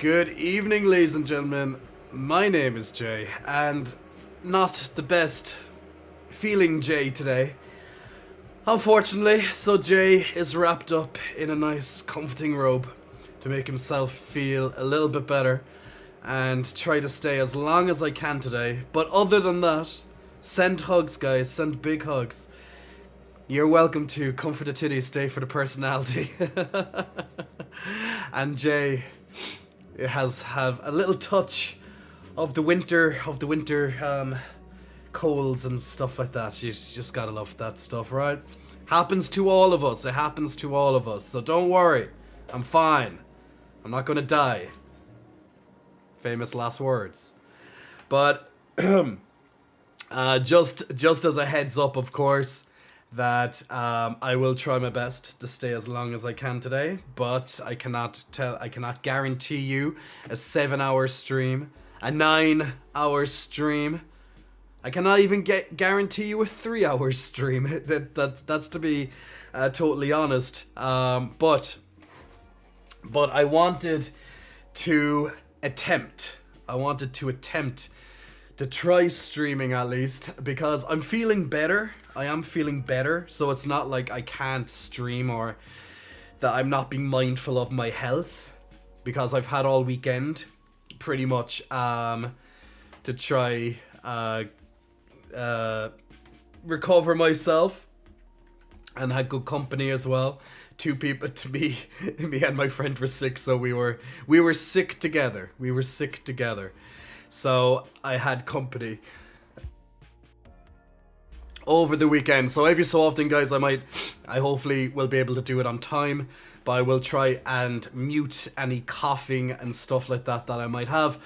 Good evening, ladies and gentlemen. My name is Jay, and not the best feeling Jay today. Unfortunately, so Jay is wrapped up in a nice, comforting robe to make himself feel a little bit better and try to stay as long as I can today. But other than that, send hugs, guys, send big hugs. You're welcome to comfort the titties, stay for the personality. And Jay has have a little touch of the winter colds and stuff like that. You just gotta love that stuff, right? Happens to all of us. It happens to all of us. So don't worry. I'm fine. I'm not gonna die. Famous last words. But just as a heads up, of course, that I will try my best to stay as long as I can today, but I cannot guarantee you a 7-hour stream, a 9-hour stream. I cannot even guarantee you a 3-hour stream. That's to be totally honest. But I wanted to attempt. To try streaming at least, because I'm feeling better. I am feeling better, so it's not like I can't stream or that I'm not being mindful of my health, because I've had all weekend pretty much to try recover myself, and had good company as well. Two people to me and my friend were sick, so we were sick together. So I had company over the weekend. So every so often, guys, I hopefully will be able to do it on time, but I will try and mute any coughing and stuff like that I might have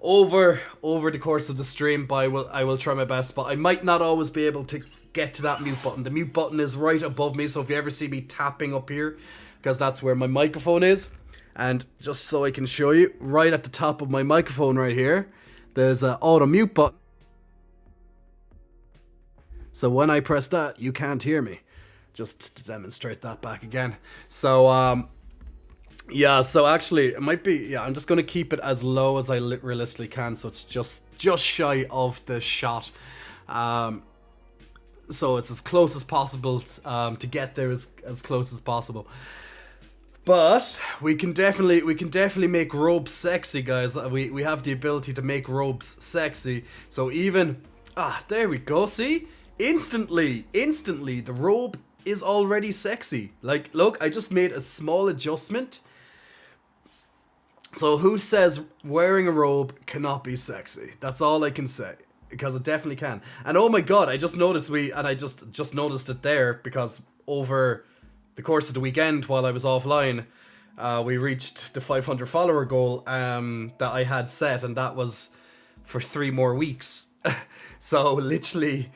over the course of the stream. But I will try my best, but I might not always be able to get to that mute button. The mute button is right above me, so if you ever see me tapping up here, because that's where my microphone is. And just so I can show you, right at the top of my microphone right here, there's an auto mute button. So when I press that, you can't hear me. Just to demonstrate that back again. So, yeah, so actually, it might be, yeah, I'm just going to keep it as low as I realistically can, so it's just shy of the shot. So it's as close as possible to get there as close as possible. But we can definitely make robes sexy, guys. We have the ability to make robes sexy. So even there we go. See, instantly the robe is already sexy. Like, look, I just made a small adjustment. So who says wearing a robe cannot be sexy? That's all I can say, because it definitely can. And oh my god, I just noticed I just noticed it there, because over the course of the weekend while I was offline, we reached the 500 follower goal that I had set, and that was for 3 more weeks. So literally,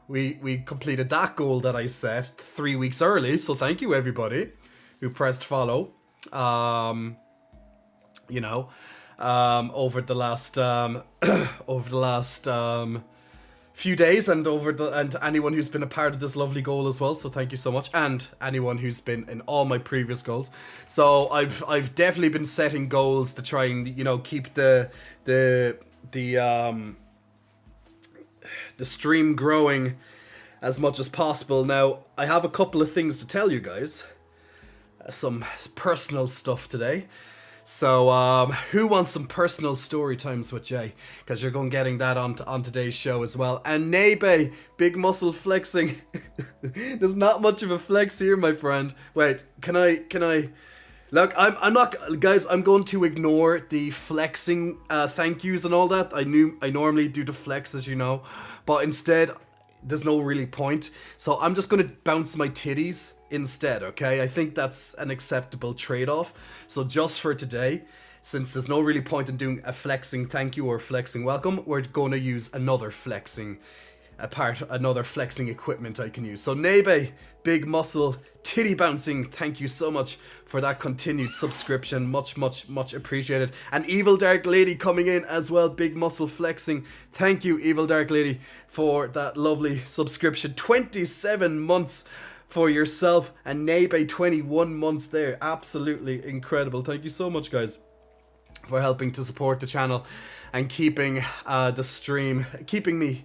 we completed that goal that I set 3 weeks early. So thank you everybody who pressed follow. Over the last few days, and anyone who's been a part of this lovely goal as well. So thank you so much, and anyone who's been in all my previous goals. So I've definitely been setting goals to try and keep the stream growing as much as possible. Now I have a couple of things to tell you guys, some personal stuff today. So, who wants some personal story times with Jay? Because you're going getting that on today's show as well. And Nebe, big muscle flexing. There's not much of a flex here, my friend. Wait, can I? Look, I'm not, guys. I'm going to ignore the flexing thank yous and all that. I normally do the flex, as you know, but instead, there's no really point. So I'm just gonna bounce my titties instead, okay? I think that's an acceptable trade-off. So just for today, since there's no really point in doing a flexing thank you or flexing welcome, we're gonna use another flexing equipment I can use. So Nebe, big muscle, titty bouncing, thank you so much for that continued subscription. Much appreciated. And Evil Dark Lady coming in as well, big muscle flexing. Thank you, Evil Dark Lady, for that lovely subscription. 27 months for yourself, and Nebe 21 months there. Absolutely incredible. Thank you so much, guys. for helping to support the channel and keeping the stream, keeping me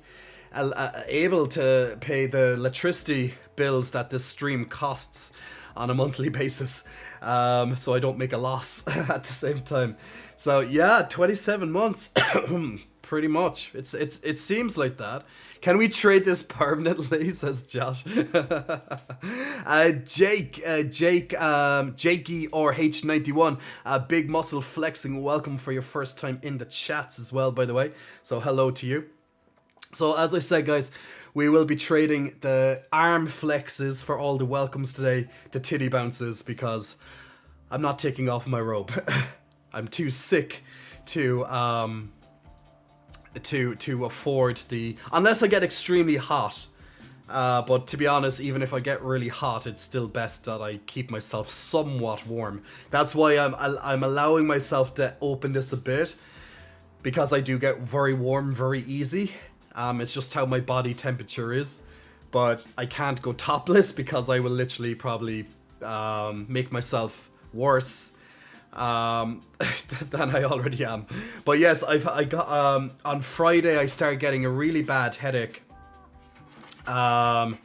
able to pay the electricity bills that this stream costs on a monthly basis, so I don't make a loss at the same time. So yeah, 27 months, pretty much. It seems like that. Can we trade this permanently? Says Josh. Jakey or H91, big muscle flexing. Welcome for your first time in the chats as well, by the way. So hello to you. So as I said, guys, we will be trading the arm flexes for all the welcomes today to titty bounces because I'm not taking off my robe. I'm too sick to afford the, unless I get extremely hot. But to be honest, even if I get really hot, it's still best that I keep myself somewhat warm. That's why I'm allowing myself to open this a bit, because I do get very warm very easy. It's just how my body temperature is, but I can't go topless because I will literally probably make myself worse than I already am. But yes, I got on Friday I started getting a really bad headache. I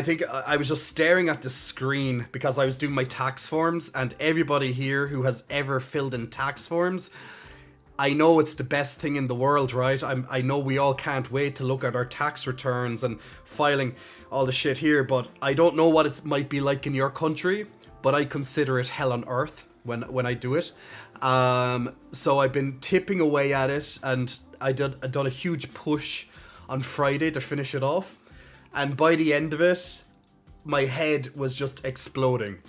think I was just staring at the screen because I was doing my tax forms, and everybody here who has ever filled in tax forms, I know it's the best thing in the world, right? I know we all can't wait to look at our tax returns and filing all the shit here, but I don't know what it might be like in your country, but I consider it hell on earth when I do it. So I've been tipping away at it, and I done a huge push on Friday to finish it off, and by the end of it, my head was just exploding.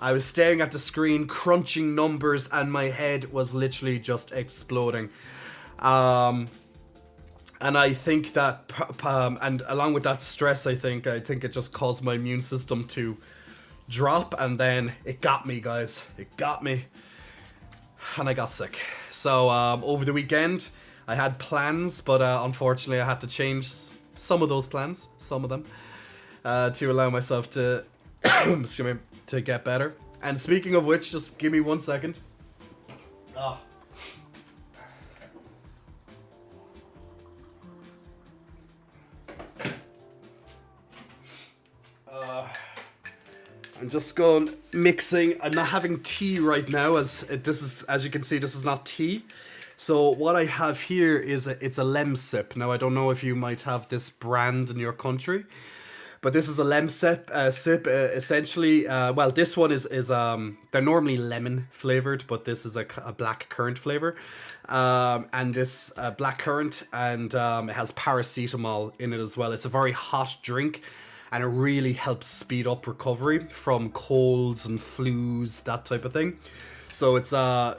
I was staring at the screen, crunching numbers, and my head was literally just exploding. And I think that, and along with that stress, I think it just caused my immune system to drop, and then it got me, guys. It got me, and I got sick. So over the weekend, I had plans, but unfortunately, I had to change some of those plans, some of them, to allow myself to, excuse me, to get better. And speaking of which, just give me 1 second. I'm just going mixing. I'm not having tea right now, as you can see, this is not tea. So what I have here is it's a Lemsip. Now I don't know if you might have this brand in your country, but this is a Lemsip sip. Essentially, well, this one is they're normally lemon flavored, but this is a black currant flavor, and this black currant, and it has paracetamol in it as well. It's a very hot drink, and it really helps speed up recovery from colds and flus, that type of thing. So it's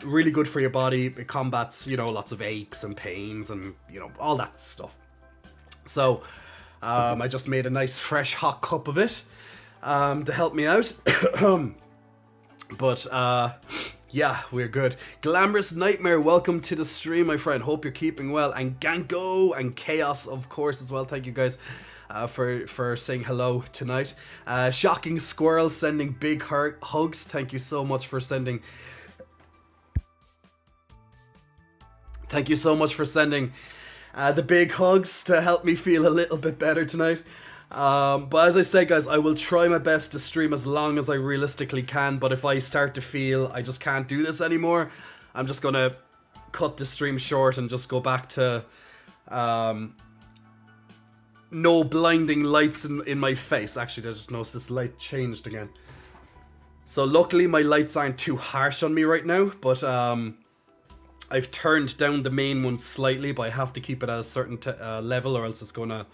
really good for your body. It combats, lots of aches and pains and, all that stuff. So I just made a nice fresh hot cup of it to help me out. But yeah, we're good. Glamorous Nightmare, welcome to the stream, my friend. Hope you're keeping well. And Ganko and Chaos, of course, as well. Thank you guys for saying hello tonight. Shocking Squirrel sending big hugs. Thank you so much for sending. Thank you so much for sending the big hugs to help me feel a little bit better tonight. But as I said, guys, I will try my best to stream as long as I realistically can. But if I start to feel I just can't do this anymore, I'm just going to cut the stream short and just go back to no blinding lights in my face. Actually, I just noticed this light changed again. So luckily my lights aren't too harsh on me right now, but I've turned down the main one slightly, but I have to keep it at a certain level, or else it's gonna,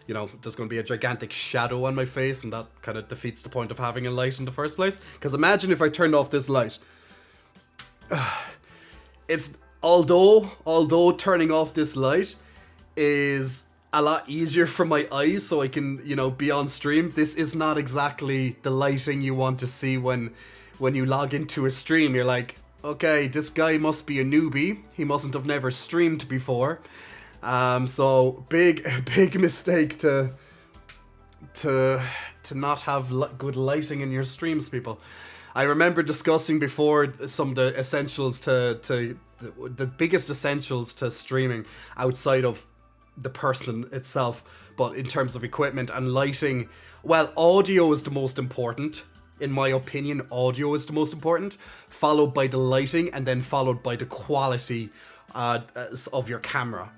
there's gonna be a gigantic shadow on my face, and that kind of defeats the point of having a light in the first place. Because imagine if I turned off this light. It's although turning off this light is a lot easier for my eyes, so I can, be on stream. This is not exactly the lighting you want to see when you log into a stream. You're like, okay, this guy must be a newbie. He mustn't have never streamed before. So big mistake to not have good lighting in your streams, people. I remember discussing before some of the essentials to the biggest essentials to streaming outside of the person itself, but in terms of equipment and lighting, well, audio is the most important. In my opinion, audio is the most important, followed by the lighting, and then followed by the quality of your camera.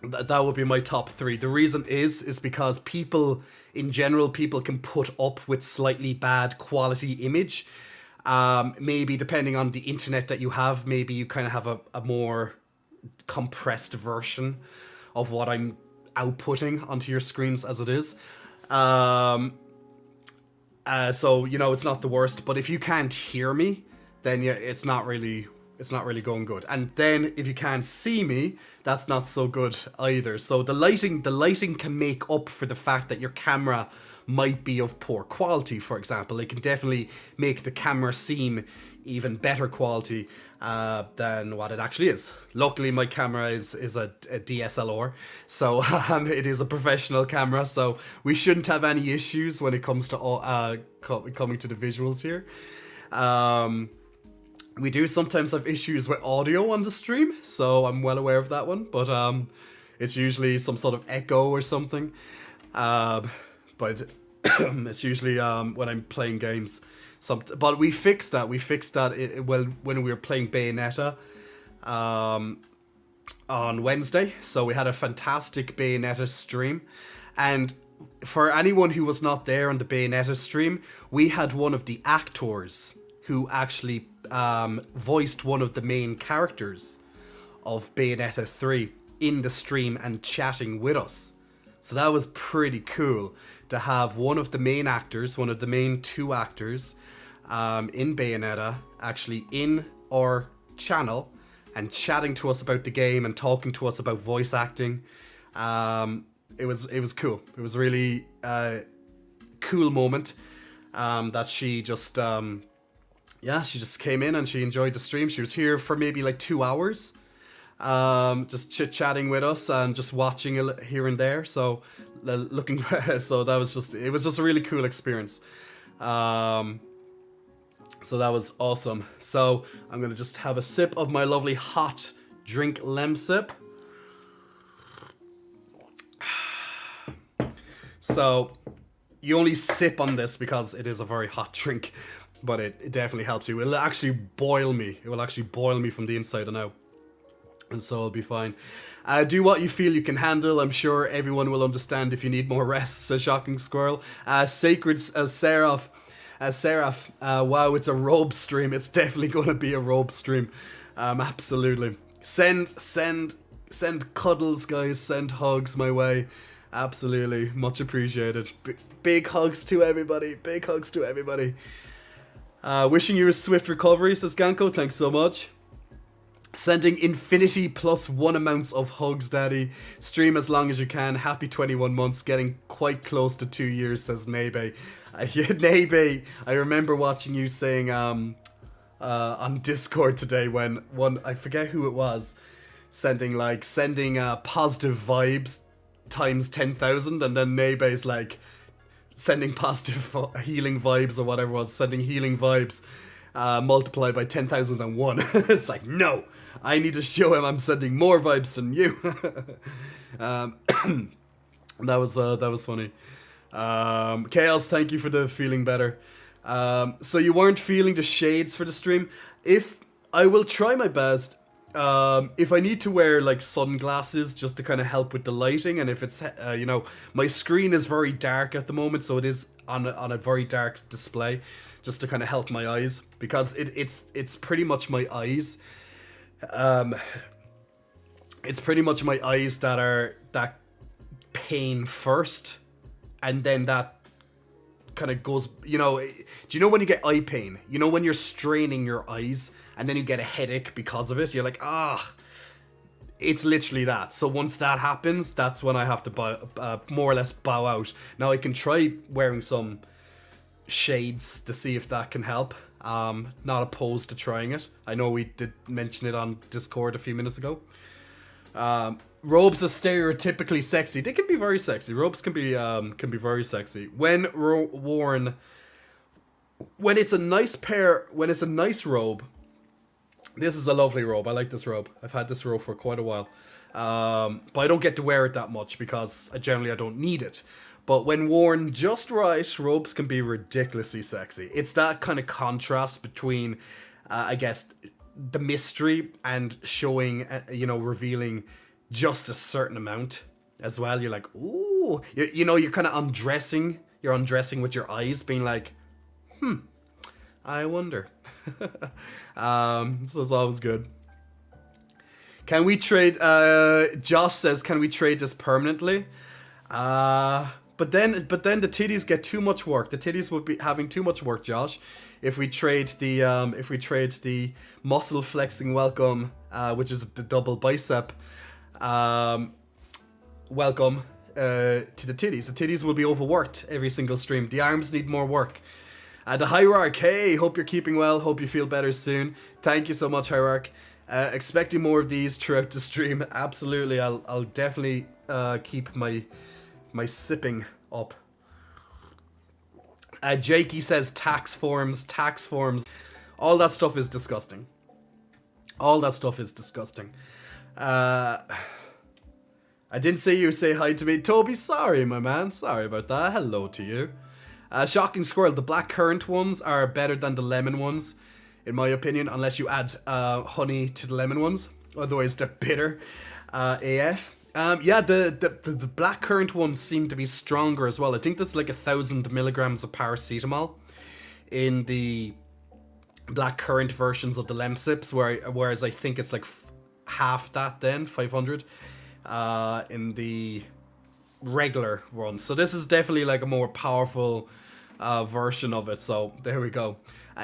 That would be my top three. The reason is because people, in general, people can put up with slightly bad quality image. Maybe depending on the internet that you have, maybe you kind of have a more compressed version of what I'm outputting onto your screens as it is. So you know, it's not the worst. But if you can't hear me, then yeah, it's not really going good. And then if you can't see me, that's not so good either. So the lighting can make up for the fact that your camera might be of poor quality, for example. It can definitely make the camera seem even better quality than what it actually is. Luckily, my camera is a DSLR, so it is a professional camera, so we shouldn't have any issues when it comes to coming to the visuals here. We do sometimes have issues with audio on the stream, so I'm well aware of that one, but it's usually some sort of echo or something. But it's usually when I'm playing games. But we fixed that. When we were playing Bayonetta on Wednesday. So we had a fantastic Bayonetta stream. And for anyone who was not there on the Bayonetta stream, we had one of the actors who actually voiced one of the main characters of Bayonetta 3 in the stream and chatting with us. So that was pretty cool to have one of the main actors, one of the main two actors in Bayonetta actually in our channel and chatting to us about the game and talking to us about voice acting. It was cool. It was really cool moment that she just she just came in and she enjoyed the stream. She was here for maybe like 2 hours, just chit-chatting with us and just watching here and there. So looking, so it was just a really cool experience. So that was awesome. So I'm gonna just have a sip of my lovely hot drink, Lemsip. So you only sip on this because it is a very hot drink, but it definitely helps you. It'll actually boil me. It will actually boil me from the inside and out. And so I'll be fine. Do what you feel you can handle. I'm sure everyone will understand if you need more rest, says Shocking Squirrel. Sacred Seraph. Wow, it's a robe stream. It's definitely going to be a robe stream. Absolutely. Send cuddles, guys. Send hugs my way. Absolutely. Much appreciated. Big hugs to everybody. Big hugs to everybody. Wishing you a swift recovery, says Ganko. Thanks so much. Sending infinity +1 amounts of hugs, Daddy. Stream as long as you can. Happy 21 months. Getting quite close to 2 years, says Nebe. Nebe, I remember watching you saying on Discord today when I forget who it was, sending positive vibes times 10,000, and then Nebe's like sending positive healing vibes or whatever it was, sending healing vibes multiplied by 10,001. It's like, no, I need to show him I'm sending more vibes than you. That was funny. Chaos, thank you for the feeling better. So you weren't feeling the shades for the stream. If I will try my best, if I need to wear like sunglasses just to kind of help with the lighting, and if it's my screen is very dark at the moment, so it is on a very dark display, just to kind of help my eyes, because it's pretty much my eyes. It's pretty much my eyes that pain first, and then that kind of goes, do you know when you get eye pain, when you're straining your eyes and then you get a headache because of it, you're like, it's literally that. So once that happens, that's when I have to more or less bow out. Now I can try wearing some shades to see if that can help. Not opposed to trying it. I know we did mention it on Discord a few minutes ago. Robes are stereotypically sexy. They can be very sexy. Robes can be very sexy when worn when it's a nice pair, when it's a nice robe, this is a lovely robe. I like this robe. I've had this robe for quite a while. But I don't get to wear it that much because I don't need it. But when worn just right, robes can be ridiculously sexy. It's that kind of contrast between, I guess, the mystery and showing, revealing just a certain amount as well. You're like, ooh, you're kind of undressing. You're undressing with your eyes, being like, I wonder. So it's always good. Can we trade? Josh says, can we trade this permanently? But then the titties get too much work. The titties would be having too much work, Josh. If we trade the muscle flexing welcome, which is the double bicep, welcome to the titties. The titties will be overworked every single stream. The arms need more work. The Hierarch, hey, hope you're keeping well. Hope you feel better soon. Thank you so much, Hierarch. Expecting more of these throughout the stream. Absolutely, I'll definitely keep my sipping up. Jakey says tax forms. All that stuff is disgusting. I didn't say you say hi to me. Toby, sorry, my man. Sorry about that. Hello to you. Shocking Squirrel, the black currant ones are better than the lemon ones, in my opinion, unless you add honey to the lemon ones. Otherwise, they're bitter AF. The black currant ones seem to be stronger as well. I think that's like 1,000 milligrams of paracetamol in the black currant versions of the Lemsips, whereas I think it's like half that then, 500, in the regular one. So this is definitely like a more powerful version of it. So there we go.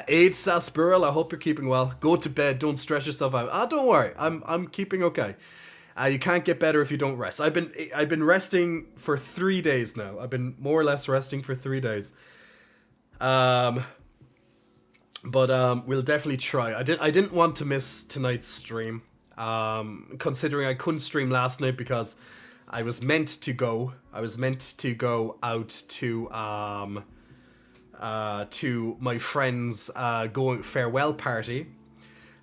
Aid Sarsaparilla, I hope you're keeping well. Go to bed, don't stress yourself out. Don't worry, I'm keeping okay. You can't get better if you don't rest. I've been resting for 3 days now. I've been more or less resting for 3 days. But we'll definitely try. I didn't want to miss tonight's stream. Considering I couldn't stream last night because I was meant to go out to my friend's going farewell party,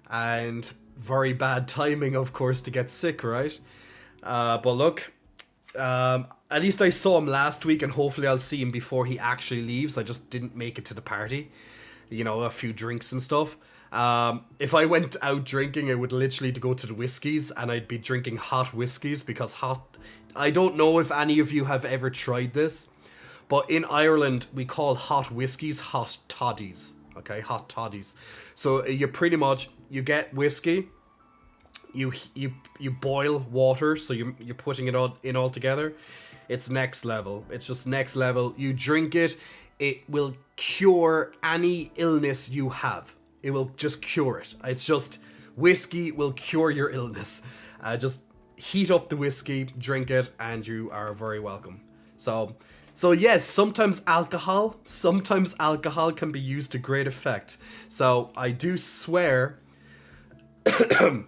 and very bad timing, of course, to get sick, right? But look, at least I saw him last week, and hopefully I'll see him before he actually leaves. I just didn't make it to the party, a few drinks and stuff. If I went out drinking, it would literally to go to the whiskeys, and I'd be drinking hot whiskeys because I don't know if any of you have ever tried this, but in Ireland we call hot whiskeys hot toddies. Okay, hot toddies. So you pretty much, you get whiskey, you boil water, so you're putting it all together. It's next level. It's just next level. You drink it, it will cure any illness you have. It will just cure it. It's just, whiskey will cure your illness. Just heat up the whiskey, drink it, and you are very welcome. So yes, sometimes alcohol can be used to great effect. So I do swear by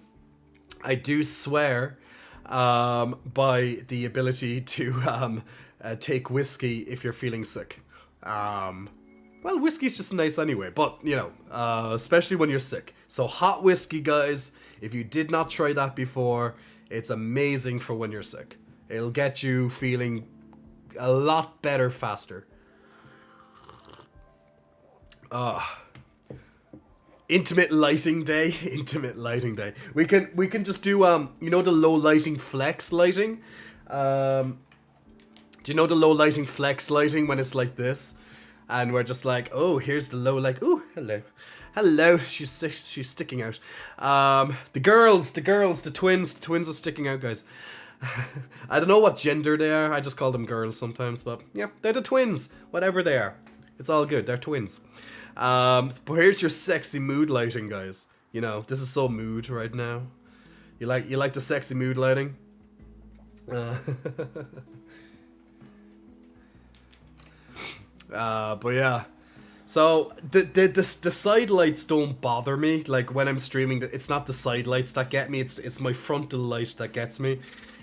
the ability to take whiskey if you're feeling sick. Well, whiskey's just nice anyway, but, especially when you're sick. So hot whiskey, guys, if you did not try that before, it's amazing for when you're sick. It'll get you feeling a lot better faster. Intimate lighting day. We can just do, the low lighting flex lighting? Do you know the low lighting flex lighting when it's like this? And we're just like, oh, here's the low light. Ooh, hello. She's sticking out. The twins are sticking out, guys. I don't know what gender they are. I just call them girls sometimes, but yeah, they're the twins. Whatever they are, it's all good. They're twins. But here's your sexy mood lighting, guys. This is so mood right now. You like the sexy mood lighting? But yeah, so the side lights don't bother me. Like when I'm streaming, it's not the side lights that get me. It's my frontal light that gets me.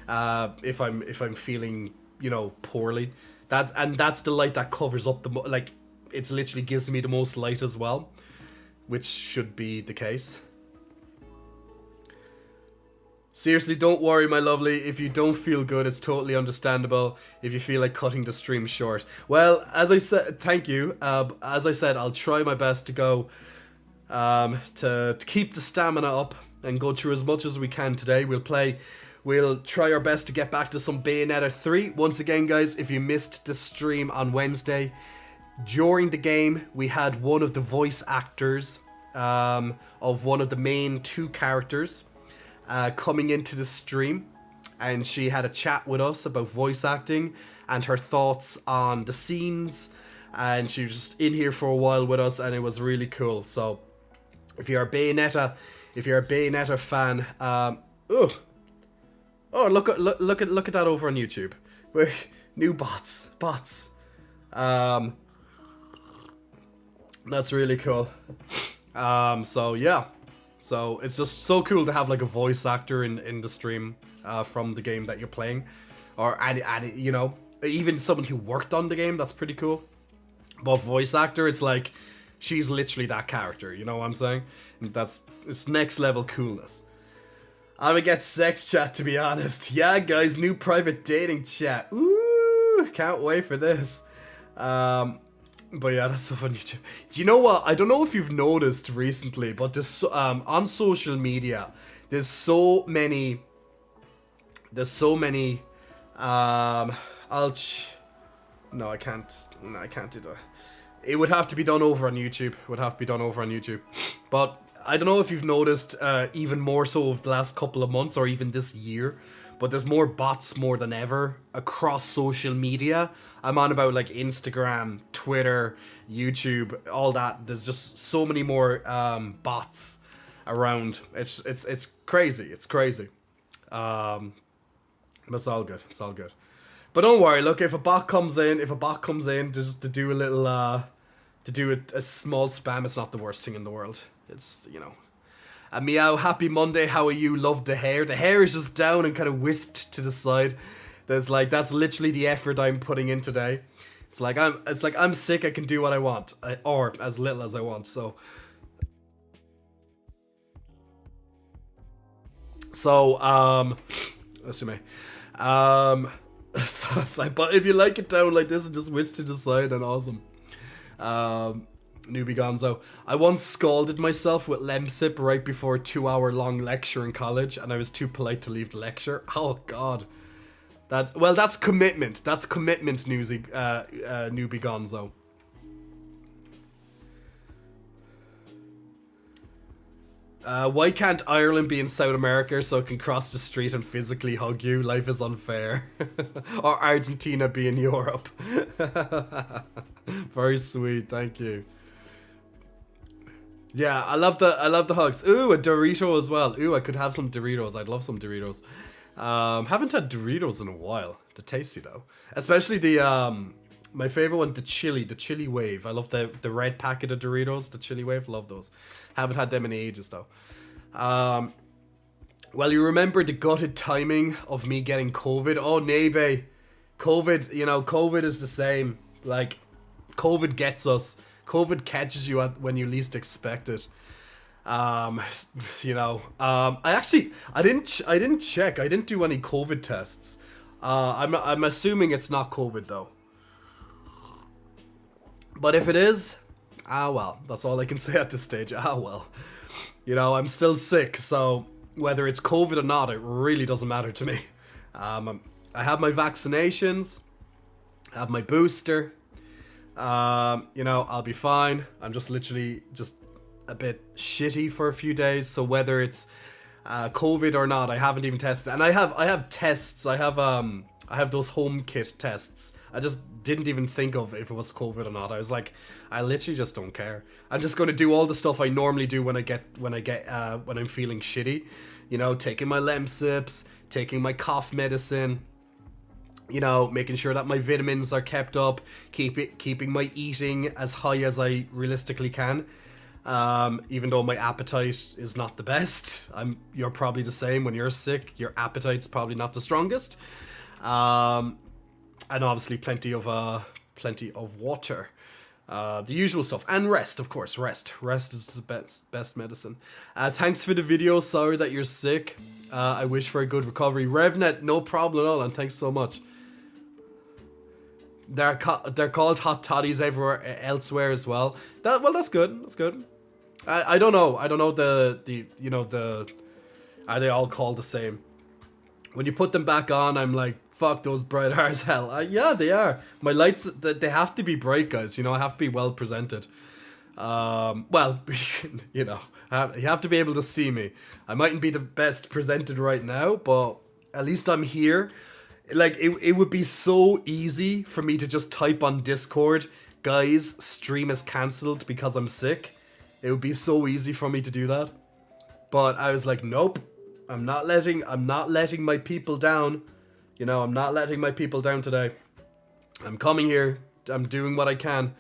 If I'm feeling poorly, that's the light that covers up it's literally gives me the most light as well, which should be the case. Seriously, don't worry, my lovely. If you don't feel good, it's totally understandable if you feel like cutting the stream short. Well, as I said, thank you. As I said, I'll try my best to go to keep the stamina up and go through as much as we can today. We'll try our best to get back to some Bayonetta 3. Once again, guys, if you missed the stream on Wednesday, during the game, we had one of the voice actors of one of the main two characters coming into the stream, and she had a chat with us about voice acting and her thoughts on the scenes, and she was just in here for a while with us, and it was really cool. So if you're a Bayonetta fan, oh look at that over on YouTube. New bots. That's really cool. So yeah. So it's just so cool to have like a voice actor in the stream from the game that you're playing, or and you know, even someone who worked on the game. That's pretty cool. But voice actor, it's like she's literally that character. You know what I'm saying? It's next level coolness. I'm gonna get sex chat, to be honest. Yeah, guys, new private dating chat. Ooh, can't wait for this. But yeah, that's stuff on YouTube. Do you know what? I don't know if you've noticed recently, but this on social media, there's so many. No, I can't. No, I can't do that. It would have to be done over on YouTube. But I don't know if you've noticed, even more so over the last couple of months or even this year, but there's more bots more than ever across social media. I'm on about like Instagram, Twitter, YouTube, all that. There's just so many more bots around. It's crazy. It's crazy. But it's all good. But don't worry. Look, if a bot comes in, just to do a little to do a small spam, it's not the worst thing in the world. It's, you know. Meow, happy Monday, how are you? Love the hair. The hair is just down and kind of whisked to the side. That's literally the effort I'm putting in today. It's like I'm sick, I can do what I want. Or as little as I want, so. Let's see me. So it's like, but if you like it down like this and just whisk to the side, then awesome. Newbie Gonzo. I once scalded myself with Lemsip right before a 2-hour-long lecture in college, and I was too polite to leave the lecture. Oh god. That's commitment. That's commitment, Newbie Gonzo. Why can't Ireland be in South America so it can cross the street and physically hug you? Life is unfair. Or Argentina be in Europe. Very sweet, thank you. Yeah, I love the hugs. Ooh, a Dorito as well. Ooh, I could have some Doritos. I'd love some Doritos. Haven't had Doritos in a while. They're tasty though. Especially the my favorite one, the chili wave. I love the red packet of Doritos, the chili wave. Love those. Haven't had them in ages though. Well, you remember the gutted timing of me getting COVID? Oh, Nebe. COVID, you know, COVID is the same. Like, COVID gets us. COVID catches you when you least expect it. You know, I didn't check. I didn't do any COVID tests. I'm assuming it's not COVID though. But if it is, well, that's all I can say at this stage. Well, you know, I'm still sick, so whether it's COVID or not, it really doesn't matter to me. I have my vaccinations, I have my booster. You know, I'll be fine. I'm just literally just a bit shitty for a few days. So whether it's COVID or not, I haven't even tested. And I have tests. I have those home kit tests. I just didn't even think of if it was COVID or not. I was like, I literally just don't care. I'm just going to do all the stuff I normally do when I'm feeling shitty. You know, taking my Lemsips, taking my cough medicine. You know, making sure that my vitamins are kept up, keeping my eating as high as I realistically can. Even though my appetite is not the best. You're probably the same. When you're sick, your appetite's probably not the strongest. And obviously plenty of water. The usual stuff. And rest, of course. Rest is the best medicine. Thanks for the video. Sorry that you're sick. I wish for a good recovery. RevNet, no problem at all, and thanks so much. They're called hot toddies everywhere elsewhere as well. That's good. That's good. I don't know. I don't know are they all called the same? When you put them back on, I'm like, fuck, those bright are as hell. Yeah, they are. My lights, they have to be bright, guys. You know, I have to be well presented. Well, you know, you have to be able to see me. I mightn't be the best presented right now, but at least I'm here. Like, it would be so easy for me to just type on Discord, guys, stream is cancelled because I'm sick. It would be so easy for me to do that. But I was like, nope, I'm not letting my people down. You know, I'm not letting my people down today. I'm coming here. I'm doing what I can.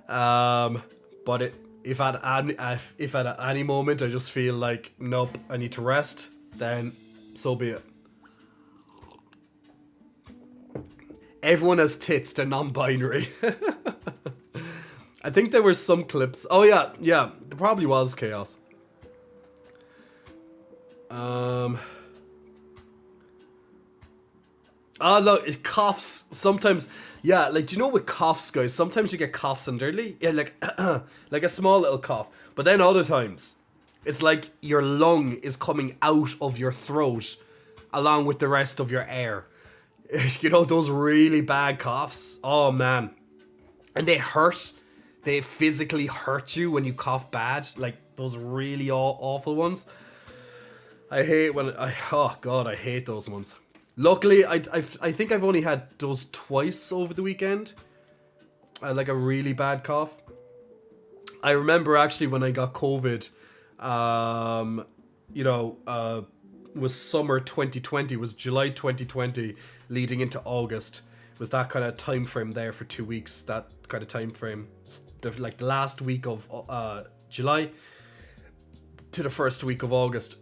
But if at any moment I just feel like, nope, I need to rest, then so be it. Everyone has tits, they're non-binary. I think there were some clips. Oh yeah, there probably was chaos. Oh look, it coughs sometimes. Yeah, like, do you know with coughs, guys? Sometimes you get coughs and they're like like a small little cough. But then other times, it's like your lung is coming out of your throat along with the rest of your air. You know, those really bad coughs. Oh man, and they hurt. They physically hurt you when you cough bad. Like those really awful ones. I hate oh god, I hate those ones. Luckily, I think I've only had those twice over the weekend. Like a really bad cough. I remember actually when I got COVID, you know, was summer 2020, was July 2020 leading into August. It was that kind of time frame there for 2 weeks, that kind of time frame. Like the last week of July to the first week of August.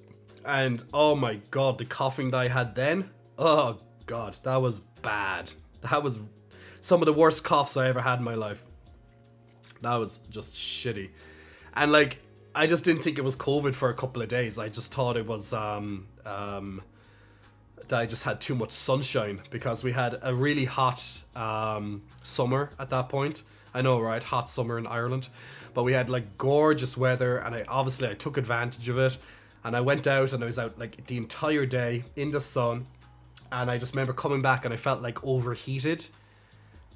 And oh my god, the coughing that I had then, oh god, that was bad. That was some of the worst coughs I ever had in my life. That was just shitty. And like, I just didn't think it was COVID for a couple of days. I just thought it was that I just had too much sunshine, because we had a really hot summer at that point. I know, right? Hot summer in Ireland. But we had like gorgeous weather, and I took advantage of it. And I went out, and I was out like the entire day in the sun. And I just remember coming back and I felt like overheated.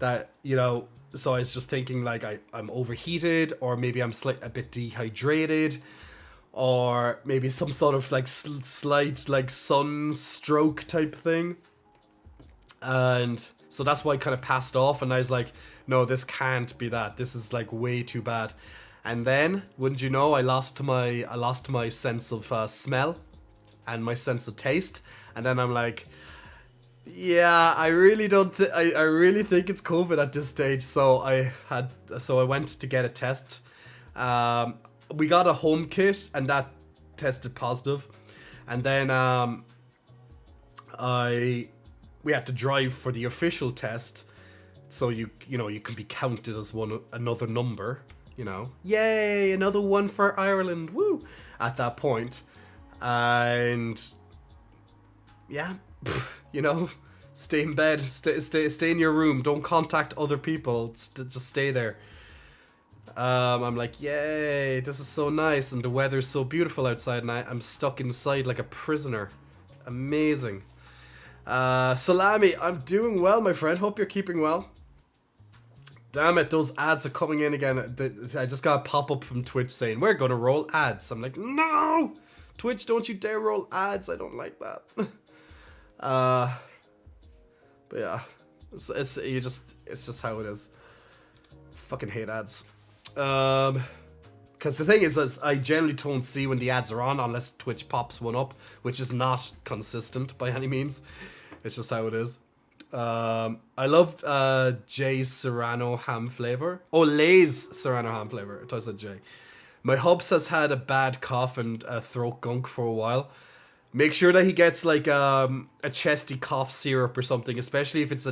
That, you know, so I was just thinking like I'm overheated, or maybe I'm a bit dehydrated, or maybe some sort of like slight like sunstroke type thing. And so that's why I kind of passed off, and I was like, no, this can't be that. This is like way too bad. And then, wouldn't you know, I lost my sense of smell and my sense of taste. And then I'm like, yeah, I really don't. I really think it's COVID at this stage. So I went to get a test. We got a home kit, and that tested positive. And then we had to drive for the official test. So you know you can be counted as another number. You know, yay, another one for Ireland, woo! At that point, and yeah, you know, stay in bed, stay in your room, don't contact other people, just stay there. I'm like, yay, this is so nice, and the weather's so beautiful outside, and I'm stuck inside like a prisoner. Amazing. Salami, I'm doing well, my friend. Hope you're keeping well. Damn it, those ads are coming in again. I just got a pop-up from Twitch saying, we're gonna roll ads. I'm like, no! Twitch, don't you dare roll ads. I don't like that. But yeah. It's just how it is. Fucking hate ads. Because the thing is I generally don't see when the ads are on unless Twitch pops one up, which is not consistent by any means. It's just how it is. I love Jay's Serrano ham flavor. Oh, Lay's Serrano ham flavor. I said Jay. My hubs has had a bad cough and throat gunk for a while. Make sure that he gets like a chesty cough syrup or something, especially if it's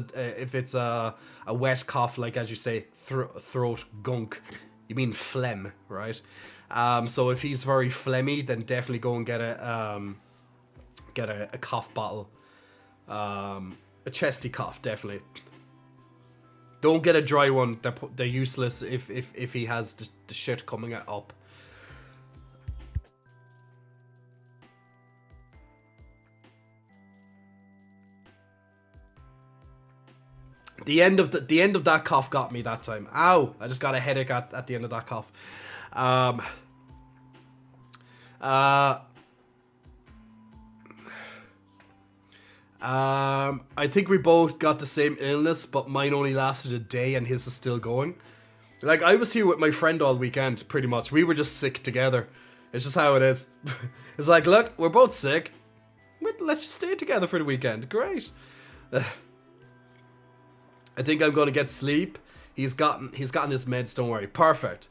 a wet cough, like as you say, throat gunk. You mean phlegm, right? So if he's very phlegmy, then definitely go and get a cough bottle, a chesty cough, definitely. Don't get a dry one. They're useless if he has the shit coming up. The end of that cough got me that time. Ow! I just got a headache at the end of that cough. I think we both got the same illness, but mine only lasted a day and his is still going. Like, I was here with my friend all weekend, pretty much. We were just sick together. It's just how it is. It's like, look, we're both sick. Let's just stay together for the weekend. Great. I think I'm going to get sleep. He's gotten his meds, don't worry. Perfect.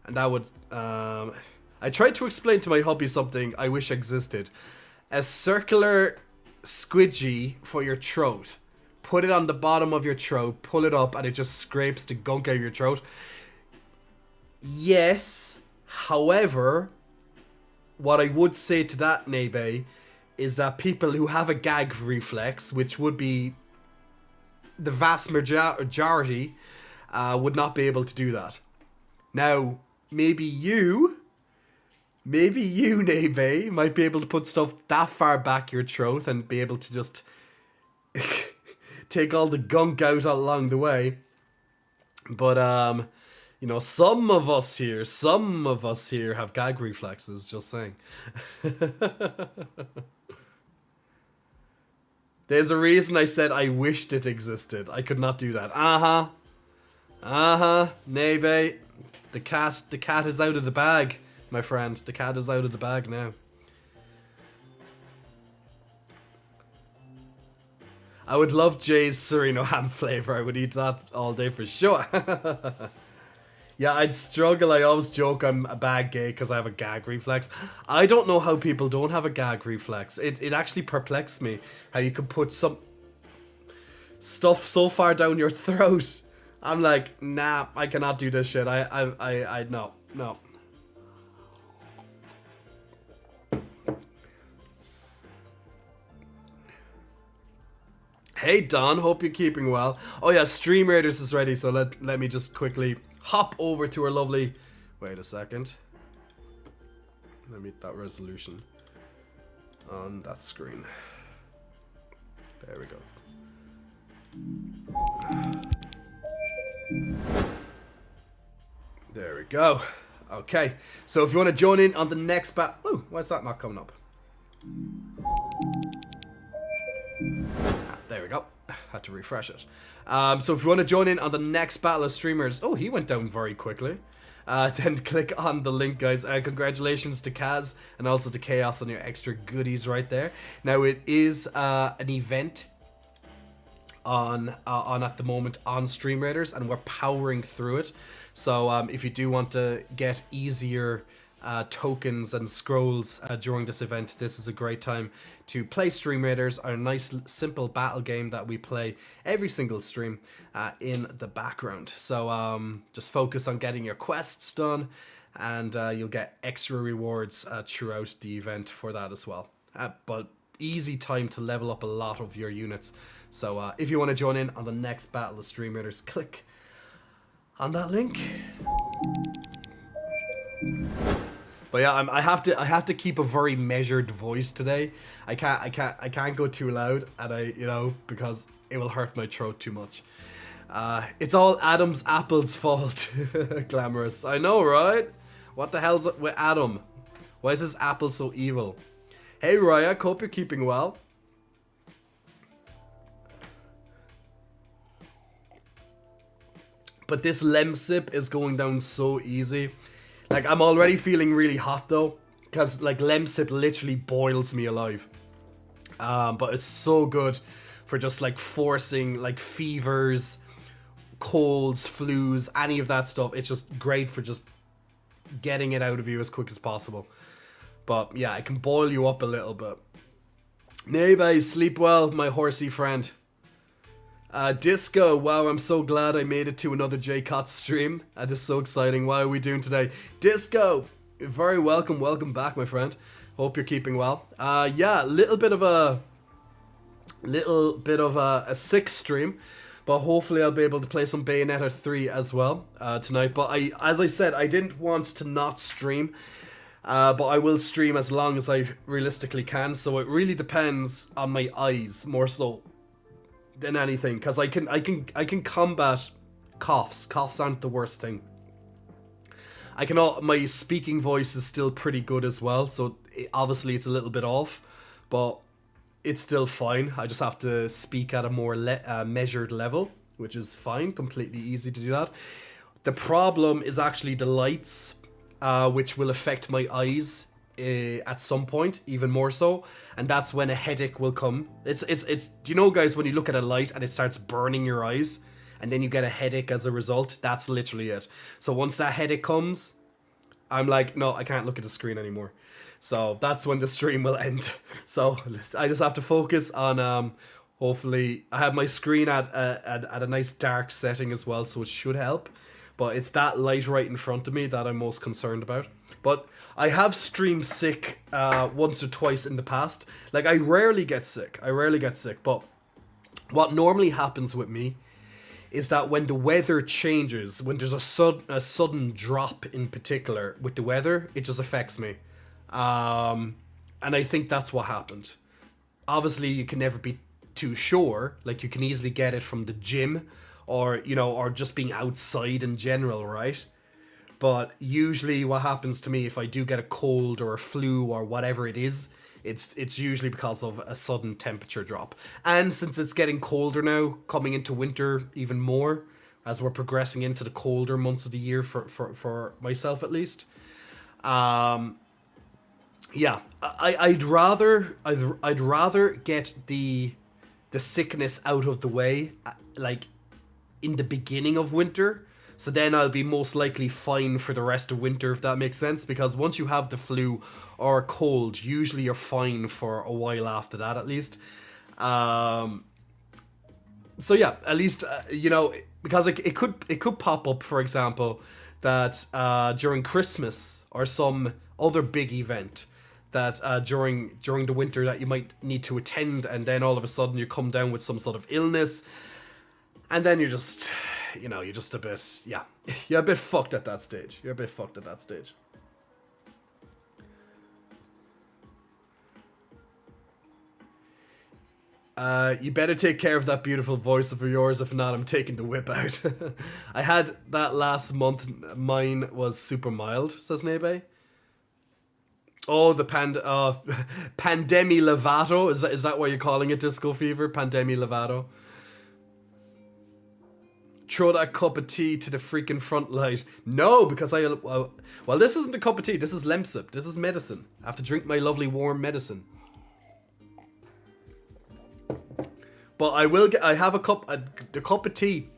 And that would... I tried to explain to my hubby something I wish existed. A circular squidgy for your throat. Put it on the bottom of your throat, pull it up, and it just scrapes the gunk out of your throat. Yes, however, what I would say to that, Nebe, is that people who have a gag reflex, which would be the vast majority, would not be able to do that. Now, maybe you, Nebe, might be able to put stuff that far back your throat and be able to just take all the gunk out along the way. But, you know, some of us here have gag reflexes, just saying. There's a reason I said I wished it existed. I could not do that. Nebe. The cat is out of the bag, my friend. The cat is out of the bag now. I would love Jay's Sereno ham flavor. I would eat that all day for sure. Yeah, I'd struggle. I always joke I'm a bad gay because I have a gag reflex. I don't know how people don't have a gag reflex. It actually perplexes me how you can put some stuff so far down your throat. I'm like, nah, I cannot do this shit. No. Hey Don, hope you're keeping well. Oh yeah, Stream Raiders is ready, so let me just quickly hop over to our lovely... Wait a second. Let me get that resolution on that screen. There we go. There we go. Okay, so if you want to join in on the next Ooh, why is that not coming up? There we go. Had to refresh it. So if you want to join in on the next battle of streamers... Oh, he went down very quickly. Then click on the link, guys. Congratulations to Kaz and also to Chaos on your extra goodies right there. Now, it is an event on at the moment on Stream Raiders, and we're powering through it. So if you do want to get easier tokens and scrolls during this event, this is a great time to play Stream Raiders, our nice simple battle game that we play every single stream in the background. So just focus on getting your quests done, and you'll get extra rewards throughout the event for that as well. But easy time to level up a lot of your units. So if you want to join in on the next battle of Stream Raiders, click on that link. But yeah, I have to keep a very measured voice today. I can't go too loud, and because it will hurt my throat too much. It's all Adam's apple's fault. Glamorous. I know, right? What the hell's up with Adam? Why is his apple so evil? Hey Raya, hope you're keeping well. But this Lemsip is going down so easy. Like, I'm already feeling really hot though, because like Lemsip literally boils me alive. But it's so good for just like forcing like fevers, colds, flus, any of that stuff. It's just great for just getting it out of you as quick as possible. But yeah, it can boil you up a little bit. Neighbor, sleep well, my horsey friend. Disco, wow, I'm so glad I made it to another JCOT stream. That is so exciting. What are we doing today? Disco, very welcome back, my friend. Hope you're keeping well. Yeah, little bit of a sick stream, but hopefully I'll be able to play some Bayonetta 3 as well tonight. But as I said, I didn't want to not stream, but I will stream as long as I realistically can. So it really depends on my eyes more so than anything, because I can combat coughs. Coughs aren't the worst thing. My speaking voice is still pretty good as well, so obviously it's a little bit off, but it's still fine. I just have to speak at a more measured level, which is fine, completely easy to do that. The problem is actually the lights, which will affect my eyes at some point, even more so, and that's when a headache will come. It's do you know, guys, when you look at a light and it starts burning your eyes, and then you get a headache as a result? That's literally it. So once that headache comes, I'm like, no, I can't look at the screen anymore. So that's when the stream will end. So I just have to focus on, hopefully, I have my screen at a nice dark setting as well, so it should help. But it's that light right in front of me that I'm most concerned about. But I have streamed sick once or twice in the past. Like, I rarely get sick, but what normally happens with me is that when the weather changes, when there's a sudden drop in particular with the weather, it just affects me. And I think that's what happened. Obviously, you can never be too sure. Like, you can easily get it from the gym or just being outside in general, right? But usually what happens to me if I do get a cold or a flu or whatever it is, it's usually because of a sudden temperature drop. And since it's getting colder now, coming into winter even more, as we're progressing into the colder months of the year for myself at least, yeah, I'd rather get the sickness out of the way, like, in the beginning of winter, so then I'll be most likely fine for the rest of winter, if that makes sense, because once you have the flu or a cold, usually you're fine for a while after that, at least. So yeah, at least, because it could pop up, for example, that during Christmas or some other big event, that during the winter that you might need to attend, and then all of a sudden you come down with some sort of illness, and then you're just, you're just a bit, yeah, you're a bit fucked at that stage. You better take care of that beautiful voice of yours, if not, I'm taking the whip out. I had that last month, mine was super mild, says Nebe. Oh, the Pandemi Lovato, is that what you're calling it, Disco Fever? Pandemi Lovato. Throw that cup of tea to the freaking front light. No, because well, this isn't a cup of tea, this is Lemsip, this is medicine. I have to drink my lovely warm medicine. But I have a cup, the cup of tea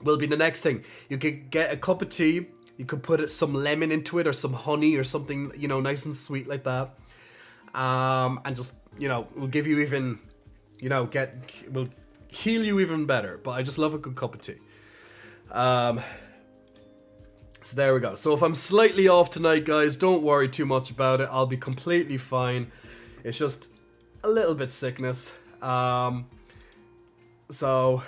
will be the next thing. You could get a cup of tea, you could put some lemon into it or some honey or something, nice and sweet like that. And just, we'll give you even, we'll heal you even better. But I just love a good cup of tea. So there we go. So if I'm slightly off tonight, guys, don't worry too much about it. I'll be completely fine. It's just a little bit sickness. So,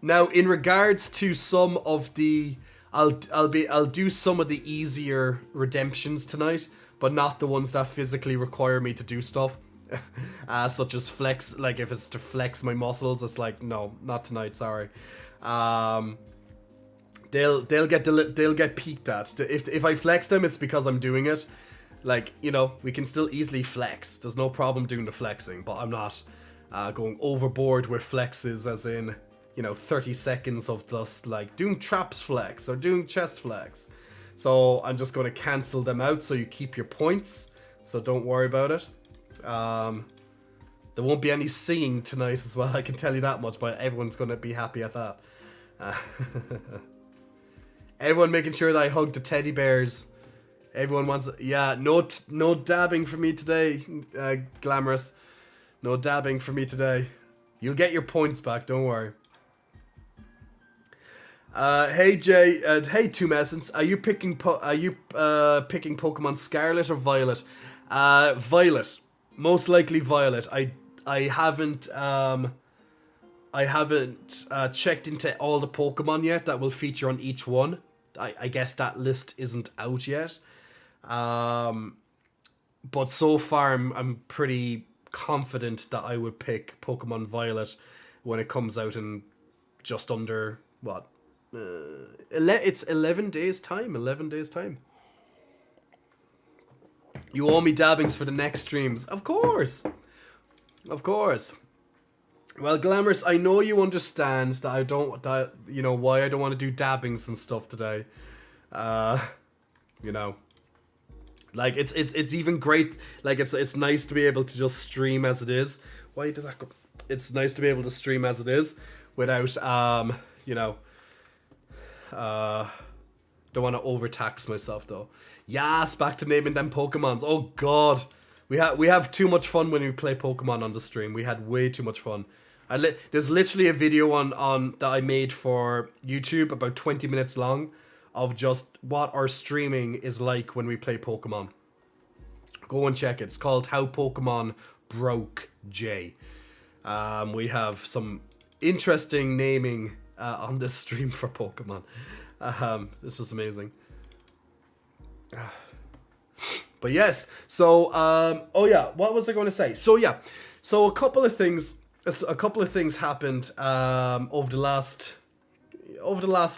now in regards to some of the, I'll do some of the easier redemptions tonight, but not the ones that physically require me to do stuff. Such as flex, like if it's to flex my muscles, it's like, no, not tonight, sorry. They'll get peeked at. If I flex them, it's because I'm doing it. Like, we can still easily flex. There's no problem doing the flexing, but I'm not going overboard with flexes, as in, 30 seconds of just like doing traps flex or doing chest flex. So I'm just going to cancel them out so you keep your points. So don't worry about it. There won't be any singing tonight as well, I can tell you that much, but everyone's going to be happy at that. Everyone making sure that I hug the teddy bears. Everyone wants, yeah, no dabbing for me today, Glamorous. No dabbing for me today. You'll get your points back, don't worry. Hey Jay, hey Two Essence, are you picking picking Pokemon Scarlet or Violet? Violet, most likely Violet. I haven't checked into all the Pokemon yet that will feature on each one. I guess that list isn't out yet. But so far I'm pretty confident that I would pick Pokemon Violet when it comes out in just under what? It's 11 days time. 11 days time. You owe me dabbings for the next streams. Of course. Of course. Well, Glamorous, I know you understand that why I don't want to do dabbings and stuff today. Like it's even great. Like it's nice to be able to just stream as it is. Why did that go? It's nice to be able to stream as it is without don't want to overtax myself though. Yes, back to naming them Pokemons. Oh god. We have too much fun when we play Pokemon on the stream. We had way too much fun. There's literally a video on that I made for YouTube about 20 minutes long of just what our streaming is like when we play Pokemon. Go and check it. It's called How Pokemon Broke Jay. We have some interesting naming on this stream for Pokemon. This is amazing. But yes, so what was I going to say? So a couple of things happened over the last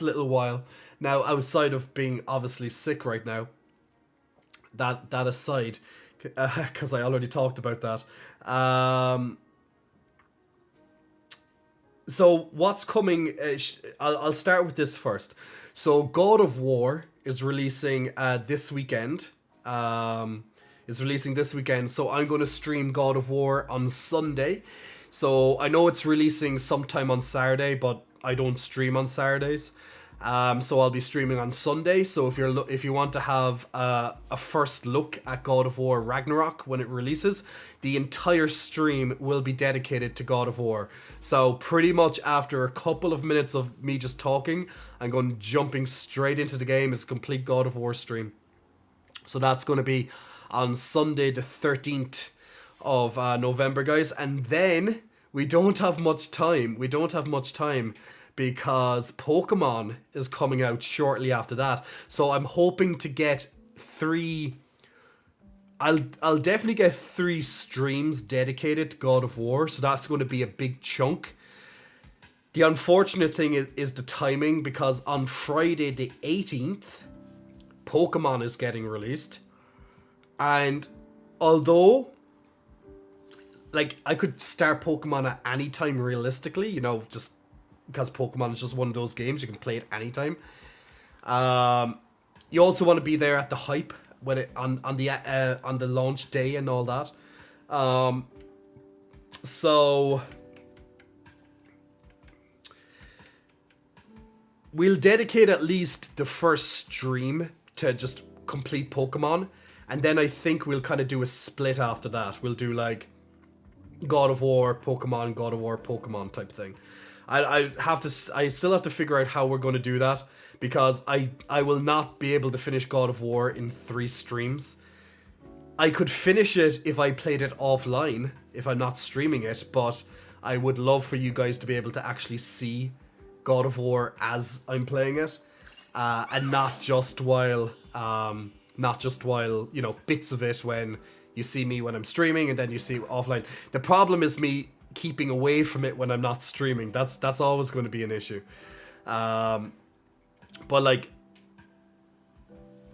little while. Now, outside of being obviously sick right now, that aside, because I already talked about that. So what's coming? I'll start with this first. So God of War is releasing this weekend. So I'm going to stream God of War on Sunday. So I know it's releasing sometime on Saturday, but I don't stream on Saturdays. So I'll be streaming on Sunday. So if you want to have a first look at God of War Ragnarok when it releases, the entire stream will be dedicated to God of War. So pretty much after a couple of minutes of me just talking, I'm jumping straight into the game. It's a complete God of War stream. So that's going to be on Sunday the 13th of November, guys. And then we don't have much time. Because Pokemon is coming out shortly after that. So I'm hoping to get I'll definitely get 3 streams dedicated to God of War. So that's going to be a big chunk. The unfortunate thing is the timing, because on Friday the 18th, Pokemon is getting released. And although I could start Pokemon at any time realistically, just because Pokemon is just one of those games you can play at any time. You also want to be there at the hype when it on the launch day and all that. So we'll dedicate at least the first stream to just complete Pokemon, and then I think we'll kind of do a split after that. We'll do God of War, Pokemon type thing. I still have to figure out how we're going to do that, because I will not be able to finish God of War in 3 streams. I could finish it if I played it offline, if I'm not streaming it, but I would love for you guys to be able to actually see God of War as I'm playing it, and not just while bits of it when you see me when I'm streaming and then you see offline. The problem is me keeping away from it when I'm not streaming. That's always going to be an issue. But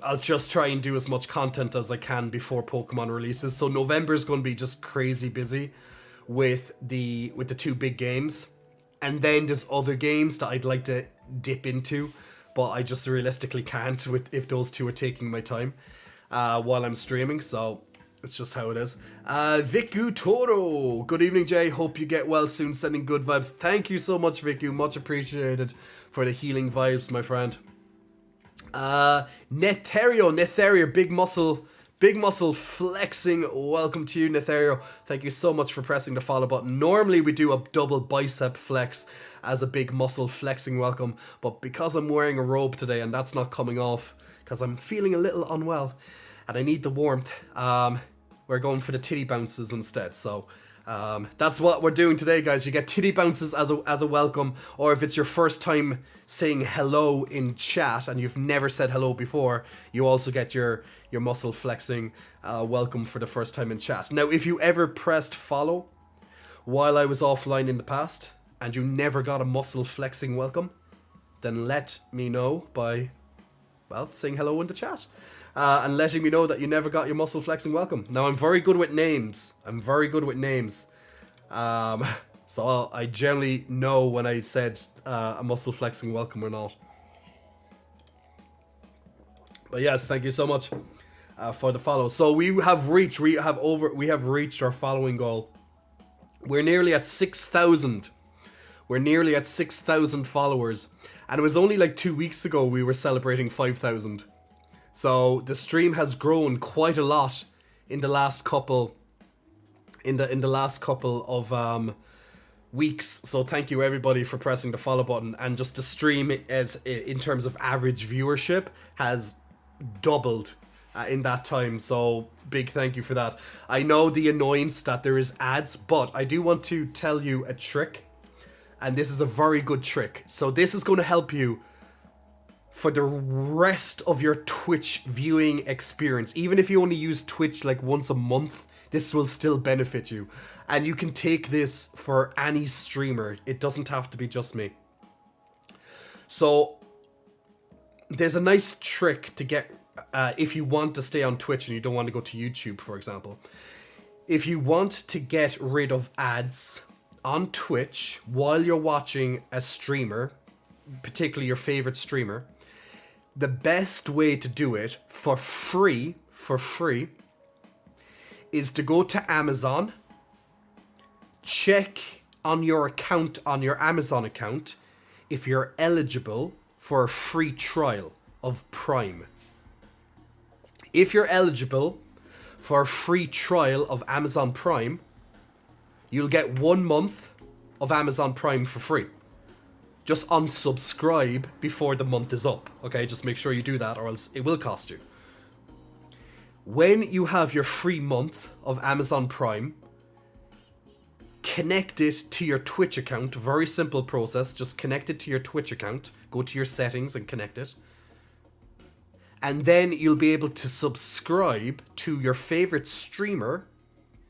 I'll just try and do as much content as I can before Pokemon releases. So November is going to be just crazy busy with the 2 big games, and then there's other games that I'd like to dip into, but I just realistically can't if those 2 are taking my time while I'm streaming. So it's just how it is. Viku Toro. Good evening, Jay. Hope you get well soon. Sending good vibes. Thank you so much, Viku. Much appreciated for the healing vibes, my friend. Netherio, big muscle Big muscle flexing, welcome to you, Netherio. Thank you so much for pressing the follow button. Normally we do a double bicep flex as a big muscle flexing welcome, but because I'm wearing a robe today and that's not coming off, because I'm feeling a little unwell and I need the warmth, we're going for the titty bounces instead. So that's what we're doing today, guys. You get titty bounces as a welcome, or if it's your first time saying hello in chat and you've never said hello before, you also get your muscle flexing welcome for the first time in chat. Now, if you ever pressed follow while I was offline in the past and you never got a muscle flexing welcome, then let me know by, well, saying hello in the chat. And letting me know that you never got your muscle flexing welcome. Now, I'm very good with names. So I generally know when I said a muscle flexing welcome or not. But yes, thank you so much for the follow. So we have reached our following goal. We're nearly at 6,000. We're nearly at 6,000 followers, and it was only like 2 weeks ago we were celebrating 5,000. So the stream has grown quite a lot in the last couple of weeks. So thank you everybody for pressing the follow button, and just the stream as in terms of average viewership has doubled in that time. So big thank you for that. I know the annoyance that there is ads, but I do want to tell you a trick, and this is a very good trick. So this is going to help you for the rest of your Twitch viewing experience. Even if you only use Twitch like once a month, this will still benefit you. And you can take this for any streamer. It doesn't have to be just me. So there's a nice trick to get, if you want to stay on Twitch and you don't want to go to YouTube, for example. If you want to get rid of ads on Twitch while you're watching a streamer, particularly your favorite streamer, the best way to do it for free, is to go to Amazon, check on your account, on your Amazon account, if you're eligible for a free trial of Prime. If you're eligible for a free trial of Amazon Prime, you'll get 1 month of Amazon Prime for free. Just unsubscribe before the month is up, okay? Just make sure you do that or else it will cost you. When you have your free month of Amazon Prime, connect it to your Twitch account. Very simple process. Just connect it to your Twitch account. Go to your settings and connect it. And then you'll be able to subscribe to your favorite streamer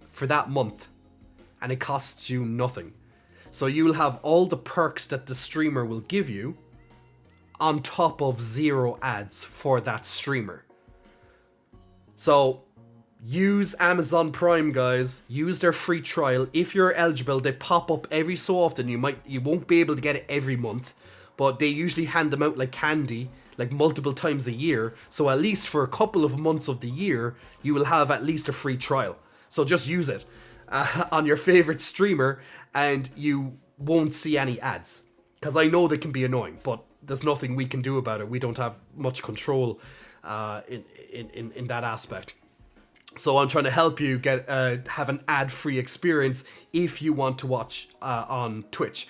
for that month. And it costs you nothing. So you'll have all the perks that the streamer will give you on top of 0 ads for that streamer. So use Amazon Prime, guys. Use their free trial. If you're eligible, they pop up every so often. You won't be able to get it every month, but they usually hand them out like candy, like multiple times a year. So at least for a couple of months of the year, you will have at least a free trial. So just use it on your favorite streamer, and you won't see any ads. Because I know they can be annoying, but there's nothing we can do about it. We don't have much control in that aspect. So I'm trying to help you get have an ad-free experience if you want to watch on Twitch.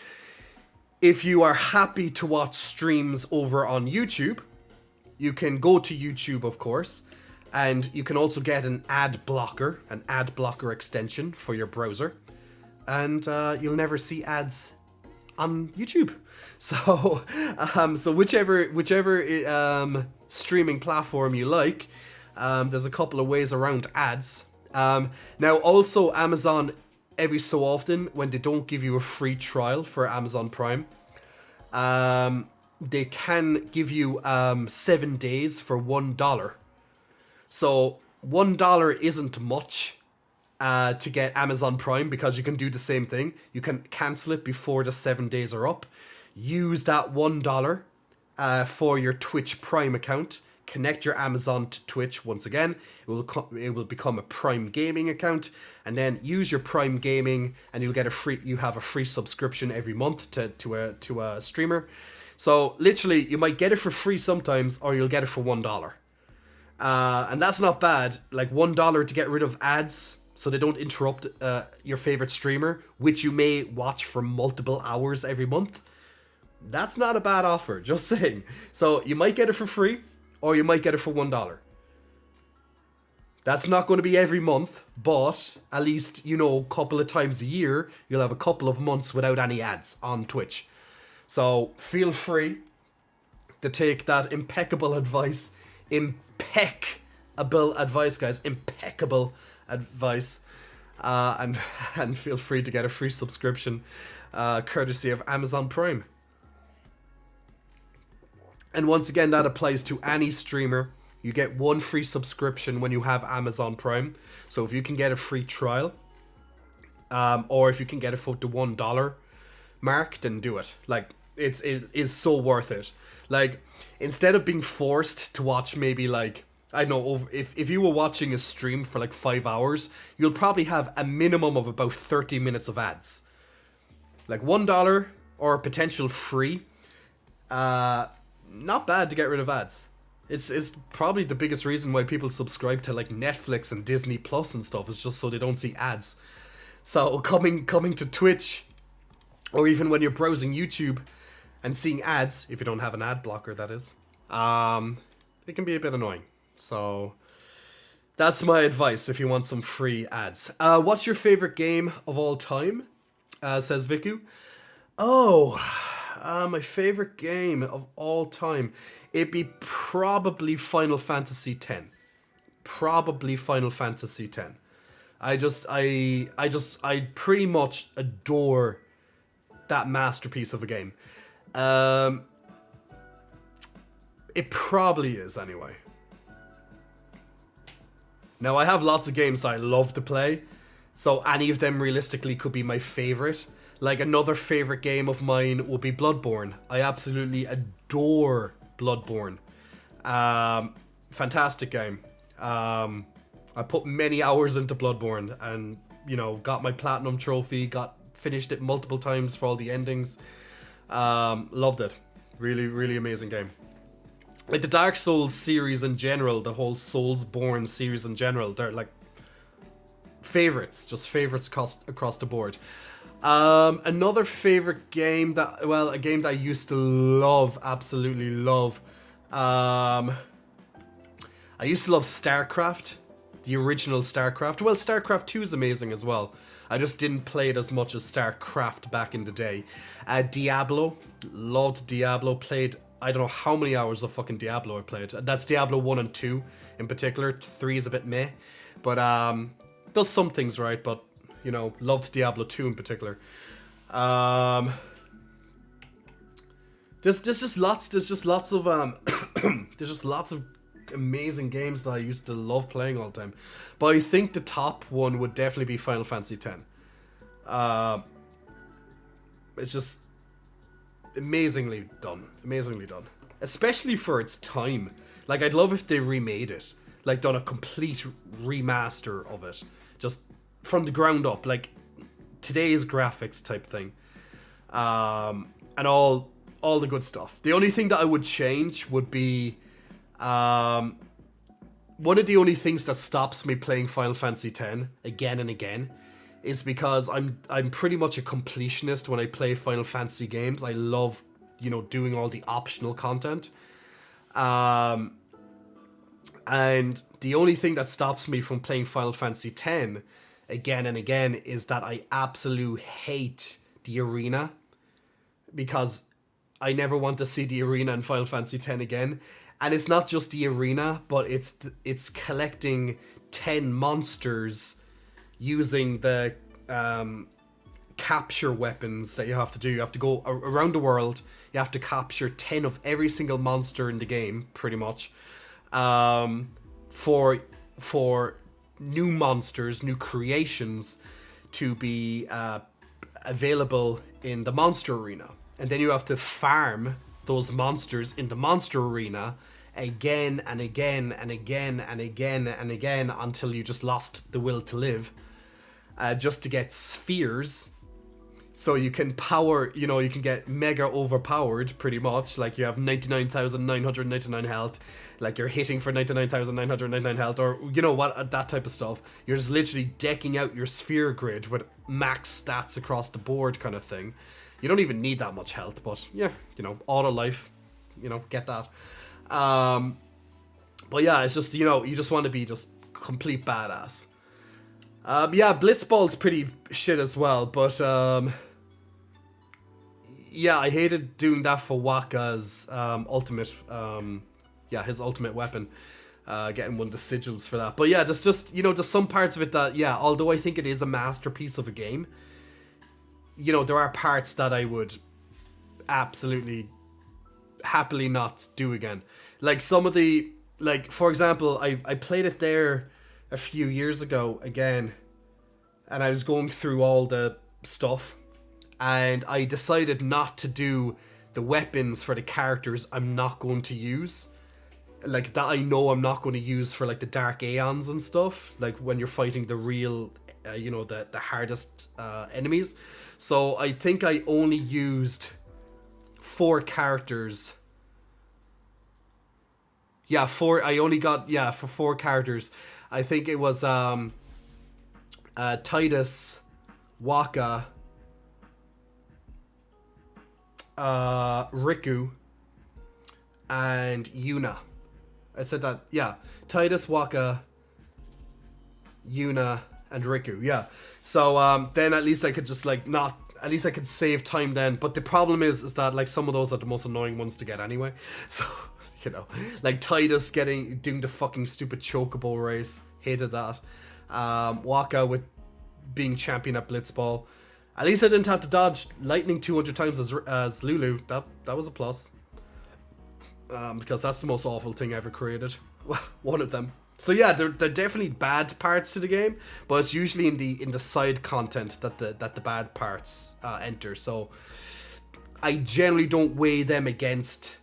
If you are happy to watch streams over on YouTube, you can go to YouTube, of course, and you can also get an ad blocker extension for your browser, and you'll never see ads on YouTube. So, so whichever streaming platform you like, there's a couple of ways around ads. Now, also Amazon, every so often, when they don't give you a free trial for Amazon Prime, they can give you 7 days for $1. So $1 isn't much to get Amazon Prime, because you can do the same thing. You can cancel it before the 7 days are up. Use that $1 for your Twitch Prime account. Connect your Amazon to Twitch once again. It will become a Prime Gaming account, and then use your Prime Gaming, and you'll get you have a free subscription every month to a streamer. So literally, you might get it for free sometimes, or you'll get it for $1. And that's not bad. Like $1 to get rid of ads so they don't interrupt your favorite streamer, which you may watch for multiple hours every month. That's not a bad offer, just saying. So you might get it for free, or you might get it for $1. That's not going to be every month, but at least, you know, a couple of times a year, you'll have a couple of months without any ads on Twitch. So feel free to take that impeccable advice. Impeccable advice, guys. Impeccable advice. And feel free to get a free subscription courtesy of Amazon Prime. And once again, that applies to any streamer. You get one free subscription when you have Amazon Prime. So if you can get a free trial, or if you can get it for the $1 mark, then do it. Like, it is so worth it. Like, instead of being forced to watch maybe like, I don't know, if you were watching a stream for like 5 hours, you'll probably have a minimum of about 30 minutes of ads. Like $1 or potential free, not bad to get rid of ads. It's probably the biggest reason why people subscribe to like Netflix and Disney Plus and stuff, is just so they don't see ads. So coming to Twitch, or even when you're browsing YouTube and seeing ads, if you don't have an ad blocker, that is, it can be a bit annoying. So that's my advice if you want some free ads. What's your favorite game of all time? Says Viku. Oh, my favorite game of all time. It'd be probably Final Fantasy X. Probably Final Fantasy X. I pretty much adore that masterpiece of a game. It probably is, anyway. Now, I have lots of games that I love to play, so any of them realistically could be my favorite. Like, another favorite game of mine would be Bloodborne. I absolutely adore Bloodborne. Fantastic game. I put many hours into Bloodborne and, you know, got my platinum trophy, finished it multiple times for all the endings. Loved it. Really, really amazing game. Like the Dark Souls series in general, the whole Soulsborne series in general, they're like favorites, just favorites across the board. Another favorite game a game that I used to love, absolutely love. I used to love StarCraft, the original StarCraft. Well, StarCraft 2 is amazing as well. I just didn't play it as much as StarCraft back in the day. Diablo, loved Diablo. Played, I don't know how many hours of fucking Diablo I played. That's Diablo 1 and 2 in particular. 3 is a bit meh, but does some things right. But you know, loved Diablo 2 in particular. There's just lots of there's just lots of amazing games that I used to love playing all the time. But I think the top one would definitely be Final Fantasy X. It's just amazingly done. Especially for its time. Like, I'd love if they remade it. Like, done a complete remaster of it. Just from the ground up. Like, today's graphics type thing. And all the good stuff. The only thing that I would change would be... one of the only things that stops me playing Final Fantasy X again and again is because I'm pretty much a completionist when I play Final Fantasy games. I love, you know, doing all the optional content. And the only thing that stops me from playing Final Fantasy X again and again is that I absolutely hate the arena, because I never want to see the arena in Final Fantasy X again. And it's not just the arena, but it's collecting 10 monsters using the capture weapons that you have to do. You have to go around the world. You have to capture 10 of every single monster in the game, pretty much, for new monsters, new creations to be available in the monster arena. And then you have to farm those monsters in the monster arena again and again and again and again and again until you just lost the will to live, just to get spheres So you can power, you can get mega overpowered pretty much. Like you have 99,999 health, like you're hitting for 99,999 health, or what, that type of stuff. You're just literally decking out your sphere grid with max stats across the board kind of thing. You don't even need that much health, but yeah, auto life, get that. But yeah, it's just, you just want to be just complete badass. Yeah, Blitzball's pretty shit as well, but yeah, I hated doing that for Wakka's ultimate, his ultimate weapon, getting one of the sigils for that. But yeah, there's just, there's some parts of it that, yeah, although I think it is a masterpiece of a game, there are parts that I would absolutely happily not do again. Like some of the, like, for example, I played it there a few years ago again, and I was going through all the stuff, and I decided not to do the weapons for the characters I'm not going to use, like that I know I'm not going to use for like the Dark Aeons and stuff, like when you're fighting the real the hardest enemies. So I think I only used 4 characters. Yeah, 4. I only got, for 4 characters. I think it was Titus, Wakka, Riku, and Yuna. I said that, yeah. Titus, Wakka, Yuna, and Riku, yeah. So then at least I could just like not, at least I could save time then. But the problem is that like some of those are the most annoying ones to get anyway. So, like Titus doing the fucking stupid chocobo race, hated that. Wakka with being champion at Blitzball. At least I didn't have to dodge lightning 200 times as Lulu. That was a plus. Because that's the most awful thing ever created. One of them. So yeah, they're definitely bad parts to the game, but it's usually in the side content that the bad parts enter. So I generally don't weigh them against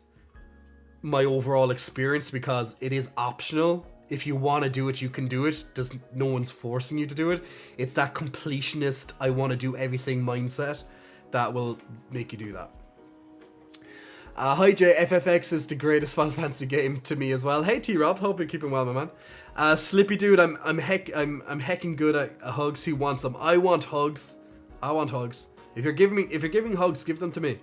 my overall experience because it is optional. If you want to do it, you can do it. No one's forcing you to do it. It's that completionist, I want to do everything mindset that will make you do that. Hi Jay, FFX is the greatest Final Fantasy game to me as well. Hey T-Rob, hope you're keeping well, my man. Slippy dude, I'm hecking good at hugs. Who wants them? I want hugs. If you're giving hugs, give them to me.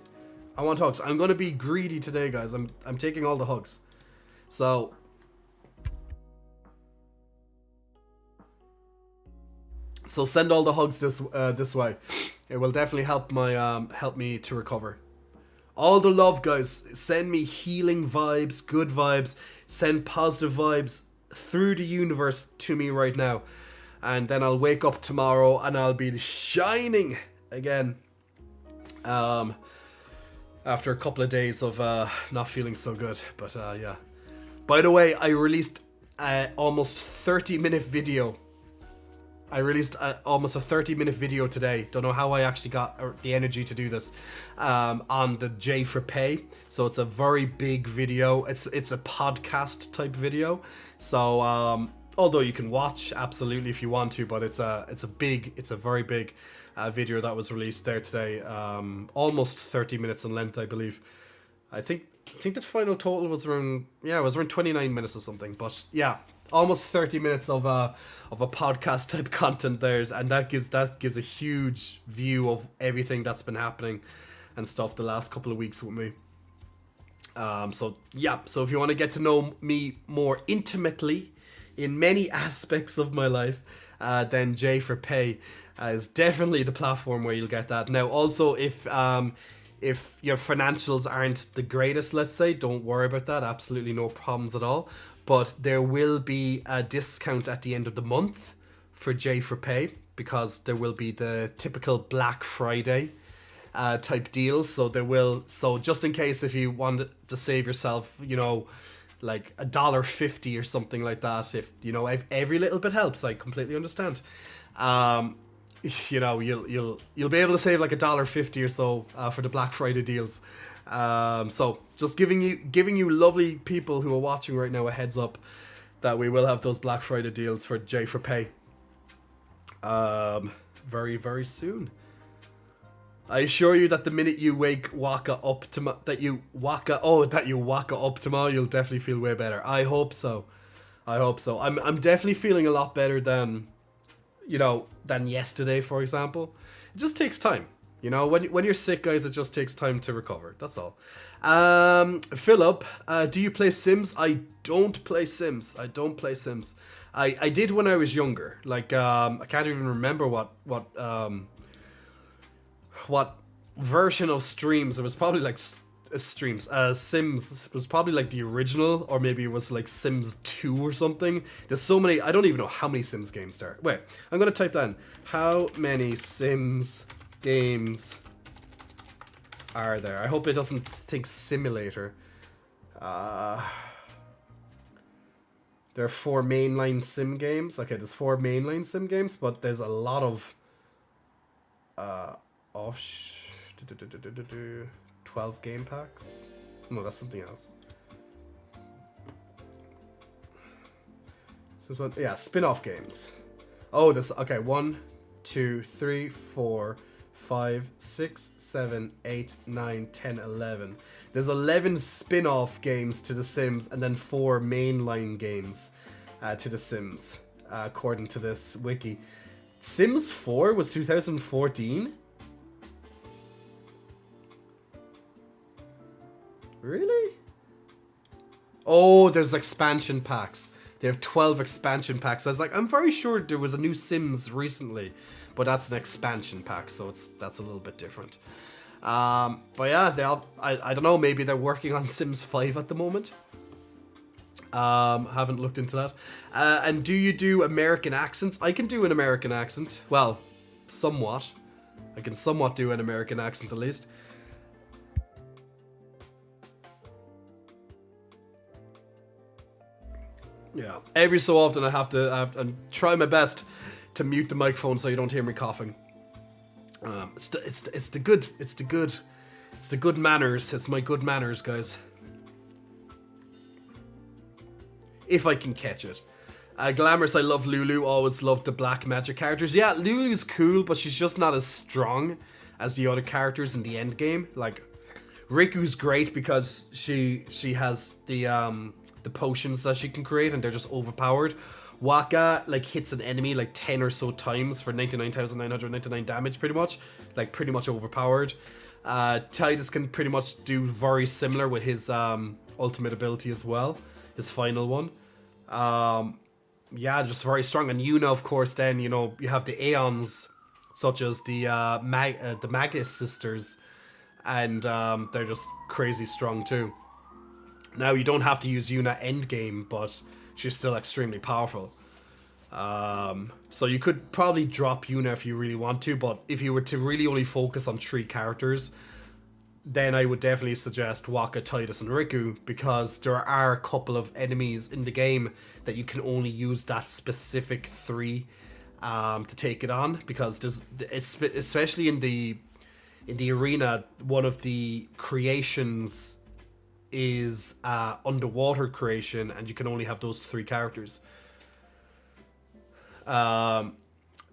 I want hugs. I'm gonna be greedy today, guys. I'm taking all the hugs. So send all the hugs this way. It will definitely help me to recover. All the love, guys. Send me healing vibes, good vibes. Send positive vibes through the universe to me right now. And then I'll wake up tomorrow and I'll be shining again. After a couple of days of not feeling so good. But yeah. By the way, I released almost 30-minute video. I released almost a 30-minute video today. Don't know how I actually got the energy to do this. On the J for Pay. So it's a very big video. It's a podcast type video. So although you can watch absolutely if you want to, but it's a very big video that was released there today. Almost 30 minutes in length, I believe. I think the final total was around 29 minutes or something. But yeah, almost 30 minutes of a podcast type content there, and that gives a huge view of everything that's been happening and stuff the last couple of weeks with me. So if you want to get to know me more intimately in many aspects of my life, then J for Pay is definitely the platform where you'll get that. Now also if your financials aren't the greatest, let's say, don't worry about that. Absolutely no problems at all. But there will be a discount at the end of the month for J for Pay, because there will be the typical Black Friday type deals. So just in case, if you want to save yourself, like $1.50 or something like that, if every little bit helps, I completely understand. You'll be able to save like $1.50 or so for the Black Friday deals. So just giving you lovely people who are watching right now a heads up that we will have those Black Friday deals for J for Pay very, very soon. I assure you that the minute you wake Waka up tomorrow, you'll definitely feel way better. I hope so. I hope so. I'm definitely feeling a lot better than, than yesterday, for example. It just takes time. When you're sick, guys, it just takes time to recover. That's all. Philip, do you play Sims? I don't play Sims. I did when I was younger. Like, I can't even remember what version of streams. It was probably like streams. Sims was probably like the original, or maybe it was like Sims 2 or something. There's so many. I don't even know how many Sims games there are. Wait, I'm gonna type that in. How many Sims games are there? I hope it doesn't think simulator. There are 4 mainline sim games. Okay, there's 4 mainline sim games, but there's a lot of 12 game packs. No, that's something else. Yeah, spin-off games. Oh, this. Okay, 1, 2, 3, 4, 5, 6, 7, 8, 9, 10, 11. There's 11 spin-off games to The Sims, and then 4 mainline games to The Sims, according to this wiki. Sims 4 was 2014? Really? Oh, there's expansion packs. They have 12 expansion packs. I was like, I'm very sure there was a new Sims recently, but that's an expansion pack, so that's a little bit different. But yeah, I don't know, maybe they're working on Sims 5 at the moment. Haven't looked into that. And do you do American accents? I can do an American accent. Well, somewhat. I can somewhat do an American accent at least. Yeah, every so often I have to try my best to mute the microphone so you don't hear me coughing. It's the good manners. It's my good manners, guys. If I can catch it. Glamorous, I love Lulu. Always loved the black magic characters. Yeah, Lulu's cool, but she's just not as strong as the other characters in the end game. Like, Riku's great because she has the potions that she can create, and they're just overpowered. Waka like hits an enemy like 10 or so times for 99,999 damage, pretty much overpowered. Tidus can pretty much do very similar with his ultimate ability as well, his final one. Yeah, just very strong. And Yuna, of course, then you have the Aeons, such as the Magus sisters, and they're just crazy strong too. Now, you don't have to use Yuna endgame, but she's still extremely powerful. So you could probably drop Yuna if you really want to, but if you were to really only focus on 3 characters, then I would definitely suggest Waka, Tidus, and Riku, because there are a couple of enemies in the game that you can only use that specific 3 to take it on, because there's, especially in the arena, one of the creations is underwater creation, and you can only have those 3 characters.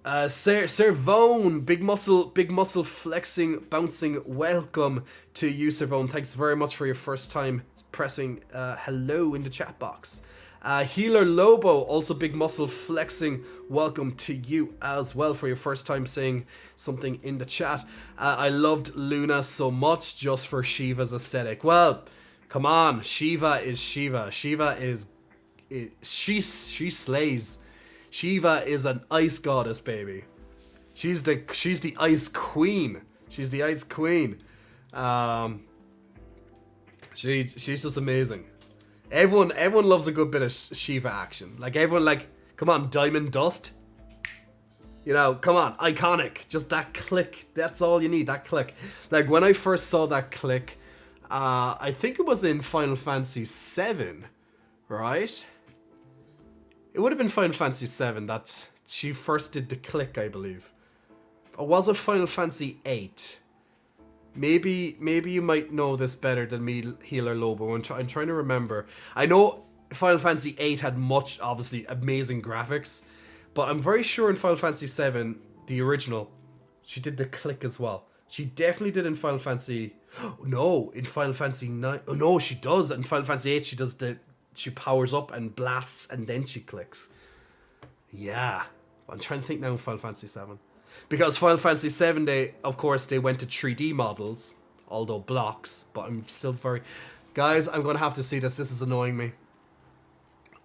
Servone, big muscle flexing, bouncing. Welcome to you, Servone. Thanks very much for your first time pressing hello in the chat box. Healer Lobo, also big muscle flexing. Welcome to you as well for your first time saying something in the chat. I loved Luna so much just for Shiva's aesthetic. Well, come on, Shiva is Shiva. She slays. Shiva is an ice goddess, baby. She's the ice queen. She's the ice queen. She's just amazing. Everyone loves a good bit of Shiva action. Like, everyone, like, come on, Diamond Dust. Come on, iconic. Just that click. That's all you need, that click. Like, when I first saw that click, I think it was in Final Fantasy VII, right? It would have been Final Fantasy VII that she first did the click, I believe. Or was it Final Fantasy VIII? Maybe you might know this better than me, Healer Lobo. I'm trying to remember. I know Final Fantasy VIII had much, obviously, amazing graphics, but I'm very sure in Final Fantasy VII, the original, she did the click as well. She definitely did in Final Fantasy. No, in Final Fantasy 9. Oh no, she does. In Final Fantasy 8, she powers up and blasts and then she clicks. Yeah. I'm trying to think now in Final Fantasy 7. Because Final Fantasy 7, they went to 3D models, although blocks, but I'm still very... Guys, I'm going to have to see this. This is annoying me.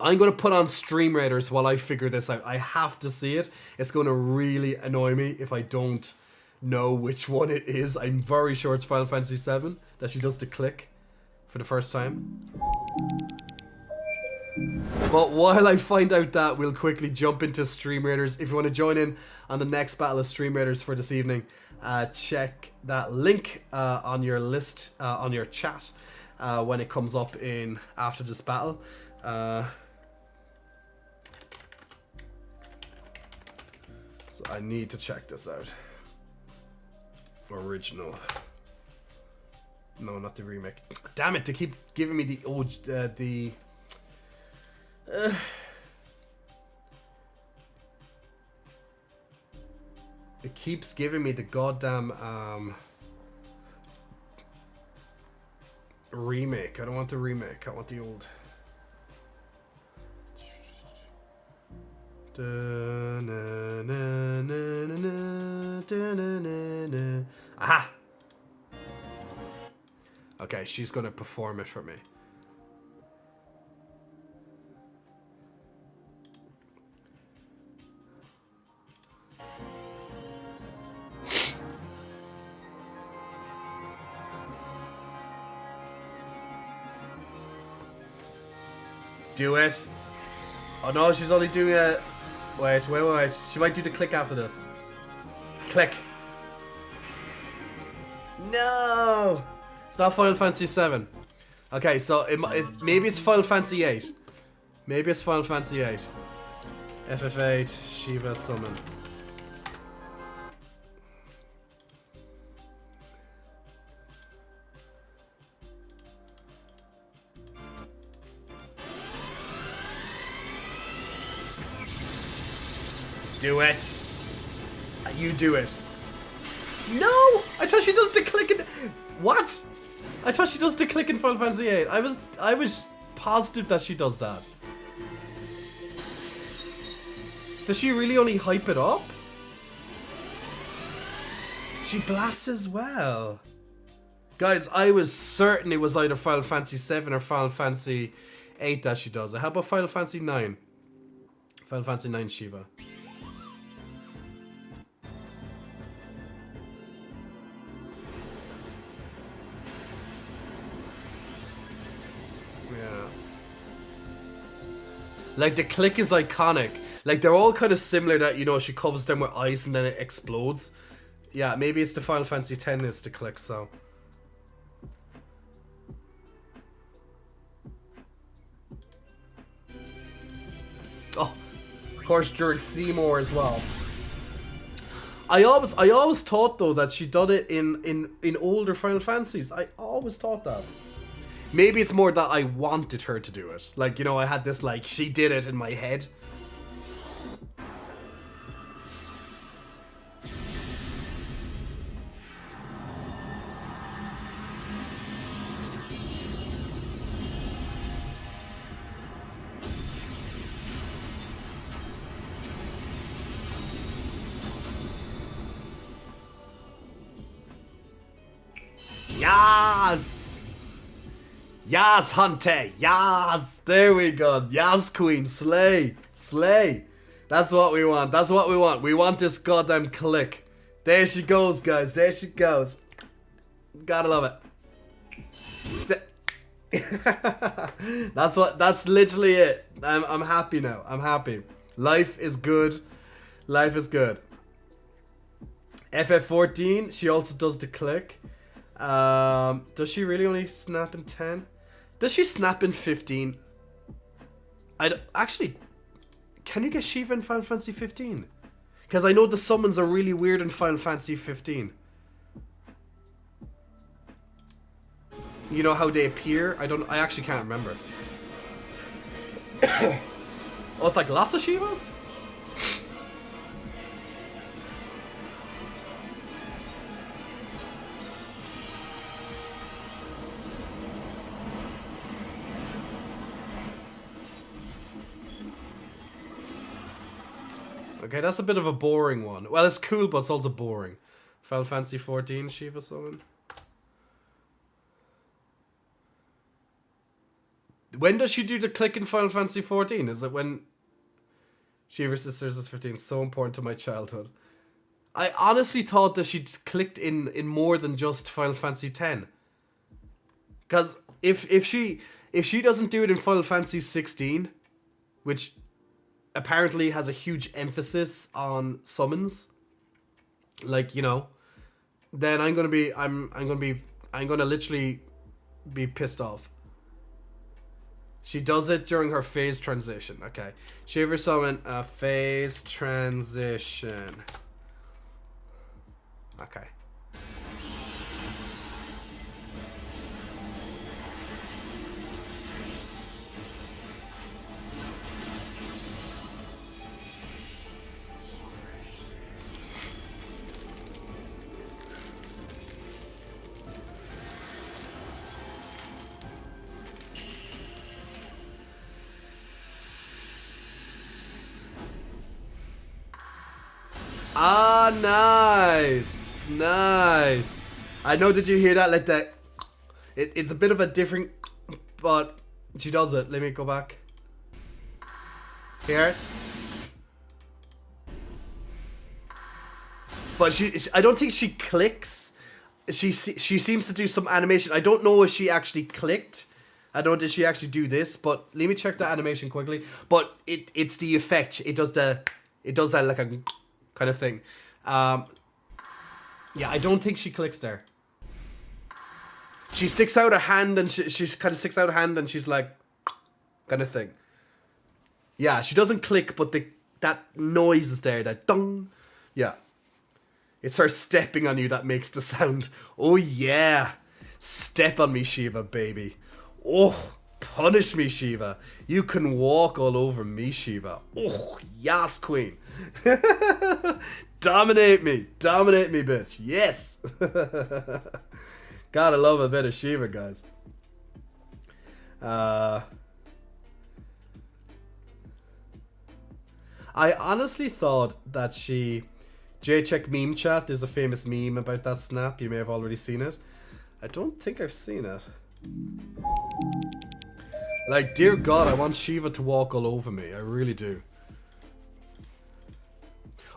I'm going to put on Stream Raiders while I figure this out. I have to see it. It's going to really annoy me if I don't know which one it is. I'm very sure it's Final Fantasy 7 that she does the click for the first time. But while I find out that, we'll quickly jump into Stream Raiders. If you want to join in on the next battle of Stream Raiders for this evening, check that link on your list, on your chat, when it comes up in after this battle. So I need to check this out. Original. No, not the remake. Damn it! They keep giving me the it keeps giving me the goddamn remake. I don't want the remake. I want the old. Aha! Okay, she's gonna perform it for me. Do it. Oh no, she's only doing a... Wait. She might do the click after this. Click. No! It's not Final Fantasy 7. Okay, so maybe it's Final Fantasy 8. Maybe it's Final Fantasy 8. FF8, Shiva Summon. Do it. You do it. No! I thought she does the click in... What? I thought she does the click in Final Fantasy 8. I was positive that she does that. Does she really only hype it up? She blasts as well. Guys, I was certain it was either Final Fantasy 7 or Final Fantasy 8 that she does it. How about Final Fantasy 9? Final Fantasy 9 Shiva. Like, the click is iconic. Like, they're all kind of similar that, you know, she covers them with ice and then it explodes. Yeah, maybe it's the Final Fantasy X is the click, so. Oh, of course, during Seymour as well. I always thought, though, that she done it in older Final Fantasies. I always thought that. Maybe it's more that I wanted her to do it. Like, you know, I had this, like, she did it in my head. Yes! Yas, Hunter! Yas! There we go. Yas, Queen. Slay. Slay. That's what we want. That's what we want. We want this goddamn click. There she goes, guys. There she goes. Gotta love it. That's literally it. I'm happy now. I'm happy. Life is good. Life is good. FF14, she also does the click. Does she really only snap in 10? Does she snap in 15? Actually, can you get Shiva in Final Fantasy 15? Because I know the summons are really weird in Final Fantasy 15. You know how they appear? I actually can't remember. Oh, it's like lots of Shivas? Okay, that's a bit of a boring one. Well, it's cool, but it's also boring. Final Fantasy 14, Shiva summon. When does she do the click in Final Fantasy 14? Is it when Shiva Sisters is 15? So important to my childhood. I honestly thought that she clicked in more than just Final Fantasy 10. Because if she doesn't do it in Final Fantasy 16, which apparently has a huge emphasis on summons, like, you know, then I'm gonna literally be pissed off. She does it during her phase transition. Okay, Shiva summon a phase transition. Okay. Ah, nice. Nice. I know, did you hear that? Like that. It's a bit of a different, but she does it. Let me go back. Hear it? But I don't think she clicks. She seems to do some animation. I don't know if she actually clicked. I don't know, did she actually do this? But let me check the animation quickly. But it's the effect. It does that like a kind of thing. Yeah, I don't think she clicks there. She sticks out a hand and she's kind of sticks out a hand and she's like, kind of thing. Yeah, she doesn't click, but that noise is there, that dong. Yeah. It's her stepping on you that makes the sound. Oh yeah. Step on me, Shiva, baby. Oh, punish me, Shiva. You can walk all over me, Shiva. Oh, yes, queen. Dominate me, bitch. Yes. Gotta love a bit of Shiva, guys. I honestly thought that J-Check meme chat, there's a famous meme about that snap. You may have already seen it. I don't think I've seen it. Like, dear God, I want Shiva to walk all over me. I really do.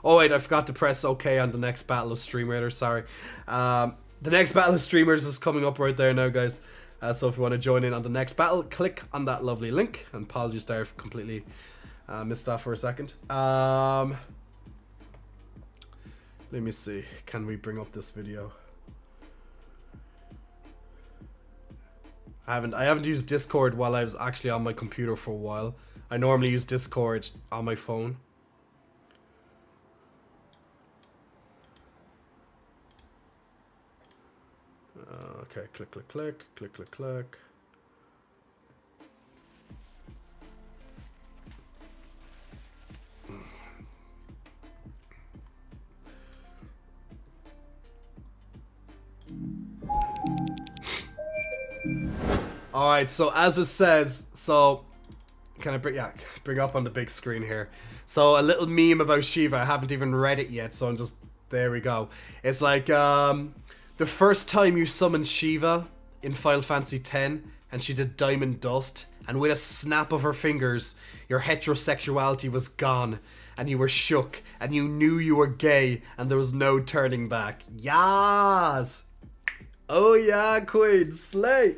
Oh wait, I forgot to press OK on the next Battle of Stream Raiders, sorry. The next Battle of Streamers is coming up right there now, guys. So if you want to join in on the next battle, click on that lovely link. And apologies there for completely missed that for a second. Let me see. Can we bring up this video? I haven't used Discord while I was actually on my computer for a while. I normally use Discord on my phone. Okay, click, click, click, click, click, click. Alright, so as it says, so can I bring up on the big screen here. So a little meme about Shiva. I haven't even read it yet, so I'm just, there we go. It's like the first time you summoned Shiva in Final Fantasy X and she did Diamond Dust, and with a snap of her fingers, your heterosexuality was gone and you were shook and you knew you were gay and there was no turning back. Yas! Oh yeah, Queen, slay!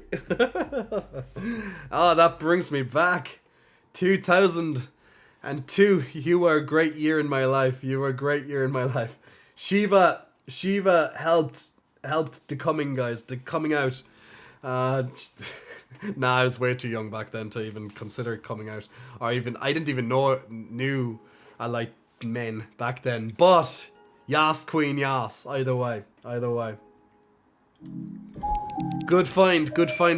Oh, that brings me back. 2002, you were a great year in my life. You were a great year in my life. Shiva helped the coming, guys, the coming out. Nah, I was way too young back then to even consider coming out, or even I didn't even knew I liked men back then. But yas, Queen, yas. Either way. Good find,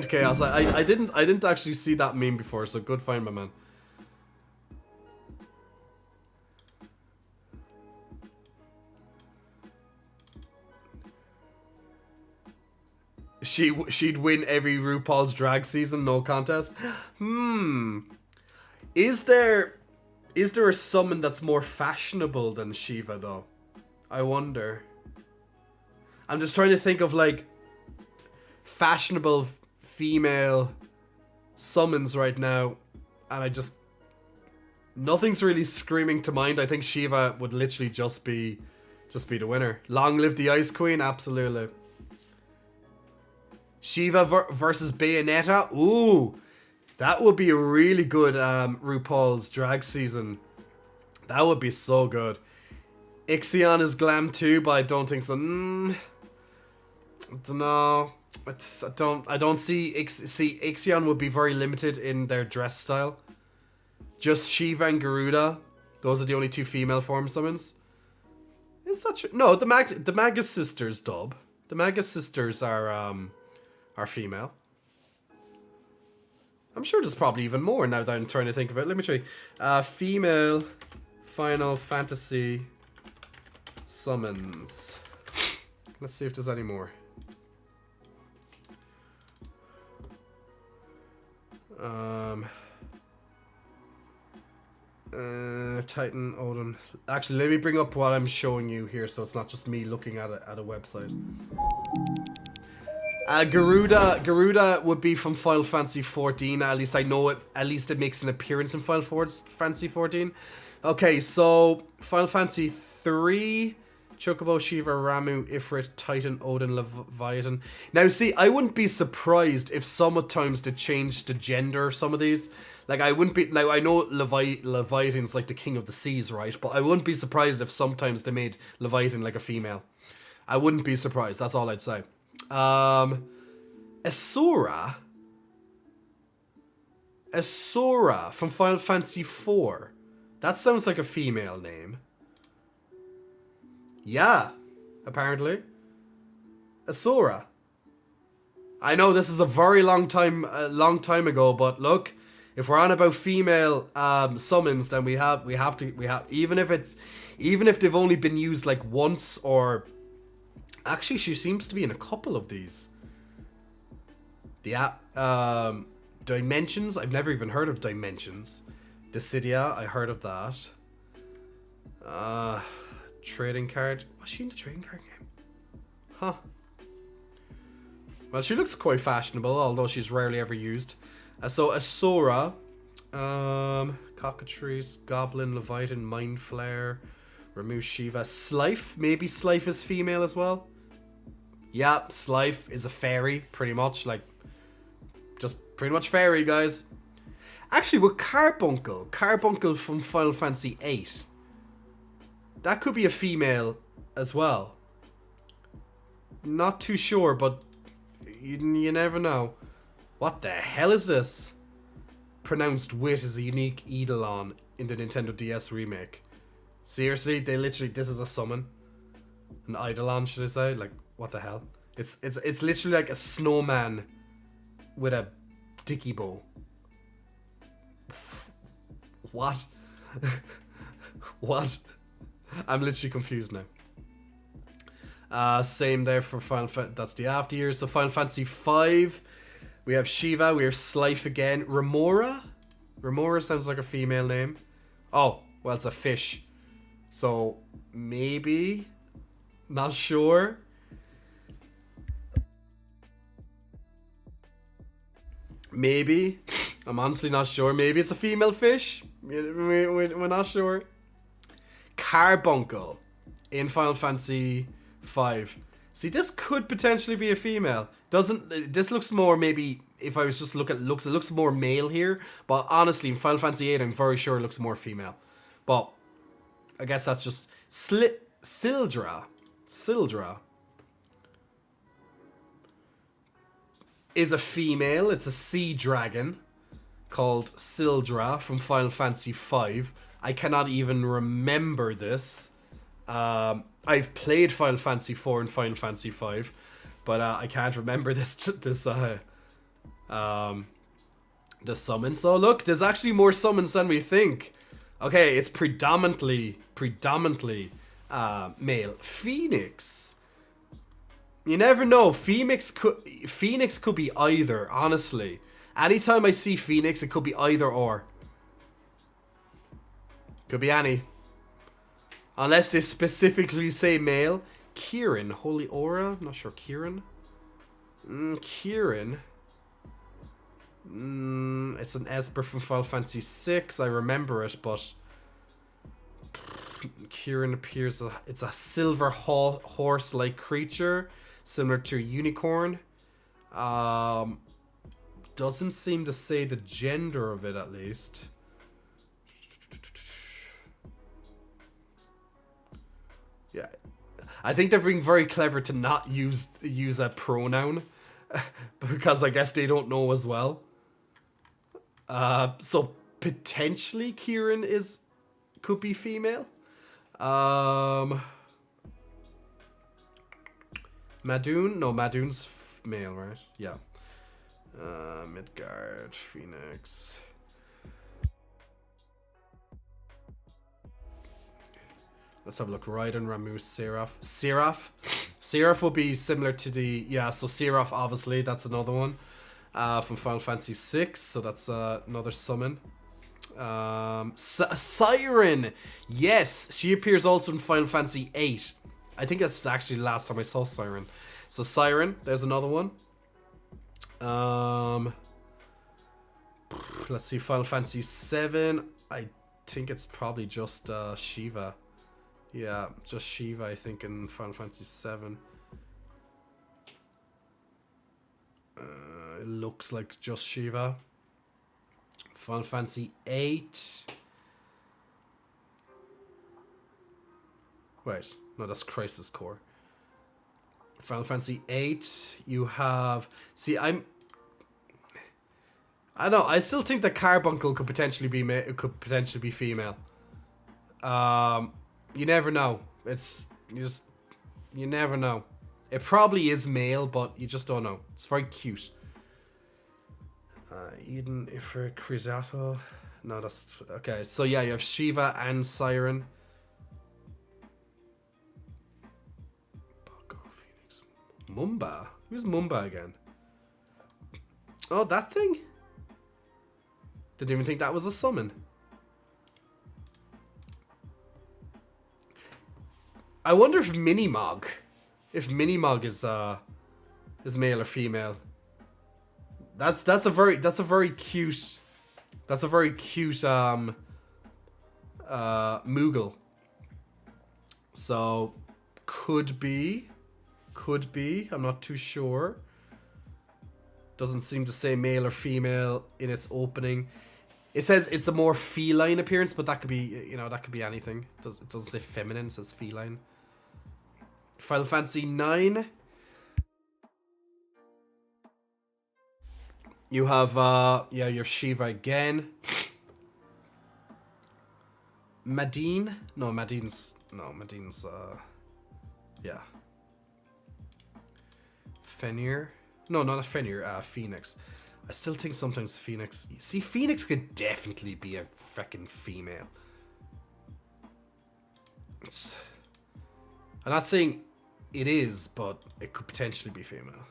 Chaos. I didn't actually see that meme before, so good find, my man. She'd win every RuPaul's Drag season, no contest. Is there Is there a summon that's more fashionable than Shiva, though? I wonder. I'm just trying to think of, like, fashionable female summons right now, and I just... Nothing's really screaming to mind. I think Shiva would literally just be the winner. Long live the Ice Queen, absolutely. Shiva versus Bayonetta. Ooh, that would be a really good RuPaul's Drag season. That would be so good. Ixion is glam too, but I don't think so. I don't know. I don't see Ixion would be very limited in their dress style. Just Shiva and Garuda. Those are the only two female form summons. Is that true? No, the Magus sisters dub. The Magus sisters are female. I'm sure there's probably even more now that I'm trying to think of it. Let me show you. Female Final Fantasy summons. Let's see if there's any more. Titan, Odin. Actually, let me bring up what I'm showing you here, so it's not just me looking at a website. Garuda would be from Final Fantasy 14. At least I know it. At least it makes an appearance in Final Fantasy 14. Okay, so Final Fantasy 3. Chocobo, Shiva, Ramu, Ifrit, Titan, Odin, Leviathan. Now, see, I wouldn't be surprised if sometimes they changed the gender of some of these. Like, I wouldn't be... Now, I know Leviathan's like the king of the seas, right? But I wouldn't be surprised if sometimes they made Leviathan like a female. I wouldn't be surprised. That's all I'd say. Asura from Final Fantasy 4. That sounds like a female name. Yeah, apparently. Asura. I know this is a very long time ago, but look, if we're on about female summons, then we have even if they've only been used like once, or actually she seems to be in a couple of these. The Dimensions, I've never even heard of Dimensions. Dissidia, I heard of that. Trading card. Was she in the trading card game? Huh. Well, she looks quite fashionable, although she's rarely ever used. So Asura, Cockatrice, Goblin, Leviathan, Mind Flare, Ramu, Shiva, Slife. Maybe Slife is female as well. Yeah, Slife is a fairy, pretty much. Like, just pretty much fairy, guys. Actually, with Carbuncle from Final Fantasy VIII. That could be a female as well. Not too sure, but you never know. What the hell is this? Pronounced Wit is a unique Eidolon in the Nintendo DS remake. Seriously, this is a summon. An Eidolon, should I say? Like, what the hell? It's literally like a snowman with a dicky bow. What? What? I'm literally confused now. Same there for Final Fantasy. That's the after years. So Final Fantasy 5. We have Shiva. We have Slife again. Remora. Remora sounds like a female name. Oh, well, it's a fish. So maybe. Not sure. Maybe. I'm honestly not sure. Maybe it's a female fish. We're not sure. Carbuncle in Final Fantasy 5. See, this could potentially be a female. This looks more, maybe, if I was just look at looks, it looks more male here. But honestly, in Final Fantasy 8, I'm very sure it looks more female. But I guess that's just Sildra. Sildra is a female. It's a sea dragon called Sildra from Final Fantasy 5. I cannot even remember this. I've played Final Fantasy 4 and Final Fantasy 5, but I can't remember this summon. So look, there's actually more summons than we think. Okay, it's predominantly male. Phoenix. You never know. Phoenix could be either. Honestly, anytime I see Phoenix, it could be either or. Could be any. Unless they specifically say male. Kieran. Holy Aura? Not sure. Kieran? Kieran. It's an Esper from Final Fantasy VI. I remember it, but... Kieran appears... It's a silver horse-like creature. Similar to a unicorn. Doesn't seem to say the gender of it, at least. Yeah. I think they're being very clever to not use a pronoun. Because I guess they don't know as well. So potentially Kieran could be female. Madoon? No, Madoon's male, right? Yeah. Midgard, Phoenix. Let's have a look. Raiden, Ramus, Seraph. Seraph will be similar to the... Yeah, so Seraph, obviously, that's another one. From Final Fantasy VI, so that's another summon. Siren! Yes, she appears also in Final Fantasy VIII. I think that's actually the last time I saw Siren. So Siren, there's another one. Let's see, Final Fantasy VII. I think it's probably just Shiva. Yeah, just Shiva, I think, in Final Fantasy VII. It looks like just Shiva. Final Fantasy VIII. Wait, no, that's Crisis Core. Final Fantasy VIII, you have... See, I don't know, I still think that Carbuncle could potentially be female. You never know. You never know. It probably is male, but you just don't know. It's very cute. Eden, Ifrit, Krisato. No, that's... Okay, so yeah, you have Shiva and Siren. Phoenix. Mumba? Who's Mumba again? Oh, that thing? Didn't even think that was a summon. I wonder if Minimog is male or female. That's a very cute Moogle. So could be. I'm not too sure. Doesn't seem to say male or female in its opening. It says it's a more feline appearance, but that could be, that could be anything. It doesn't say feminine, it says feline. Final Fantasy IX. You have, you have Shiva again. Madine? No, Madine's, yeah. Fenrir? No, not a Fenrir, Phoenix. I still think sometimes Phoenix... See, Phoenix could definitely be a freaking female. I'm not saying it is, but it could potentially be female.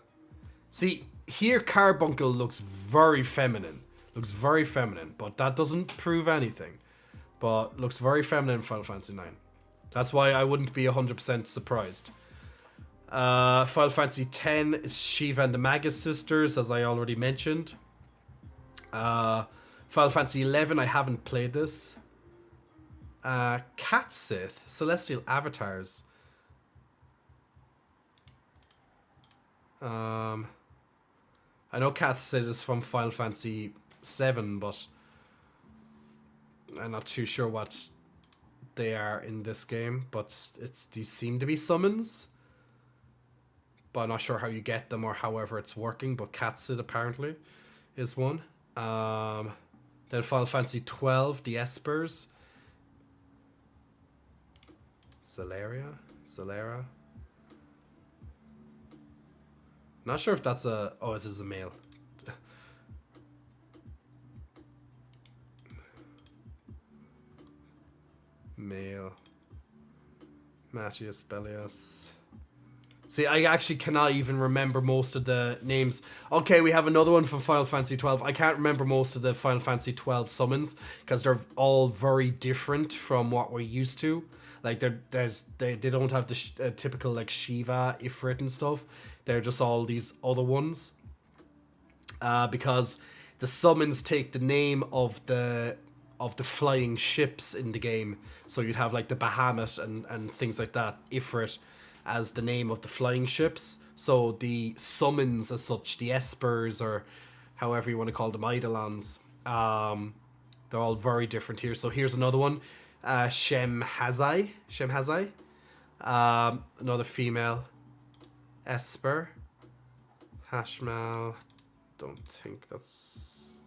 See, here Carbuncle looks very feminine. But that doesn't prove anything. But looks very feminine in Final Fantasy IX. That's why I wouldn't be 100% surprised. Final Fantasy X is Shiva and the Magus sisters, as I already mentioned. Final Fantasy XI, I haven't played this. Cat Sith, Celestial Avatars. I know Cat Sith is from Final Fantasy VII, but I'm not too sure what they are in this game. But these seem to be summons. But I'm not sure how you get them or however it's working. But Cat Sith apparently is one. Then Final Fantasy XII, the Espers. Zalera. Not sure if that's a... Oh, it is a male. Male. Matthias Bellius. See, I actually cannot even remember most of the names. Okay, we have another one from Final Fantasy 12. I can't remember most of the Final Fantasy 12 summons because they're all very different from what we're used to. Like they don't have the typical like Shiva, Ifrit and stuff. They're just all these other ones. Because the summons take the name of the flying ships in the game. So you'd have like the Bahamut and things like that, Ifrit, as the name of the flying ships. So the summons as such, the Espers or however you want to call them, Eidolons, they're all very different here. So here's another one, Shemhazai. Another female Esper. Hashmal. Don't think that's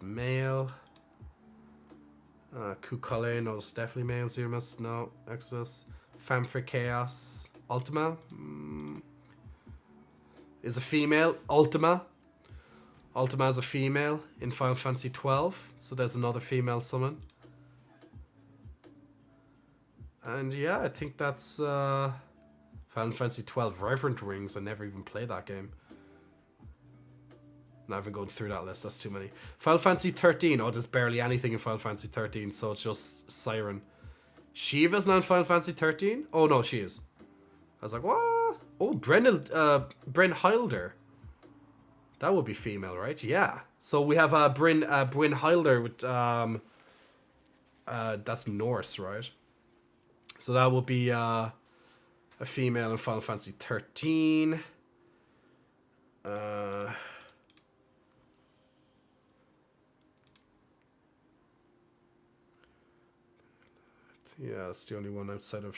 male. Kukale, no, it's definitely male. Zermus, no. Exodus. Femme for Chaos. Ultima is a female. Ultima is a female in Final Fantasy 12, so there's another female summon. And yeah, I think that's Final Fantasy 12 Reverend Rings. I never even played that game. Not even going through that list, that's too many. Final Fantasy 13, oh, there's barely anything in Final Fantasy 13, so it's just Siren. Shiva's not in Final Fantasy 13? Oh no, she is. I was like, what? Oh, Brynhilder. That would be female, right? Yeah. So we have Brynhilder with that's Norse, right? So that would be a female in Final Fantasy 13. Yeah, it's the only one outside of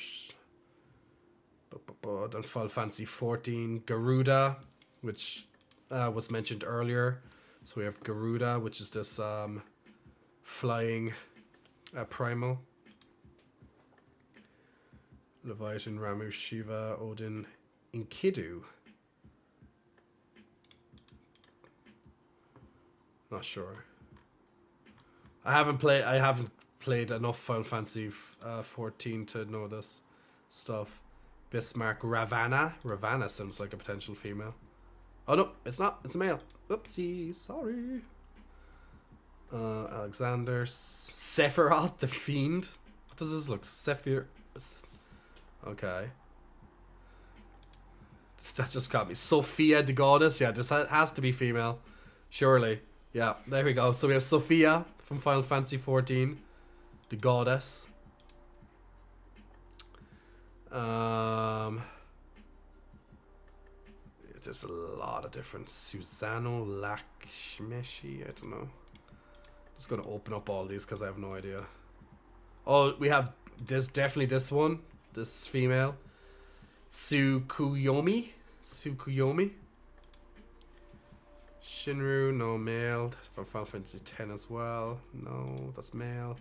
then Final Fantasy 14, Garuda, which was mentioned earlier. So we have Garuda, which is this flying primal. Leviathan, Ramu, Shiva, Odin, Enkidu. Not sure. I haven't played enough Final Fantasy 14 to know this stuff. Bismarck, Ravana sounds like a potential female. Oh no, it's not. It's a male. Oopsie, sorry. Alexander, Sephiroth the Fiend. What does this look? Okay. That just got me. Sophia the Goddess. Yeah, this has to be female. Surely. Yeah, there we go. So we have Sophia from Final Fantasy 14. The Goddess. There's a lot of different Susano Lakshmeshi. I don't know. I'm just gonna open up all these because I have no idea. Oh, we have definitely this one. This female. Tsukuyomi. Shinru, no male. From Final Fantasy 10 as well. No, that's male.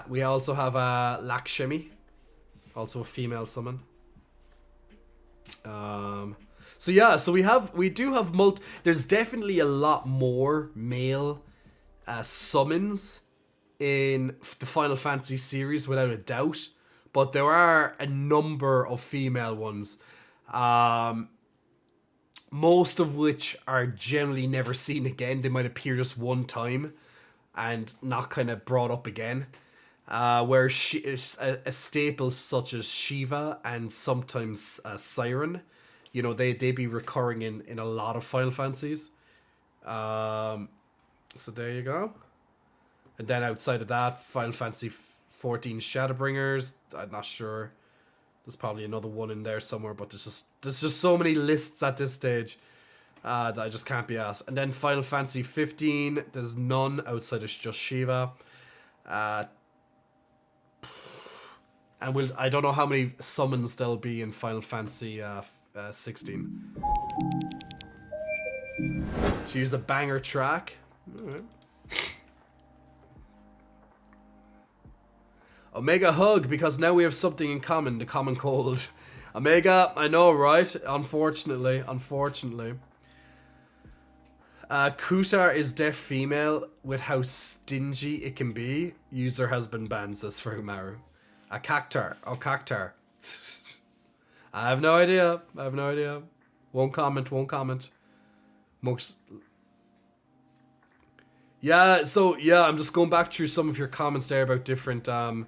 We also have Lakshmi. Also a female summon. So yeah, so we do have there's definitely a lot more male summons in the Final Fantasy series without a doubt, but there are a number of female ones, most of which are generally never seen again. They might appear just one time and not kind of brought up again. Where a staple such as Shiva and sometimes Siren, you know, they be recurring in a lot of Final Fantasies. So there you go. And then outside of that, Final Fantasy 14 Shadowbringers. I'm not sure. There's probably another one in there somewhere, but there's just so many lists at this stage that I just can't be asked. And then Final Fantasy 15, there's none outside of just Shiva. And I don't know how many summons there'll be in Final Fantasy 16. She's a banger track. Alright. Omega hug, because now we have something in common, the common cold. Omega, I know, right? Unfortunately. Kutar is deaf female with how stingy it can be. User has been banned, says Furumaru. A Cactar. Oh, Cactar. I have no idea. I have no idea. Won't comment. Won't comment. Most. Yeah. So yeah, I'm just going back through some of your comments there about different. Yeah.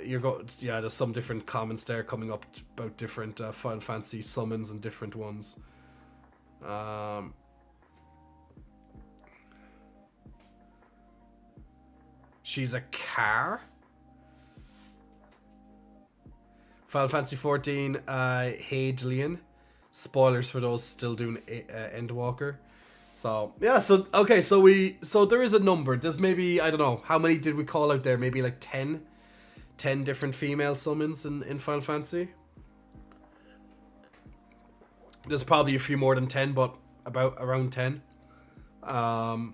There's some different comments there coming up about different Final Fantasy summons and different ones. She's a car. Final Fantasy 14, Hadelian. Spoilers for those still doing Endwalker. So yeah, so there is a number. There's maybe, I don't know, how many did we call out there? Maybe like 10 different female summons in Final Fantasy. There's probably a few more than 10, but around 10. But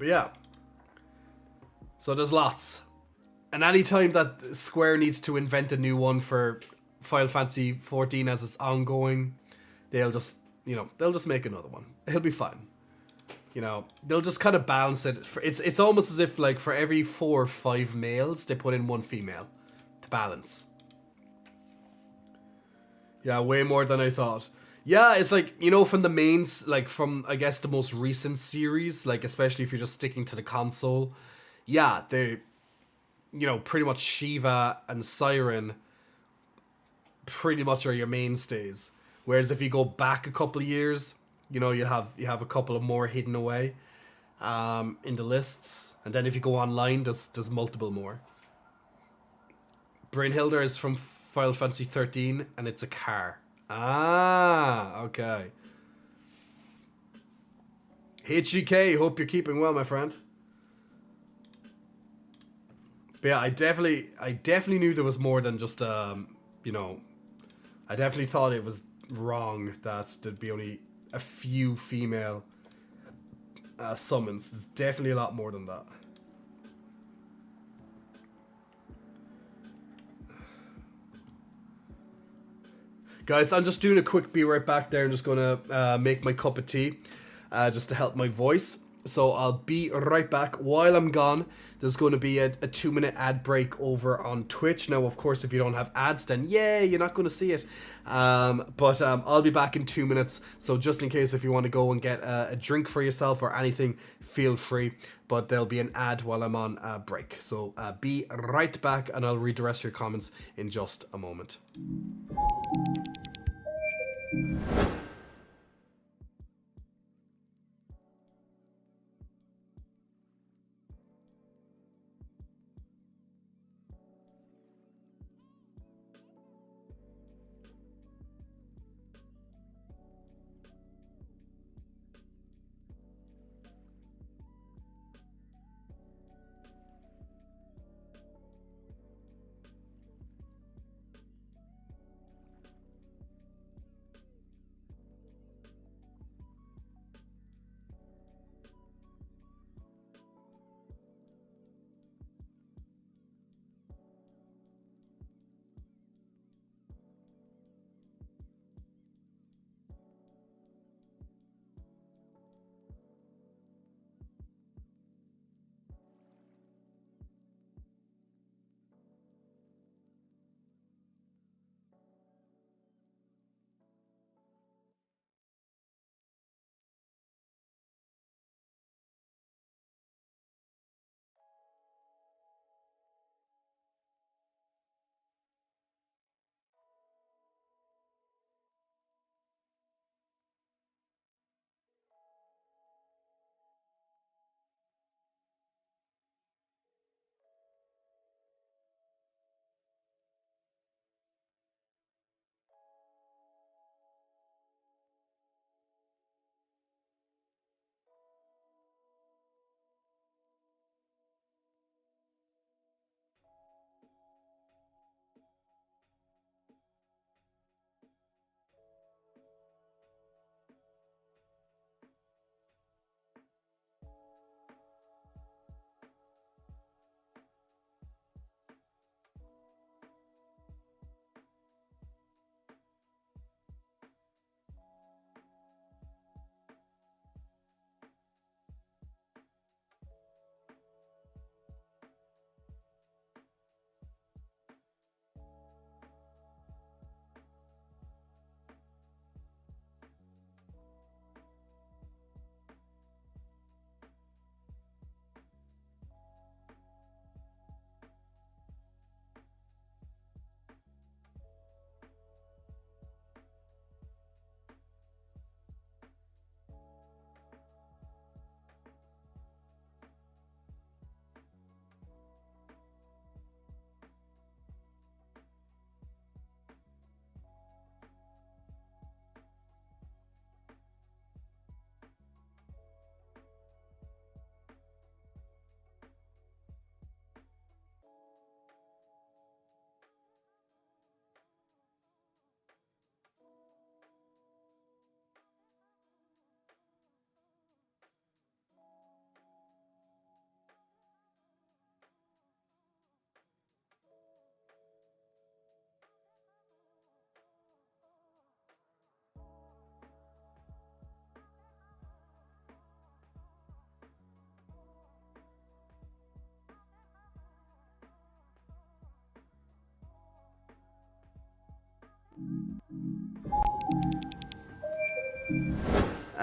yeah. So there's lots. And any time that Square needs to invent a new one for Final Fantasy 14 as it's ongoing, they'll just make another one. It'll be fine. They'll just kind of balance it. It's almost as if like for every 4 or 5 males, they put in 1 female to balance. Yeah, way more than I thought. Yeah, it's like, from the mains, like from, I guess, the most recent series, like especially if you're just sticking to the console, yeah, they're, pretty much Shiva and Siren pretty much are your mainstays. Whereas if you go back a couple of years, you have a couple of more hidden away in the lists. And then if you go online, there's multiple more. Brynhildr is from Final Fantasy 13, and it's a car. Ah, okay. HGK, hope you're keeping well, my friend. But yeah, I definitely knew there was more than just I definitely thought it was wrong that there'd be only a few female summons. There's definitely a lot more than that. Guys, I'm just doing a quick be right back there. I'm just gonna make my cup of tea just to help my voice. So I'll be right back. While I'm gone, there's going to be a 2-minute ad break over on Twitch. Now, of course, if you don't have ads, then yay, you're not going to see it. But I'll be back in 2 minutes. So just in case if you want to go and get a drink for yourself or anything, feel free. But there'll be an ad while I'm on break. So be right back, and I'll read the rest of your comments in just a moment.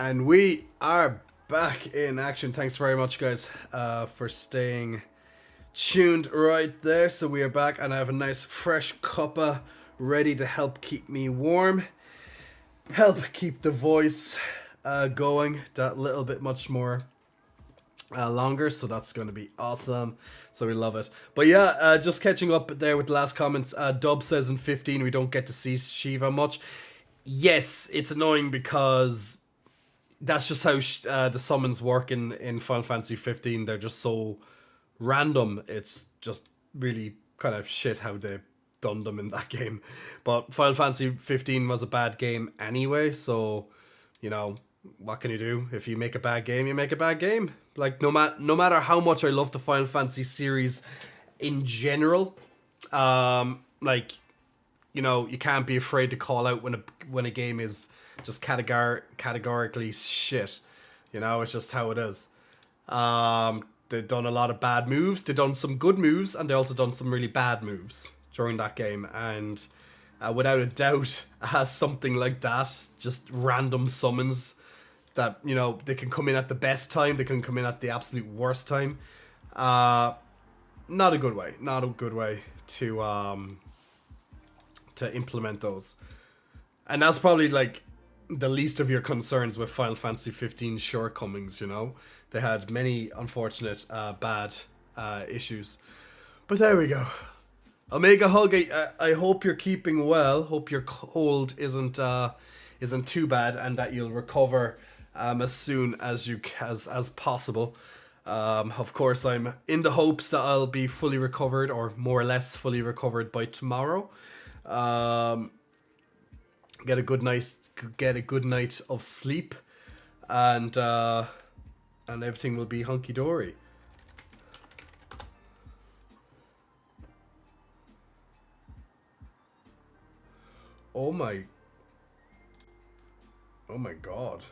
And we are back in action. Thanks very much, guys, for staying tuned right there. So we are back, and I have a nice fresh cuppa ready to help keep me warm, help keep the voice going that little bit much more longer. So that's going to be awesome. So we love it. But yeah, just catching up there with the last comments. Dub says in 15 we don't get to see Shiva much. Yes, it's annoying because that's just how the summons work in Final Fantasy 15. They're just so random. It's just really kind of shit how they done them in that game. But Final Fantasy 15 was a bad game anyway, so you know, what can you do? If you make a bad game, you make a bad game. Like no matter how much I love the Final Fantasy series in general, like, you know, you can't be afraid to call out when a game is just categorically shit. You know, it's just how it is. They've done a lot of bad moves. They've done some good moves, and they also done some really bad moves during that game. And without a doubt, something like that, just random summons that, you know, they can come in at the best time, they can come in at the absolute worst time. Not a good way. Not a good way to implement those. And that's probably like the least of your concerns with Final Fantasy 15's shortcomings, you know? They had many unfortunate bad issues. But there we go. Omega Hug, I hope you're keeping well. Hope your cold isn't too bad, and that you'll recover as soon as as possible. Of course, I'm in the hopes that I'll be fully recovered, or more or less fully recovered by tomorrow. Get a good night of sleep, and everything will be hunky dory. Oh my god.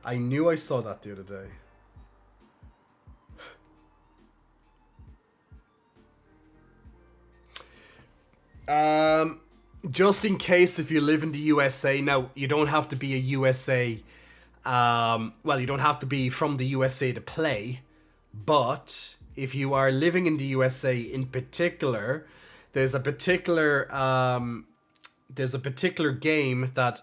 I knew I saw that the other day. Just in case, if you live in the USA, now you don't have to be a USA, well, you don't have to be from the USA to play, but if you are living in the USA in particular, there's a particular game that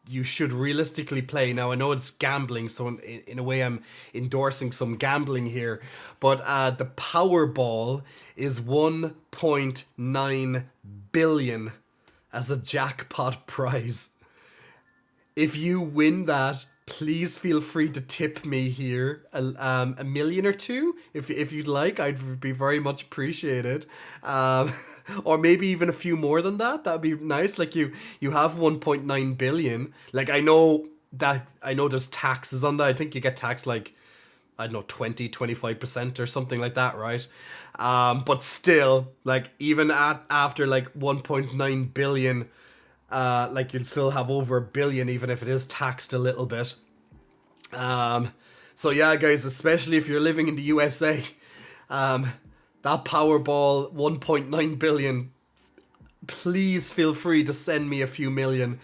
you should realistically play. Now, I know it's gambling, so in a way I'm endorsing some gambling here, but the Powerball is 1.9 billion as a jackpot prize. If you win that, please feel free to tip me here a million or two if you'd like. I'd be very much appreciated. Or maybe even a few more than that. That'd be nice. Like you have 1.9 billion. Like I know there's taxes on that. I think you get taxed like, I don't know, 25% or something like that, right? But still, like even after like 1.9 billion, like you'd still have over a billion, even if it is taxed a little bit. So yeah, guys, especially if you're living in the USA, that Powerball 1.9 billion, please feel free to send me a few million,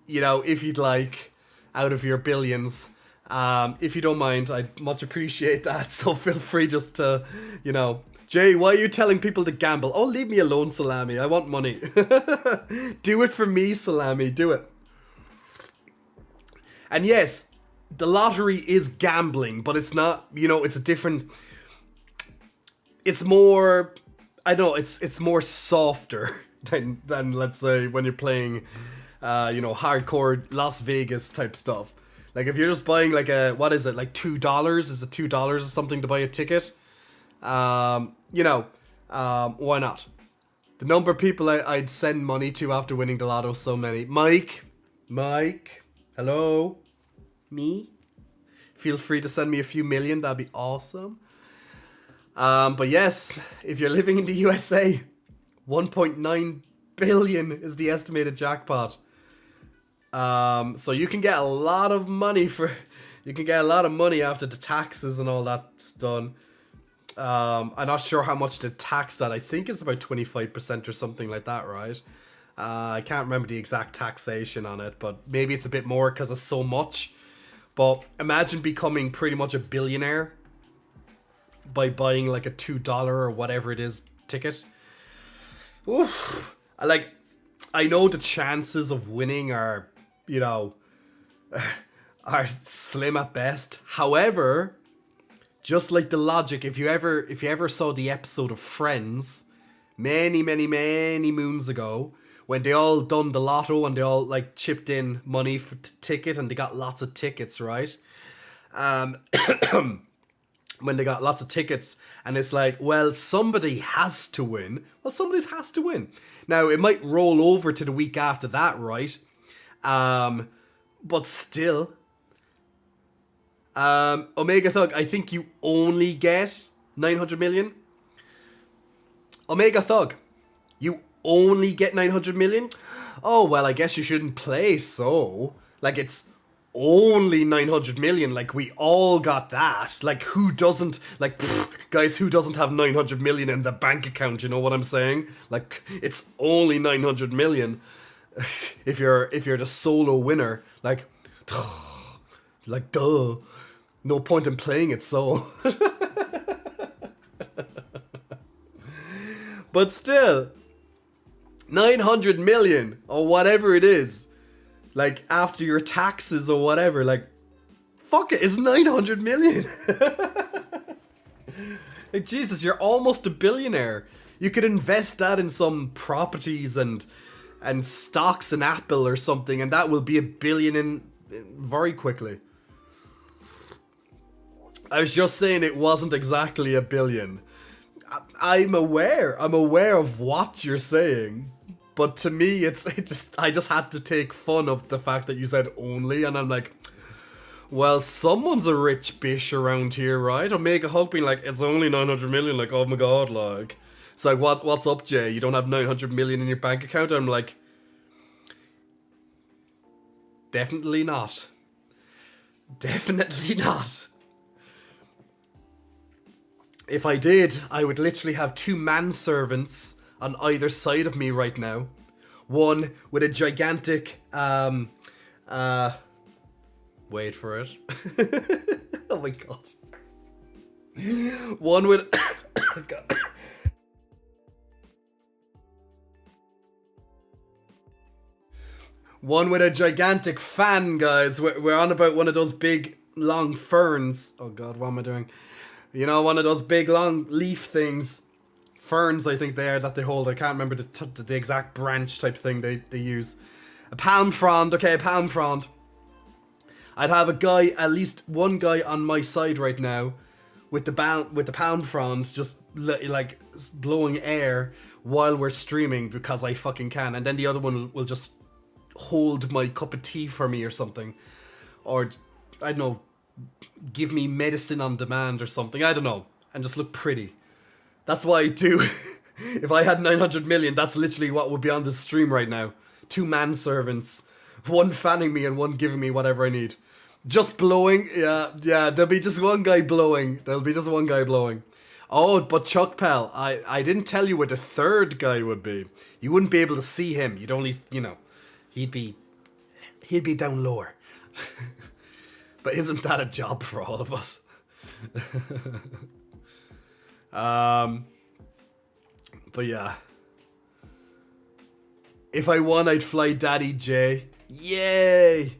you know, if you'd like, out of your billions. If you don't mind, I'd much appreciate that. So feel free just to, you know, Jay, why are you telling people to gamble? Oh, leave me alone, Salami. I want money. Do it for me, Salami. Do it. And yes, the lottery is gambling, but it's not, you know, it's a different... It's more... I don't know, it's more softer than let's say, when you're playing, you know, hardcore Las Vegas type stuff. Like, if you're just buying, like, what is it, like $2? Is it $2 or something to buy a ticket? You know, why not? The number of people I'd send money to after winning the lotto, so many. Mike, hello? Me? Feel free to send me a few million, that'd be awesome. But yes, if you're living in the USA, 1.9 billion is the estimated jackpot. So you can get a lot of money after the taxes and all that's done. I'm not sure how much to tax that. I think it's about 25% or something like that, right? I can't remember the exact taxation on it, but maybe it's a bit more because it's so much. But imagine becoming pretty much a billionaire by buying like a $2 or whatever it is ticket. Oof. I know the chances of winning are, you know, are slim at best. However, just like the logic, if you ever saw the episode of Friends, many moons ago, when they all done the lotto and they all like chipped in money for ticket and they got lots of tickets, right? When they got lots of tickets and it's like, well, somebody has to win. Well, somebody has to win. Now, it might roll over to the week after that, right? But still, Omega Thug, I think you only get 900 million. Omega Thug, you only get 900 million? Oh, well, I guess you shouldn't play, so. Like, it's only 900 million. Like, we all got that. Like, who doesn't, like, guys, who doesn't have 900 million in the bank account? You know what I'm saying? Like, it's only 900 million. If you're the solo winner, like, duh. No point in playing it, so. But still, 900 million or whatever it is, like after your taxes or whatever, like, fuck it, it's 900 million. Like, Jesus, you're almost a billionaire. You could invest that in some properties and stocks in Apple or something, and that will be a billion in very quickly. I was just saying it wasn't exactly a billion. I'm aware of what you're saying, but to me, I just had to take fun of the fact that you said only, and I'm like, well, someone's a rich bish around here, right? Omega Hulk being like, it's only 900 million, like, oh my god, like. It's like, what's up, Jay? You don't have 900 million in your bank account? And I'm like, definitely not. Definitely not. If I did, I would literally have 2 manservants on either side of me right now. One with a gigantic, wait for it. Oh my god. One with, god. One with a gigantic fan, guys. We're on about one of those big, long ferns. Oh god, what am I doing? You know, one of those big, long leaf things. Ferns, I think they are, that they hold. I can't remember the exact branch type thing they use. A palm frond. Okay, a palm frond. I'd have a guy, at least one guy on my side right now, with the palm frond, just like blowing air while we're streaming because I fucking can. And then the other one will just hold my cup of tea for me or something. Or, I don't know, give me medicine on demand or something. I don't know. And just look pretty. That's what I do. If I had 900 million, that's literally what would be on the stream right now. 2 manservants. One fanning me and one giving me whatever I need. Just blowing. Yeah, there'll be just one guy blowing. Oh, but Chuck Pal, I didn't tell you what the third guy would be. You wouldn't be able to see him. You'd only, he'd be down lower. But isn't that a job for all of us? But yeah. If I won, I'd fly Daddy J. Yay!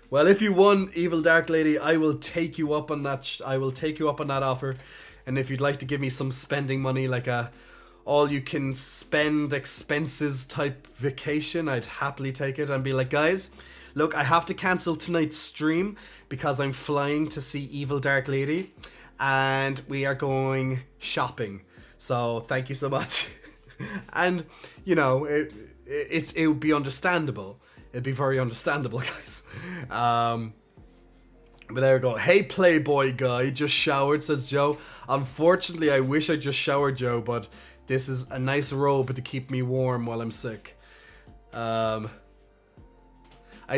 Well, if you won, Evil Dark Lady, I will take you up on that. I will take you up on that offer. And if you'd like to give me some spending money, like a all-you-can-spend expenses type vacation, I'd happily take it and be like, guys, look, I have to cancel tonight's stream because I'm flying to see Evil Dark Lady, and we are going shopping. So thank you so much. And it would be understandable. It'd be very understandable, guys. But there we go. Hey, Playboy guy, just showered, says Joe. Unfortunately, I wish I just showered, Joe, but this is a nice robe to keep me warm while I'm sick. I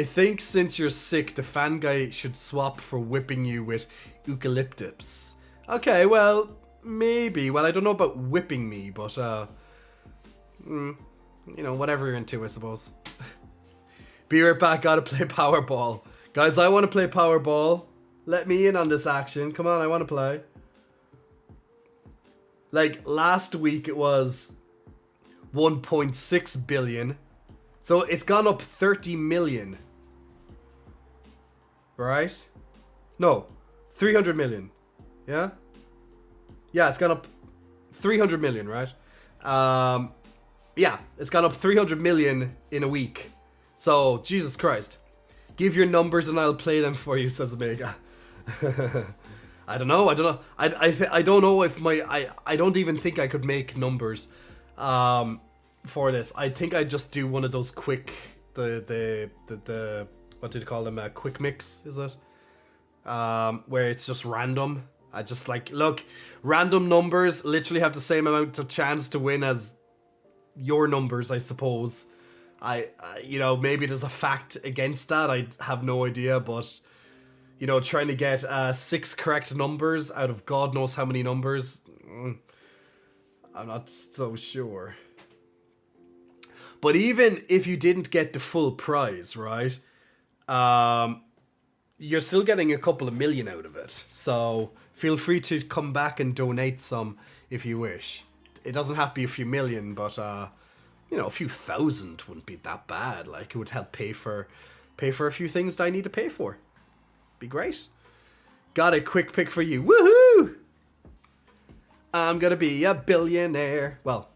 think since you're sick, the fan guy should swap for whipping you with eucalyptus. Okay, well, maybe. Well, I don't know about whipping me, but You know, whatever you're into, I suppose. Be right back, gotta play Powerball. Guys, I want to play Powerball. Let me in on this action. Come on, I want to play. Like, last week it was 1.6 billion. So it's gone up 30 million. Right? No, 300 million. Yeah? Yeah, it's gone up 300 million, right? Yeah, it's gone up 300 million in a week. So, Jesus Christ. Give your numbers and I'll play them for you, says Omega. I don't know. I don't know if I don't even think I could make numbers for this. I think I just do one of those quick the what did you call them? Quick mix, is it? Where it's just random. I just like, look, random numbers literally have the same amount of chance to win as your numbers, I suppose. I you know, maybe there's a fact against that. I have no idea, but you know, trying to get 6 correct numbers out of God knows how many numbers, I'm not so sure. But even if you didn't get the full prize, right? You're still getting a couple of million out of it. So feel free to come back and donate some if you wish. It doesn't have to be a few million, but you know, a few thousand wouldn't be that bad. Like, it would help pay for a few things that I need to pay for. Be great. Got a quick pick for you. Woohoo! I'm gonna be a billionaire. Well,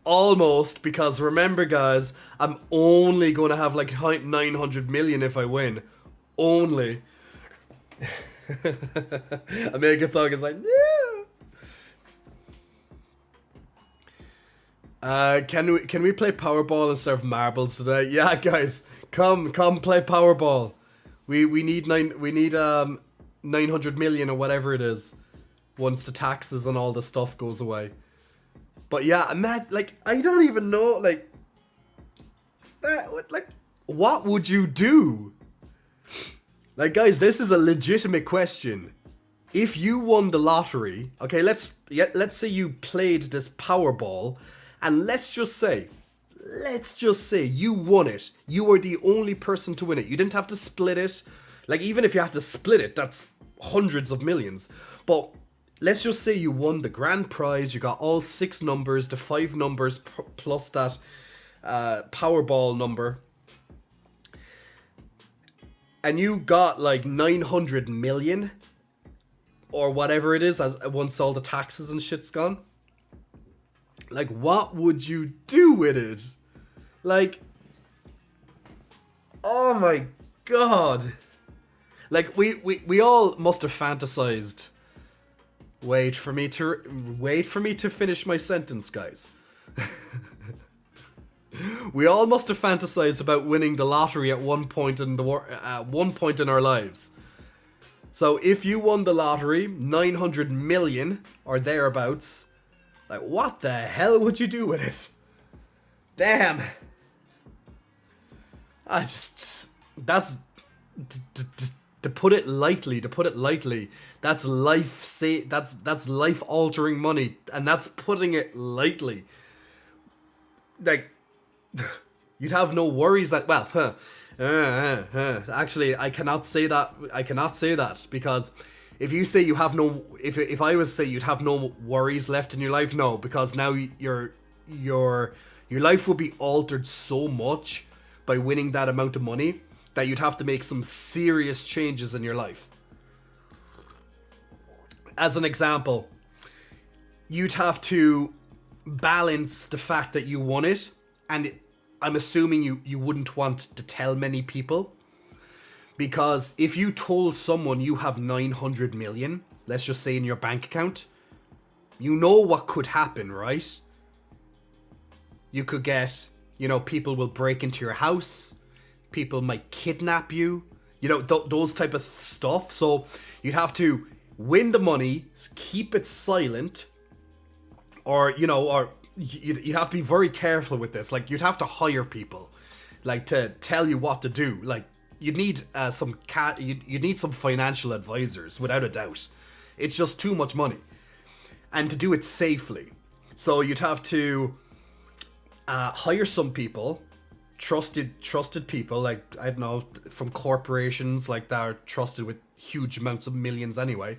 almost, because remember, guys, I'm only gonna have like 900 million if I win. Only. Omega Thug is like, yeah. Can we play Powerball instead of marbles today? Yeah, guys, come play Powerball. We need 900 million or whatever it is once the taxes and all the stuff goes away. But yeah, I'm not, like, I don't even know, like, what would you do? Like, guys, this is a legitimate question. If you won the lottery, okay, let's say you played this Powerball, and let's just say you won it. You were the only person to win it. You didn't have to split it. Like, even if you had to split it, that's hundreds of millions. But let's just say you won the grand prize. You got all 6 numbers, the 5 numbers plus that Powerball number. And you got like 900 million or whatever it is as once all the taxes and shit's gone. Like, what would you do with it? Like, oh my god. Like, we all must have fantasized. Wait for me to finish my sentence, guys. We all must have fantasized about winning the lottery at one point in our lives. So if you won the lottery, 900 million or thereabouts, like, what the hell would you do with it? Damn. That's to put it lightly, that's that's life altering money, and that's putting it lightly. Like, you'd have no worries that, well, actually, I cannot say that because if you say you have no, if I was to say you'd have no worries left in your life, no, because now your life will be altered so much by winning that amount of money that you'd have to make some serious changes in your life. As an example, you'd have to balance the fact that you won it, and I'm assuming you wouldn't want to tell many people, because if you told someone you have 900 million, let's just say in your bank account, you know what could happen, right? You could get, people will break into your house, people might kidnap you, those type of stuff. So you'd have to win the money, keep it silent, or you'd have to be very careful with this. Like, you'd have to hire people, like, to tell you what to do. Like, you'd need you'd need some financial advisors, without a doubt. It's just too much money, and to do it safely. So you'd have to hire some people, trusted people, like, I don't know, from corporations like that are trusted with huge amounts of millions anyway.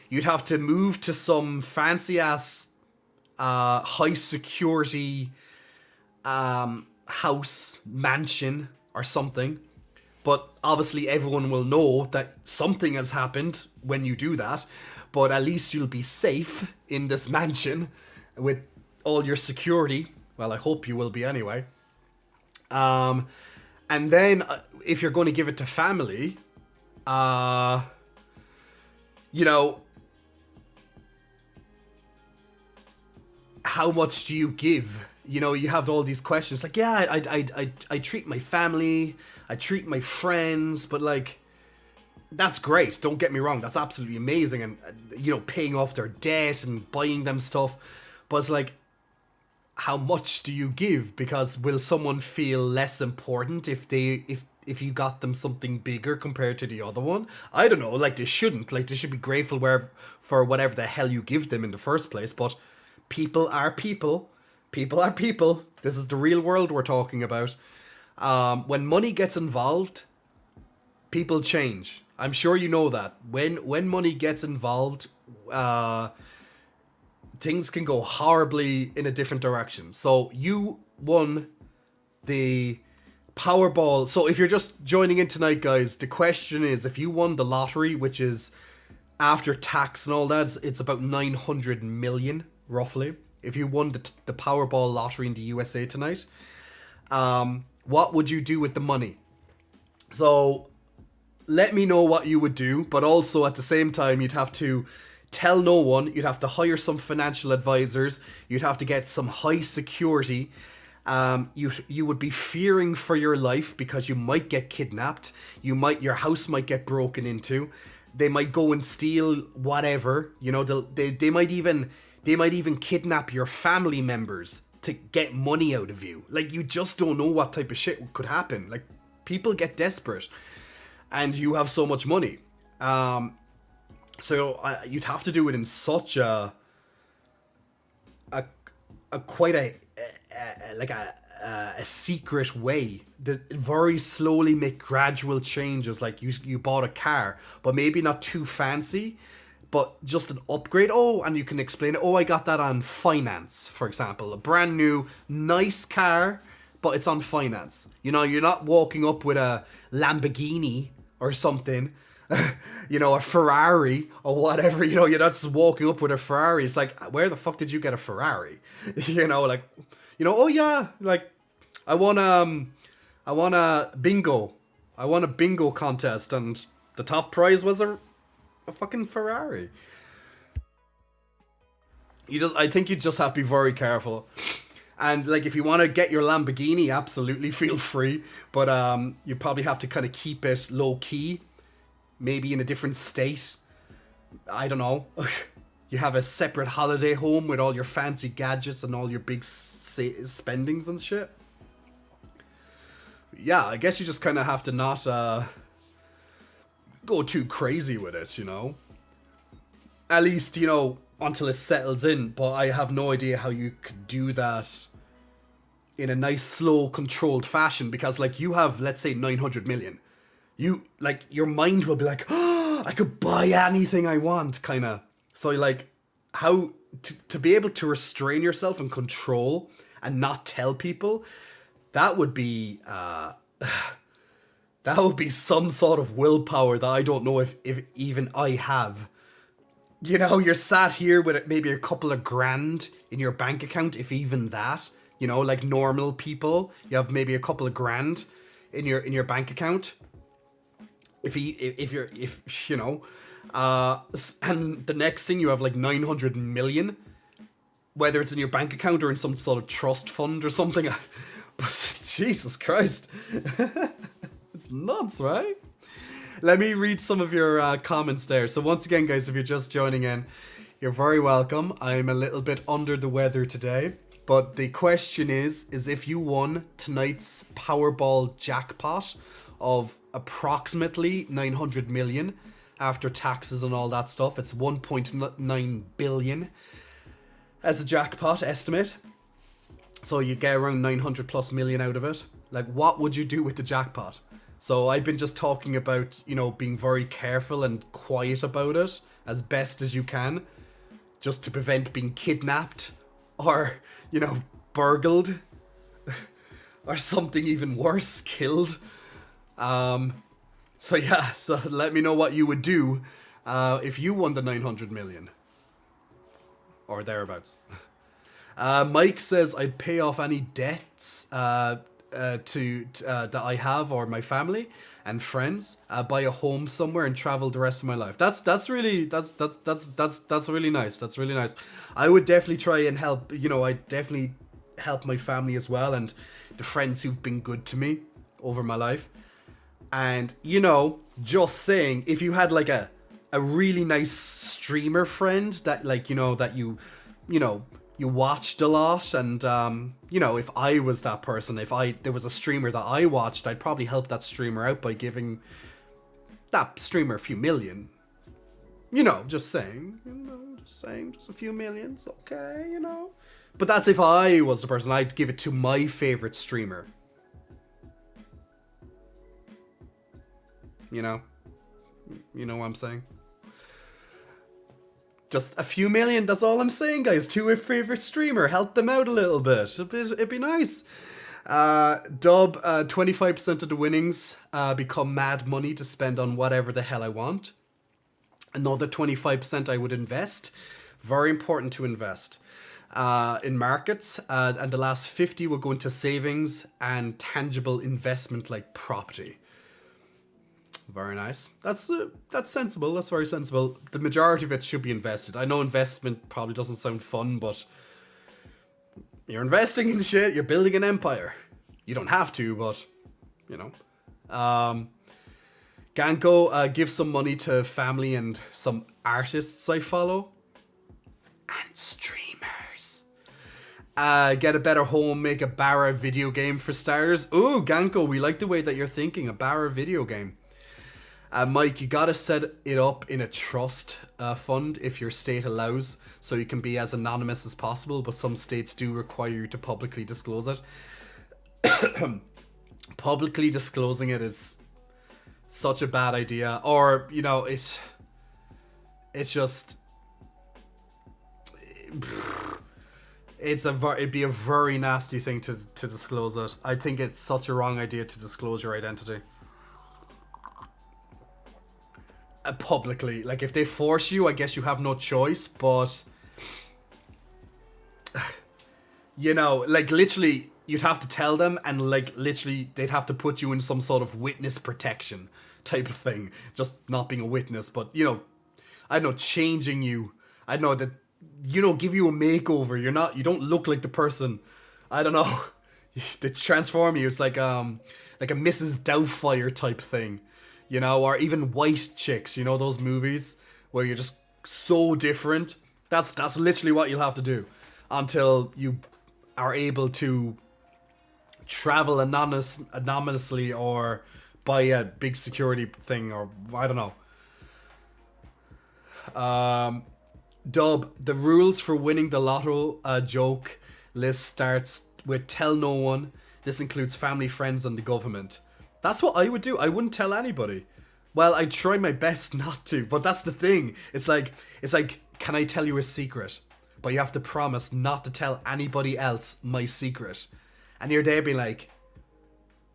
You'd have to move to some fancy ass high security house, mansion or something. But obviously everyone will know that something has happened when you do that. But at least you'll be safe in this mansion with all your security. Well, I hope you will be anyway. And then if you're going to give it to family, you know, how much do you give? You know, you have all these questions like, yeah, I treat my family, I treat my friends, but like, that's great. Don't get me wrong. That's absolutely amazing. And, you know, paying off their debt and buying them stuff. But it's like, how much do you give? Because will someone feel less important if you got them something bigger compared to the other one? I don't know. Like, they shouldn't. Like, they should be grateful for whatever the hell you give them in the first place. But people are people. People are people. This is the real world we're talking about. When money gets involved, people change. I'm sure you know that. When money gets involved, things can go horribly in a different direction. So you won the Powerball. So if you're just joining in tonight, guys, the question is, if you won the lottery, which is after tax and all that, it's about 900 million, roughly. If you won the Powerball lottery in the USA tonight, what would you do with the money? So let me know what you would do, but also at the same time, you'd have to tell no one. You'd have to hire some financial advisors. You'd have to get some high security. You would be fearing for your life because you might get kidnapped. Your house might get broken into. They might go and steal whatever. You know, they might even kidnap your family members to get money out of you. Like, you just don't know what type of shit could happen. Like, people get desperate. And you have so much money. So you'd have to do it in such a secret way, that very slowly make gradual changes. Like, you bought a car, but maybe not too fancy, but just an upgrade. Oh, and you can explain it. Oh, I got that on finance, for example. A brand new, nice car, but it's on finance. You know, you're not walking up with a Lamborghini or something, you know, a Ferrari or whatever. You know, you're not just walking up with a Ferrari. It's like, where the fuck did you get a Ferrari? You know, like, you know, oh yeah, like, I won a bingo. I won a bingo contest, and the top prize was a fucking Ferrari. I think you just have to be very careful. And like, if you want to get your Lamborghini, absolutely feel free. But you probably have to kind of keep it low key. Maybe in a different state. I don't know. You have a separate holiday home with all your fancy gadgets and all your big spendings and shit. Yeah, I guess you just kind of have to not go too crazy with it, you know. At least, you know, until it settles in. But I have no idea how you could do that in a nice, slow, controlled fashion. Because, like, you have, let's say, 900 million. You, like, your mind will be like, oh, I could buy anything I want, kind of. So, like, how to be able to restrain yourself and control and not tell people, that would be that would be some sort of willpower that I don't know if even I have. You know, you're sat here with maybe a couple of grand in your bank account, if even that. You know, like normal people, you have maybe a couple of grand in your bank account. If you know, and the next thing you have like 900 million, whether it's in your bank account or in some sort of trust fund or something. But Jesus Christ, it's nuts, right? Let me read some of your comments there. So once again, guys, if you're just joining in, you're very welcome. I'm a little bit under the weather today, but the question is if you won tonight's Powerball jackpot of approximately 900 million after taxes and all that stuff, it's 1.9 billion as a jackpot estimate. So you get around 900 plus million out of it. Like, what would you do with the jackpot? So I've been just talking about, being very careful and quiet about it as best as you can, just to prevent being kidnapped or, burgled or something even worse, killed. So yeah, so let me know what you would do if you won the 900 million. Or thereabouts. Mike says I'd pay off any debts that I have or my family and friends, buy a home somewhere and travel the rest of my life. That's really nice. That's really nice. I would definitely try and help. I definitely help my family as well and the friends who've been good to me over my life. And just saying, if you had like a really nice streamer friend that that you watched a lot, and if I was that person, if there was a streamer that I watched, I'd probably help that streamer out by giving that streamer a few million. Just saying, just a few millions, okay, But that's if I was the person. I'd give it to my favorite streamer. You know what I'm saying? Just a few million, that's all I'm saying, guys. To a favorite streamer, help them out a little bit. It'd be nice. Dub, 25% of the winnings become mad money to spend on whatever the hell I want. Another 25% I would invest. Very important to invest in markets. And the last 50 will go into savings and tangible investment like property. Very nice. That's sensible. That's very sensible. The majority of it should be invested. I know investment probably doesn't sound fun, but you're investing in shit. You're building an empire. You don't have to, but Ganko, give some money to family and some artists I follow and streamers. Get a better home. Make a Barra video game for starters. Ooh, Ganko, we like the way that you're thinking. A Barra video game. Mike, you gotta set it up in a trust fund if your state allows, so you can be as anonymous as possible, but some states do require you to publicly disclose it. Publicly disclosing it is such a bad idea. Or, it's just... it'd be a very nasty thing to disclose it. I think it's such a wrong idea to disclose your identity. Publicly, like if they force you, I guess you have no choice, but like literally you'd have to tell them, and like literally they'd have to put you in some sort of witness protection type of thing, just not being a witness, but I don't know, changing you, I don't know, that give you a makeover, you don't look like the person, I don't know, they transform you. It's like a Mrs. Doubtfire type thing. Or even white chicks, those movies where you're just so different. That's literally what you'll have to do until you are able to travel anonymously or buy a big security thing, or I don't know. Dub, the rules for winning the lotto joke list starts with tell no one. This includes family, friends, and the government. That's what I would do. I wouldn't tell anybody. Well, I'd try my best not to, but that's the thing. It's like, can I tell you a secret? But you have to promise not to tell anybody else my secret. And you're there being like,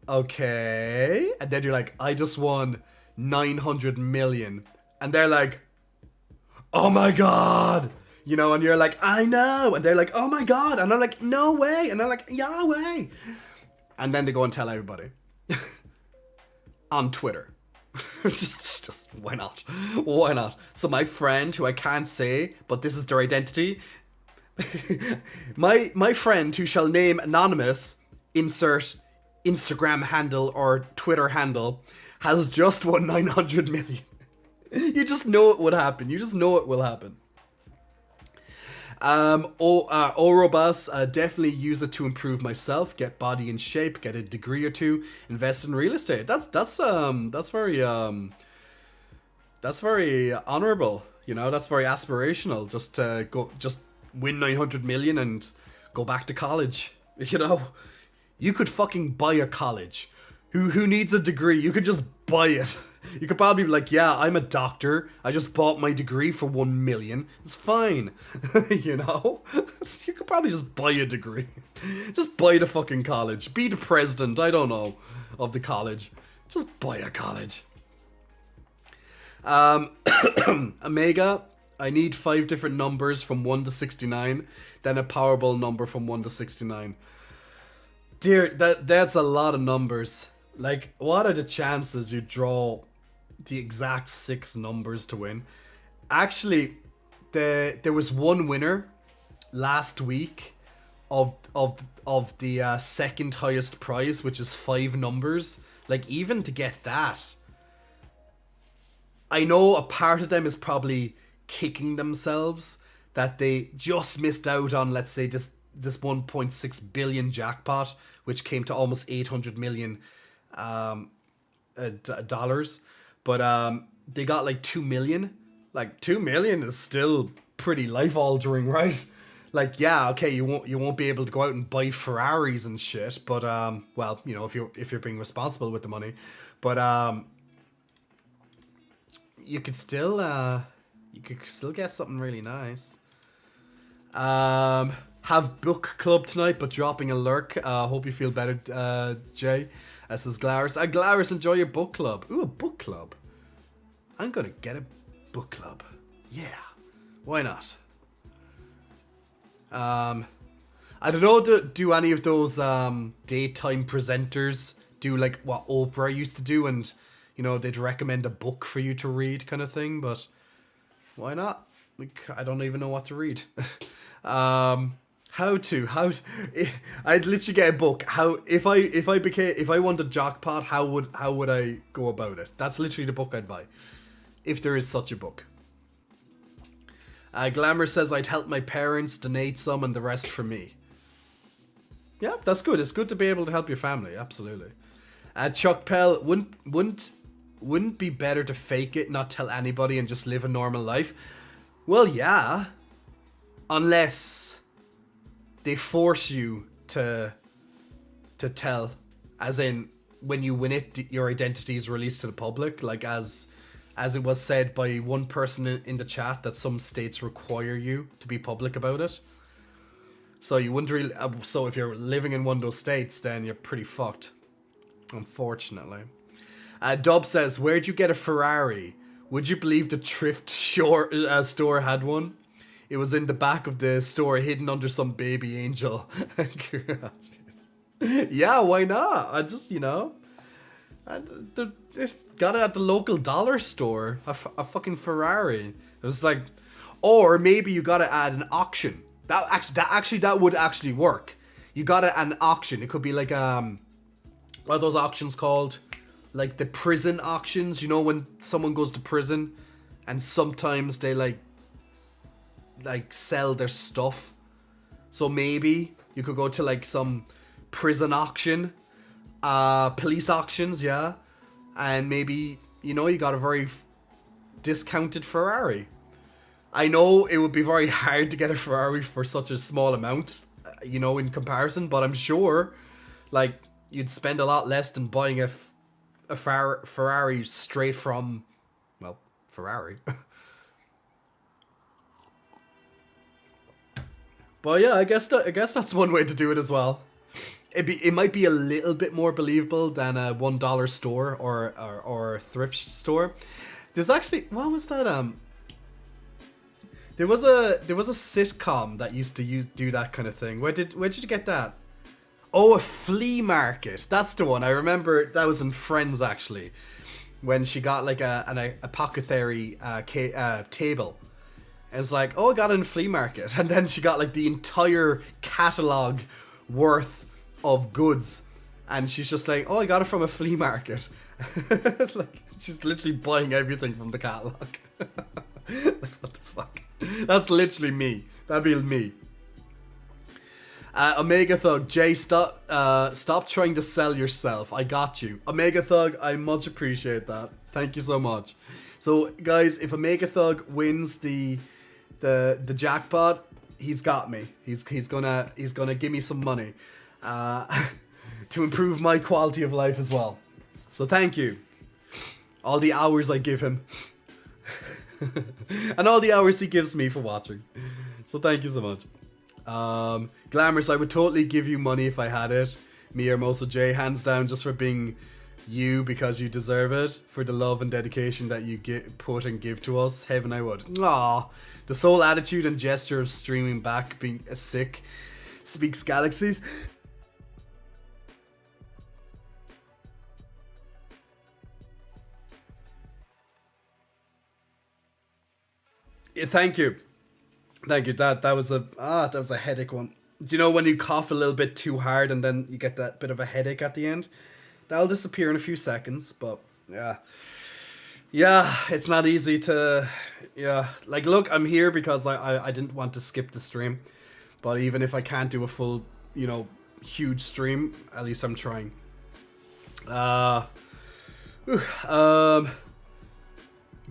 okay. And then you're like, I just won 900 million. And they're like, oh my God. And you're like, I know. And they're like, oh my God. And I'm like, no way. And they're like, yeah way. And then they go and tell everybody. On Twitter. just why not? Why not? So my friend, who I can't say, but this is their identity. my friend, who shall name anonymous, insert Instagram handle or Twitter handle, has just won 900 million. You just know it would happen. You just know it will happen. Orobus, definitely use it to improve myself, get body in shape, get a degree or two, invest in real estate. That's very honorable, that's very aspirational, just to just win 900 million and go back to college. You know, you could fucking buy a college. Who needs a degree? You could just buy it. You could probably be like, yeah, I'm a doctor. I just bought my degree for 1 million. It's fine. You know? You could probably just buy a degree. Just buy the fucking college. Be the president, I don't know, of the college. Just buy a college. Omega, I need 5 different numbers from 1 to 69, then a Powerball number from 1 to 69. Dear, that's a lot of numbers. Like, what are the chances you draw the exact 6 numbers to win? Actually, there was one winner last week of the second highest prize, which is 5 numbers. Like, even to get that, I know a part of them is probably kicking themselves that they just missed out on, let's say, this 1.6 billion jackpot, which came to almost 800 million dollars. But they got like 2 million. Like 2 million is still pretty life altering, right? Like, yeah, okay, you won't be able to go out and buy Ferraris and shit, but well, you know, if you're being responsible with the money. But you could still get something really nice. Have book club tonight, but dropping a lurk. Hope you feel better, Jay. Says Glaris. Glaris, enjoy your book club. Ooh, a book club. I'm gonna get a book club. Yeah, why not? I don't know. Do any of those daytime presenters do like what Oprah used to do, and you know they'd recommend a book for you to read, kind of thing? But why not? Like, I don't even know what to read. I'd literally get a book. If I won the jackpot, how would I go about it? That's literally the book I'd buy, if there is such a book. Glamour says I'd help my parents, donate some, and the rest for me. Yeah, that's good. It's good to be able to help your family. Absolutely. Chuck Pell, wouldn't be better to fake it, not tell anybody, and just live a normal life? Well, yeah. Unless they force you to tell, as in when you win it, your identity is released to the public, like as it was said by one person in the chat that some states require you to be public about it. So you wouldn't really. So if you're living in one of those states, then you're pretty fucked, unfortunately. Dub says, "Where'd you get a Ferrari? Would you believe the thrift store had one? It was in the back of the store, hidden under some baby angel." Yeah, why not? I just, you know, they got it at the local dollar store. A fucking Ferrari. It was like, or maybe you got it at an auction. That would actually work. You got it at an auction. It could be like what are those auctions called? Like the prison auctions. You know, when someone goes to prison, and sometimes they like sell their stuff. So maybe you could go to like some prison auction, police auctions, yeah, and maybe, you know, you got a very discounted Ferrari. I know it would be very hard to get a Ferrari for such a small amount, you know, in comparison, but I'm sure like you'd spend a lot less than buying a Ferrari straight from, well, Ferrari. But yeah, I guess that's one way to do it as well. It might be a little bit more believable than a $1 store or a thrift store. There's actually, what was that? There was a sitcom that used to do that kind of thing. Where did you get that? Oh, a flea market. That's the one. I remember that was in Friends, actually, when she got like an apothecary table. And it's like, oh, I got it in a flea market. And then she got like the entire catalogue worth of goods. And she's just like, oh, I got it from a flea market. It's like, she's literally buying everything from the catalogue. Like, what the fuck? That's literally me. That'd be me. Omega Thug, Jay, stop trying to sell yourself. I got you. Omega Thug, I much appreciate that. Thank you so much. So, guys, if Omega Thug wins the jackpot, he's got me. He's gonna give me some money. uh, to improve my quality of life as well. So thank you. All the hours I give him. And all the hours he gives me for watching. So thank you so much. Glamorous, I would totally give you money if I had it. Me or Mosa J, hands down, just for being you, because you deserve it. For the love and dedication that you put and give to us. Heaven I would. Aww. The sole attitude and gesture of streaming back being a sick speaks galaxies. Yeah, thank you. Thank you. That was a headache one. Do you know when you cough a little bit too hard and then you get that bit of a headache at the end? That'll disappear in a few seconds, but yeah. Yeah, it's not easy to, yeah. Like, look, I'm here because I didn't want to skip the stream. But even if I can't do a full, huge stream, at least I'm trying.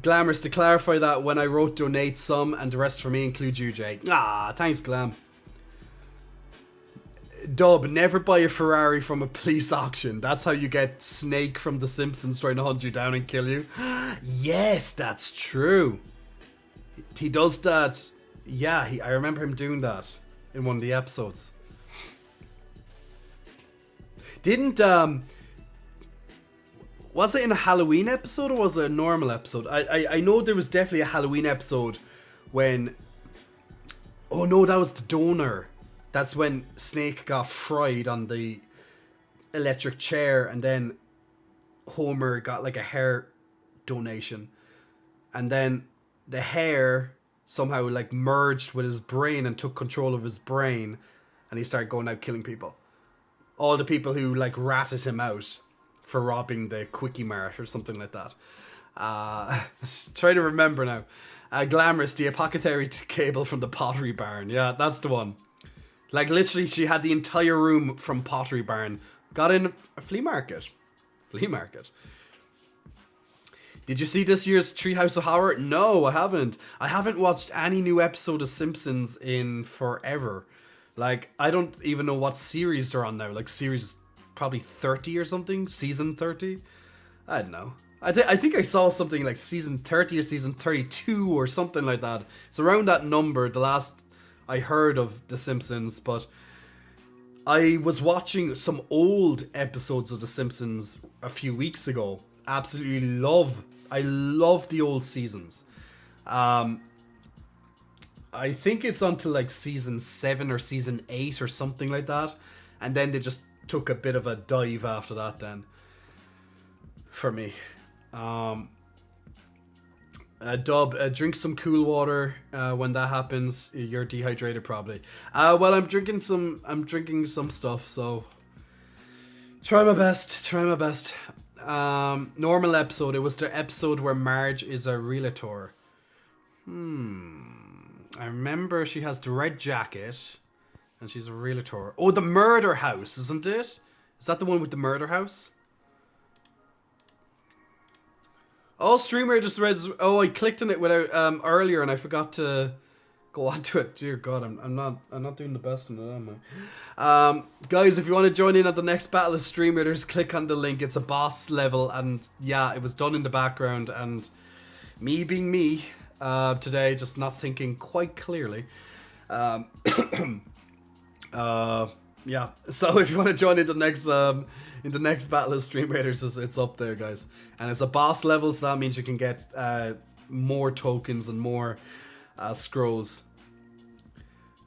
Glamorous, to clarify that when I wrote donate some and the rest for me include you, Jay. Ah, thanks, Glam. Dub, never buy a Ferrari from a police auction. That's how you get Snake from The Simpsons trying to hunt you down and kill you. Yes, that's true. He does that. Yeah, I remember him doing that in one of the episodes. Didn't, was it in a Halloween episode or was it a normal episode? I know there was definitely a Halloween episode when... Oh no, that was the donor. That's when Snake got fried on the electric chair and then Homer got like a hair donation. And then the hair somehow like merged with his brain and took control of his brain and he started going out killing people. All the people who like ratted him out for robbing the Quickie Mart or something like that. Try to remember now. Glamorous, the apothecary cable from the Pottery Barn. Yeah, that's the one. Like, literally, she had the entire room from Pottery Barn. Got in a flea market. Flea market. Did you see this year's Treehouse of Horror? No, I haven't. I haven't watched any new episode of Simpsons in forever. Like, I don't even know what series they're on now. Like, series probably 30 or something? Season 30? I don't know. I think I saw something like season 30 or season 32 or something like that. It's around that number, the last I heard of The Simpsons, but I was watching some old episodes of The Simpsons a few weeks ago. Absolutely I love the old seasons. I think it's until like season 7 or season 8 or something like that. And then they just took a bit of a dive after that then. For me. Dub, drink some cool water when that happens. You're dehydrated probably. Well, I'm drinking some stuff, so try my best. Normal episode. It was the episode where Marge is a realtor. I remember she has the red jacket and she's a realtor. Oh, the murder house, isn't it? Is that the one with the murder house? Oh, streamer just read. Oh, I clicked on it without earlier, and I forgot to go on to it. Dear God, I'm not doing the best in it, am I? Guys, if you want to join in on the next Battle of Streamer, just click on the link. It's a boss level, and yeah, it was done in the background. And me being me today, just not thinking quite clearly. Yeah. So if you want to join in the next Battle of Stream Raiders, it's up there, guys. And it's a boss level, so that means you can get more tokens and more scrolls.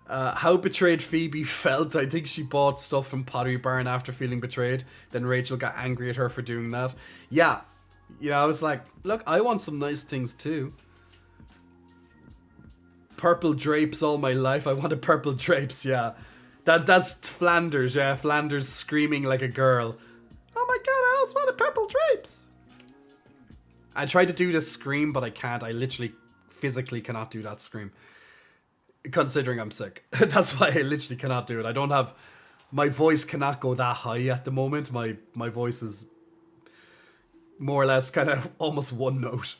How betrayed Phoebe felt. I think she bought stuff from Pottery Barn after feeling betrayed. Then Rachel got angry at her for doing that. Yeah. I was like, look, I want some nice things too. Purple drapes all my life. I wanted purple drapes, yeah. That's Flanders, yeah. Flanders screaming like a girl. Oh my God, I also wanted purple drapes. I tried to do this scream, but I can't. I literally physically cannot do that scream. Considering I'm sick. That's why I literally cannot do it. I don't have... My voice cannot go that high at the moment. My voice is more or less kind of almost one note.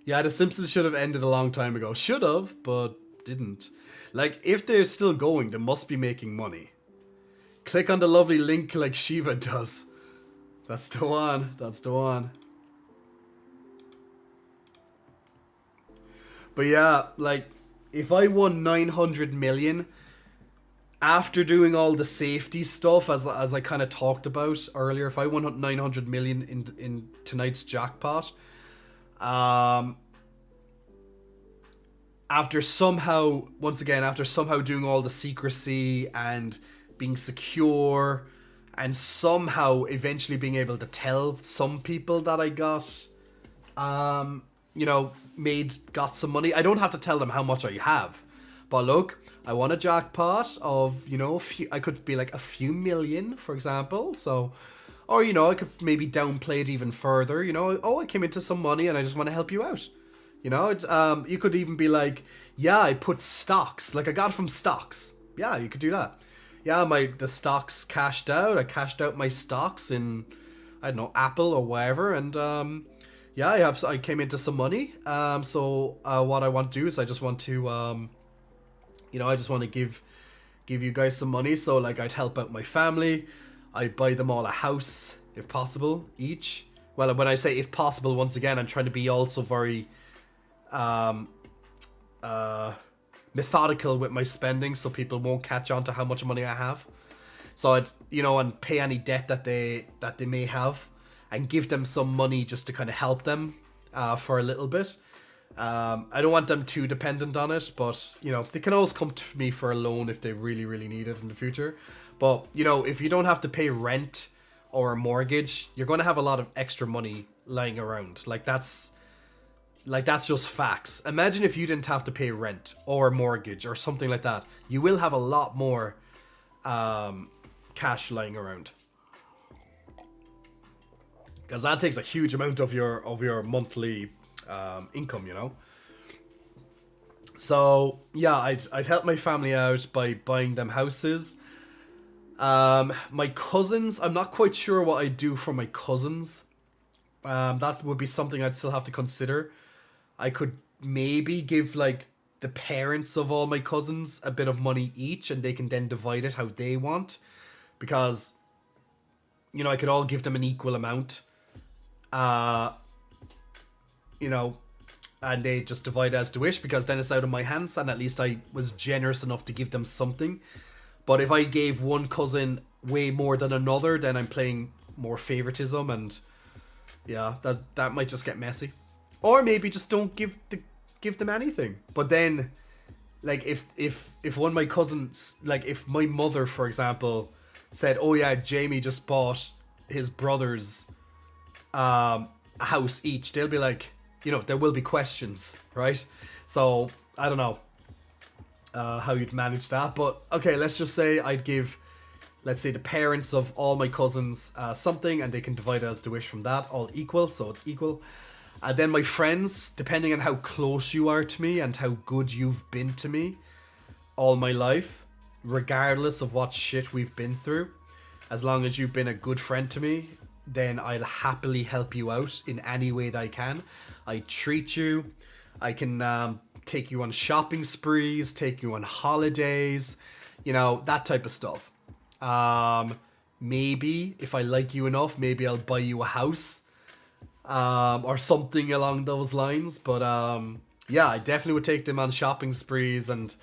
Yeah, The Simpsons should have ended a long time ago. Should have, but didn't. Like, if they're still going, they must be making money. Click on the lovely link like Shiva does. That's the one. That's the one. But yeah, like, if I won 900 million after doing all the safety stuff, as I kind of talked about earlier, if I won 900 million in tonight's jackpot, after somehow doing all the secrecy and being secure and somehow eventually being able to tell some people that I got got some money. I don't have to tell them how much I have, but look, I won a jackpot of, I could be like a few million, for example. So, or, I could maybe downplay it even further, I came into some money and I just want to help you out. You could even be like, yeah, I put stocks, like I got it from stocks. Yeah, you could do that. Yeah, the stocks cashed out. I cashed out my stocks in, I don't know, Apple or whatever, and yeah, I came into some money. So what I want to do is I just want to, I just want to give you guys some money. So like, I'd help out my family. I'd buy them all a house if possible each. Well, when I say if possible, once again, I'm trying to be also very methodical with my spending, so people won't catch on to how much money I have. So I'd and pay any debt that they may have, and give them some money just to kind of help them for a little bit. I don't want them too dependent on it, but they can always come to me for a loan if they really, really need it in the future. But if you don't have to pay rent or a mortgage, you're going to have a lot of extra money lying around. Like that's just facts. Imagine if you didn't have to pay rent or a mortgage or something like that. You will have a lot more cash lying around, because that takes a huge amount of your monthly income. So yeah, I'd help my family out by buying them houses. My cousins, I'm not quite sure what I'd do for my cousins. That would be something I'd still have to consider. I could maybe give like the parents of all my cousins a bit of money each, and they can then divide it how they want, because I could all give them an equal amount. And they just divide as they wish, because then it's out of my hands, and at least I was generous enough to give them something. But if I gave one cousin way more than another, then I'm playing more favoritism, and yeah, that might just get messy. Or maybe just don't give them anything. But then, like, if one of my cousins, like if my mother, for example, said, "Oh yeah, Jamie just bought his brothers a house each," they'll be like, there will be questions, right? So I don't know how you'd manage that, but okay, let's just say I'd give, let's say, the parents of all my cousins something, and they can divide it as they wish from that, all equal, so it's equal. And then my friends, depending on how close you are to me and how good you've been to me all my life, regardless of what shit we've been through, as long as you've been a good friend to me, then I'll happily help you out in any way that I can. I treat you. I can take you on shopping sprees, take you on holidays, that type of stuff. Maybe if I like you enough, maybe I'll buy you a house. Or something along those lines. But yeah, I definitely would take them on shopping sprees, and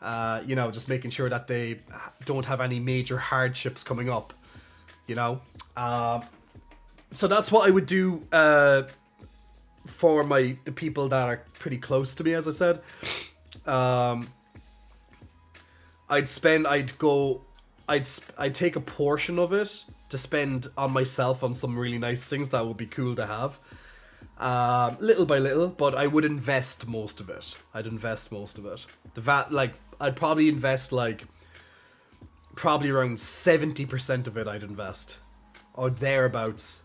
just making sure that they don't have any major hardships coming up. So that's what I would do for the people that are pretty close to me, as I said. I'd take a portion of it to spend on myself on some really nice things that would be cool to have. Little by little, but I would invest most of it. I'd probably invest probably around 70% of it I'd invest. Or thereabouts.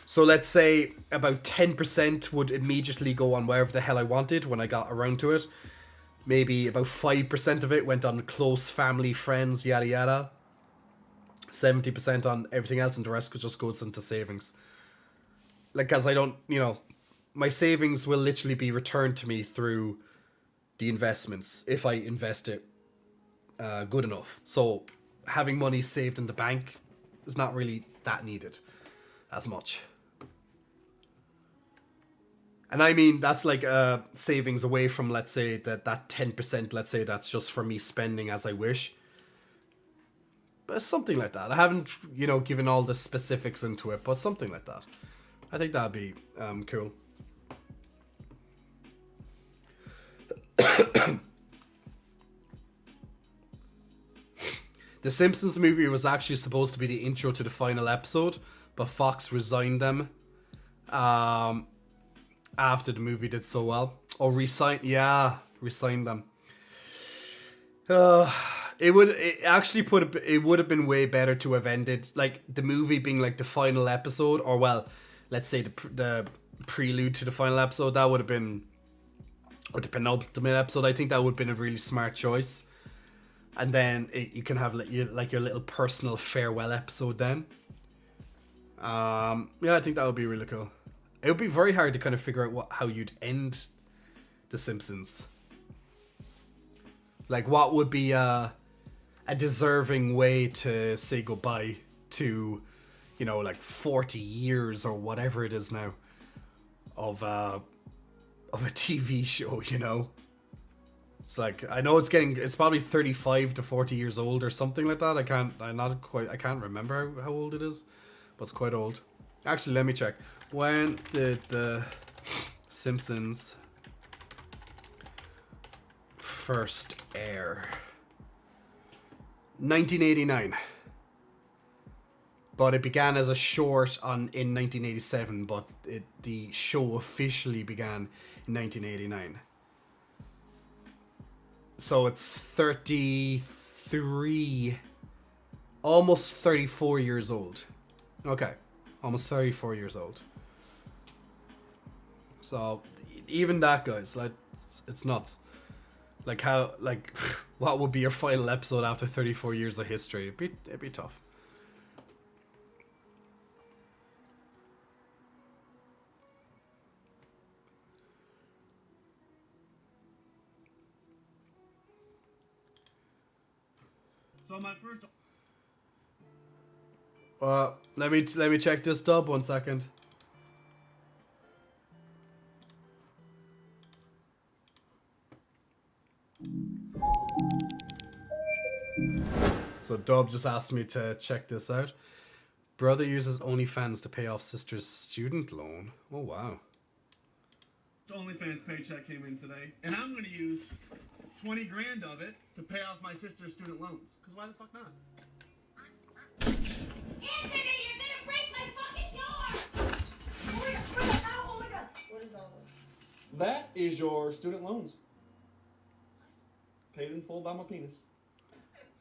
So let's say about 10% would immediately go on wherever the hell I wanted when I got around to it. Maybe about 5% of it went on close family, friends, yada yada. 70% on everything else, and the rest just goes into savings. Like, because I don't, my savings will literally be returned to me through the investments if I invest it good enough. So having money saved in the bank is not really that needed as much. And I mean, that's like savings away from, let's say, that 10%, let's say that's just for me spending as I wish. But something like that. I haven't, given all the specifics into it, but something like that. I think that'd be cool. The Simpsons movie was actually supposed to be the intro to the final episode, but Fox resigned them after the movie did so well. Or resigned them. It would have been way better to have ended like the movie being like the final episode, or well, let's say the prelude to the final episode. That would have been, or the penultimate episode. I think that would have been a really smart choice. And then you can have your little personal farewell episode then. Yeah, I think that would be really cool. It would be very hard to kind of figure out how you'd end The Simpsons. Like, what would be a deserving way to say goodbye to, like 40 years or whatever it is now of a TV show, It's like, I know it's probably 35 to 40 years old or something like that. I can't remember how old it is, but it's quite old. Actually, let me check. When did The Simpsons first air? 1989. But it began as a short in 1987, but the show officially began in 1989. So it's 33, almost 34 years old. Okay, almost 34 years old. So even that, guys, like, it's nuts. Like what would be your final episode after 34 years of history? It'd be tough. So my first. Let me check this dub 1 second. So Dub just asked me to check this out. Brother uses OnlyFans to pay off sister's student loan. Oh wow. OnlyFans paycheck came in today, and I'm gonna use 20 grand of it to pay off my sister's student loans. Cause why the fuck not? Anthony, you're gonna break my fucking door! Oh my god! What is all this? That is your student loans. Paid in full by my penis.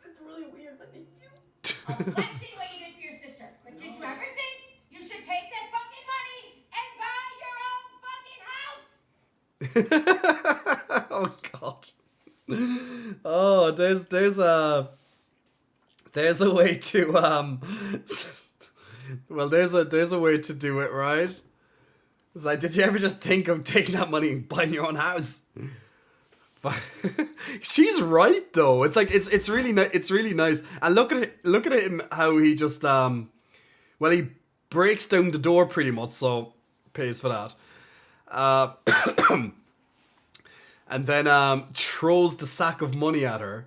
It's really weird, but thank you. Let's see what you did for your sister. But did you ever think you should take that fucking money and buy your own fucking house? Oh god. Oh, there's a way to well, there's a way to do it, right? It's like, did you ever just think of taking that money and buying your own house? She's right though. It's like it's really nice. And look at him, how he just well, he breaks down the door pretty much, so pays for that. And then throws the sack of money at her.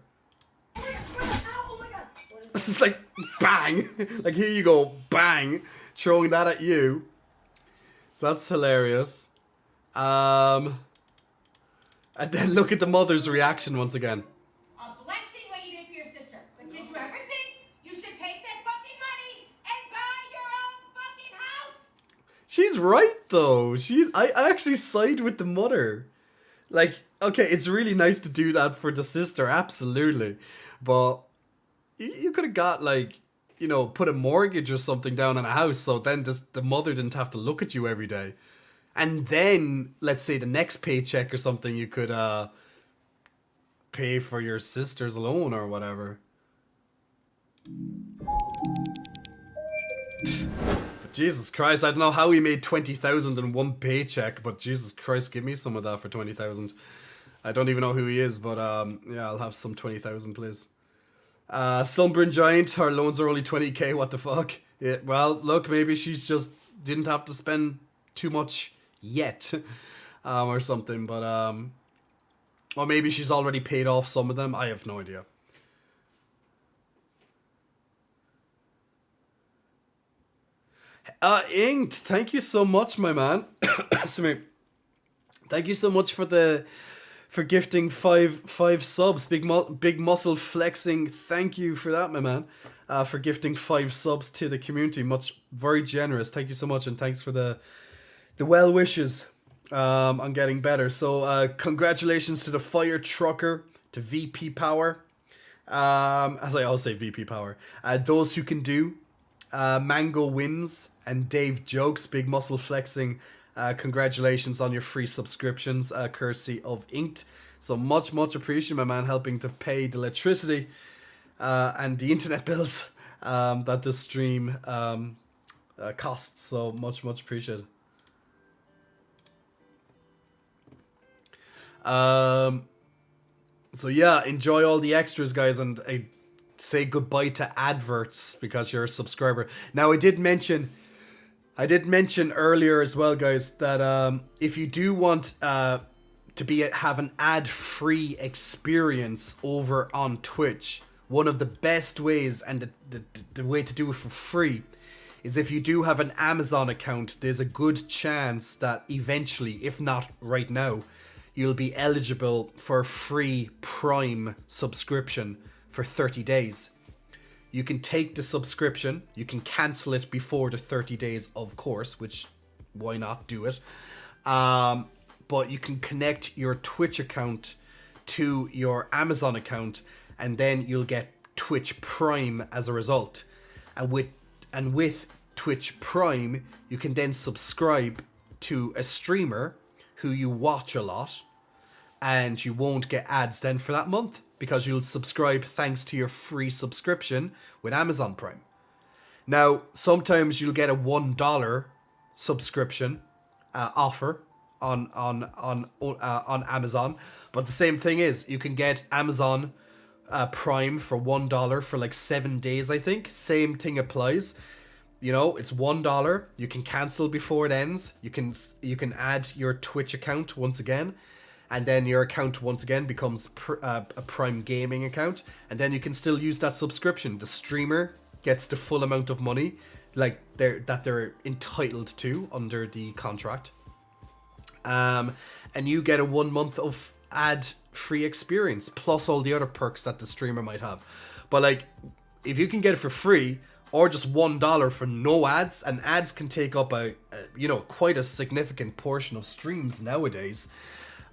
Oh my god! It's like bang, like here you go, bang, throwing that at you. So that's hilarious. And then look at the mother's reaction once again. Let's see what you did for your sister. But did you ever think you should take that fucking money and buy your own fucking house? She's right though. I actually side with the mother. Like, okay, it's really nice to do that for the sister, absolutely. But you could have got, like, put a mortgage or something down on a house, so then the mother didn't have to look at you every day. And then, let's say the next paycheck or something, you could pay for your sister's loan or whatever. But Jesus Christ, I don't know how he made 20,000 in one paycheck, but Jesus Christ, give me some of that for 20,000. I don't even know who he is, but yeah, I'll have some 20,000, please. Slumbering Giant, her loans are only 20k, what the fuck? Yeah, well, look, maybe she's just didn't have to spend too much yet, or something, but, or maybe she's already paid off some of them, I have no idea. Inked, thank you so much, my man. Thank you so much for gifting five subs. Big muscle flexing. Thank you for that, my man. For gifting 5 subs to the community. Very generous. Thank you so much, and thanks for the well wishes on getting better. So congratulations to the Fire Trucker, to VP Power. As I always say, VP Power. Those who can do. Mango Wins and Dave Jokes, Big Muscle Flexing. Congratulations on your free subscriptions, courtesy of Inked. So much appreciated, my man, helping to pay the electricity and the internet bills that this stream costs. So much appreciated. So yeah, enjoy all the extras, guys, and say goodbye to adverts because you're a subscriber. Now, I did mention earlier as well, guys, that if you do want to have an ad-free experience over on Twitch, one of the best ways and the way to do it for free is if you do have an Amazon account. There's a good chance that eventually, if not right now, you'll be eligible for a free Prime subscription for 30 days. You can take the subscription, you can cancel it before the 30 days, of course, which, why not do it? But you can connect your Twitch account to your Amazon account, and then you'll get Twitch Prime as a result. And with Twitch Prime, you can then subscribe to a streamer who you watch a lot, and you won't get ads then for that month, because you'll subscribe thanks to your free subscription with Amazon Prime. Now, sometimes you'll get a $1 subscription offer on Amazon, but the same thing is, you can get Amazon Prime for $1 for like 7 days, I think. Same thing applies. You know, it's $1. You can cancel before it ends. You can add your Twitch account once again. And then your account once again becomes a Prime Gaming account, and then you can still use that subscription. The streamer gets the full amount of money that they're entitled to under the contract, and you get a 1 month of ad-free experience plus all the other perks that the streamer might have. But like, if you can get it for free or just $1 for no ads, and ads can take up quite a significant portion of streams nowadays.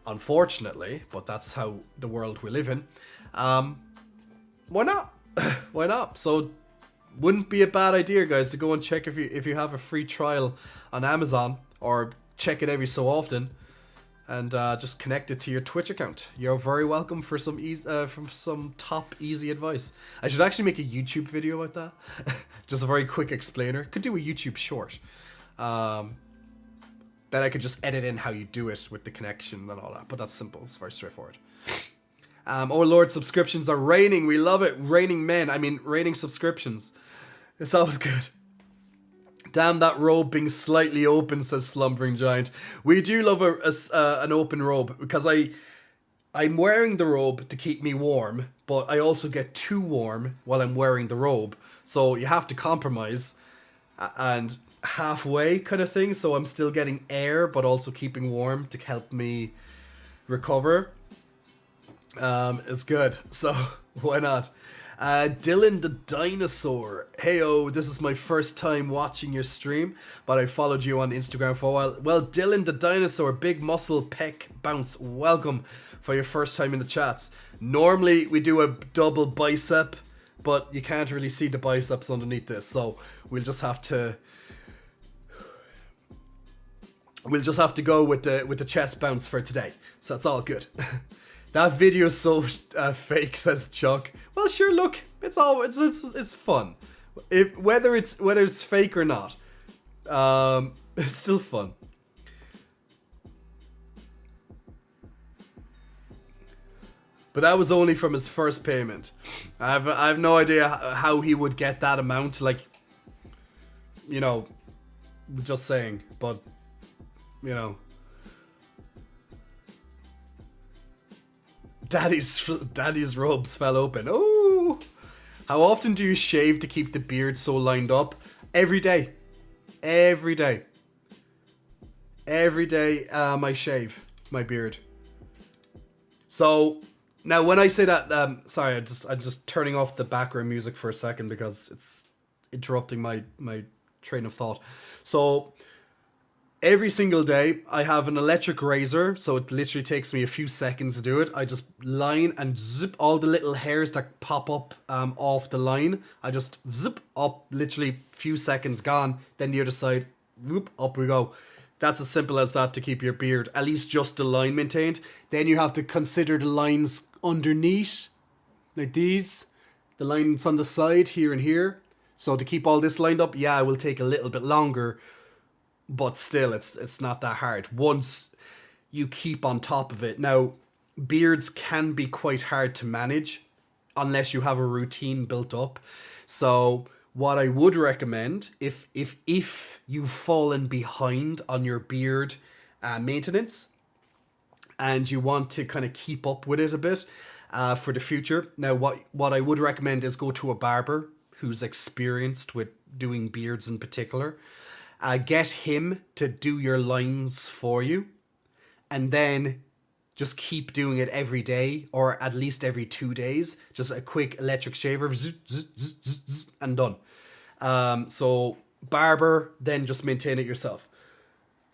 Unfortunately, but that's how the world we live in. Why not? Why not? So, wouldn't be a bad idea, guys, to go and check if you have a free trial on Amazon, or check it every so often, and just connect it to your Twitch account. You're very welcome for some top easy advice. I should actually make a YouTube video about that. Just a very quick explainer. Could do a YouTube short. Then I could just edit in how you do it with the connection and all that. But that's simple. It's very straightforward. Oh Lord, subscriptions are raining. We love it. Raining subscriptions. It's always good. Damn that robe being slightly open, says Slumbering Giant. We do love an open robe, because I'm wearing the robe to keep me warm, but I also get too warm while I'm wearing the robe. So you have to compromise. And halfway kind of thing, so I'm still getting air but also keeping warm to help me recover. It's good, so why not? Dylan the Dinosaur, heyo, this is my first time watching your stream, but I followed you on Instagram for a while. Well, Dylan the Dinosaur, Big Muscle Peck Bounce, welcome for your first time in the chats. Normally we do a double bicep, but you can't really see the biceps underneath this, so we'll just have to go with the chest bounce for today. So that's all good. That video is so fake, says Chuck. Well, sure, look, it's fun. Whether it's fake or not, it's still fun. But that was only from his first payment. I have no idea how he would get that amount. Like, you know, just saying. But, you know. Daddy's robes fell open. Oh! How often do you shave to keep the beard so lined up? Every day. Every day. Every day I shave my beard. So, now when I say that, sorry, I'm just turning off the background music for a second because it's interrupting my train of thought. So, every single day, I have an electric razor, so it literally takes me a few seconds to do it. I just line and zip all the little hairs that pop up off the line. I just zip up, literally few seconds gone. Then the other side, whoop, up we go. That's as simple as that to keep your beard, at least just the line maintained. Then you have to consider the lines underneath, like these. The lines on the side, here and here. So to keep all this lined up, yeah, it will take a little bit longer. But still, it's not that hard once you keep on top of it. Now, beards can be quite hard to manage unless you have a routine built up. So what I would recommend, if you've fallen behind on your beard maintenance and you want to kind of keep up with it a bit for the future, now what I would recommend is go to a barber who's experienced with doing beards in particular. Get him to do your lines for you, and then just keep doing it every day, or at least every 2 days. Just a quick electric shaver, zzz, zzz, zzz, zzz, zzz, and done. So barber, then just maintain it yourself.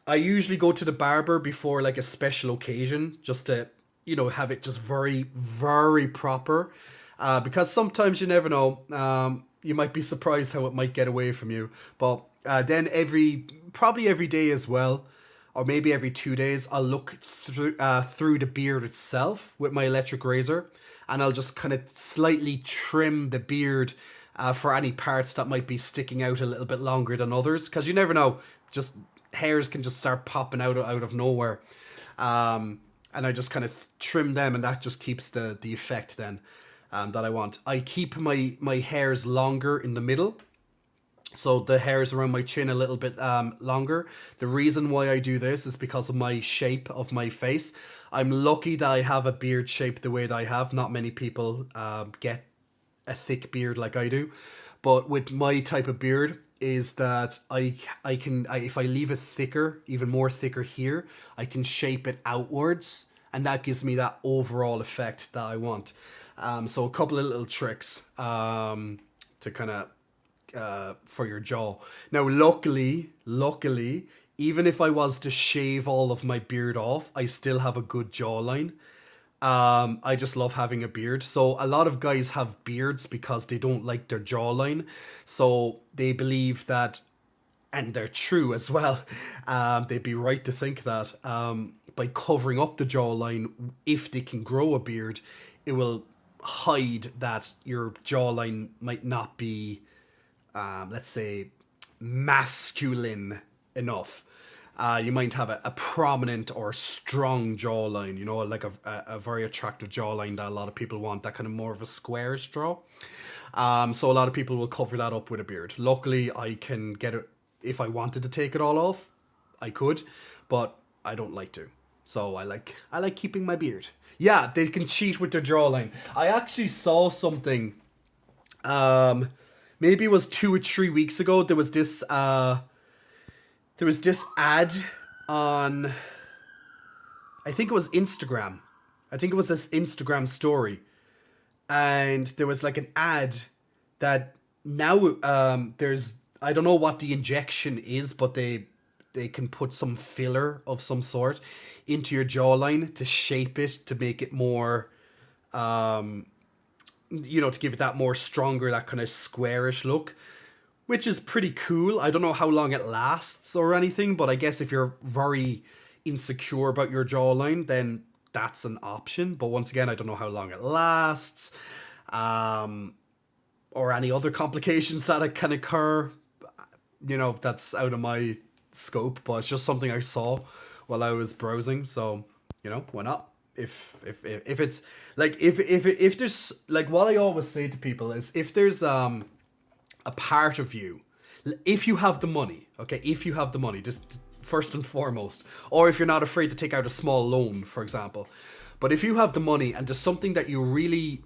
I usually go to the barber before like a special occasion, just to, you know, have it just very, very proper. Because sometimes you never know. You might be surprised how it might get away from you. But then probably every day as well, or maybe every 2 days, I'll look through the beard itself with my electric razor, and I'll just kind of slightly trim the beard for any parts that might be sticking out a little bit longer than others, because you never know, just hairs can just start popping out of nowhere, and I just kind of trim them, and that just keeps the effect then that I want. I keep my hairs longer in the middle. So the hairs around my chin a little bit longer. The reason why I do this is because of my shape of my face. I'm lucky that I have a beard shaped the way that I have. Not many people get a thick beard like I do. But with my type of beard is that I can if I leave it thicker, even more thicker here, I can shape it outwards, and that gives me that overall effect that I want. So a couple of little tricks to kind of for your jaw. Now, luckily, even if I was to shave all of my beard off, I still have a good jawline. I just love having a beard. So a lot of guys have beards because they don't like their jawline. So they believe that, and they're true as well, they'd be right to think that by covering up the jawline, if they can grow a beard, it will hide that your jawline might not be let's say masculine enough. You might have a prominent or strong jawline, you know, like a very attractive jawline that a lot of people want, that kind of more of a squarish jaw. So a lot of people will cover that up with a beard. Luckily, I can get it, if I wanted to take it all off, I could, but I don't like to. So I like keeping my beard. Yeah, they can cheat with their jawline. I actually saw something, maybe it was 2 or 3 weeks ago. There was this ad on, I think it was Instagram. I think it was this Instagram story. And there was like an ad that now there's, I don't know what the injection is, but they can put some filler of some sort into your jawline to shape it, to make it more, you know, to give it that more stronger, that kind of squarish look, which is pretty cool. I don't know how long it lasts or anything, but I guess if you're very insecure about your jawline, then that's an option. But once again, I don't know how long it lasts, or any other complications that can occur. You know, that's out of my scope, but it's just something I saw while I was browsing. So, you know, why not? if it's like if there's like what I always say to people is if there's a part of you, if you have the money, okay, if you have the money, just first and foremost, or if you're not afraid to take out a small loan, for example, but if you have the money and there's something that you really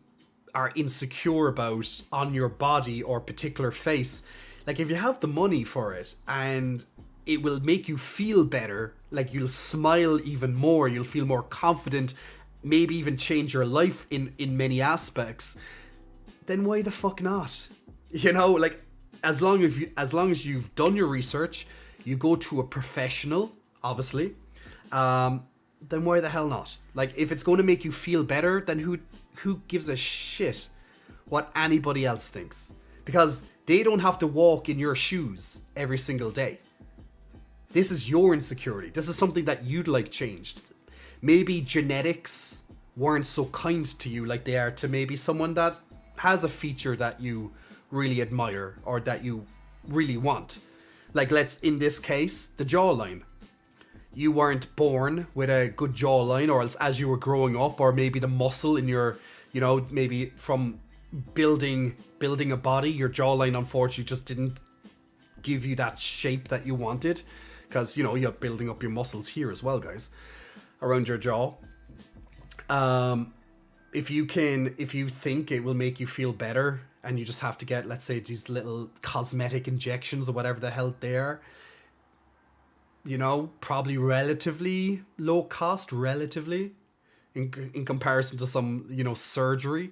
are insecure about on your body or particular face, like if you have the money for it and it will make you feel better, like you'll smile even more, you'll feel more confident, maybe even change your life in many aspects, then why the fuck not? You know, like as long as you've done your research, you go to a professional, obviously, then why the hell not? Like if it's going to make you feel better, then who gives a shit what anybody else thinks? Because they don't have to walk in your shoes every single day. This is your insecurity. This is something that you'd like changed. Maybe genetics weren't so kind to you like they are to maybe someone that has a feature that you really admire or that you really want. Like in this case, the jawline. You weren't born with a good jawline, or else as you were growing up, or maybe the muscle in your, you know, maybe from building a body, your jawline unfortunately just didn't give you that shape that you wanted. Because, you know, you're building up your muscles here as well, guys, around your jaw. If you think it will make you feel better and you just have to get, let's say, these little cosmetic injections or whatever the hell they are, you know, probably relatively low cost, in comparison to some, you know, surgery.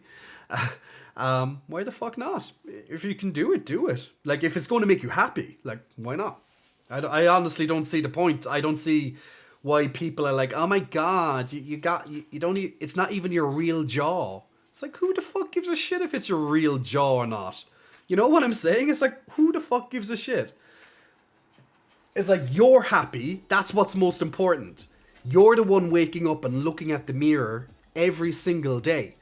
Why the fuck not? If you can do it, do it. Like, if it's going to make you happy, like, why not? I honestly don't see the point. I don't see why people are like, oh my god, you don't need, it's not even your real jaw. It's like, who the fuck gives a shit if it's your real jaw or not? You know what I'm saying? It's like, who the fuck gives a shit? It's like, you're happy, that's what's most important. You're the one waking up and looking at the mirror every single day.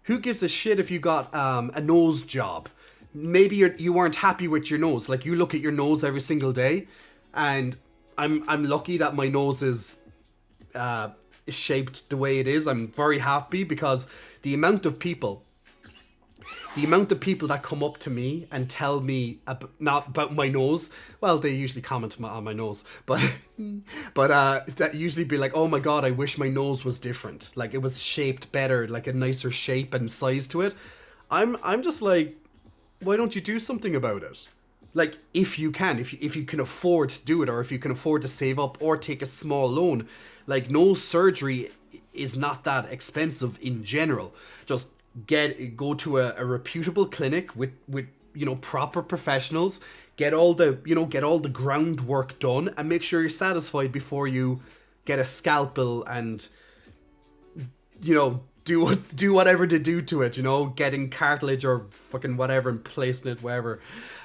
Who gives a shit if you got a nose job? Maybe you weren't happy with your nose. Like, you look at your nose every single day, and I'm lucky that my nose is shaped the way it is. I'm very happy because the amount of people that come up to me and tell me not about my nose, well, they usually comment on my nose, but that usually be like, oh my god, I wish my nose was different, like it was shaped better, like a nicer shape and size to it. I'm just like, why don't you do something about it? Like, if you can afford to do it, or if you can afford to save up or take a small loan, like, nose surgery is not that expensive in general. Just go to a reputable clinic with you know, proper professionals, get all the groundwork done, and make sure you're satisfied before you get a scalpel and, you know, do whatever they do to it, you know, getting cartilage or fucking whatever and placing it wherever.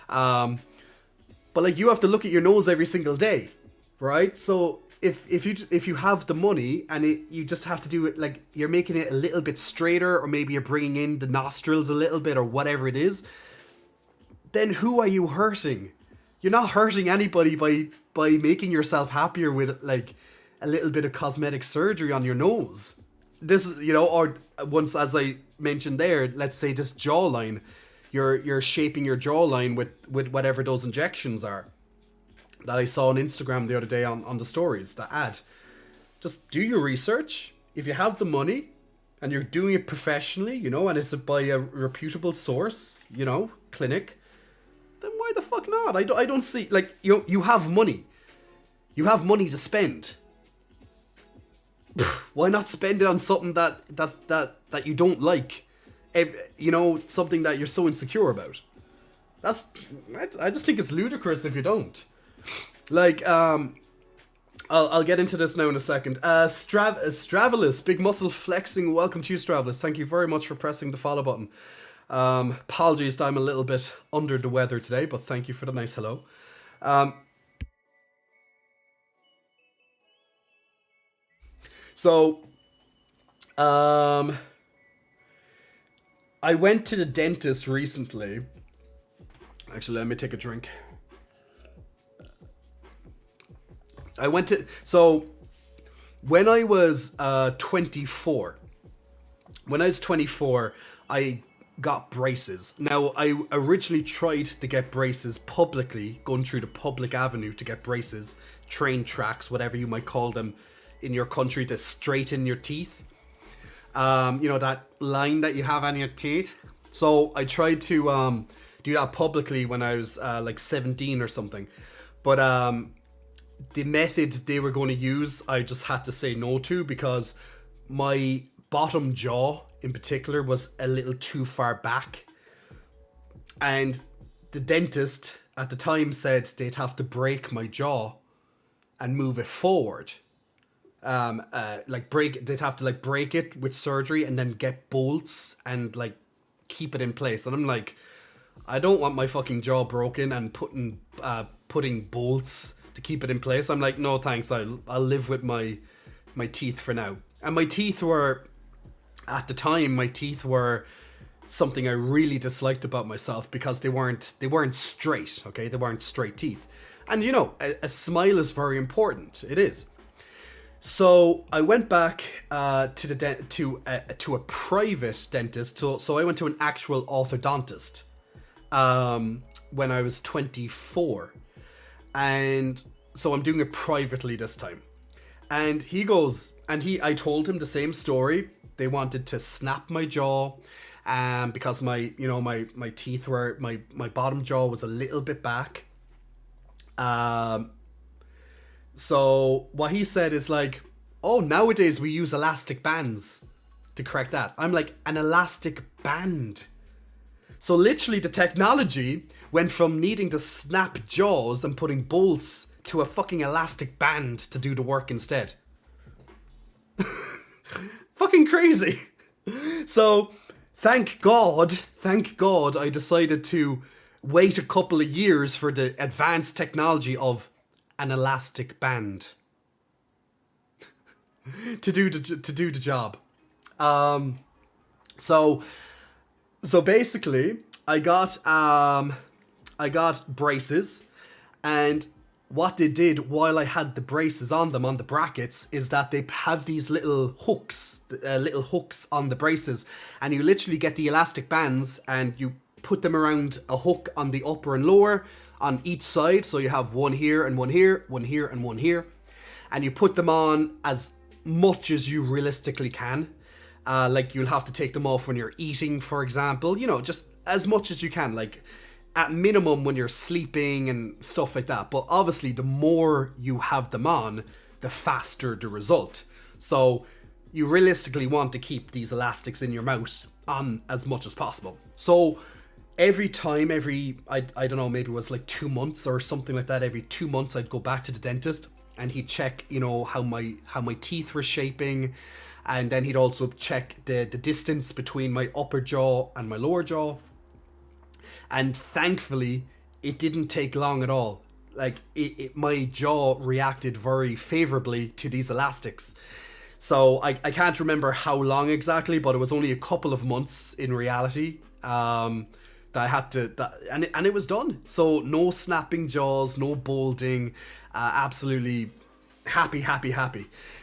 But like, you have to look at your nose every single day, right? So if you have the money and you just have to do it, like, you're making it a little bit straighter, or maybe you're bringing in the nostrils a little bit, or whatever it is, then who are you hurting? You're not hurting anybody by making yourself happier with, like, a little bit of cosmetic surgery on your nose. This is, you know, or once, as I mentioned there, let's say this jawline, you're shaping your jawline with whatever those injections are that I saw on Instagram the other day on the stories, the ad. Just do your research. If you have the money and you're doing it professionally, you know, and it's by a reputable source, you know, clinic, then why the fuck not? I don't see, like, you have money. You have money to spend. Why not spend it on something that you don't like? You know, something that you're so insecure about. I just think it's ludicrous if you don't. Like, I'll get into this now in a second. Stravelis, Big Muscle Flexing, welcome to you, Stravelis. Thank you very much for pressing the follow button. Apologies that I'm a little bit under the weather today, but thank you for the nice hello. So, I went to the dentist recently. Actually, let me take a drink. when I was 24, when I was 24, I got braces. Now, I originally tried to get braces publicly, going through the public avenue to get braces, train tracks, whatever you might call them in your country, to straighten your teeth. You know, that line that you have on your teeth. So I tried to do that publicly when I was like 17 or something. But the method they were going to use, I just had to say no to, because my bottom jaw in particular was a little too far back. And the dentist at the time said they'd have to break my jaw and move it forward. They'd have to like break it with surgery and then get bolts and like keep it in place. And I'm like, I don't want my fucking jaw broken and putting bolts to keep it in place. I'm like, no thanks, I'll live with my teeth for now. And my teeth were, at the time, something I really disliked about myself, because they weren't straight, okay? They weren't straight teeth. And you know, a smile is very important. It is. So I went back to a private dentist. So I went to an actual orthodontist when I was 24, and so I'm doing it privately this time. And he goes, I told him the same story. They wanted to snap my jaw, because my teeth were, my bottom jaw was a little bit back. So what he said is like, oh, nowadays we use elastic bands to correct that. I'm like, an elastic band? So literally the technology went from needing to snap jaws and putting bolts to a fucking elastic band to do the work instead. Fucking crazy. So thank God I decided to wait a couple of years for the advanced technology of an elastic band to do the job. So basically I got braces, and what they did while I had the braces on them, on the brackets, is that they have these little hooks on the braces, and you literally get the elastic bands and you put them around a hook on the upper and lower on each side. So you have one here and one here, one here and one here, and you put them on as much as you realistically can. Like you'll have to take them off when you're eating, for example, you know, just as much as you can, like at minimum when you're sleeping and stuff like that. But obviously the more you have them on, the faster the result. So you realistically want to keep these elastics in your mouth on as much as possible. So every time, I don't know, maybe it was like 2 months or something like that, every 2 months I'd go back to the dentist and he'd check, you know, how my teeth were shaping. And then he'd also check the distance between my upper jaw and my lower jaw. And thankfully, it didn't take long at all. Like, my jaw reacted very favorably to these elastics. So I can't remember how long exactly, but it was only a couple of months in reality that I had to, and it was done. So no snapping jaws, no balding, absolutely happy.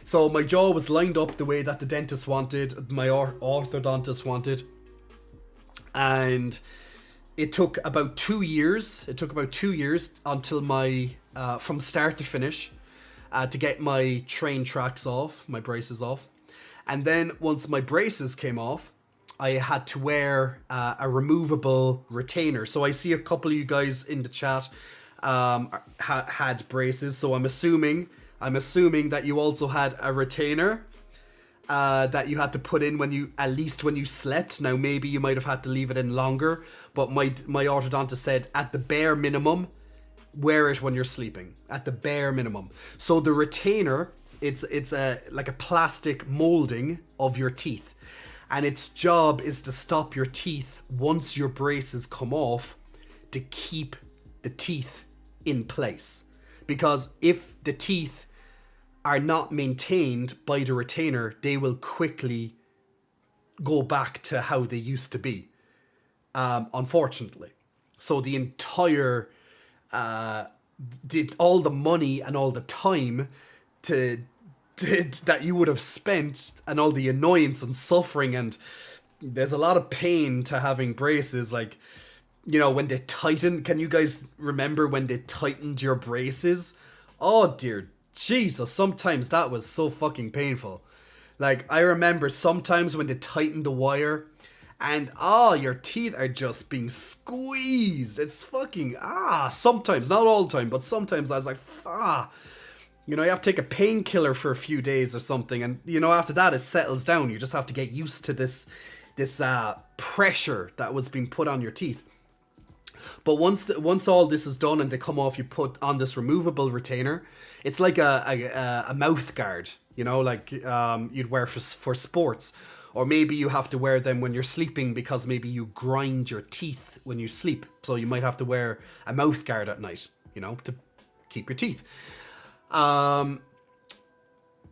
So my jaw was lined up the way that the dentist wanted, my orthodontist wanted, and it took about 2 years. It took about 2 years until my from start to finish to get my train tracks off, my braces off, and then once my braces came off, I had to wear a removable retainer. So I see a couple of you guys in the chat had braces, so I'm assuming that you also had a retainer that you had to put in when you slept. Now maybe you might have had to leave it in longer, but my orthodontist said at the bare minimum, wear it when you're sleeping, at the bare minimum. So the retainer, it's like a plastic molding of your teeth, and its job is to stop your teeth once your braces come off, to keep the teeth in place. Because if the teeth are not maintained by the retainer, they will quickly go back to how they used to be, unfortunately. So the entire all the money and all the time to that you would have spent, and all the annoyance and suffering, and there's a lot of pain to having braces. Like, you know, when they tighten, can you guys remember when they tightened your braces? Oh dear Jesus, sometimes that was so fucking painful. Like, I remember sometimes when they tightened the wire, and your teeth are just being squeezed. It's fucking sometimes, not all the time, but sometimes I was like, you know, you have to take a painkiller for a few days or something, and you know, after that it settles down. You just have to get used to this pressure that was being put on your teeth. But once all this is done and they come off, you put on this removable retainer. It's like a mouth guard, you know, like you'd wear for sports. Or maybe you have to wear them when you're sleeping because maybe you grind your teeth when you sleep. So you might have to wear a mouth guard at night, you know, to keep your teeth.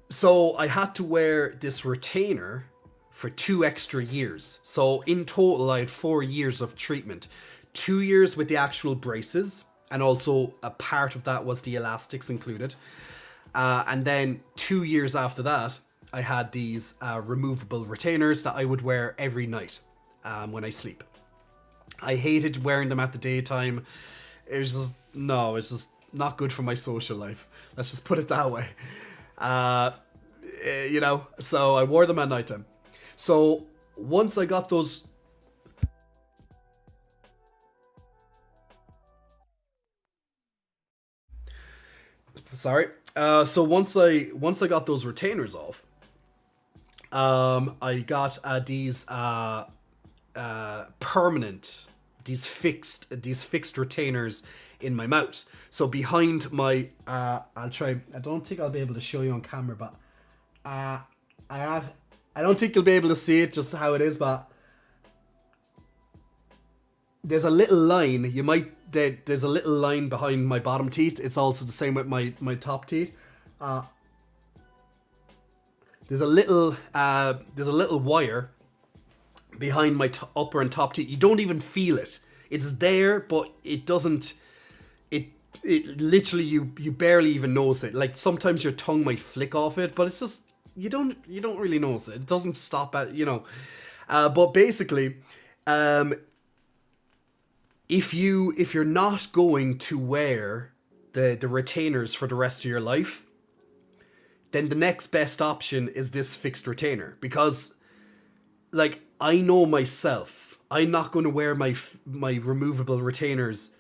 So I had to wear this retainer for 2 extra years. So in total, I had 4 years of treatment. 2 years with the actual braces, and also a part of that was the elastics included. And then 2 years after that, I had these removable retainers that I would wear every night when I sleep. I hated wearing them at the daytime. It's just not good for my social life. Let's just put it that way. You know, so I wore them at nighttime. So once I got those... Sorry. So once I got those retainers off, I got these permanent, these fixed retainers in my mouth. So behind my, I'll try. I don't think I'll be able to show you on camera, but I don't think you'll be able to see it just how it is. But there's a little line. There's a little line behind my bottom teeth. It's also the same with my top teeth. There's a little wire behind my upper and top teeth. You don't even feel it. It's there, but it doesn't. It literally you barely even notice it. Like sometimes your tongue might flick off it, but it's just you don't really notice it. It doesn't stop at, you know. But basically, if you're not going to wear the retainers for the rest of your life, then the next best option is this fixed retainer. Because, like, I know myself, I'm not going to wear my removable retainers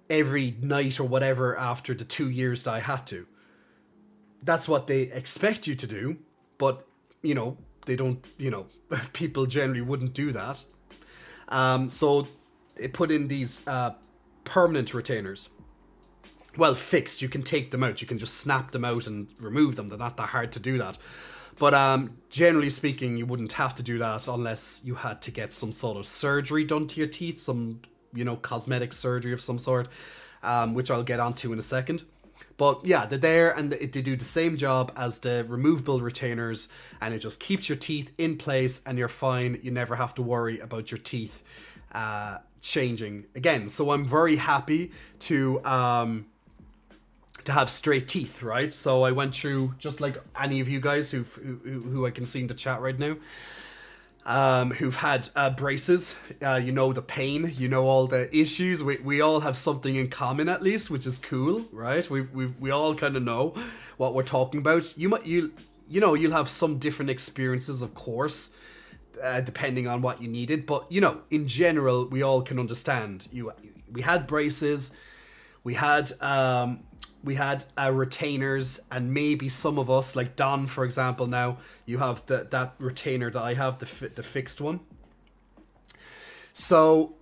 every night or whatever after the 2 years that I had to. That's what they expect you to do, but, you know, they don't, you know, people generally wouldn't do that. So they put in these permanent retainers. Well, fixed. You can take them out. You can just snap them out and remove them. They're not that hard to do that. But generally speaking, you wouldn't have to do that unless you had to get some sort of surgery done to your teeth, some, you know, cosmetic surgery of some sort, which I'll get onto in a second. But yeah, they're there and they do the same job as the removable retainers, and it just keeps your teeth in place and you're fine. You never have to worry about your teeth changing again. So I'm very happy to have straight teeth, right? So I went through, just like any of you guys who I can see in the chat right now, who've had braces, you know the pain, you know all the issues. We all have something in common at least, which is cool, right? We all kind of know what we're talking about. You'll have some different experiences, of course, depending on what you needed, but you know, in general, we all can understand. We had braces, we had retainers, and maybe some of us, like Don, for example, now you have that retainer that I have, the fixed one. So,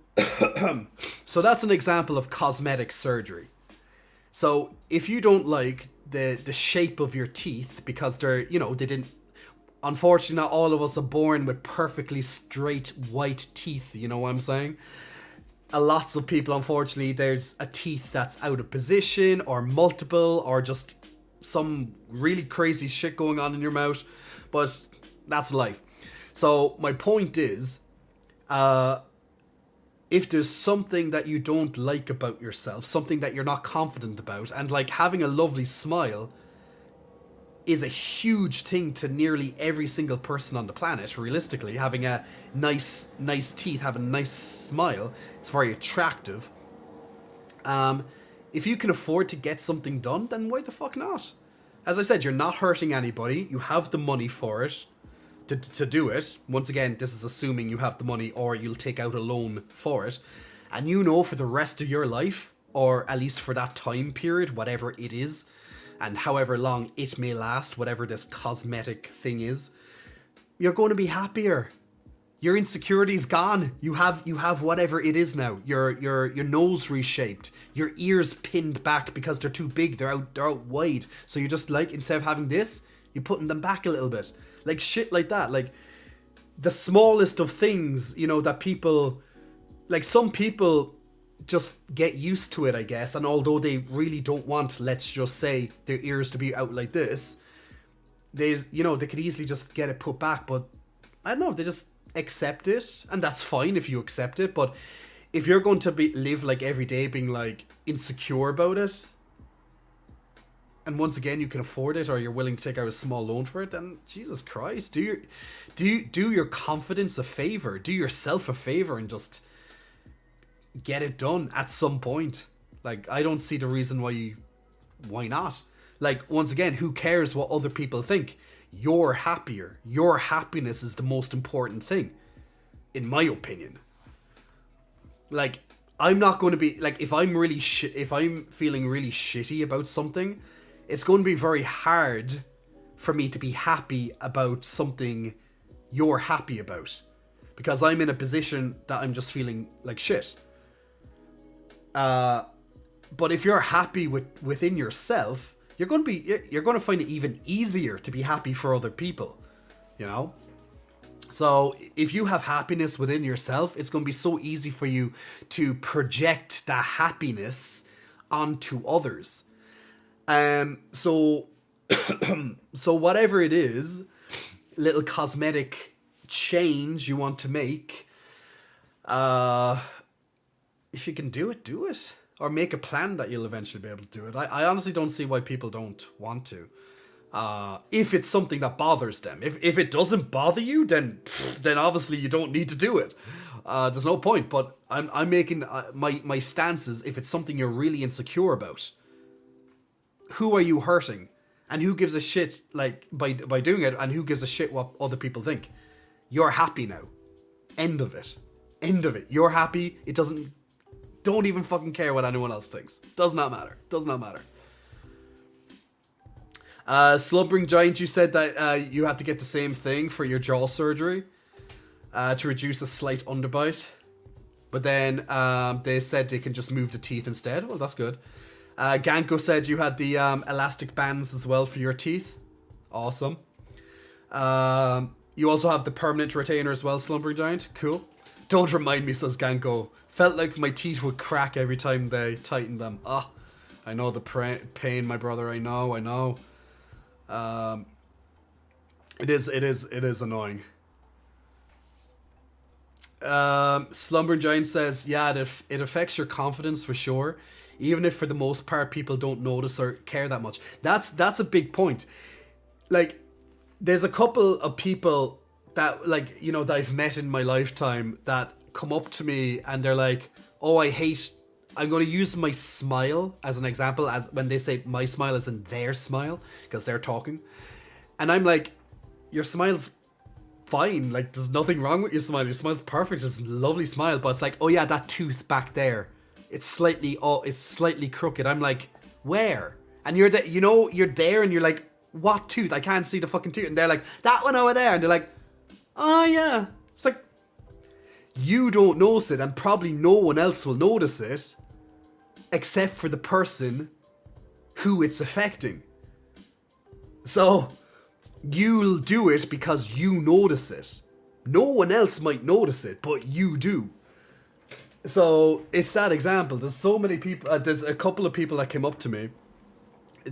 so that's an example of cosmetic surgery. So if you don't like the shape of your teeth because they're, you know, they didn't. Unfortunately, not all of us are born with perfectly straight white teeth. You know what I'm saying? Lots of people, unfortunately, there's a teeth that's out of position or multiple or just some really crazy shit going on in your mouth, but that's life. So my point is, if there's something that you don't like about yourself, something that you're not confident about, and like having a lovely smile is a huge thing to nearly every single person on the planet, realistically. Having a nice teeth, having a nice smile, it's very attractive. If you can afford to get something done, then why the fuck not? As I said, you're not hurting anybody. You have the money for it to do it. Once again, this is assuming you have the money or you'll take out a loan for it. And you know for the rest of your life, or at least for that time period, whatever it is, and however long it may last, whatever this cosmetic thing is, you're going to be happier. Your insecurity's gone. You have whatever it is now. Your nose reshaped. Your ears pinned back because they're too big. They're out wide. So you just like, instead of having this, you're putting them back a little bit. Like shit like that. Like the smallest of things, you know, that people, like some people just get used to it, I guess. And although they really don't want, let's just say, their ears to be out like this, they could easily just get it put back. But I don't know, they just accept it, and that's fine if you accept it. But if you're going to live like every day being like insecure about it, and once again you can afford it, or you're willing to take out a small loan for it, then Jesus Christ, do your confidence a favor, do yourself a favor, and just get it done at some point. Like, I don't see the reason why not. Like, once again, who cares what other people think? You're happier. Your happiness is the most important thing, in my opinion. Like, I'm not going to be like, if I'm feeling really shitty about something, it's going to be very hard for me to be happy about something you're happy about, because I'm in a position that I'm just feeling like shit. But if you're happy within yourself, you're going to find it even easier to be happy for other people, you know? So if you have happiness within yourself, it's going to be so easy for you to project that happiness onto others. So whatever it is, little cosmetic change you want to make, if you can do it, do it. Or make a plan that you'll eventually be able to do it. I honestly don't see why people don't want to. If it's something that bothers them. If it doesn't bother you, then obviously you don't need to do it. There's no point. But I'm making my stance is, if it's something you're really insecure about, who are you hurting? And who gives a shit, like, by doing it? And who gives a shit what other people think? You're happy now. End of it. You're happy. It doesn't... Don't even fucking care what anyone else thinks. Does not matter. Slumbering Giant, you said that you had to get the same thing for your jaw surgery to reduce a slight underbite. But then they said they can just move the teeth instead. Well, that's good. Ganko said you had the elastic bands as well for your teeth. Awesome. You also have the permanent retainer as well, Slumbering Giant. Cool. Don't remind me, says Ganko. Felt like my teeth would crack every time they tightened them. I know the pain, my brother. I know. It is annoying. Slumbering Giant says, yeah, it affects your confidence for sure. Even if for the most part people don't notice or care that much. That's a big point. Like, there's a couple of people that, like, you know, that I've met in my lifetime that come up to me and they're like, oh, I'm going to use my smile as an example, as when they say my smile is in their smile, because they're talking. And I'm like, your smile's fine. Like, there's nothing wrong with your smile. Your smile's perfect. It's a lovely smile. But it's like, oh yeah, that tooth back there, it's slightly crooked. I'm like, where? And you're there and you're like, what tooth? I can't see the fucking tooth. And they're like, that one over there. And they're like, oh yeah. It's like, you don't notice it, and probably no one else will notice it except for the person who it's affecting. So you'll do it because you notice it. No one else might notice it, but you do. So it's that example. There's so many people. There's a couple of people that came up to me,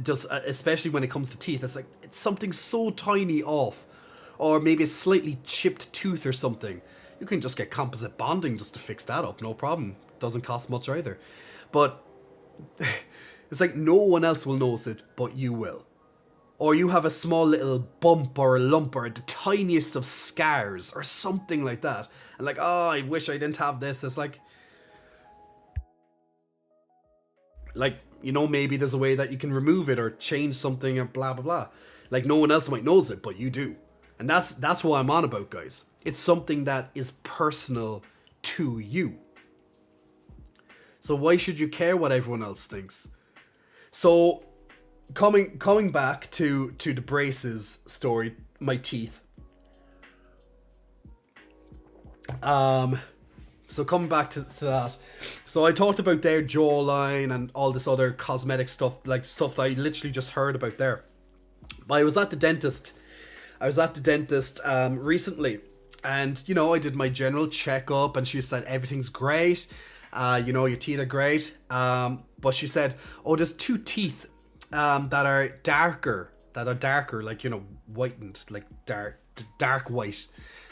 just especially when it comes to teeth. It's like, it's something so tiny off, or maybe a slightly chipped tooth or something. You can just get composite bonding just to fix that up, no problem. Doesn't cost much either. But it's like, no one else will notice it, but you will. or you have a small little bump or a lump or the tiniest of scars or something like that, and like, oh, I wish I didn't have this. It's like, you know, maybe there's a way that you can remove it or change something or blah blah blah. Like, no one else might knows it, but you do. And that's what I'm on about, guys. It's something that is personal to you. So why should you care what everyone else thinks? So coming back to the braces story, my teeth. So coming back to that. So I talked about their jawline and all this other cosmetic stuff, like stuff that I literally just heard about there. But I was at the dentist recently, and, you know, I did my general checkup, and she said everything's great. You know, your teeth are great. But she said, oh, there's 2 teeth that are darker, like, you know, whitened, like dark white,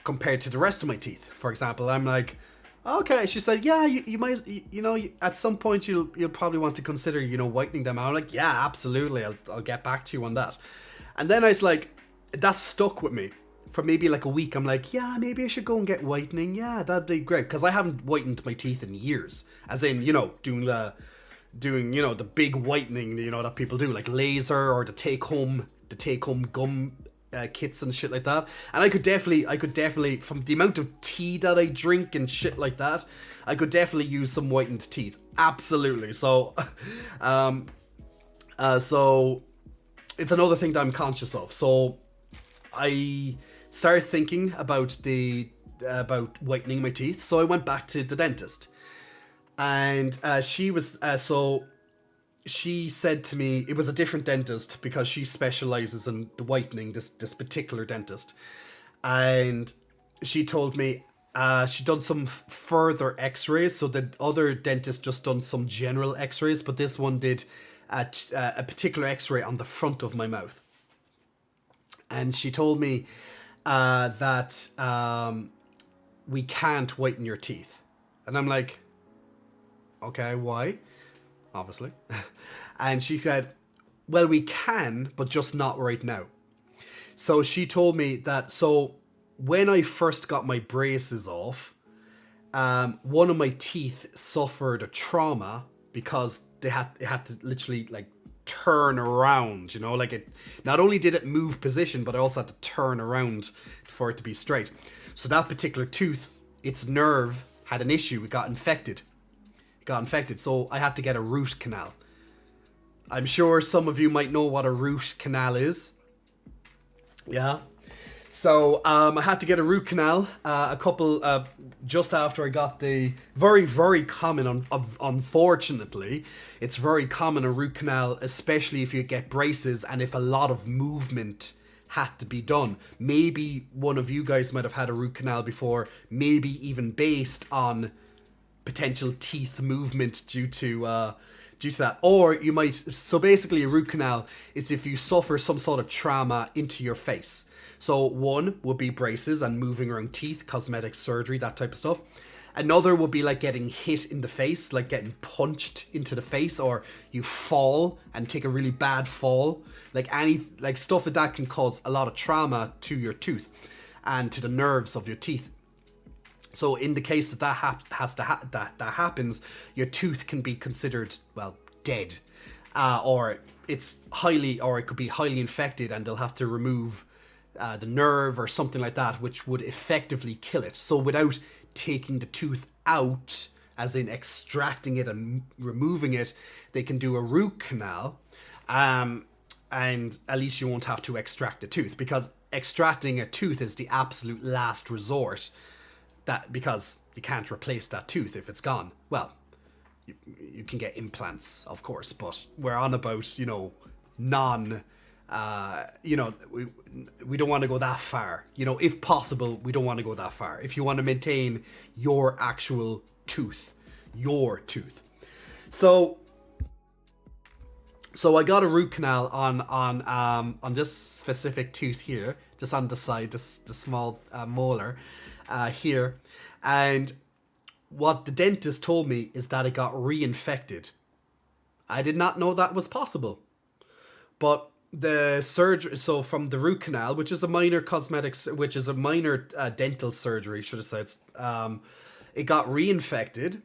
compared to the rest of my teeth. For example, I'm like, okay. She said, yeah, you might, you know, at some point you'll probably want to consider, you know, whitening them. I'm like, yeah, absolutely. I'll get back to you on that. And then I was like, that stuck with me for maybe like a week. I'm like, yeah, maybe I should go and get whitening. Yeah, that'd be great, because I haven't whitened my teeth in years. As in, you know, doing you know, the big whitening, you know, that people do, like laser or the take home gum kits and shit like that. And I could definitely, from the amount of tea that I drink and shit like that, I could definitely use some whitened teeth. Absolutely. So, so it's another thing that I'm conscious of. So I started thinking about whitening my teeth. So I went back to the dentist, and she said to me, it was a different dentist because she specializes in the whitening, this particular dentist. And she told me she'd done some further x-rays. So the other dentist just done some general x-rays, but this one did a particular x-ray on the front of my mouth. And she told me that we can't whiten your teeth. And I'm like, okay, why? Obviously. And she said, well, we can, but just not right now. So she told me that, so when I first got my braces off, one of my teeth suffered a trauma because it had to literally like turn around, you know, like it, not only did it move position, but I also had to turn around for it to be straight. So that particular tooth, its nerve had an issue. It got infected. So I had to get a root canal. I'm sure some of you might know what a root canal is. Yeah. So I had to get a root canal just after I got the very, very common, unfortunately, it's very common, a root canal, especially if you get braces and if a lot of movement had to be done. Maybe one of you guys might have had a root canal before, maybe even based on potential teeth movement due to that. Or you might, so basically a root canal is if you suffer some sort of trauma into your face. So one would be braces and moving around teeth, cosmetic surgery, that type of stuff. Another would be like getting hit in the face, like getting punched into the face, or you fall and take a really bad fall. Like stuff like that can cause a lot of trauma to your tooth and to the nerves of your teeth. So in the case that that happens, your tooth can be considered, well, dead, or it could be highly infected, and they'll have to remove the nerve or something like that, which would effectively kill it. So without taking the tooth out, as in extracting it and removing it, they can do a root canal, and at least you won't have to extract the tooth, because extracting a tooth is the absolute last resort. Because you can't replace that tooth if it's gone. Well, you can get implants, of course, but we're on about, you know, we don't want to go that far. You know, if possible, we don't want to go that far. If you want to maintain your actual tooth, So I got a root canal on this specific tooth here, just on the side, the small molar. Here, and what the dentist told me is that it got reinfected. I did not know that was possible, but the surgery, so from the root canal, which is a minor which is a minor dental surgery, should have said, it got reinfected.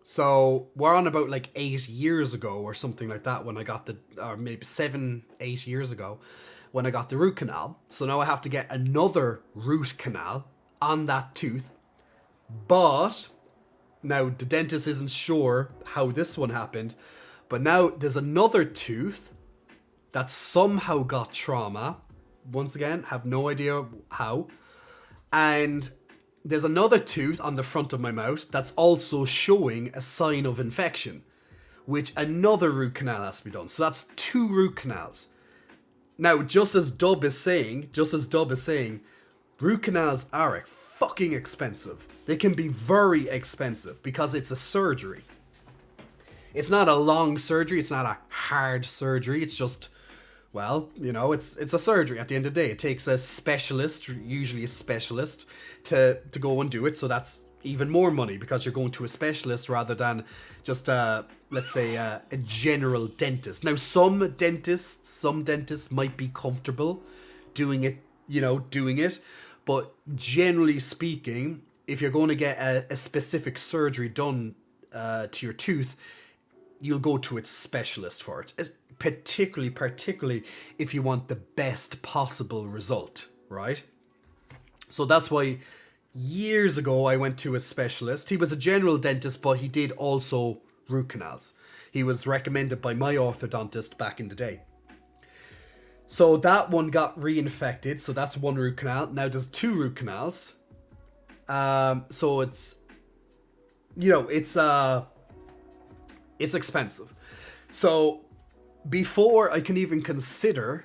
So we're on about like 8 years ago or something like that when I got or maybe 7-8 years ago when I got the root canal. So now I have to get another root canal on that tooth. But now the dentist isn't sure how this one happened. But now there's another tooth that somehow got trauma. Once again, have no idea how. And there's another tooth on the front of my mouth that's also showing a sign of infection, which another root canal has to be done. So that's 2 root canals. Now, just as Dub is saying, root canals are fucking expensive. They can be very expensive because it's a surgery. It's not a long surgery. It's not a hard surgery. It's just, well, you know, it's a surgery at the end of the day. It takes a specialist, usually a specialist, to go and do it. So that's even more money because you're going to a specialist rather than just, let's say, a general dentist. Now, some dentists might be comfortable doing it. But generally speaking, if you're going to get a specific surgery done to your tooth, you'll go to its specialist for it. Particularly if you want the best possible result, right? So that's why years ago I went to a specialist. He was a general dentist, but he did also root canals. He was recommended by my orthodontist back in the day. So that one got reinfected, so that's 1 root canal. Now there's 2 root canals. So it's, you know, it's expensive. So before I can even consider,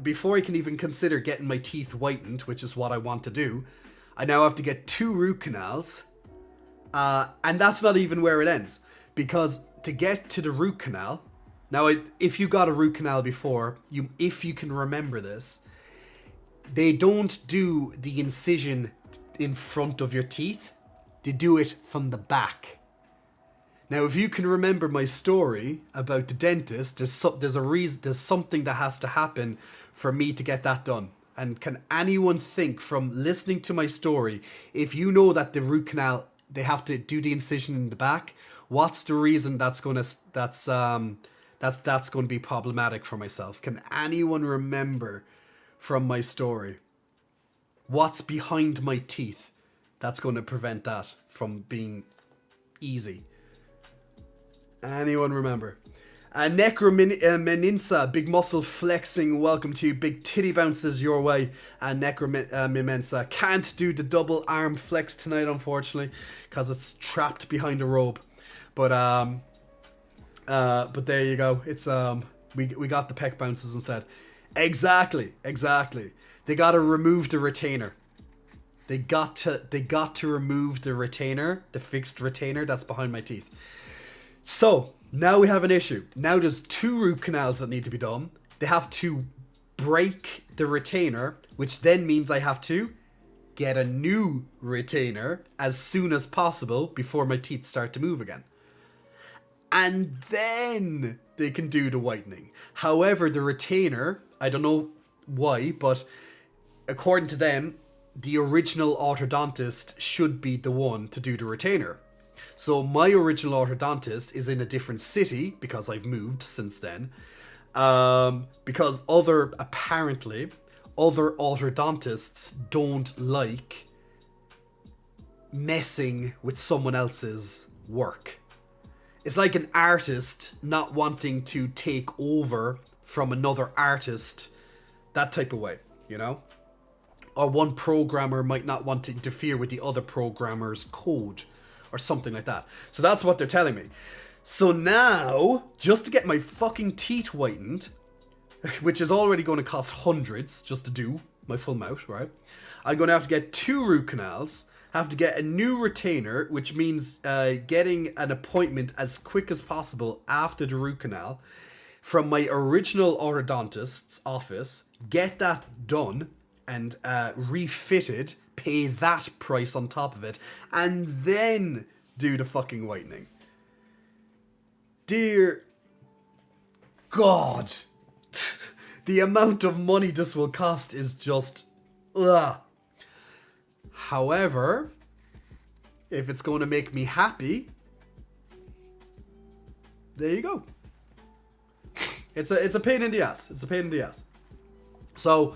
before I can even consider getting my teeth whitened, which is what I want to do, I now have to get 2 root canals. And that's not even where it ends. Because to get to the root canal, now if you got a root canal before, if you can remember this, they don't do the incision in front of your teeth. They do it from the back. Now, if you can remember my story about the dentist, there's something that has to happen for me to get that done. And can anyone think from listening to my story, if you know that the root canal, they have to do the incision in the back, what's the reason that's going to be problematic for myself? Can anyone remember from my story what's behind my teeth that's going to prevent that from being easy? Anyone remember? Necrominensa, big muscle flexing, welcome to you. Big titty bounces your way. And Necrominensa can't do the double arm flex tonight, unfortunately, because it's trapped behind a robe. But there you go. It's we got the peck bounces instead. Exactly. They got to remove the retainer. They got to remove the retainer, the fixed retainer that's behind my teeth. So now we have an issue. Now there's 2 root canals that need to be done. They have to break the retainer, which then means I have to get a new retainer as soon as possible before my teeth start to move again. And then they can do the whitening. However, the retainer, I don't know why, but according to them, the original orthodontist should be the one to do the retainer. So my original orthodontist is in a different city because I've moved since then. Because other orthodontists don't like messing with someone else's work. It's like an artist not wanting to take over from another artist, that type of way, you know? Or one programmer might not want to interfere with the other programmer's code or something like that. So that's what they're telling me. So now, just to get my fucking teeth whitened, which is already going to cost hundreds just to do my full mouth, right? I'm going to have to get 2 root canals, have to get a new retainer, which means getting an appointment as quick as possible after the root canal from my original orthodontist's office, get that done and refitted, pay that price on top of it, and then do the fucking whitening. Dear God. The amount of money this will cost is just, ugh. However, if it's going to make me happy, there you go. It's a pain in the ass. It's a pain in the ass. So,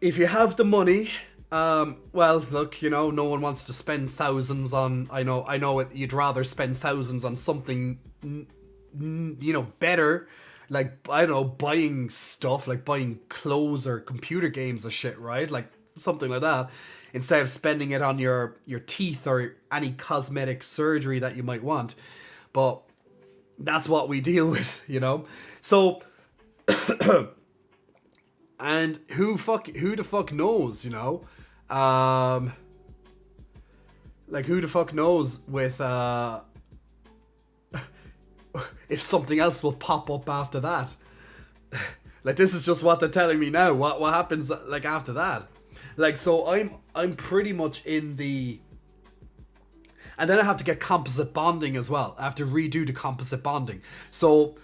if you have the money, well, look, you know, no one wants to spend thousands on. I know it. You'd rather spend thousands on something, you know, better. Like, I don't know, buying stuff, like buying clothes or computer games or shit, right? Like, something like that. Instead of spending it on your teeth or any cosmetic surgery that you might want. But that's what we deal with, you know? So, and who the fuck knows, you know? Like, who the fuck knows with, if something else will pop up after that. Like, this is just what they're telling me now. What happens, like, after that? Like, so I'm pretty much in the... And then I have to get composite bonding as well. I have to redo the composite bonding. So,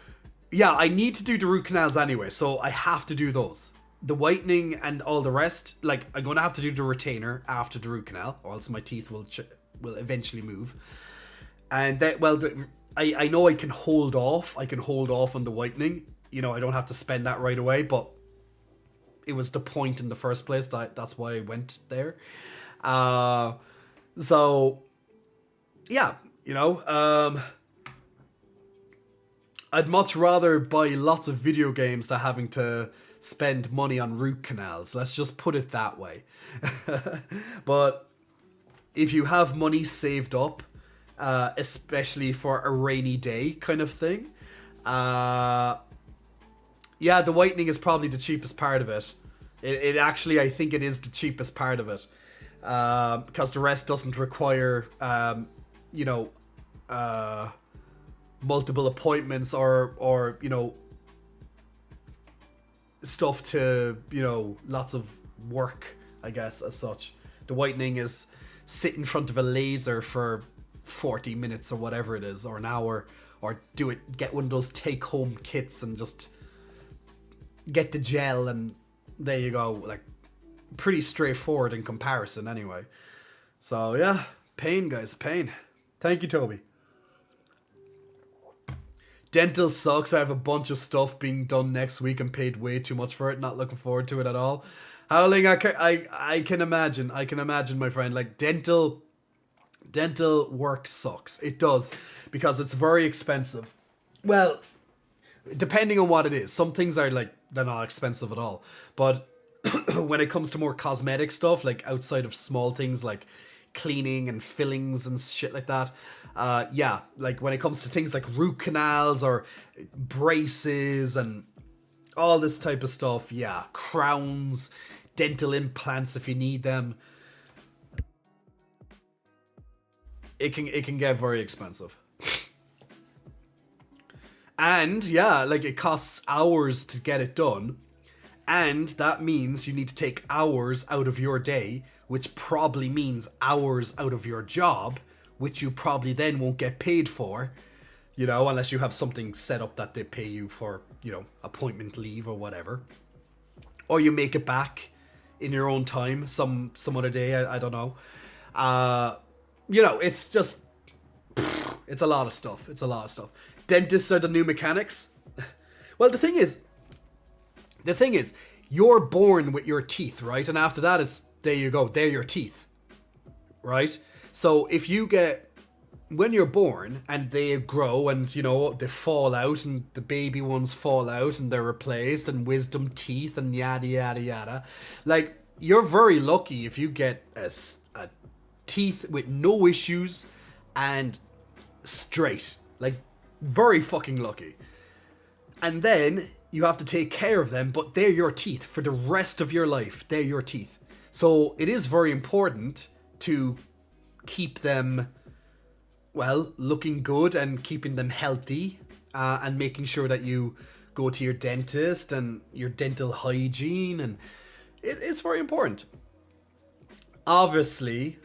yeah, I need to do the root canals anyway. So I have to do those. The whitening and all the rest, like, I'm going to have to do the retainer after the root canal, or else my teeth will eventually move. And that, well, I know I can hold off. I can hold off on the whitening. You know, I don't have to spend that right away, but it was the point in the first place. That's why I went there. So, yeah, you know, I'd much rather buy lots of video games than having to spend money on root canals. Let's just put it that way. But if you have money saved up, especially for a rainy day kind of thing, yeah, the whitening is probably the cheapest part of it. It actually, I think it is the cheapest part of it, because the rest doesn't require, you know, multiple appointments or you know, stuff to, you know, lots of work, I guess, as such. The whitening is sit in front of a laser for 40 minutes or whatever it is, or an hour, or get one of those take-home kits and just get the gel, and there you go. Like, pretty straightforward in comparison anyway. So yeah, pain, guys, pain. Thank you, Toby. Dental sucks. I have a bunch of stuff being done next week and paid way too much for it. Not looking forward to it at all. Howling, I can imagine. I can imagine, my friend. Like, dental work sucks. It does, because it's very expensive. Well, depending on what it is. Some things are like, they're not expensive at all. But when it comes to more cosmetic stuff, like outside of small things like cleaning and fillings and shit like that, yeah, like when it comes to things like root canals or braces and all this type of stuff, yeah, crowns, dental implants if you need them, it can get very expensive. And yeah, like, it costs hours to get it done, and that means you need to take hours out of your day, which probably means hours out of your job, which you probably then won't get paid for, you know, unless you have something set up that they pay you for, you know, appointment leave or whatever. Or you make it back in your own time some other day, I don't know. You know, it's just, it's a lot of stuff. It's a lot of stuff. Dentists are the new mechanics. Well, the thing is, you're born with your teeth, right? And after that, it's, there you go, they're your teeth, right? So if you get, when you're born and they grow and, you know, they fall out and the baby ones fall out and they're replaced and wisdom teeth and yada, yada, yada. Like, you're very lucky if you get a teeth with no issues and straight. Like, very fucking lucky. And then you have to take care of them, but they're your teeth for the rest of your life. They're your teeth. So it is very important to keep them, well, looking good and keeping them healthy, and making sure that you go to your dentist and your dental hygiene, and it is very important. Obviously,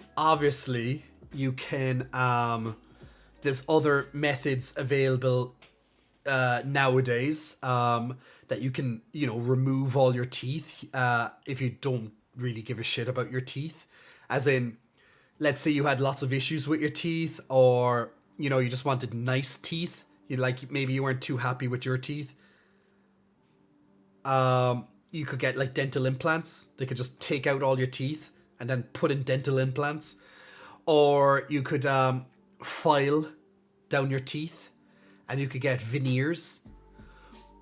you can, there's other methods available nowadays, that you can, you know, remove all your teeth if you don't really give a shit about your teeth. As in, let's say you had lots of issues with your teeth, or, you know, you just wanted nice teeth. Maybe you weren't too happy with your teeth. You could get like dental implants. They could just take out all your teeth and then put in dental implants. Or you could file down your teeth and you could get veneers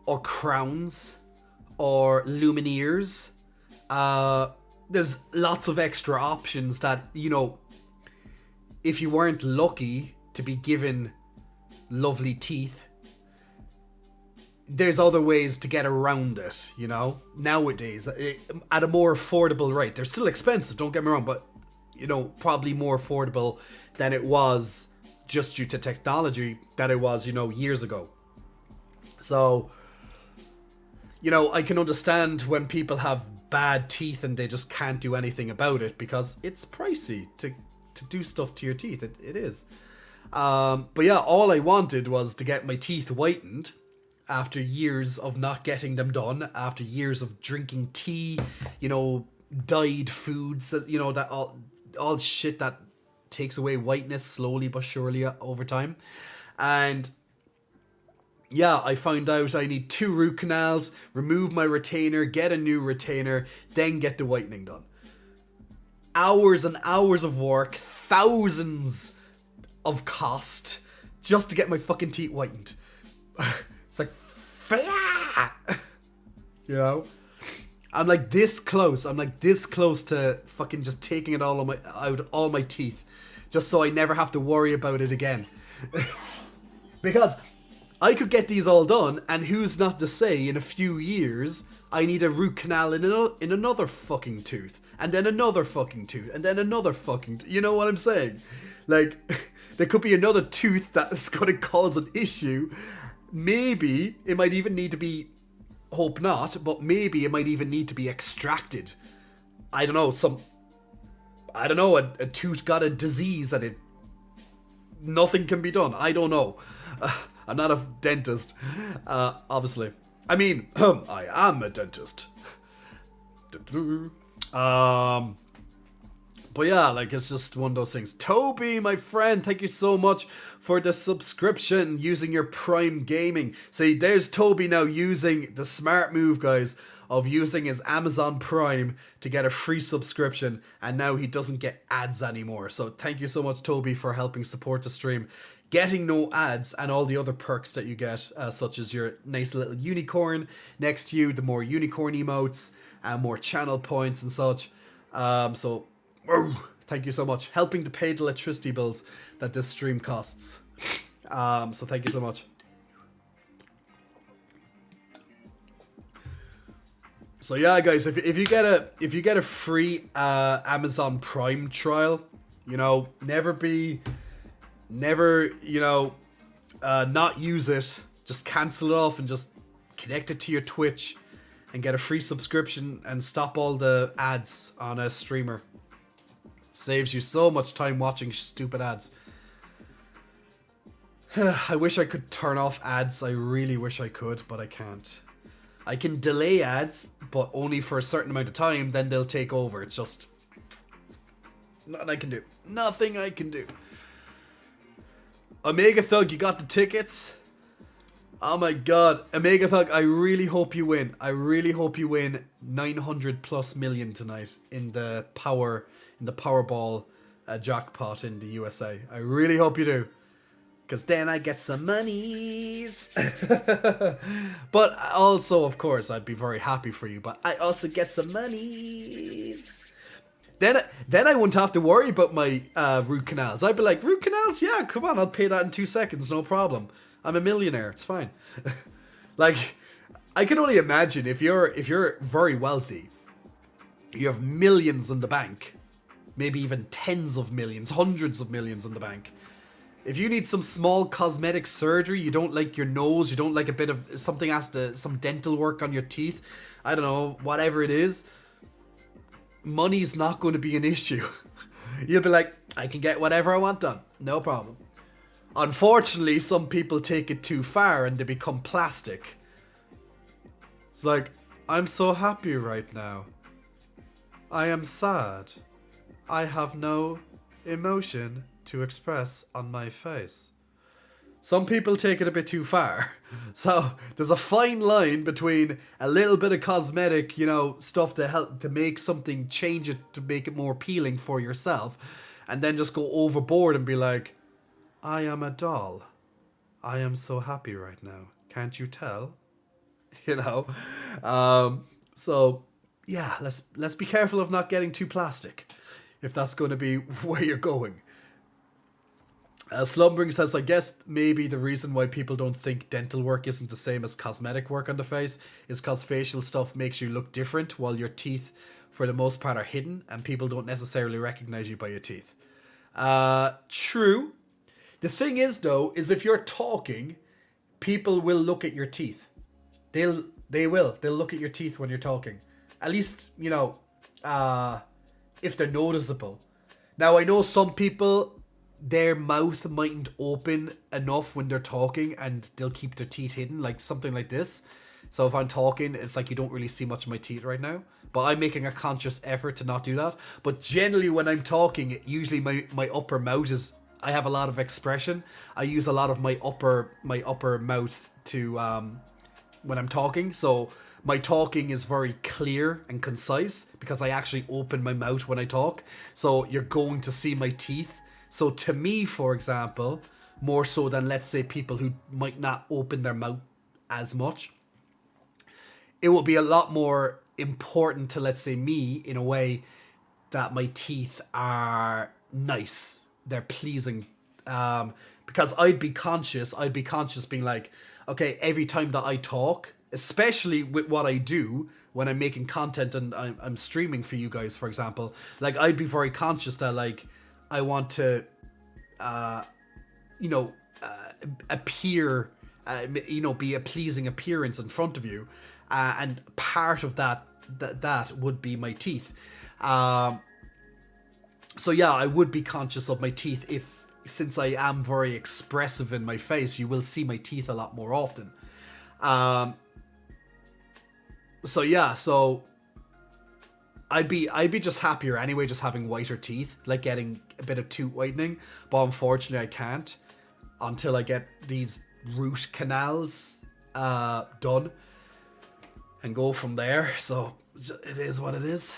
or crowns or lumineers. There's lots of extra options that, you know, if you weren't lucky to be given lovely teeth, there's other ways to get around it, you know, nowadays, at a more affordable rate. They're still expensive, don't get me wrong, but, you know, probably more affordable than it was just due to technology that it was, you know, years ago. So, you know, I can understand when people have bad teeth and they just can't do anything about it, because it's pricey to do stuff to your teeth. It is. But yeah, all I wanted was to get my teeth whitened after years of not getting them done, after years of drinking tea, you know, dyed foods, you know, that all shit that takes away whiteness slowly but surely over time. And yeah, I found out I need 2 root canals, remove my retainer, get a new retainer, then get the whitening done. Hours and hours of work, thousands of cost, just to get my fucking teeth whitened. It's like, you know? I'm like this close to fucking just taking it all out all my teeth, just so I never have to worry about it again. Because I could get these all done, and who's not to say in a few years I need a root canal in another fucking tooth, and then another fucking tooth, and then another fucking you know what I'm saying? Like, there could be another tooth that's going to cause an issue. Maybe it might even need to be, hope not, but maybe it might even need to be extracted. I don't know, a tooth got a disease and nothing can be done. I don't know. I'm not a dentist, obviously. I mean, I am a dentist. But yeah, like, it's just one of those things. Toby, my friend, thank you so much for the subscription using your Prime Gaming. See, there's Toby now using the smart move, guys, of using his Amazon Prime to get a free subscription, and now he doesn't get ads anymore. So thank you so much, Toby, for helping support the stream, getting no ads, and all the other perks that you get, such as your nice little unicorn next to you, the more unicorn emotes, and more channel points and such. So thank you so much, helping to pay the electricity bills that this stream costs. So thank you so much. So yeah, guys, if you get a free Amazon Prime trial, you know, never not use it. Just cancel it off and just connect it to your Twitch and get a free subscription and stop all the ads on a streamer. Saves you so much time watching stupid ads. I wish I could turn off ads. I really wish I could, but I can't. I can delay ads, but only for a certain amount of time, then they'll take over. It's just nothing I can do. Nothing I can do. Omega Thug, you got the tickets? Oh my god. Omega Thug, I really hope you win. I really hope you win 900 plus million tonight in the Powerball jackpot in the USA. I really hope you do, because then I get some monies. But also, of course, I'd be very happy for you, but I also get some monies. Then I wouldn't have to worry about my root canals. I'd be like, root canals? Yeah, come on, I'll pay that in 2 seconds, no problem. I'm a millionaire, it's fine. Like, I can only imagine if you're very wealthy, you have millions in the bank, maybe even tens of millions, hundreds of millions in the bank. If you need some small cosmetic surgery, you don't like your nose, you don't like a bit of something, some dental work on your teeth, I don't know, whatever it is, money's not going to be an issue. You'll be like, I can get whatever I want done, no problem. Unfortunately, some people take it too far and they become plastic. It's like, I'm so happy right now. I am sad. I have no emotion to express on my face. Some people take it a bit too far. So there's a fine line between a little bit of cosmetic, stuff to help to make something, change it to make it more appealing for yourself, and then just go overboard and be like, I am a doll. I am so happy right now. Can't you tell? So yeah, let's be careful of not getting too plastic, if that's going to be where you're going. Slumbering says, I guess maybe the reason why people don't think dental work isn't the same as cosmetic work on the face is because facial stuff makes you look different, while your teeth, for the most part, are hidden, and people don't necessarily recognize you by your teeth. True. The thing is, though, is if you're talking, people will look at your teeth. They'll look at your teeth when you're talking. At least, if they're noticeable. Now, I know some people, their mouth mightn't open enough when they're talking and they'll keep their teeth hidden, like something like this. So if I'm talking, it's like you don't really see much of my teeth right now. But I'm making a conscious effort to not do that. But generally when I'm talking, usually my upper mouth is, I have a lot of expression. I use a lot of my upper mouth to when I'm talking. So my talking is very clear and concise because I actually open my mouth when I talk. So you're going to see my teeth. So to me, for example, more so than, let's say, people who might not open their mouth as much, it will be a lot more important to, let's say, me, in a way, that my teeth are nice. They're pleasing. Because I'd be conscious being like, okay, every time that I talk, especially with what I do when I'm making content and I'm streaming for you guys, for example, like, I'd be very conscious that, like, I want to, appear, be a pleasing appearance in front of you. And part of that would be my teeth. So yeah, I would be conscious of my teeth since I am very expressive in my face, you will see my teeth a lot more often. So yeah, so I'd be just happier anyway, just having whiter teeth, like getting a bit of tooth whitening. But unfortunately, I can't until I get these root canals done and go from there. So it is what it is.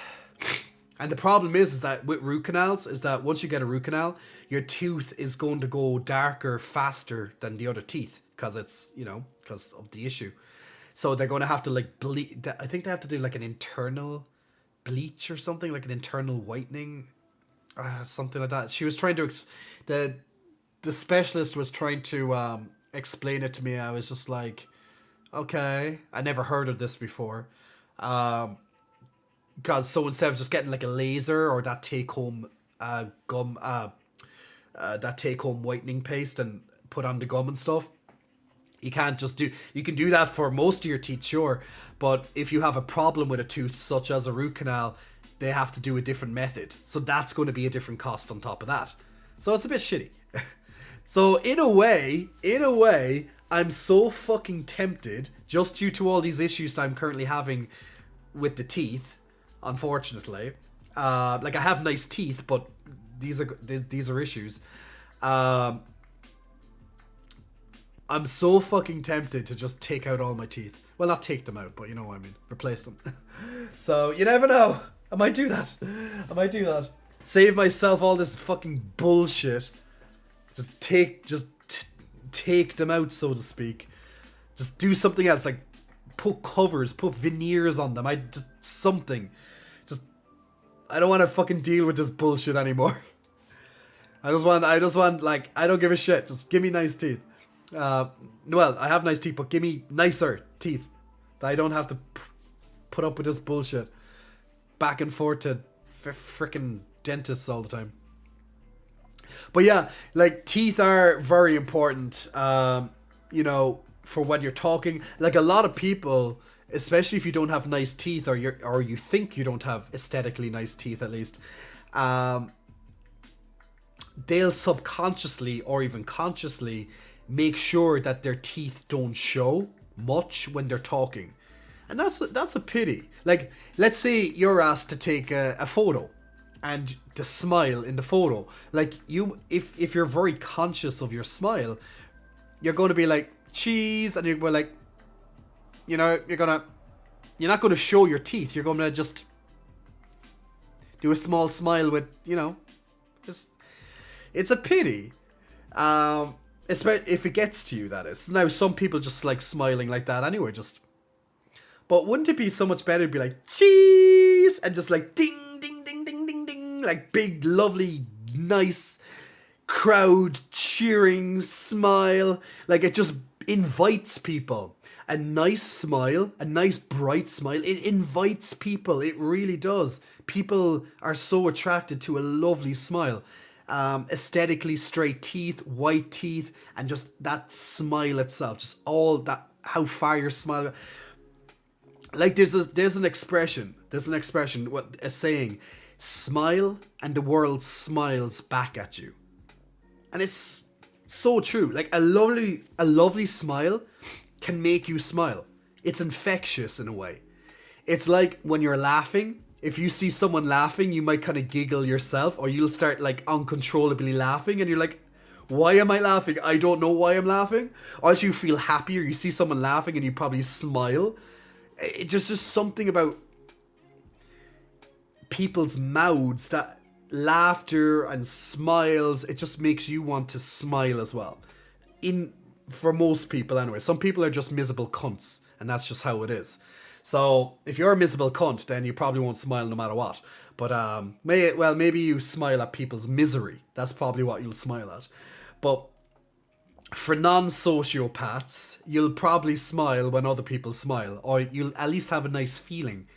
And the problem is that with root canals is that once you get a root canal, your tooth is going to go darker faster than the other teeth because it's, because of the issue. So they're going to have to like bleach. I think they have to do like an internal bleach or something, like an internal whitening, something like that. She was trying to, the specialist was trying to explain it to me. I was just like, okay, I never heard of this before. Because so instead of just getting like a laser or that take home that take home whitening paste and put on the gum and stuff, you can't just do. You can do that for most of your teeth, sure, but if you have a problem with a tooth, such as a root canal, they have to do a different method. So that's going to be a different cost on top of that. So it's a bit shitty. So in a way, I'm so fucking tempted, just due to all these issues that I'm currently having with the teeth. Unfortunately, like I have nice teeth, but these are issues. I'm so fucking tempted to just take out all my teeth. Well, not take them out, but you know what I mean. Replace them. So you never know. I might do that. Save myself all this fucking bullshit. Just take them out, so to speak. Just do something else, like put covers, put veneers on them. Something. I don't want to fucking deal with this bullshit anymore. I just want, like, I don't give a shit. Just give me nice teeth. Well, I have nice teeth, but give me nicer teeth. That I don't have to put up with this bullshit. Back and forth to frickin' dentists all the time. But yeah, like, teeth are very important, for when you're talking. Like, a lot of people, especially if you don't have nice teeth, or you think you don't have aesthetically nice teeth, at least, they'll subconsciously or even consciously make sure that their teeth don't show much when they're talking. And that's a pity. Like, let's say you're asked to take a photo, and the smile in the photo, like, if you're very conscious of your smile, you're going to be like, cheese, and you're like, you know, you're not going to show your teeth. You're going to just do a small smile with, you know, just, it's a pity. Especially if it gets to you, that is. Now, some people just like smiling like that anyway, just. But wouldn't it be so much better to be like, cheese, and just like ding, ding, ding, ding, ding, ding, like big, lovely, nice crowd cheering smile. Like, it just invites people. A nice smile, a nice bright smile, it invites people. It really does. People are so attracted to a lovely smile. Aesthetically straight teeth, white teeth, and just that smile itself. Just all that, how far your smile. Like, there's an expression, what a saying, smile and the world smiles back at you. And it's so true. Like, a lovely smile can make you smile. It's infectious in a way. It's like when you're laughing, if you see someone laughing, you might kind of giggle yourself, or you'll start like uncontrollably laughing, and you're like, why am I laughing? I don't know why I'm laughing. Or you feel happy, or you see someone laughing and you probably smile. It's just something about people's mouths, that laughter and smiles, it just makes you want to smile as well. For most people anyway. Some people are just miserable cunts, and that's just how it is. So if you're a miserable cunt, then you probably won't smile no matter what. But maybe you smile at people's misery. That's probably what you'll smile at. But for non-sociopaths, you'll probably smile when other people smile, or you'll at least have a nice feeling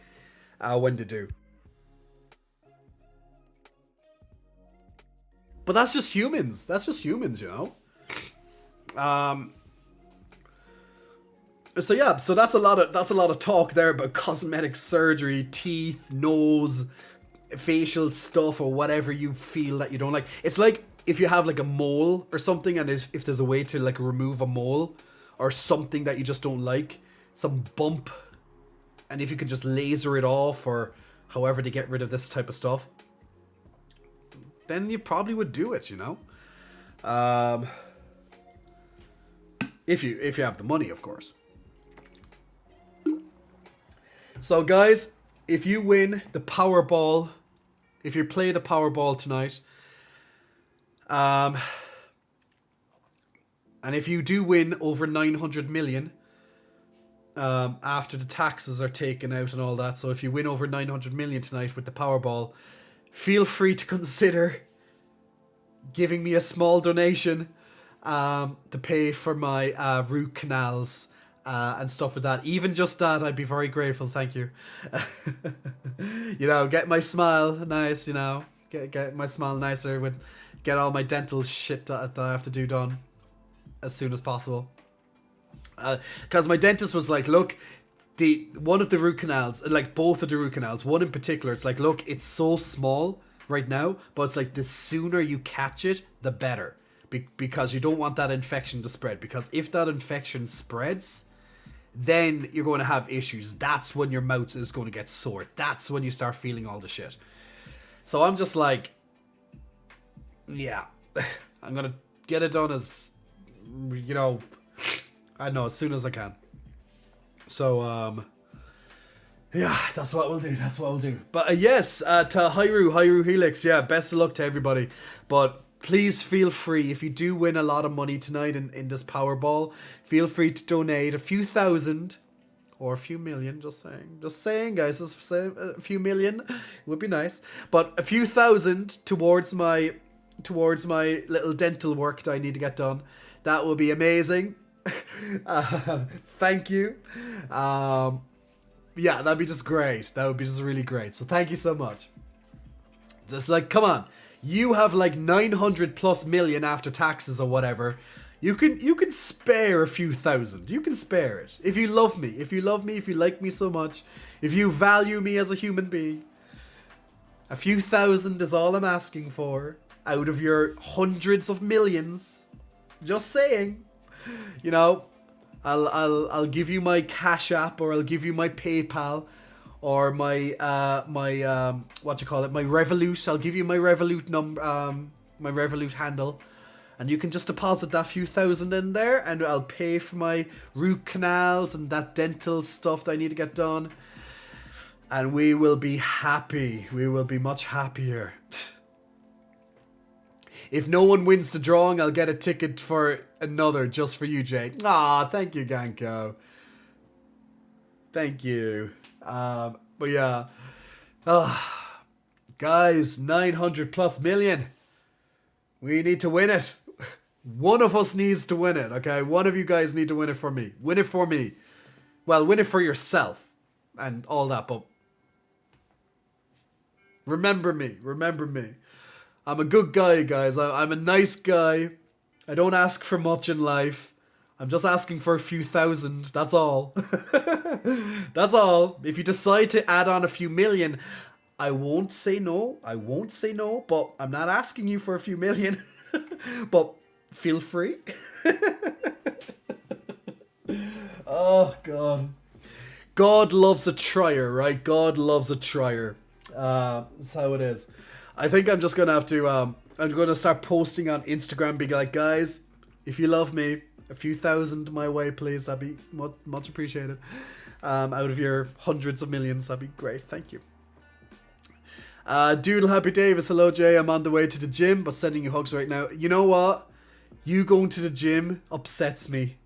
when they do. But that's just humans. You know. So yeah, so that's a lot of talk there about cosmetic surgery, teeth, nose, facial stuff, or whatever you feel that you don't like. It's like if you have like a mole or something, and if there's a way to like remove a mole or something that you just don't like, some bump, and if you could just laser it off, or however to get rid of this type of stuff, then you probably would do it, you know. If you have the money, of course. So guys, if you win the Powerball, if you play the Powerball tonight, and if you do win over 900 million, after the taxes are taken out and all that, so if you win over 900 million tonight with the Powerball, feel free to consider giving me a small donation to pay for my root canals and stuff like that. Even just that, I'd be very grateful. Thank you. You know, get my smile nice, you know. Get my smile nicer. Get all my dental shit that I have to do done as soon as possible. Because my dentist was like, look, one of the root canals, like both of the root canals, one in particular, it's like, look, it's so small right now, but it's like the sooner you catch it, the better. Because you don't want that infection to spread. Because if that infection spreads, then you're going to have issues. That's when your mouth is going to get sore. That's when you start feeling all the shit. So I'm just like, yeah, I'm going to get it done as, you know, I don't know, as soon as I can. So, yeah, that's what we'll do. But yes, to Hyrule Helix, yeah, best of luck to everybody. But please feel free, if you do win a lot of money tonight in this Powerball, feel free to donate a few thousand or a few million, just saying guys, a few million would be nice, but a few thousand towards my little dental work that I need to get done. That would be amazing. Thank you. Yeah, that'd be just great. That would be just really great. So thank you so much. Just like, come on. You have like 900 plus million after taxes or whatever. You can spare a few thousand. You can spare it. If you love me, if you like me so much, if you value me as a human being, a few thousand is all I'm asking for. out of your hundreds of millions. Just saying. You know, I'll give you my Cash App, or I'll give you my PayPal, or my what you call it, my Revolut. I'll give you my Revolut number, my Revolut handle, and you can just deposit that few thousand in there, and I'll pay for my root canals and that dental stuff that I need to get done. And we will be happy. We will be much happier. If no one wins the drawing, I'll get a ticket for another just for you, Jay. Aw, thank you, Ganko. Thank you. But yeah. Guys, 900 plus million. We need to win it. One of us needs to win it, okay? One of you guys need to win it for me. Win it for me. Well, win it for yourself and all that, but remember me. Remember me. I'm a good guy, guys. I'm a nice guy. I don't ask for much in life. I'm just asking for a few thousand. That's all. That's all. If you decide to add on a few million, I won't say no. I won't say no, but I'm not asking you for a few million. But feel free. Oh, God. God loves a trier, right? God loves a trier. That's how it is. I think I'm just gonna have to I'm gonna start posting on Instagram, being like, guys, if you love me, a few thousand my way, please. That'd be much appreciated. Out of your hundreds of millions, that'd be great. Thank you. Doodle Happy Davis, hello Jay, I'm on the way to the gym, but sending you hugs right now. You know what? You going to the gym upsets me.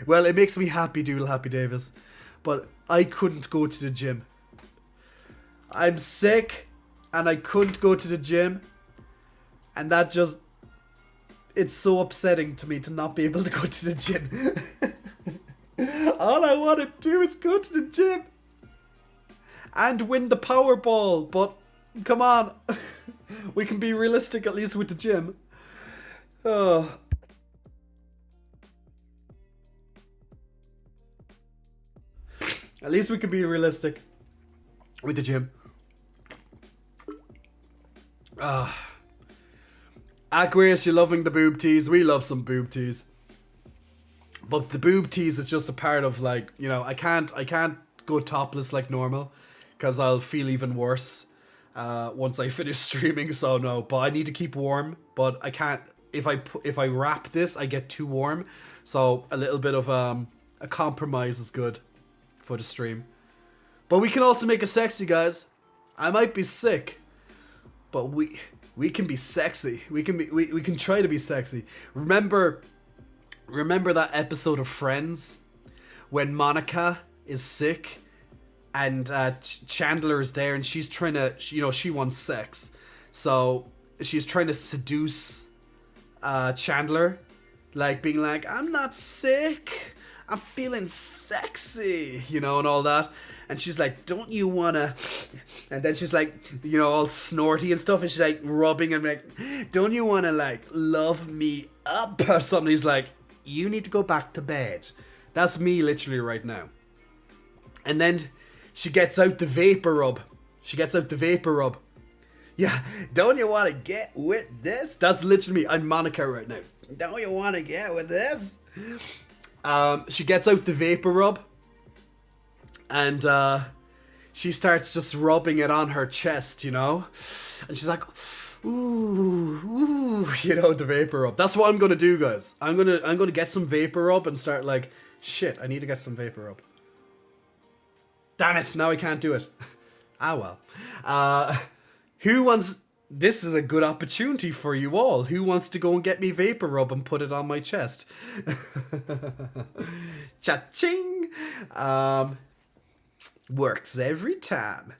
Well, it makes me happy, Doodle Happy Davis, but I couldn't go to the gym. I'm sick, and I couldn't go to the gym, and that just, it's so upsetting to me to not be able to go to the gym. All I want to do is go to the gym and win the Powerball, but come on, we can be realistic at least with the gym. Oh. At least we can be realistic with the gym. Aquarius, you're loving the boob tease. We love some boob tease. But the boob tease is just a part of, like, you know, I can't go topless like normal, because I'll feel even worse once I finish streaming. So no, but I need to keep warm. But I can't, if I wrap this, I get too warm. So a little bit of a compromise is good for the stream. But we can also make it sexy, guys. I might be sick, but we can be sexy. We can try to be sexy. Remember that episode of Friends when Monica is sick and Chandler is there, and she's trying to, you know, she wants sex, so she's trying to seduce Chandler, like being like, I'm not sick, I'm feeling sexy, you know, and all that. And she's like, don't you wanna, and then she's like, you know, all snorty and stuff, and she's like rubbing him like, don't you wanna like love me up or something. He's like, you need to go back to bed. That's me literally right now. And then she gets out the vapor rub. Yeah, don't you want to get with this? That's literally me. I'm Monica right now. Don't you want to get with this? She gets out the vapor rub, and she starts just rubbing it on her chest, you know? And she's like, ooh, you know, the vapor rub. That's what I'm gonna do, guys. I'm gonna get some vapor rub and start like, shit, I need to get some vapor rub. Damn it, now I can't do it. Ah well. Who wants, this is a good opportunity for you all. Who wants to go and get me vapor rub and put it on my chest? Cha-ching! Works every time.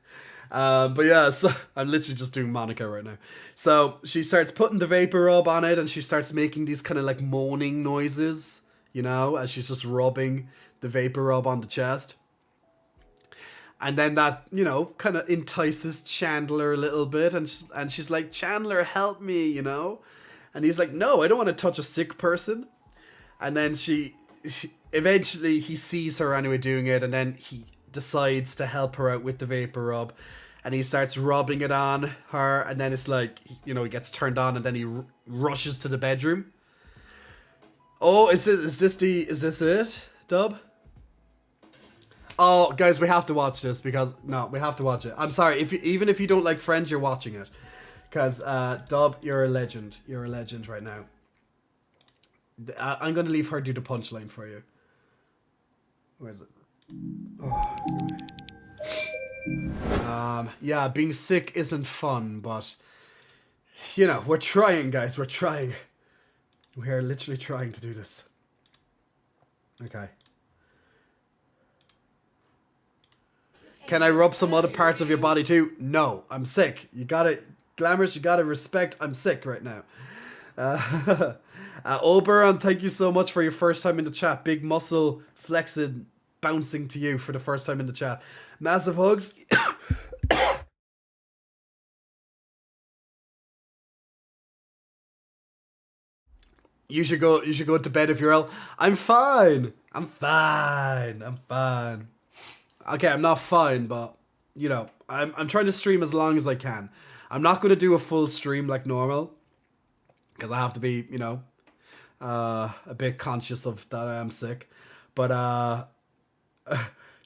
But yeah, so I'm literally just doing Monica right now. So she starts putting the vapor rub on it, and she starts making these kind of like moaning noises, you know, as she's just rubbing the vapor rub on the chest. And then that, you know, kind of entices Chandler a little bit, and she's like, Chandler, help me, you know? And he's like, no, I don't want to touch a sick person. And then she eventually he sees her anyway doing it, and then he decides to help her out with the vapor rub. and he starts rubbing it on her, and then it's like, you know, he gets turned on, and then he rushes to the bedroom. Oh, is this it, Dub? Oh, guys, we have to watch this because no, we have to watch it. I'm sorry, even if you don't like Friends, you're watching it, because Dub, you're a legend. You're a legend right now. I'm gonna leave her do the punchline for you. Where is it? Oh, yeah, being sick isn't fun, but you know, we're trying, guys. We're trying. We're literally trying to do this. Okay. Can I rub some other parts of your body too? No, I'm sick. You gotta, Glamorous, you gotta respect I'm sick right now. Oberon, thank you so much for your first time in the chat. Big muscle flexing, bouncing to you for the first time in the chat. Massive hugs. You should go to bed if you're ill. I'm fine. I'm fine. I'm fine. Okay, I'm not fine, but you know, I'm trying to stream as long as I can. I'm not going to do a full stream like normal because I have to be, you know, a bit conscious of that I am sick. But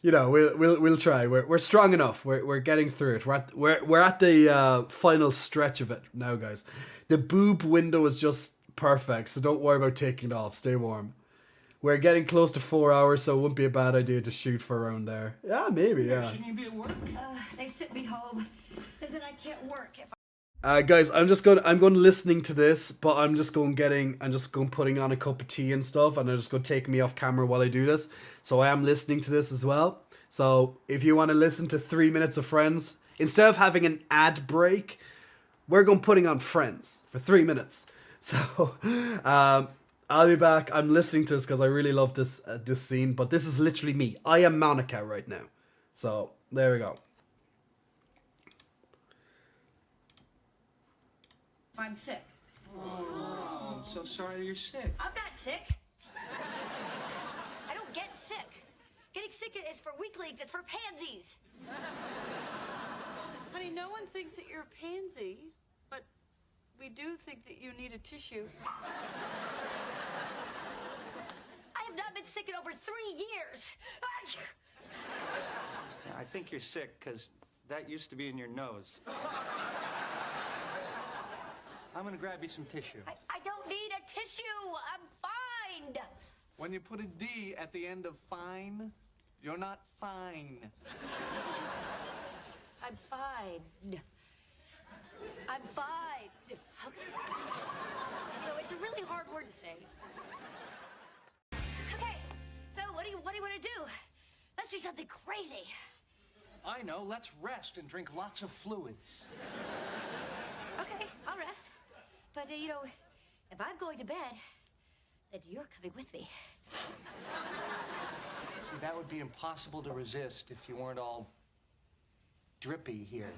you know, we'll try. We're strong enough. We're getting through it. We're at the final stretch of it now, guys. The boob window is just perfect, so don't worry about taking it off. Stay warm. We're getting close to 4 hours, so it wouldn't be a bad idea to shoot for around there. Yeah, maybe, yeah. Shouldn't you be at work? They sent me home. They said I can't work if Guys, I'm going listening to this, but I'm just going putting on a cup of tea and stuff, and I'm just going to take me off camera while I do this. So I am listening to this as well. So if you want to listen to 3 minutes of Friends, instead of having an ad break, we're going putting on Friends for 3 minutes. So, I'll be back. I'm listening to this because I really love this scene, but this is literally me. I am Monica right now. So, there we go. I'm sick. Oh, I'm so sorry you're sick. I'm not sick. I don't get sick. Getting sick is for weaklings. It's for pansies. Honey, no one thinks that you're a pansy, but we do think that you need a tissue. I have not been sick in over 3 years. Yeah, I think you're sick because that used to be in your nose. I'm gonna grab you some tissue. I don't need a tissue. I'm fine. When you put a D at the end of fine, you're not fine. I'm fine. I'm fine. You know, it's a really hard word to say. Okay, so what do you want to do? Let's do something crazy. I know, let's rest and drink lots of fluids. Okay, I'll rest. But, you know, if I'm going to bed, then you're coming with me. See, that would be impossible to resist if you weren't all drippy here.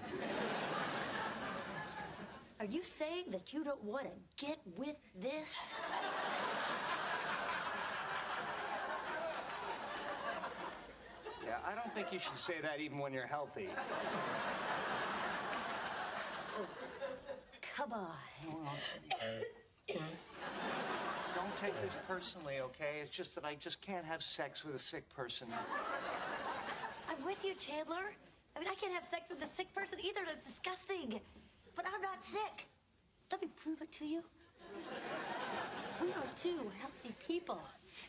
Are you saying that you don't want to get with this? Yeah, I don't think you should say that even when you're healthy. Come on. Don't take this personally, okay? It's just that I just can't have sex with a sick person. I'm with you, Chandler. I mean, I can't have sex with a sick person either. That's disgusting. But I'm not sick. Let me prove it to you. We are two healthy people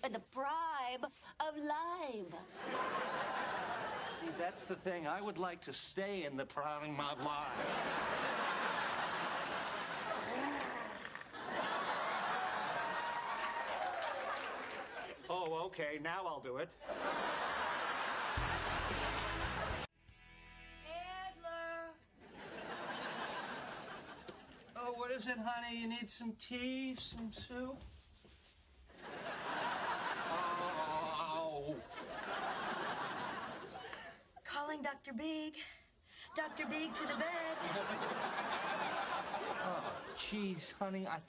in the prime of life. See, that's the thing. I would like to stay in the prime of life. Oh, okay. Now I'll do it. Chandler. Oh, what is it, honey? You need some tea, some soup? Oh. Calling Dr. Big. Dr. Big to the bed. Oh, jeez, honey. I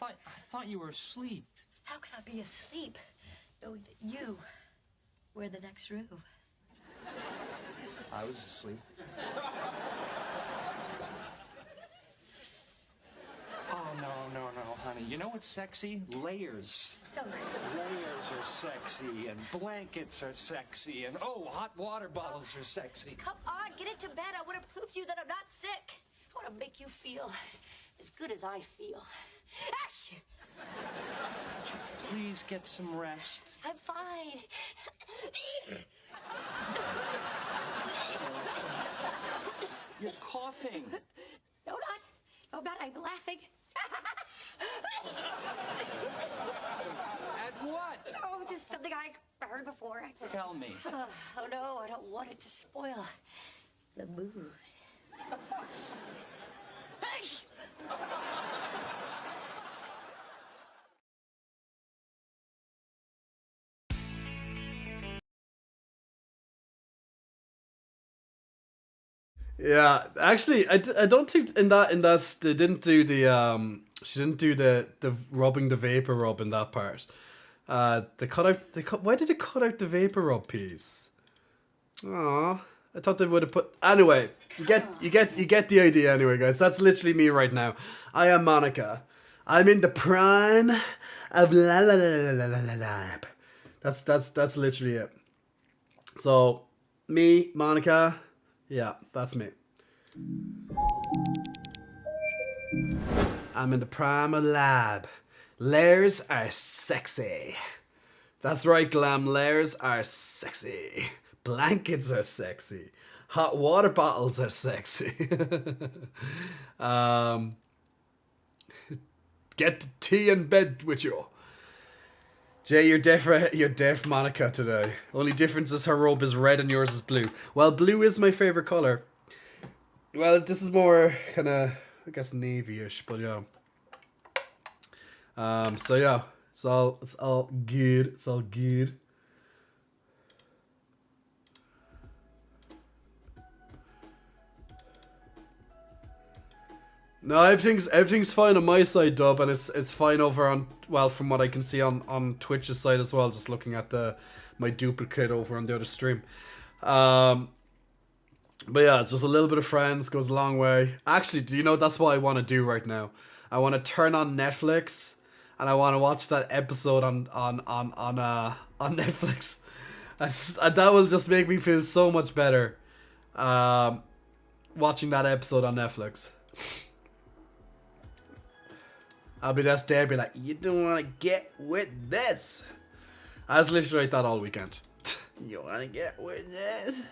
thought you were asleep. How can I be asleep knowing that you were in the next room? I was asleep. honey. You know what's sexy? Layers. Layers are sexy, and blankets are sexy, and oh, hot water bottles are sexy. Come on, get into bed. I want to prove to you that I'm not sick. I want to make you feel as good as I feel. Ash! Please get some rest. I'm fine. You're coughing. No, not. No, not. I'm laughing. At what? Oh, just something I heard before. Tell me. Oh, no, I don't want it to spoil the mood. Yeah, actually, I don't think in that they didn't do the she didn't do the rubbing the vapor rub in that part. Why did they cut out the vapor rub piece? Aw, I thought they would have put. Anyway, you get the idea anyway, guys. That's literally me right now. I am Monica. I'm in the prime of la la la la la la la. That's literally it. So, me, Monica. Yeah, that's me. I'm in the prime of lab. Layers are sexy. That's right, glam. Layers are sexy. Blankets are sexy. Hot water bottles are sexy. Get the tea in bed with you. Jay, you're deaf, Monica, today. Only difference is her robe is red and yours is blue. Well, blue is my favorite color. Well, this is more kind of, I guess, navy-ish, but yeah. So yeah, it's all good. It's all good. No, everything's fine on my side, Dub, and it's fine over on, well, from what I can see on Twitch's side as well, just looking at my duplicate over on the other stream. But yeah, it's just a little bit of friends goes a long way. Actually, do you know that's what I want to do right now? I want to turn on Netflix and I want to watch that episode on Netflix. And that will just make me feel so much better. Watching that episode on Netflix. I'll be just there, be like, you don't want to get with this. I was literally like that all weekend. You want to get with this?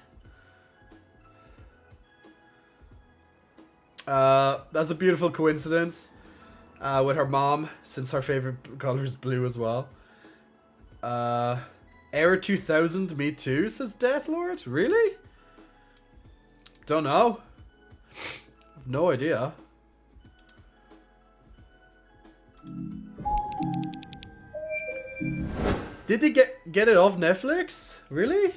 That's a beautiful coincidence with her mom, since her favorite color is blue as well. Era 2000, me too, says Deathlord. Really? Don't know. I've no idea. Did they get it off Netflix? Really?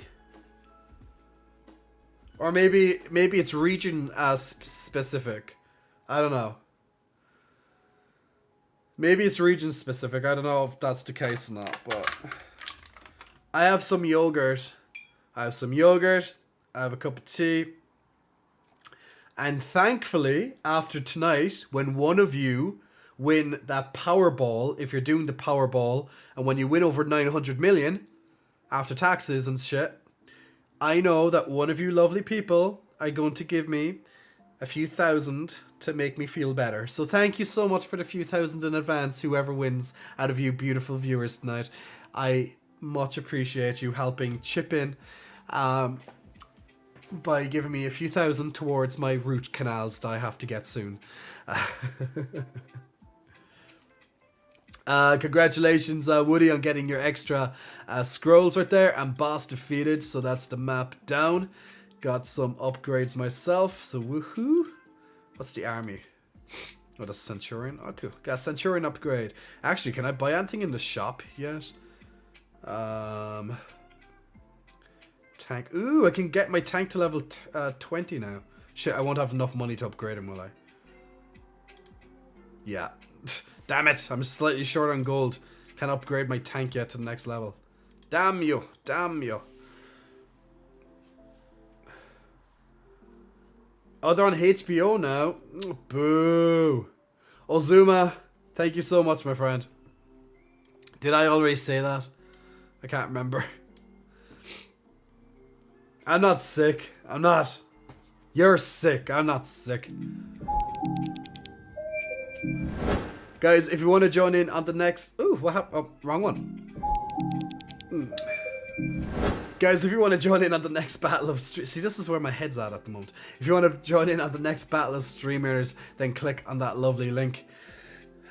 Or maybe it's region specific. I don't know. Maybe it's region specific. I don't know if that's the case or not, but I have some yogurt. I have a cup of tea. And thankfully, after tonight, when one of you win that Powerball, if you're doing the Powerball, and when you win over 900 million after taxes and shit, I know that one of you lovely people are going to give me a few thousand to make me feel better. So thank you so much for the few thousand in advance, whoever wins out of you beautiful viewers tonight. I much appreciate you helping chip in by giving me a few thousand towards my root canals that I have to get soon. Congratulations, Woody, on getting your extra scrolls right there, and boss defeated, so that's the map down. Got some upgrades myself, so woohoo. What's the army? Oh, that's Centurion. Oh, cool. Got a Centurion upgrade. Actually, can I buy anything in the shop yet? Tank. Ooh, I can get my tank to level 20 now. Shit, I won't have enough money to upgrade him, will I? Yeah. Damn it, I'm slightly short on gold. Can't upgrade my tank yet to the next level. Damn you, damn you. Oh, they're on HBO now. Boo. Ozuma, Thank you so much, my friend. Did I already say that? I can't remember. I'm not sick. I'm not. You're sick. I'm not sick. Guys, if you want to join in on the next... Ooh, what happened? Oh, wrong one. Guys, if you want to join in on the next battle of... See, this is where my head's at the moment. If you want to join in on the next battle of streamers, then click on that lovely link.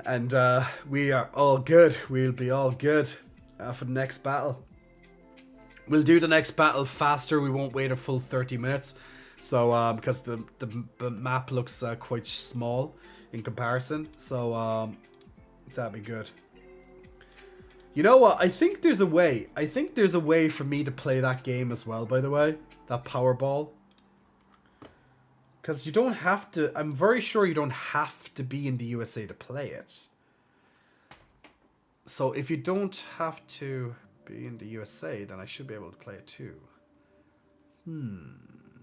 And we are all good. We'll be all good for the next battle. We'll do the next battle faster. We won't wait a full 30 minutes. So, because the map looks quite small in comparison. So, that'd be good. You know what? I think there's a way. I think there's a way for me to play that game as well, by the way. That Powerball. Because you don't have to... I'm very sure you don't have to be in the USA to play it. So if you don't have to be in the USA, then I should be able to play it too.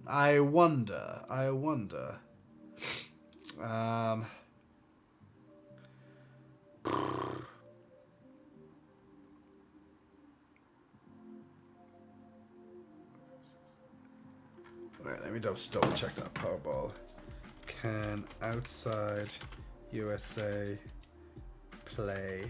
I wonder. Alright, let me just double check that Powerball. Can outside USA play?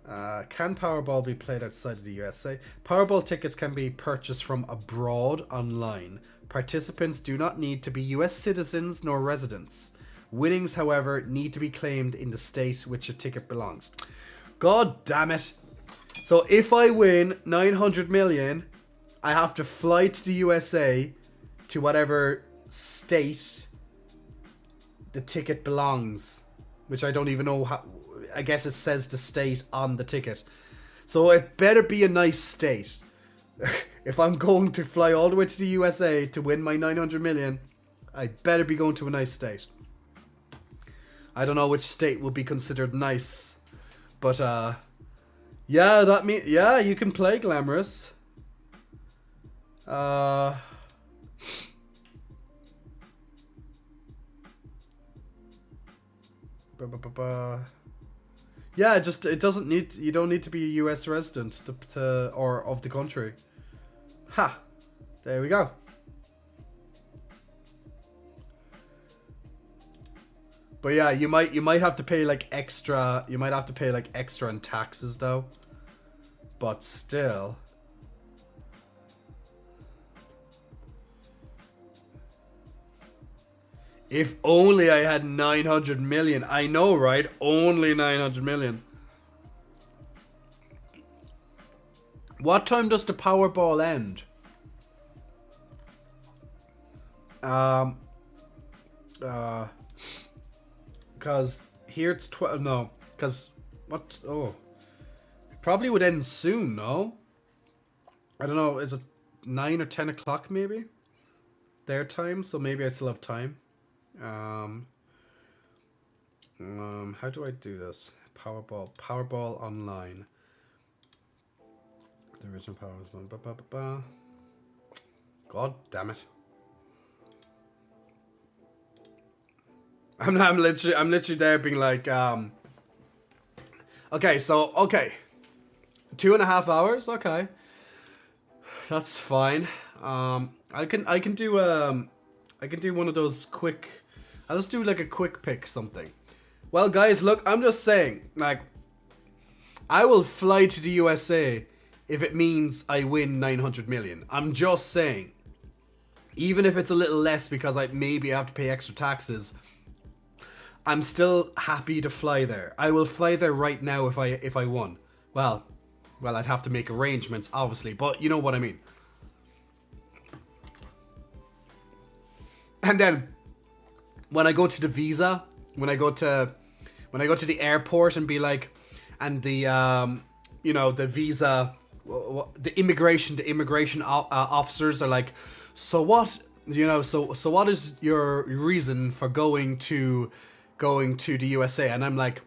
Can Powerball be played outside of the USA? Powerball tickets can be purchased from abroad online. Participants do not need to be US citizens nor residents. Winnings, however, need to be claimed in the state which a ticket belongs. God damn it. So if I win 900 million, I have to fly to the USA to whatever state the ticket belongs. Which I don't even know how... I guess it says the state on the ticket. So it better be a nice state. If I'm going to fly all the way to the USA to win my 900 million, I better be going to a nice state. I don't know which state would be considered nice. But, yeah, that mean... Yeah, you can play Glamorous. Yeah, just it doesn't need. You don't need to be a U.S. resident or of the country. Ha! There we go. But yeah, you might have to pay like extra. You might have to pay like extra in taxes though. But still. If only I had 900 million. I know, right? Only 900 million. What time does the Powerball end? Because here it's 12. No. Because what? Oh. It probably would end soon, no? I don't know. Is it 9 or 10 o'clock maybe? Their time? So maybe I still have time. How do I do this? Powerball online. The original power was one. God damn it! I'm literally there being like, okay, so 2.5 hours. Okay, that's fine. I can do one of those quick. I'll just do like a quick pick something. Well, guys, look, I'm just saying, like, I will fly to the USA if it means I win 900 million. I'm just saying. Even if it's a little less because I maybe have to pay extra taxes, I'm still happy to fly there. I will fly there right now if I won. Well, I'd have to make arrangements, obviously, but you know what I mean. And then when I go to the visa, when I go to the airport and be like, and the the visa, the immigration officers are like, so what, so what is your reason for going to the USA? And I'm like,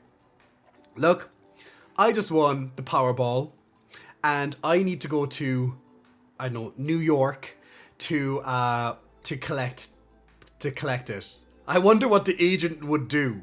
look, I just won the Powerball, and I need to go to, I don't know, New York to collect it. I wonder what the agent would do.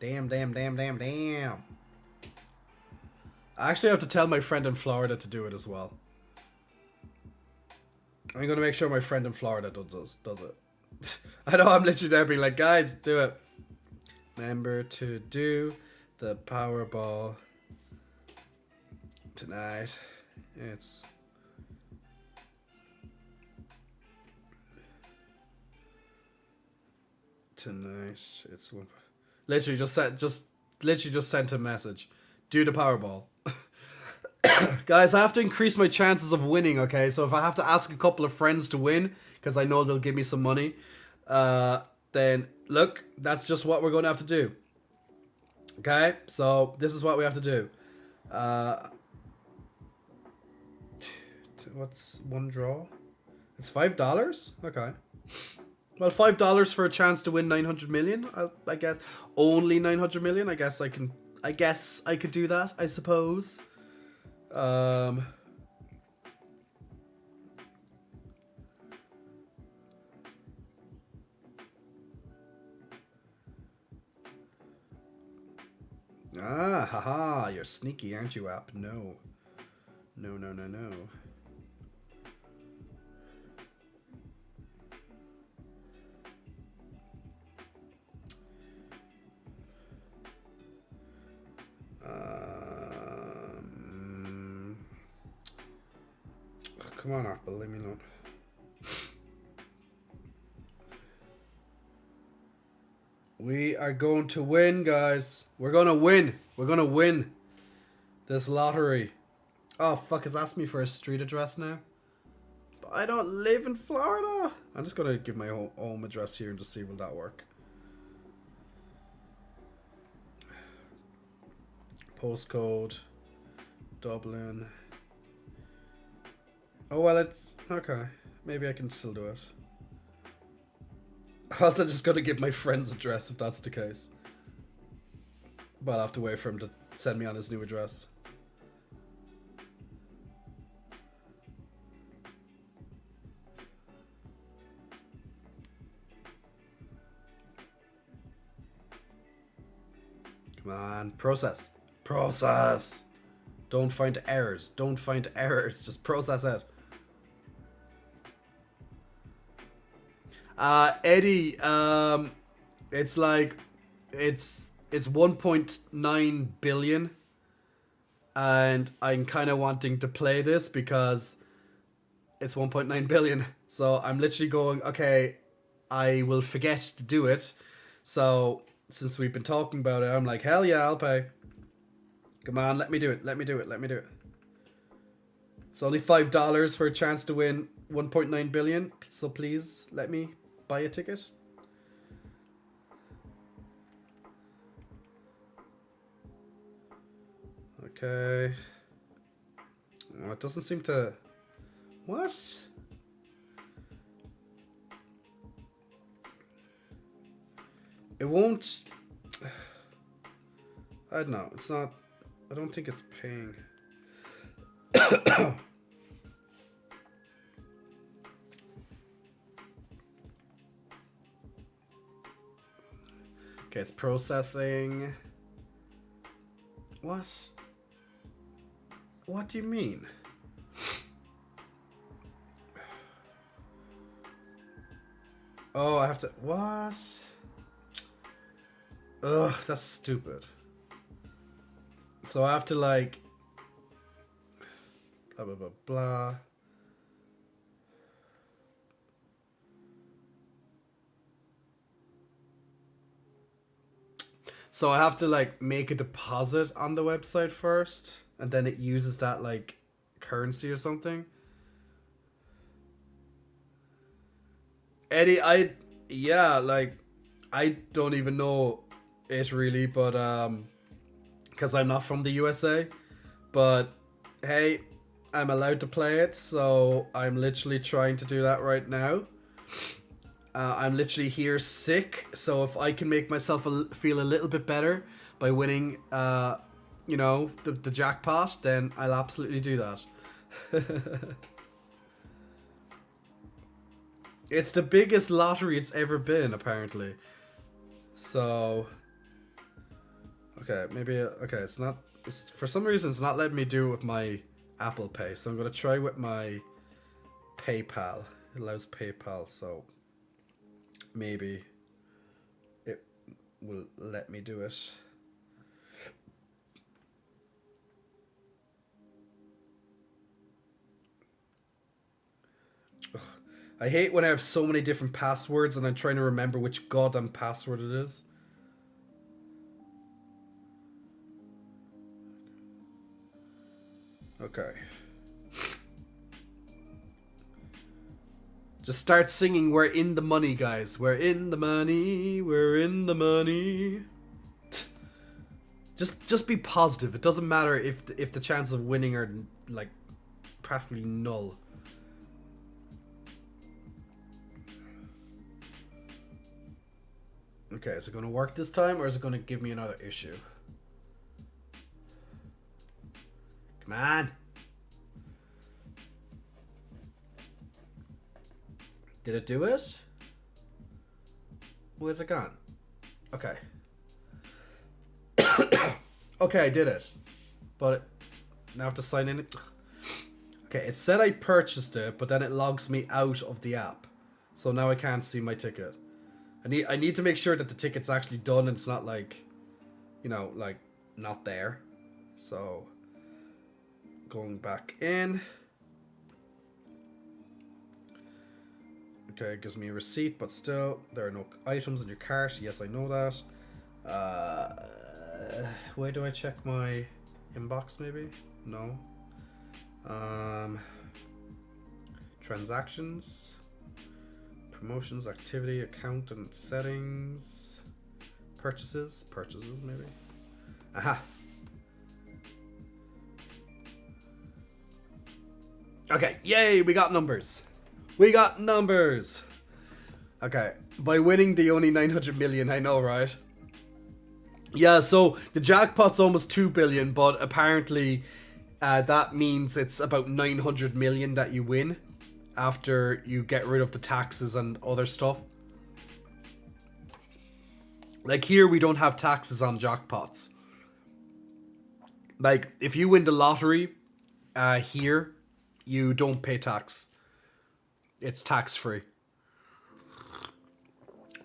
Damn. I actually have to tell my friend in Florida to do it as well. I'm gonna make sure my friend in Florida does it. I know I'm literally there being like, guys, do it. Remember to do the Powerball tonight. It's tonight. It's one. Literally just sent a message. Do the Powerball. Guys, I have to increase my chances of winning, okay? So if I have to ask a couple of friends to win, because I know they'll give me some money, then look, that's just what we're going to have to do. Okay? So this is what we have to do. What's one draw? It's $5? Okay. Well, $5 for a chance to win 900 million, I guess. Only 900 million? I guess I could do that, I suppose. Haha, you're sneaky, aren't you, app? No. No. Come on, Apple, let me know. We are going to win, guys. We're gonna win. We're gonna win this lottery. Oh, fuck, it's asked me for a street address now. But I don't live in Florida. I'm just gonna give my home address here and just see will that work. Postcode. Dublin. Oh, well, it's... Okay. Maybe I can still do it. Also, just gonna give my friend's address if that's the case. But I'll have to wait for him to send me on his new address. Come on, process. Process! Don't find errors. Don't find errors. Just process it. Eddie, it's like, it's 1.9 billion, and I'm kind of wanting to play this because it's 1.9 billion, so I'm literally going, okay, I will forget to do it, so since we've been talking about it, I'm like, hell yeah, I'll pay. Come on, let me do it, let me do it, let me do it. It's only $5 for a chance to win 1.9 billion, so please, let me buy a ticket. Okay. Oh, it doesn't seem to... What? It won't... I don't know. It's not... I don't think it's paying. Okay, it's processing. What? What do you mean? Oh, I have to... What? Ugh, that's stupid. So I have to like... Blah, blah, blah, blah. So I have to like make a deposit on the website first, and then it uses that like currency or something. Eddie, I don't even know it really, but because I'm not from the USA, but hey, I'm allowed to play it, so I'm literally trying to do that right now. I'm literally here sick, so if I can make myself feel a little bit better by winning, you know, the jackpot, then I'll absolutely do that. It's the biggest lottery it's ever been, apparently. So, Okay, maybe... Okay, it's not... for some reason, it's not letting me do it with my Apple Pay. So I'm going to try with my PayPal. It allows PayPal, so... maybe it will let me do it. Ugh. I hate when I have so many different passwords and I'm trying to remember which goddamn password it is. Okay. Just start singing, we're in the money, guys. We're in the money. We're in the money. Just be positive. It doesn't matter if the chances of winning are like practically null. Okay, is it going to work this time or is it going to give me another issue? Come on. Did it do it? Where's it gone? Okay. Okay, I did it. But now I have to sign in. Okay, it said I purchased it, but then it logs me out of the app. So now I can't see my ticket. I need to make sure that the ticket's actually done and it's not like, you know, like not there. So going back in. Okay, it gives me a receipt, but still there are no items in your cart. Yes, I know that. Where do I check my inbox? Maybe no. Transactions. Promotions, activity, account and settings, purchases maybe. Aha. Okay, yay, we got numbers. We got numbers. Okay, by winning the only 900 million, I know, right? Yeah, so the jackpot's almost 2 billion, but apparently that means it's about 900 million that you win. After you get rid of the taxes and other stuff. Like here, we don't have taxes on jackpots. Like, if you win the lottery, here, you don't pay tax. It's tax-free.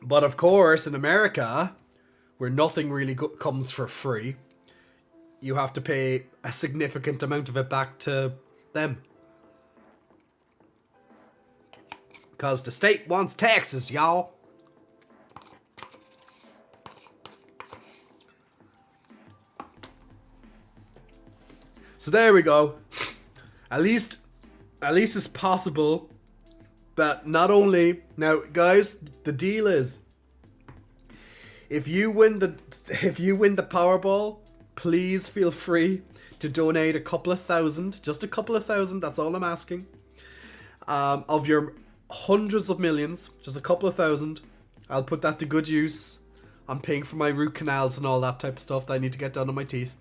But of course, in America, where nothing really comes for free, you have to pay a significant amount of it back to them. Because the state wants taxes, y'all. So there we go. At least it's possible that not only... Now, guys, the deal is... If you win the Powerball, please feel free to donate a couple of thousand. Just a couple of thousand, that's all I'm asking. Of your... hundreds of millions, just a couple of thousand. I'll put that to good use. I'm paying for my root canals and all that type of stuff that I need to get done on my teeth.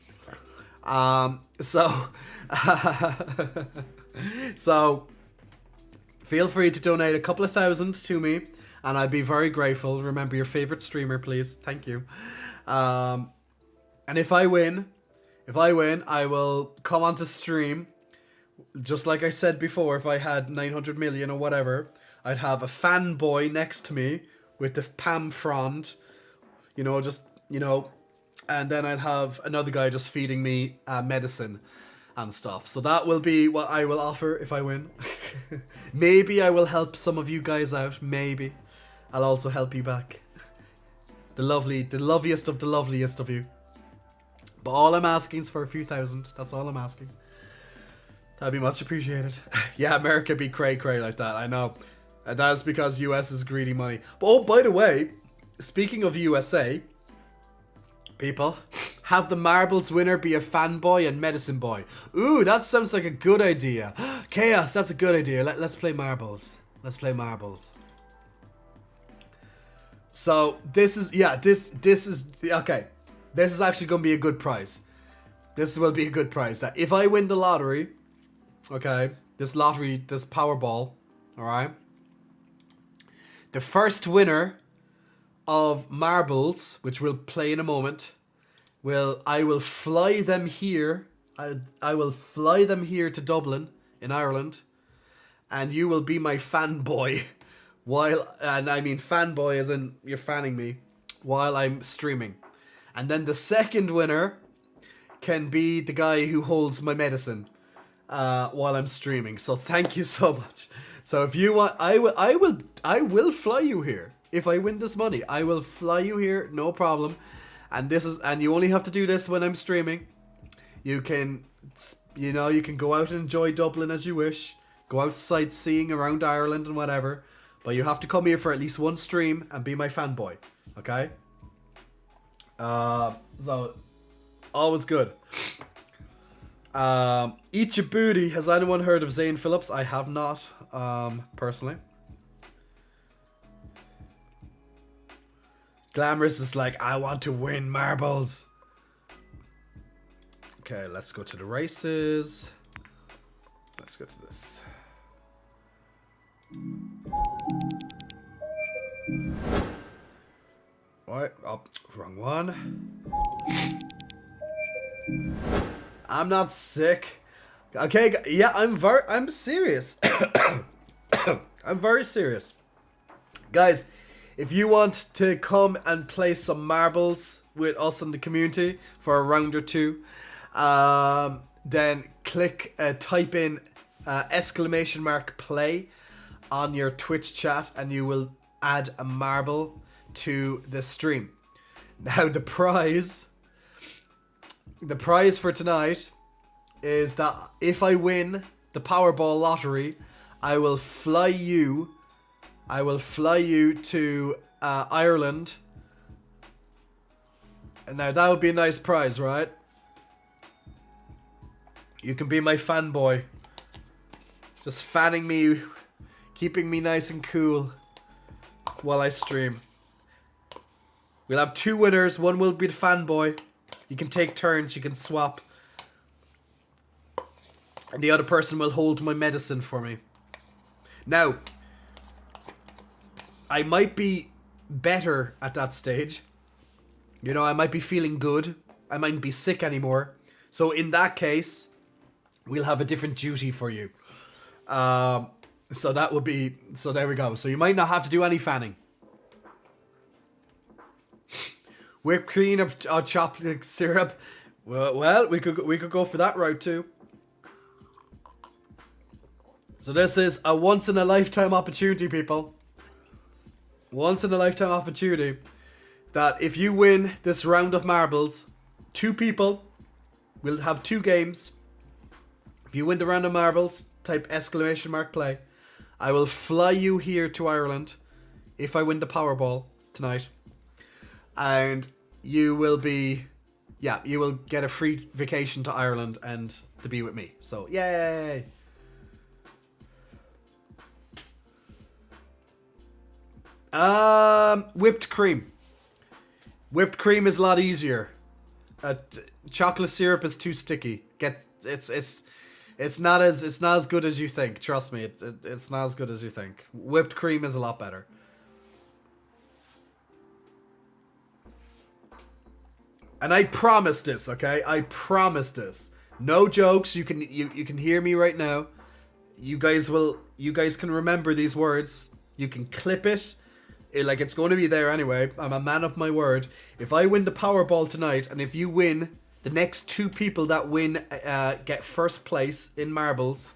So feel free to donate a couple of thousand to me and I'd be very grateful. Remember your favorite streamer, please. Thank you. And if I win, I will come onto stream. Just like I said before, if I had 900 million or whatever, I'd have a fanboy next to me with the Pam frond, you know, just, you know, and then I'd have another guy just feeding me medicine and stuff. So that will be what I will offer if I win. Maybe I will help some of you guys out. Maybe. I'll also help you back. The loveliest of the loveliest of you. But all I'm asking is for a few thousand. That's all I'm asking. That'd be much appreciated. Yeah, America be cray-cray like that, I know. And that's because US is greedy money. But, oh, by the way, speaking of USA, people, have the marbles winner be a fanboy and medicine boy. Ooh, that sounds like a good idea. Chaos, that's a good idea. Let's play marbles. Let's play marbles. So, this is, yeah, this is, okay. This is actually going to be a good prize. This will be a good prize. That if I win the lottery... Okay, this lottery, this Powerball, alright? The first winner of marbles, which we'll play in a moment, I will fly them here. I will fly them here to Dublin in Ireland, and you will be my fanboy and I mean fanboy as in you're fanning me while I'm streaming. And then the second winner can be the guy who holds my medicine while I'm streaming. So thank you so much. So if you want, I will fly you here. If I win this money, I will fly you here, no problem. And you only have to do this when I'm streaming. You can go out and enjoy Dublin as you wish. Go out sightseeing around Ireland and whatever. But you have to come here for at least one stream and be my fanboy. Okay? So, always good. Eat Your Booty. Has anyone heard of Zane Phillips? I have not, personally. Glamorous is like, I want to win marbles. Okay, let's go to the races. Let's go to this. Alright, oh, wrong one. I'm not sick. Okay, yeah, I'm serious. I'm very serious. Guys, if you want to come and play some marbles with us in the community for a round or two, then type in !play on your Twitch chat and you will add a marble to the stream. Now the prize for tonight is that if I win the Powerball lottery, I will fly you to Ireland. And now that would be a nice prize, right? You can be my fanboy. Just fanning me, keeping me nice and cool while I stream. We'll have two winners. One will be the fanboy. You can take turns. You can swap. And the other person will hold my medicine for me. Now, I might be better at that stage. You know, I might be feeling good. I mightn't be sick anymore. So in that case, we'll have a different duty for you. So that would be... So there we go. So you might not have to do any fanning. Whipped cream or chocolate syrup. Well, we could go for that route too. So this is a once in a lifetime opportunity, people. Once in a lifetime opportunity that if you win this round of marbles, two people will have two games. If you win the round of marbles, type !play. I will fly you here to Ireland if I win the Powerball tonight. And you will get a free vacation to Ireland and to be with me. So, yay! Whipped cream. Whipped cream is a lot easier. Chocolate syrup is too sticky. It's not as good as you think. Trust me, it's not as good as you think. Whipped cream is a lot better. And I promise this, okay? I promise this. No jokes. You can hear me right now. You guys can remember these words. You can clip it. It's going to be there anyway. I'm a man of my word. If I win the Powerball tonight, and if you win, the next two people that win get first place in marbles,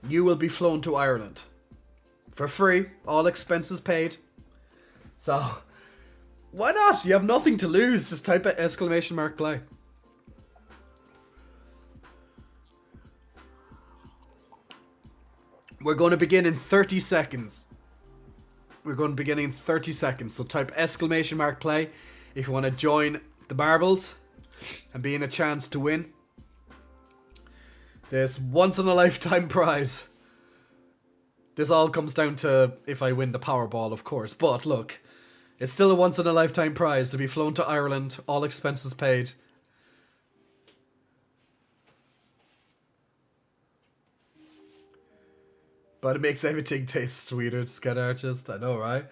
you will be flown to Ireland. For free. All expenses paid. So, why not? You have nothing to lose. Just type !play. We're going to begin in 30 seconds. We're going to begin in 30 seconds. So type !play if you want to join the marbles and be in a chance to win this once in a lifetime prize. This all comes down to if I win the Powerball, of course. But look, it's still a once in a lifetime prize to be flown to Ireland, all expenses paid. But it makes everything taste sweeter, Sked Artist. I know, right?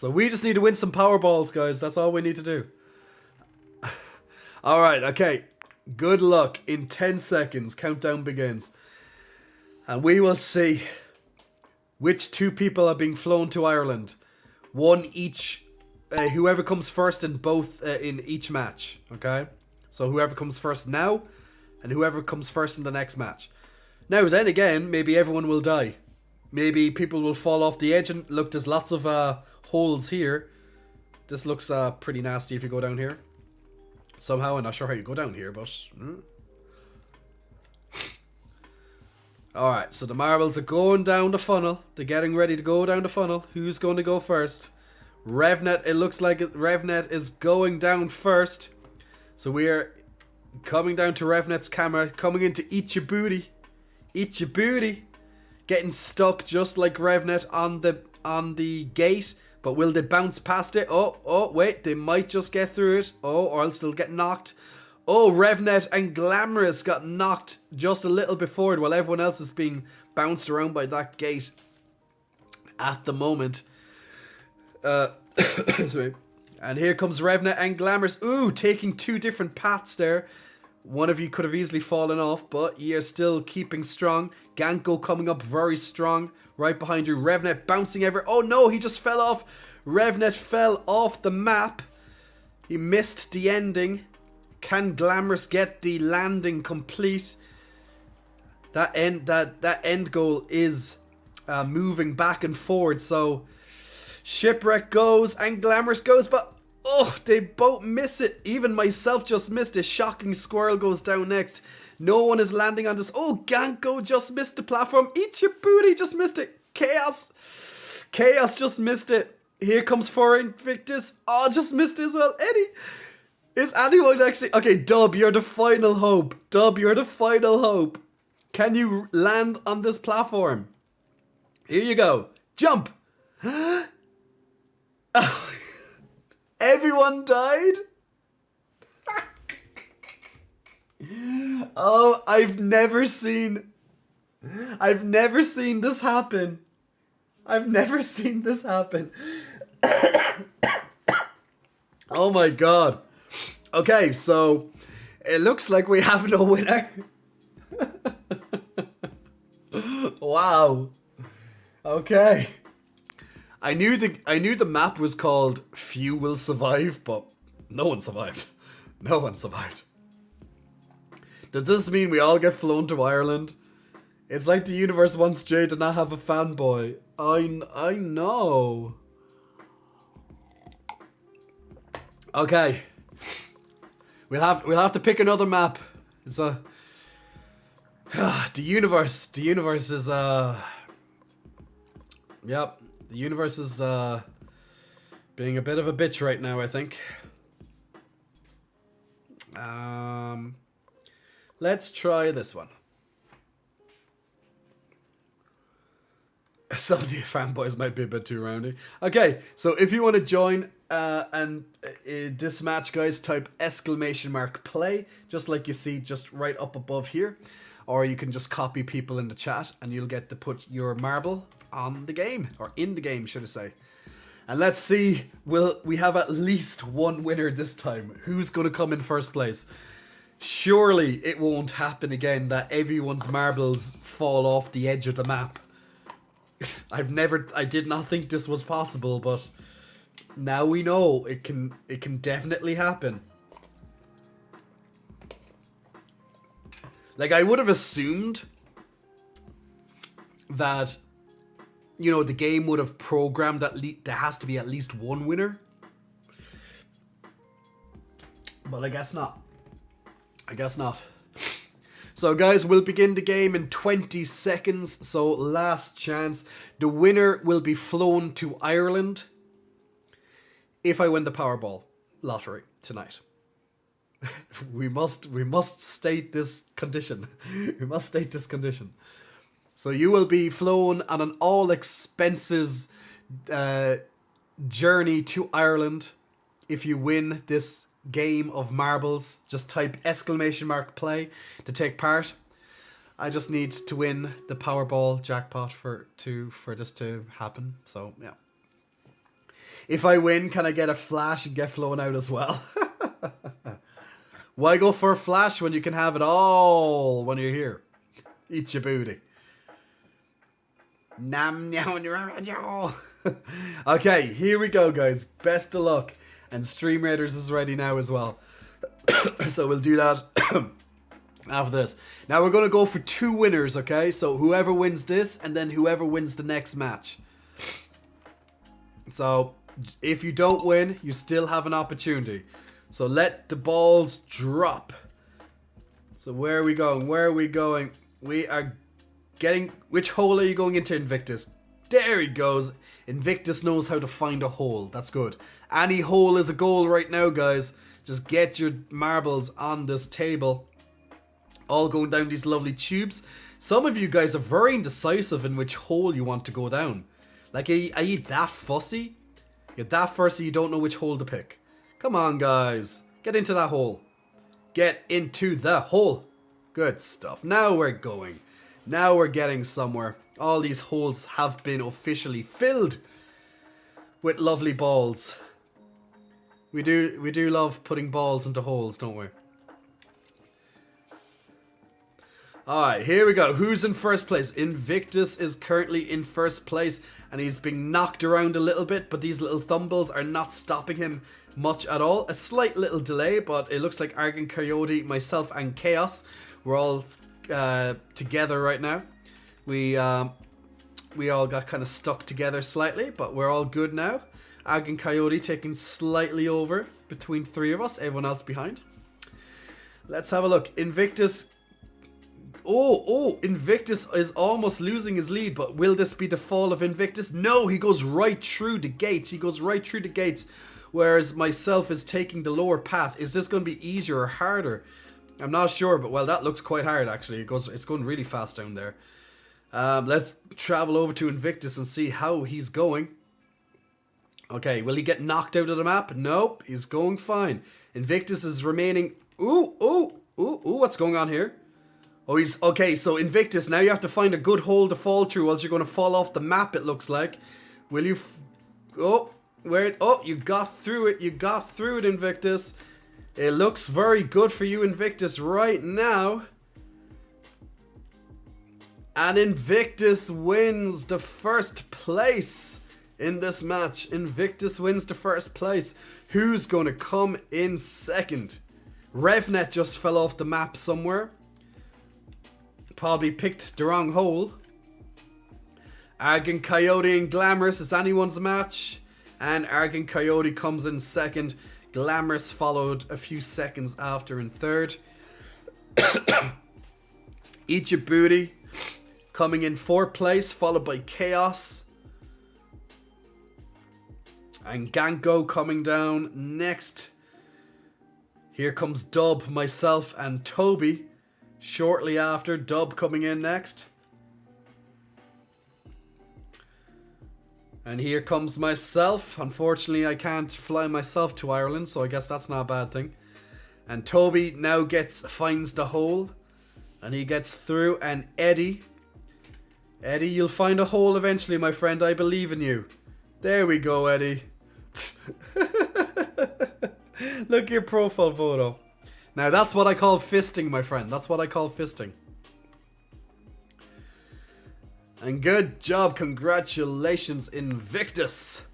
So we just need to win some Powerballs, guys. That's all we need to do. Alright, okay. Good luck. In 10 seconds, countdown begins. And we will see which two people are being flown to Ireland. One each. Whoever comes first in both in each match. Okay? So whoever comes first now, and whoever comes first in the next match. Now, then again, maybe everyone will die. Maybe people will fall off the edge. And look, there's lots of holes here. This looks pretty nasty if you go down here. Somehow, I'm not sure how you go down here, but... Alright, so the marbles are going down the funnel. They're getting ready to go down the funnel. Who's going to go first? RevNet, it looks like RevNet is going down first. So we're coming down to RevNet's camera, coming into Eat Your Booty. Eat Your Booty. Getting stuck just like RevNet on the gate. But will they bounce past it? Oh, wait. They might just get through it. Oh, or else they'll get knocked. Oh, RevNet and Glamorous got knocked just a little bit forward while everyone else is being bounced around by that gate at the moment. Sorry. And here comes RevNet and Glamorous. Ooh, taking two different paths there. One of you could have easily fallen off, but you're still keeping strong. Ganko coming up very strong. Right behind you. RevNet bouncing ever. Oh no, he just fell off. RevNet fell off the map. He missed the ending. Can Glamorous get the landing complete? That end goal is moving back and forward. So Shipwreck goes and Glamorous goes, but oh, they both miss it. Even myself just missed it. Shocking Squirrel goes down next. No one is landing on this. Oh, Ganko just missed the platform. Eat Your Booty just missed it. Chaos just missed it. Here comes For Invictus. Oh, just missed it as well. Eddie. Is anyone actually... Okay, Dub, you're the final hope. Dub, you're the final hope. Can you land on this platform? Here you go. Jump. Everyone died? Oh, I've never seen this happen. I've never seen this happen. Oh my god. Okay, so it looks like we have no winner. Wow. Okay. I knew the map was called Few Will Survive, but no one survived. No one survived. Does this mean we all get flown to Ireland? It's like the universe wants Jay to not have a fanboy. I know. Okay. We'll have to pick another map. It's the universe. The universe is yep. The universe is being a bit of a bitch right now, I think. Let's try this one. Some of the fanboys might be a bit too roundy. Okay, so if you want to join this match, guys, type !play, just like you see just right up above here. Or you can just copy people in the chat and you'll get to put your marble on the game, or in the game, should I say. And let's see, will we have at least one winner this time? Who's going to come in first place? Surely it won't happen again that everyone's marbles fall off the edge of the map. I did not think this was possible, but now we know it can definitely happen. Like, I would have assumed that, you know, the game would have programmed that there has to be at least one winner. But I guess not. I guess not. So guys, we'll begin the game in 20 seconds. So last chance. The winner will be flown to Ireland if I win the Powerball lottery tonight. we must state this condition. We must state this condition. So you will be flown on an all expenses journey to Ireland if you win this game of marbles. Just type !play to take part. I just need to win the Powerball jackpot for this to happen. So yeah. If I win, can I get a flash and get flown out as well? Why go for a flash when you can have it all when you're here? Eat your booty. Okay, here we go, guys. Best of luck. And Stream Raiders is ready now as well. So we'll do that after this. Now we're going to go for 2 winners, okay? So whoever wins this and then whoever wins the next match. So if you don't win, you still have an opportunity. So let the balls drop. So where are we going? Where are we going? We are getting... Which hole are you going into, Invictus? There he goes. Invictus knows how to find a hole. That's good. Any hole is a goal right now, guys. Just get your marbles on this table. All going down these lovely tubes. Some of you guys are very indecisive in which hole you want to go down. Like, are you that fussy? You're that fussy you don't know which hole to pick. Come on, guys. Get into that hole. Get into the hole. Good stuff. Now we're going. Now we're getting somewhere. All these holes have been officially filled with lovely balls. We do love putting balls into holes, don't we? Alright, here we go. Who's in first place? Invictus is currently in first place, and he's being knocked around a little bit, but these little thumbles are not stopping him much at all. A slight little delay, but it looks like Argan Coyote, myself, and Chaos, we're all together right now. We all got kind of stuck together slightly, but we're all good now. Argan Coyote taking slightly over between 3 of us, everyone else behind. Let's have a look. Invictus... Oh, Invictus is almost losing his lead, but will this be the fall of Invictus? No, he goes right through the gates. He goes right through the gates, whereas myself is taking the lower path. Is this going to be easier or harder? I'm not sure, but well, that looks quite hard actually. It's going really fast down there. Let's travel over to Invictus and see how he's going. Okay, will he get knocked out of the map? Nope, he's going fine. Invictus is remaining... Ooh, what's going on here? Oh, he's... Okay, so Invictus, now you have to find a good hole to fall through, else you're going to fall off the map, it looks like. Will you... Oh, you got through it. You got through it, Invictus. It looks very good for you, Invictus, right now. And Invictus wins the first place in this match. Invictus wins the first place. Who's going to come in second? RevNet just fell off the map somewhere. Probably picked the wrong hole. Argan Coyote and Glamorous is anyone's match. And Argan Coyote comes in second. Glamorous followed a few seconds after in third. Eat Your Booty coming in 4th place, followed by Chaos. And Ganko coming down next. Here comes Dub, myself, and Toby. Shortly after, Dub coming in next. And here comes myself. Unfortunately, I can't fly myself to Ireland, so I guess that's not a bad thing. And Toby now finds the hole. And he gets through. And Eddie, you'll find a hole eventually, my friend. I believe in you. There we go, Eddie. Look at your profile photo. Now, that's what I call fisting, my friend. That's what I call fisting. And good job. Congratulations, Invictus,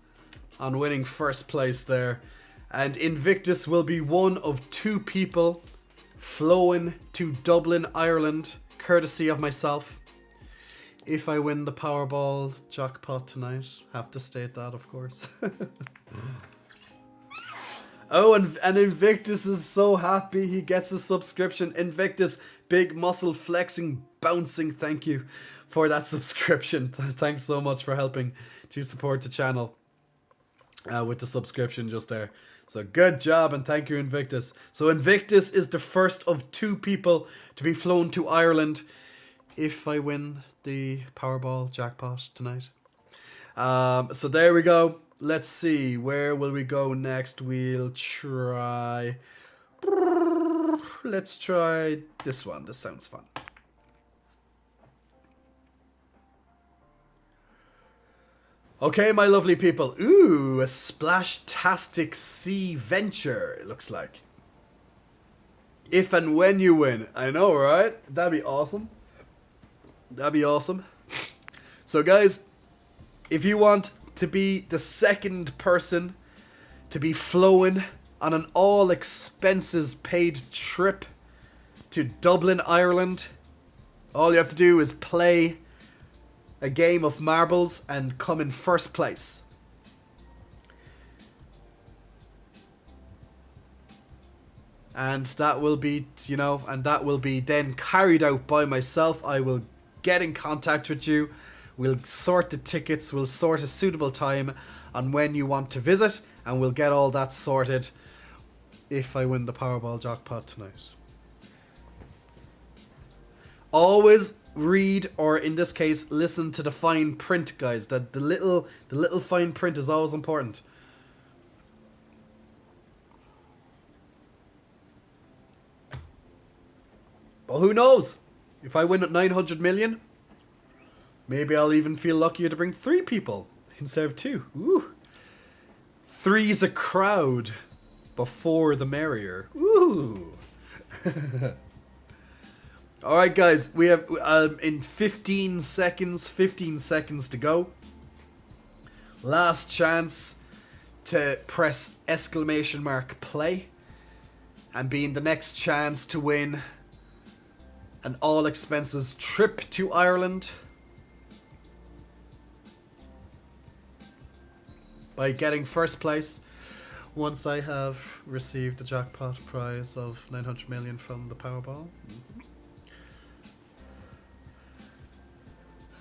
on winning first place there. And Invictus will be one of 2 people flowing to Dublin, Ireland, courtesy of myself. If I win the Powerball jackpot tonight. Have to state that, of course. Oh, and Invictus is so happy he gets a subscription. Invictus, big muscle flexing, bouncing, thank you for that subscription. Thanks so much for helping to support the channel with the subscription just there. So good job and thank you, Invictus. So Invictus is the first of 2 people to be flown to Ireland if I win the Powerball jackpot tonight. So there we go. Let's see, where will we go next? We'll try... Let's try this one. This sounds fun. Okay, my lovely people. Ooh, a Splash-tastic Sea venture, it looks like. If and when you win. I know, right? That'd be awesome. That'd be awesome. So, guys, if you want to be the second person to be flown on an all-expenses-paid trip to Dublin, Ireland, all you have to do is play a game of marbles and come in first place. And that will be, you know, and that will be then carried out by myself. I will get in contact with you. We'll sort the tickets. We'll sort a suitable time on when you want to visit. And we'll get all that sorted if I win the Powerball jackpot tonight. Always read, or in this case, listen to the fine print, guys. That the little fine print is always important. But who knows? If I win at 900 million, maybe I'll even feel luckier to bring 3 people instead of 2. Ooh. 3's a crowd. Before the merrier. Ooh. Alright, guys. We have in 15 seconds to go. Last chance to press exclamation mark play. And being the next chance to win an all-expenses trip to Ireland by getting first place once I have received the jackpot prize of 900 million from the Powerball.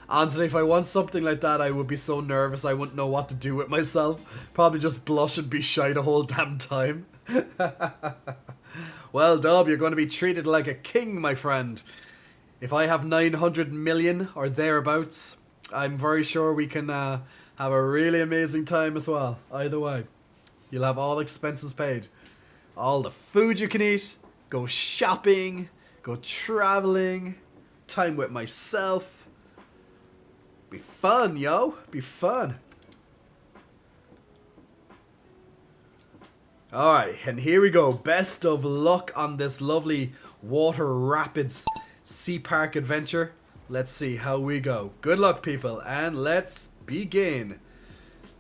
Honestly, if I won something like that, I would be so nervous I wouldn't know what to do with myself. Probably just blush and be shy the whole damn time. Well, Dub, you're going to be treated like a king, my friend. If I have 900 million or thereabouts, I'm very sure we can have a really amazing time as well. Either way, you'll have all expenses paid. All the food you can eat, go shopping, go traveling, time with myself. Be fun, yo. Be fun. Alright, and here we go. Best of luck on this lovely Water Rapids Sea Park adventure. Let's see how we go. Good luck, people, and let's begin.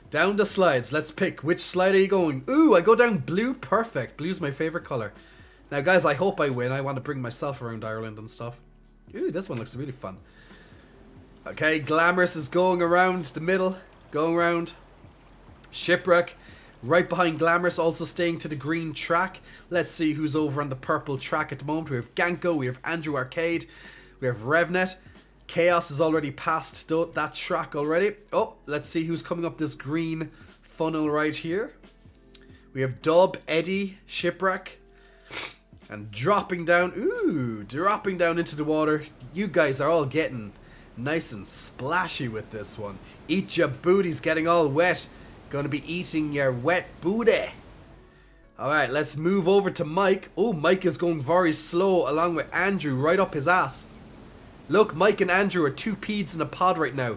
Down the slides. Let's pick. Which slide are you going? Ooh, I go down blue. Perfect. Blue's my favorite color. Now, guys, I hope I win. I want to bring myself around Ireland and stuff. Ooh, this one looks really fun. Okay, Glamorous is going around the middle. Going around. Shipwreck. Right behind Glamorous, also staying to the green track. Let's see who's over on the purple track at the moment. We have Ganko, we have Andrew Arcade, we have Revnet. Chaos is already past that track already. Oh, let's see who's coming up this green funnel right here. We have Dub, Eddie, Shipwreck. And dropping down, ooh, dropping down into the water. You guys are all getting nice and splashy with this one. Eat your booties getting all wet. Gonna be eating your wet booty. Alright, let's move over to Mike. Oh, Mike is going very slow along with Andrew right up his ass. Look, Mike and Andrew are 2 peas in a pod right now.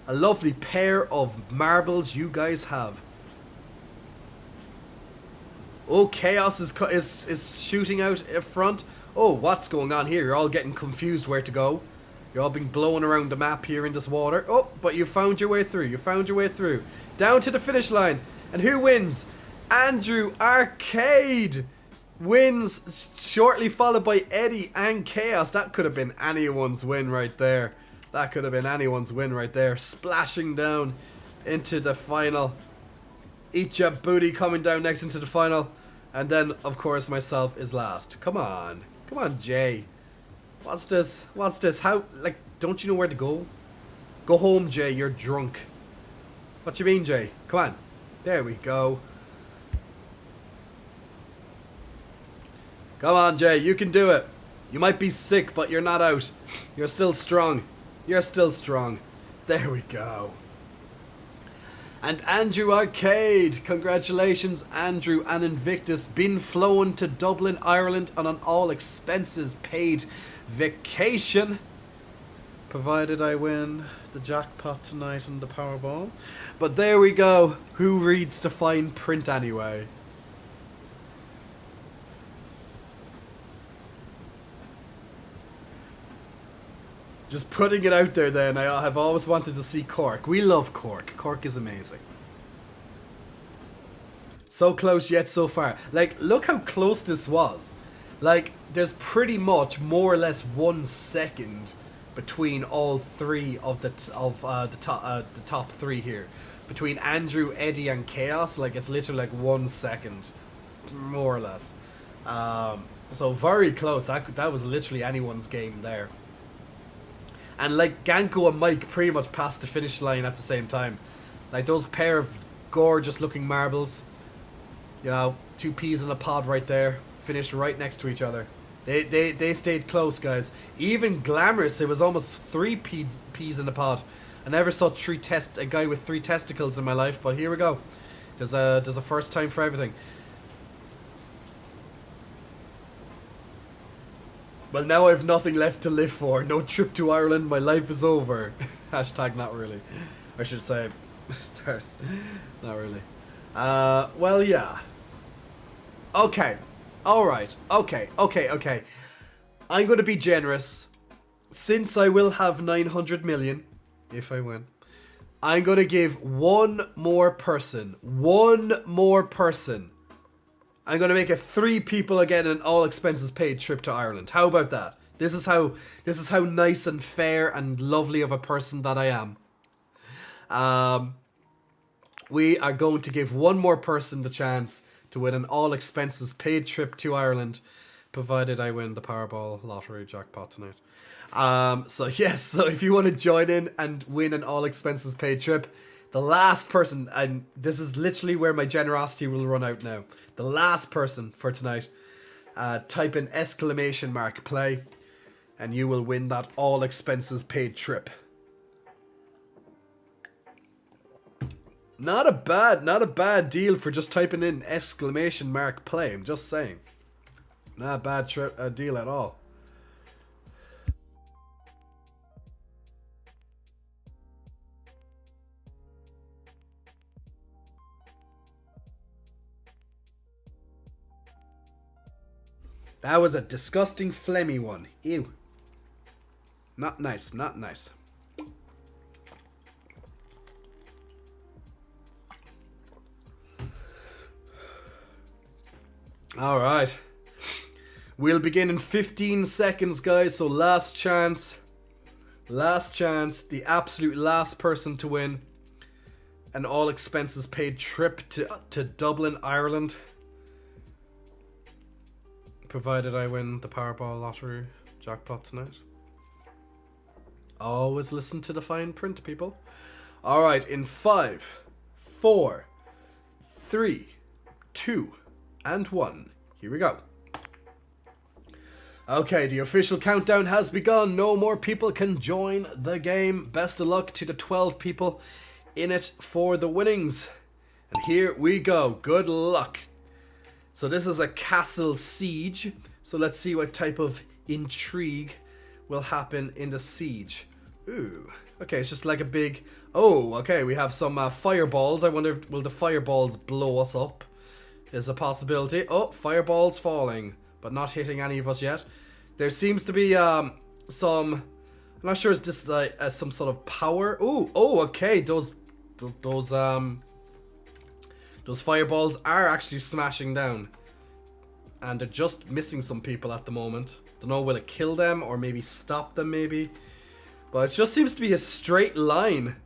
A lovely pair of marbles you guys have. Oh, Chaos is shooting out in front. Oh, what's going on here? You're all getting confused where to go. You're all being blown around the map here in this water. Oh, but you found your way through. You found your way through. Down to the finish line. And who wins? Andrew Arcade wins, shortly followed by Eddie and Chaos. That could have been anyone's win right there. That could have been anyone's win right there. Splashing down into the final. Eat your booty coming down next into the final. And then, of course, myself is last. Come on. Come on, Jay. What's this? What's this? How, like, don't you know where to go? Go home, Jay. You're drunk. What you mean, Jay? Come on. There we go. Come on, Jay. You can do it. You might be sick, but you're not out. You're still strong. You're still strong. There we go. And Andrew Arcade. Congratulations, Andrew and Invictus. Been flown to Dublin, Ireland on an all expenses paid vacation. Provided I win the jackpot tonight and the Powerball. But there we go. Who reads the fine print anyway? Just putting it out there then, I have always wanted to see Cork. We love Cork. Cork is amazing. So close yet so far. Like, look how close this was. Like, there's pretty much more or less 1 second between all three of the top three here. Between Andrew, Eddie, and Chaos, like it's literally like 1 second, more or less. So very close. That was literally anyone's game there. And like Ganko and Mike pretty much passed the finish line at the same time. Like those pair of gorgeous looking marbles. You know, 2 peas in a pod right there. Finished right next to each other. They stayed close, guys. Even Glamorous, it was almost 3 peas in a pod. I never saw a guy with 3 testicles in my life, but here we go. There's a first time for everything. Well, now I have nothing left to live for. No trip to Ireland. My life is over. Hashtag not really. I should say. Not really. Well, yeah. Okay. Alright. Okay. I'm going to be generous. Since I will have 900 million, if I win, I'm going to give one more person. I'm going to make it 3 people again an all expenses paid trip to Ireland. How about that? This is how nice and fair and lovely of a person that I am. We are going to give one more person the chance to win an all expenses paid trip to Ireland, provided I win the Powerball lottery jackpot tonight. So if you want to join in and win an all expenses paid trip, the last person, and this is literally where my generosity will run out now. The last person for tonight, type in !play, and you will win that all expenses paid trip. Not a bad deal for just typing in !play. I'm just saying, not a bad deal at all. That was a disgusting phlegmy one. Ew. Not nice, not nice. Alright. We'll begin in 15 seconds, guys. So last chance. Last chance. The absolute last person to win an all expenses paid trip to Dublin, Ireland. Provided I win the Powerball lottery jackpot tonight. Always listen to the fine print, people. Alright, in 5, 4, 3, 2, and 1. Here we go. Okay, the official countdown has begun. No more people can join the game. Best of luck to the 12 people in it for the winnings. And here we go. Good luck. So this is a castle siege. So let's see what type of intrigue will happen in the siege. Ooh. Okay, it's just like a big... Oh, okay, we have some fireballs. I wonder, will the fireballs blow us up? Is a possibility. Oh, fireballs falling, but not hitting any of us yet. There seems to be some... I'm not sure, is this like some sort of power? Ooh, oh, okay, those fireballs are actually smashing down. And they're just missing some people at the moment. Don't know, will it kill them or maybe stop them maybe? But it just seems to be a straight line.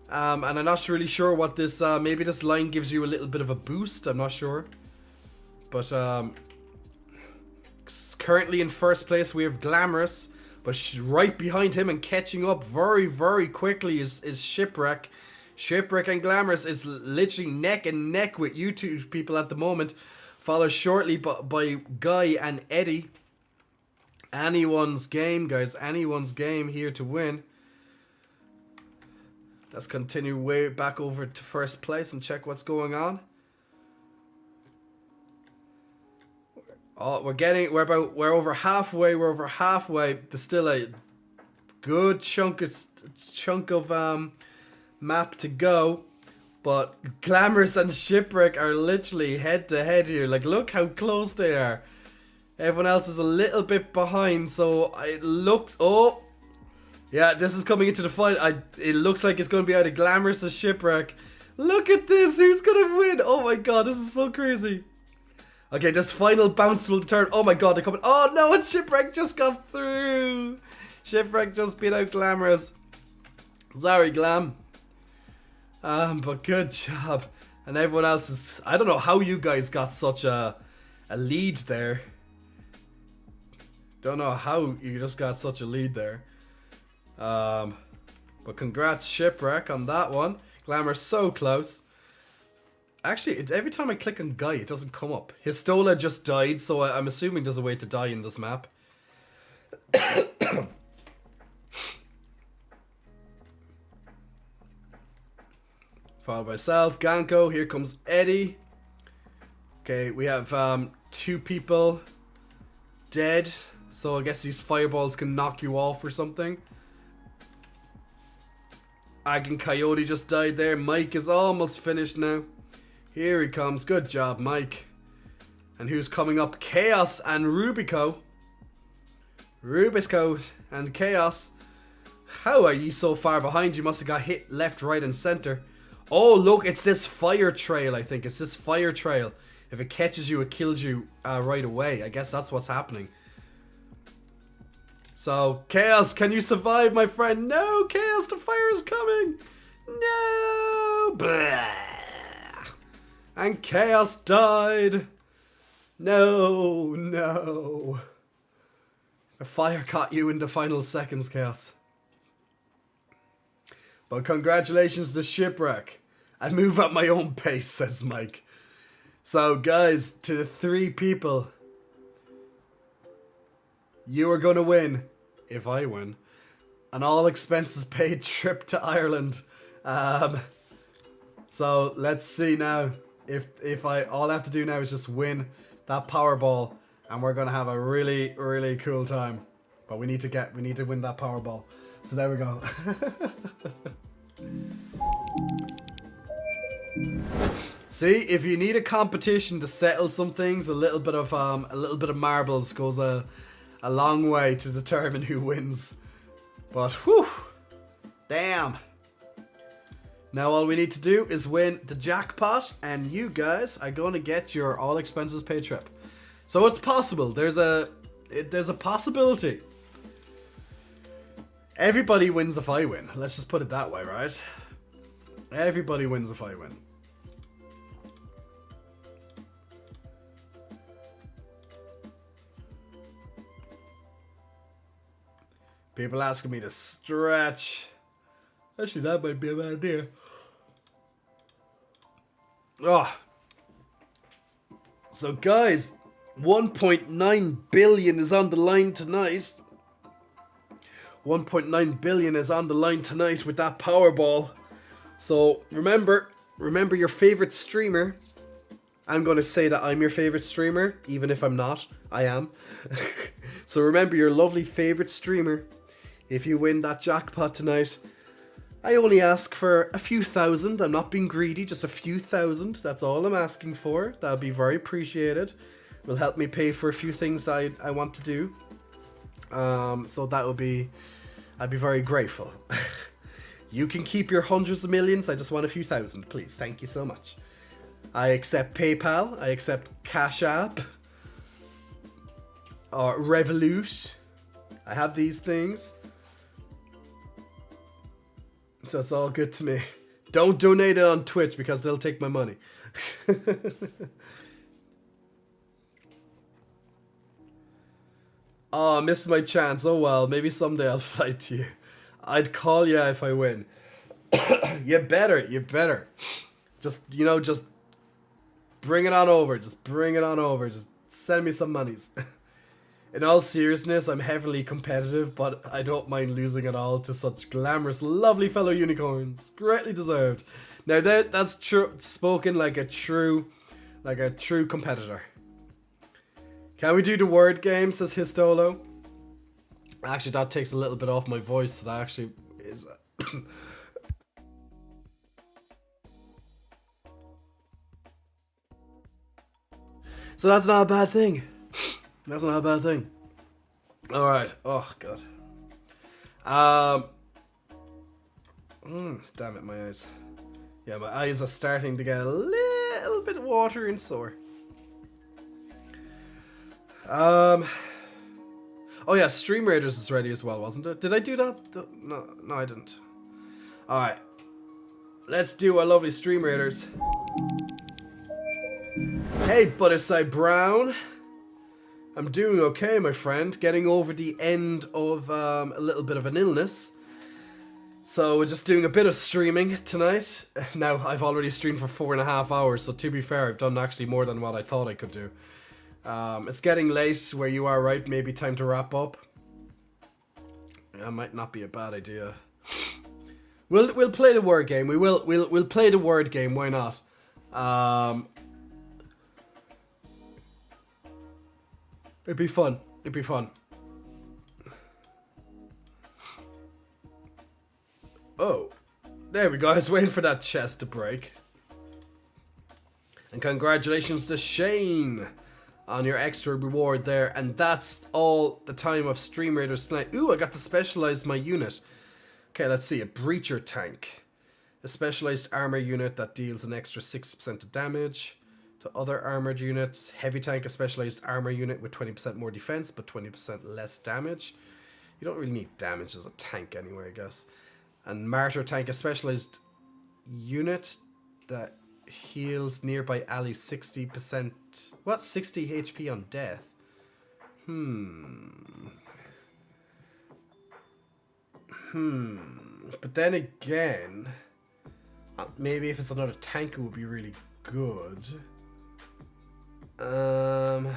And I'm not really sure what this, maybe this line gives you a little bit of a boost, I'm not sure. But currently in first place we have Glamorous. But right behind him and catching up very, very quickly is Shipwreck. Shipwreck and Glamorous is literally neck and neck with you two people at the moment. Followed shortly by Guy and Eddie. Anyone's game, guys. Anyone's game here to win. Let's continue way back over to first place and check what's going on. Oh, we're over halfway. We're over halfway. There's still a good chunk of map to go. But Glamorous and Shipwreck are literally head to head here. Like, look how close they are. Everyone else is a little bit behind, so it looks... Oh! Yeah, this is coming into the fight. It looks like it's going to be either Glamorous or Shipwreck. Look at this! Who's going to win? Oh my god, this is so crazy. Okay, this final bounce will determine... Oh my god, they're coming... Oh no, and Shipwreck just got through! Shipwreck just beat out Glamorous. Sorry, Glam. But good job. And everyone else is... I don't know how you guys got such a lead there. Don't know how you just got such a lead there. But congrats, Shipwreck, on that one. Glamour so close. Actually, every time I click on Guy, it doesn't come up. Histola just died, so I'm assuming there's a way to die in this map. Followed by myself, Ganko. Here comes Eddie. Okay, we have 2 people dead. So I guess these fireballs can knock you off or something. Ag and Coyote just died there. Mike is almost finished now. Here he comes. Good job, Mike. And who's coming up? Chaos and Rubico. Rubisco and Chaos. How are you so far behind? You must have got hit left, right, and center. Oh, look, it's this fire trail, I think. It's this fire trail. If it catches you, it kills you right away. I guess that's what's happening. So, Chaos, can you survive, my friend? No, Chaos, the fire is coming. No. Blah. And Chaos died. No, no. The fire caught you in the final seconds, Chaos. But congratulations to Shipwreck. I move at my own pace, says Mike. So, guys, to the 3 people, you are going to win, if I win, an all expenses paid trip to Ireland. So, let's see now. If all I have to do now is just win that Powerball, and we're going to have a really, really cool time. But we need to win that Powerball. So there we go. See, if you need a competition to settle some things, a little bit of marbles goes a long way to determine who wins. But whew, damn. Now all we need to do is win the jackpot, and you guys are going to get your all expenses paid trip. So it's possible. There's a possibility. Everybody wins if I win. Let's just put it that way, right? Everybody wins if I win. People asking me to stretch. Actually, that might be a bad idea. Oh. So guys, 1.9 billion is on the line tonight. 1.9 billion is on the line tonight with that Powerball. So remember your favorite streamer. I'm going to say that I'm your favorite streamer, even if I'm not. I am. So remember your lovely favorite streamer. If you win that jackpot tonight, I only ask for a few thousand. I'm not being greedy, just a few thousand. That's all I'm asking for. That would be very appreciated. Will help me pay for a few things that I want to do. So that would be... I'd be very grateful. You can keep your hundreds of millions. I just want a few thousand, please. Thank you so much. I accept PayPal. I accept Cash App. Or Revolut. I have these things. So it's all good to me. Don't donate it on Twitch because they'll take my money. Oh, I missed my chance. Oh well, maybe someday I'll fly to you. I'd call you if I win. You better. Just bring it on over. Just send me some monies. In all seriousness, I'm heavily competitive, but I don't mind losing it all to such glamorous, lovely fellow unicorns. Greatly deserved. Now that's true, spoken like a true competitor. Can we do the word game, says Histolo? Actually, that takes a little bit off my voice, so that actually is... So that's not a bad thing. That's not a bad thing. Alright. Oh, God. Damn it, my eyes. Yeah, my eyes are starting to get a little bit watery and sore. Oh yeah, Stream Raiders is ready as well, wasn't it? Did I do that? No, I didn't. Alright. Let's do our lovely Stream Raiders. Hey, Butterside Brown. I'm doing okay, my friend. Getting over the end of a little bit of an illness. So we're just doing a bit of streaming tonight. Now, I've already streamed for 4.5 hours, so to be fair, I've done actually more than what I thought I could do. It's getting late where you are, right? Maybe time to wrap up. That might not be a bad idea. We'll play the word game. We'll play the word game. Why not? It'd be fun. It'd be fun. Oh, there we go. I was waiting for that chest to break. And congratulations to Shane on your extra reward there. And that's all the time of Stream Raiders tonight. Ooh, I got to specialize my unit. Okay, let's see. A breacher tank. A specialized armor unit that deals an extra 6% of damage to other armored units. Heavy tank, a specialized armor unit with 20% more defense but 20% less damage. You don't really need damage as a tank anyway, I guess. And Martyr tank, a specialized unit that heals nearby allies 60%. What? 60 HP on death? But then again, maybe if it's another tank, it would be really good. I'm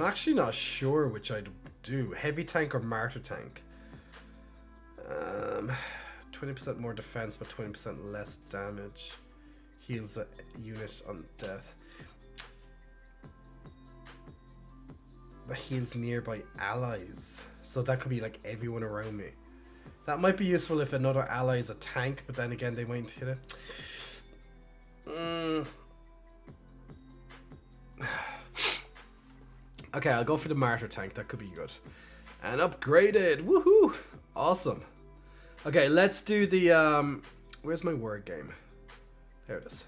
actually not sure which I'd do. Heavy tank or Martyr tank? 20% more defense but 20% less damage. Heals a unit on death. That heals nearby allies. So that could be like everyone around me. That might be useful if another ally is a tank, but then again they might hit it. Okay, I'll go for the Martyr tank. That could be good. And upgraded. Woohoo! Awesome. Okay, let's do the where's my word game? There it is.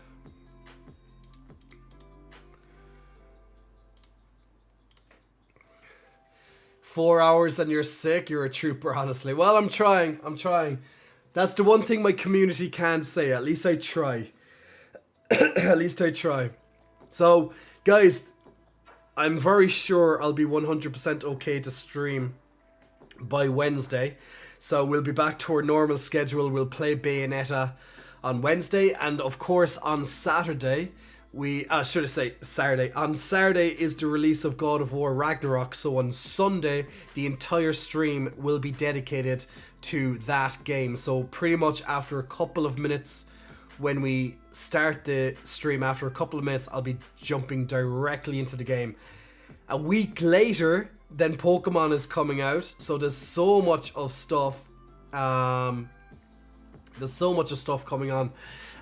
"4 hours and you're sick, you're a trooper," honestly. Well, I'm trying. That's the one thing my community can say. At least I try. At least I try. So, guys, I'm very sure I'll be 100% okay to stream by Wednesday. So we'll be back to our normal schedule. We'll play Bayonetta on Wednesday. And of course on Saturday, should I say Saturday? On Saturday is the release of God of War Ragnarok. So on Sunday, the entire stream will be dedicated to that game. So pretty much after a couple of minutes, when we start the stream, after a couple of minutes, I'll be jumping directly into the game. A week later, then Pokemon is coming out, so there's so much of stuff. There's so much of stuff coming on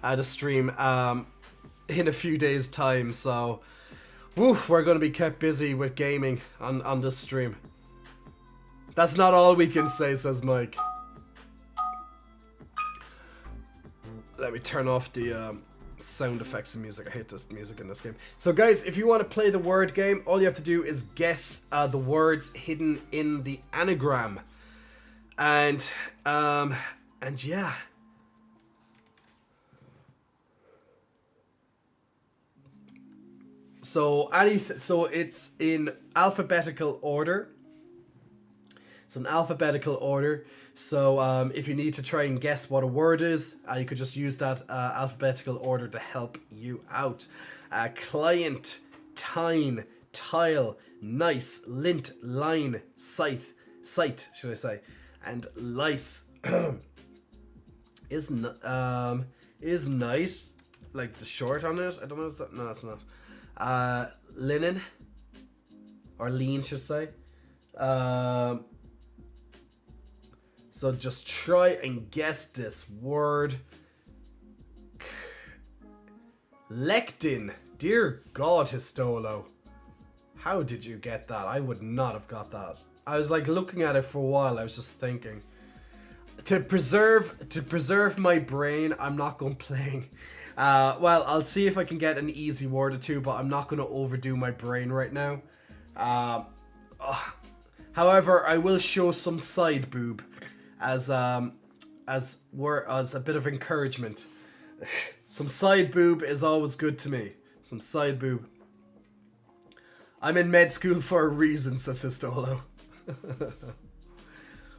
the stream in a few days' time. So, we're going to be kept busy with gaming on this stream. That's not all we can say, says Mike. Let me turn off the sound effects and music. I hate the music in this game. So guys, if you want to play the word game, all you have to do is guess the words hidden in the anagram. And yeah. So it's in alphabetical order. It's an alphabetical order. So if you need to try and guess what a word is, you could just use that alphabetical order to help you out. Client, tine, tile, nice, lint, line, scythe, should I say, and lice. Is nice like the short on it? I don't know. Is that? No, it's not. Linen, or lean, should say. So just try and guess this word. Lectin. Dear God, Histolo. How did you get that? I would not have got that. I was like looking at it for a while. I was just thinking. To preserve my brain, I'm not going playing. Well, I'll see if I can get an easy word or two, but I'm not going to overdo my brain right now. However, I will show some side boob as a bit of encouragement. Some side boob is always good to me. Some side boob. I'm in med school for a reason, says Histolo.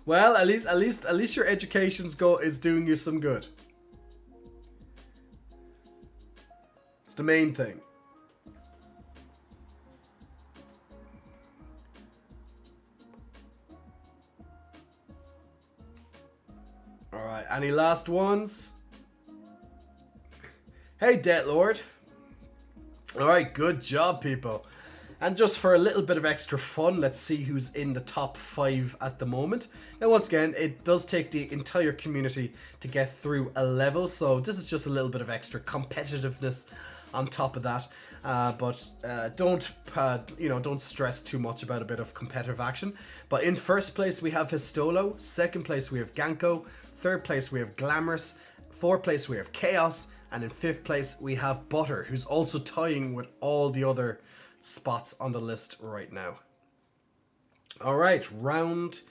Well, at least your education's is doing you some good. It's the main thing. All right, any last ones? Hey, Debt Lord. All right, good job, people. And just for a little bit of extra fun, let's see who's in the top 5 at the moment. Now, once again, it does take the entire community to get through a level, so this is just a little bit of extra competitiveness on top of that. But don't stress too much about a bit of competitive action. But in first place we have Histolo, second place we have Ganko, third place we have Glamorous, fourth place we have Chaos, and in fifth place we have Butter, who's also tying with all the other spots on the list right now. All right, round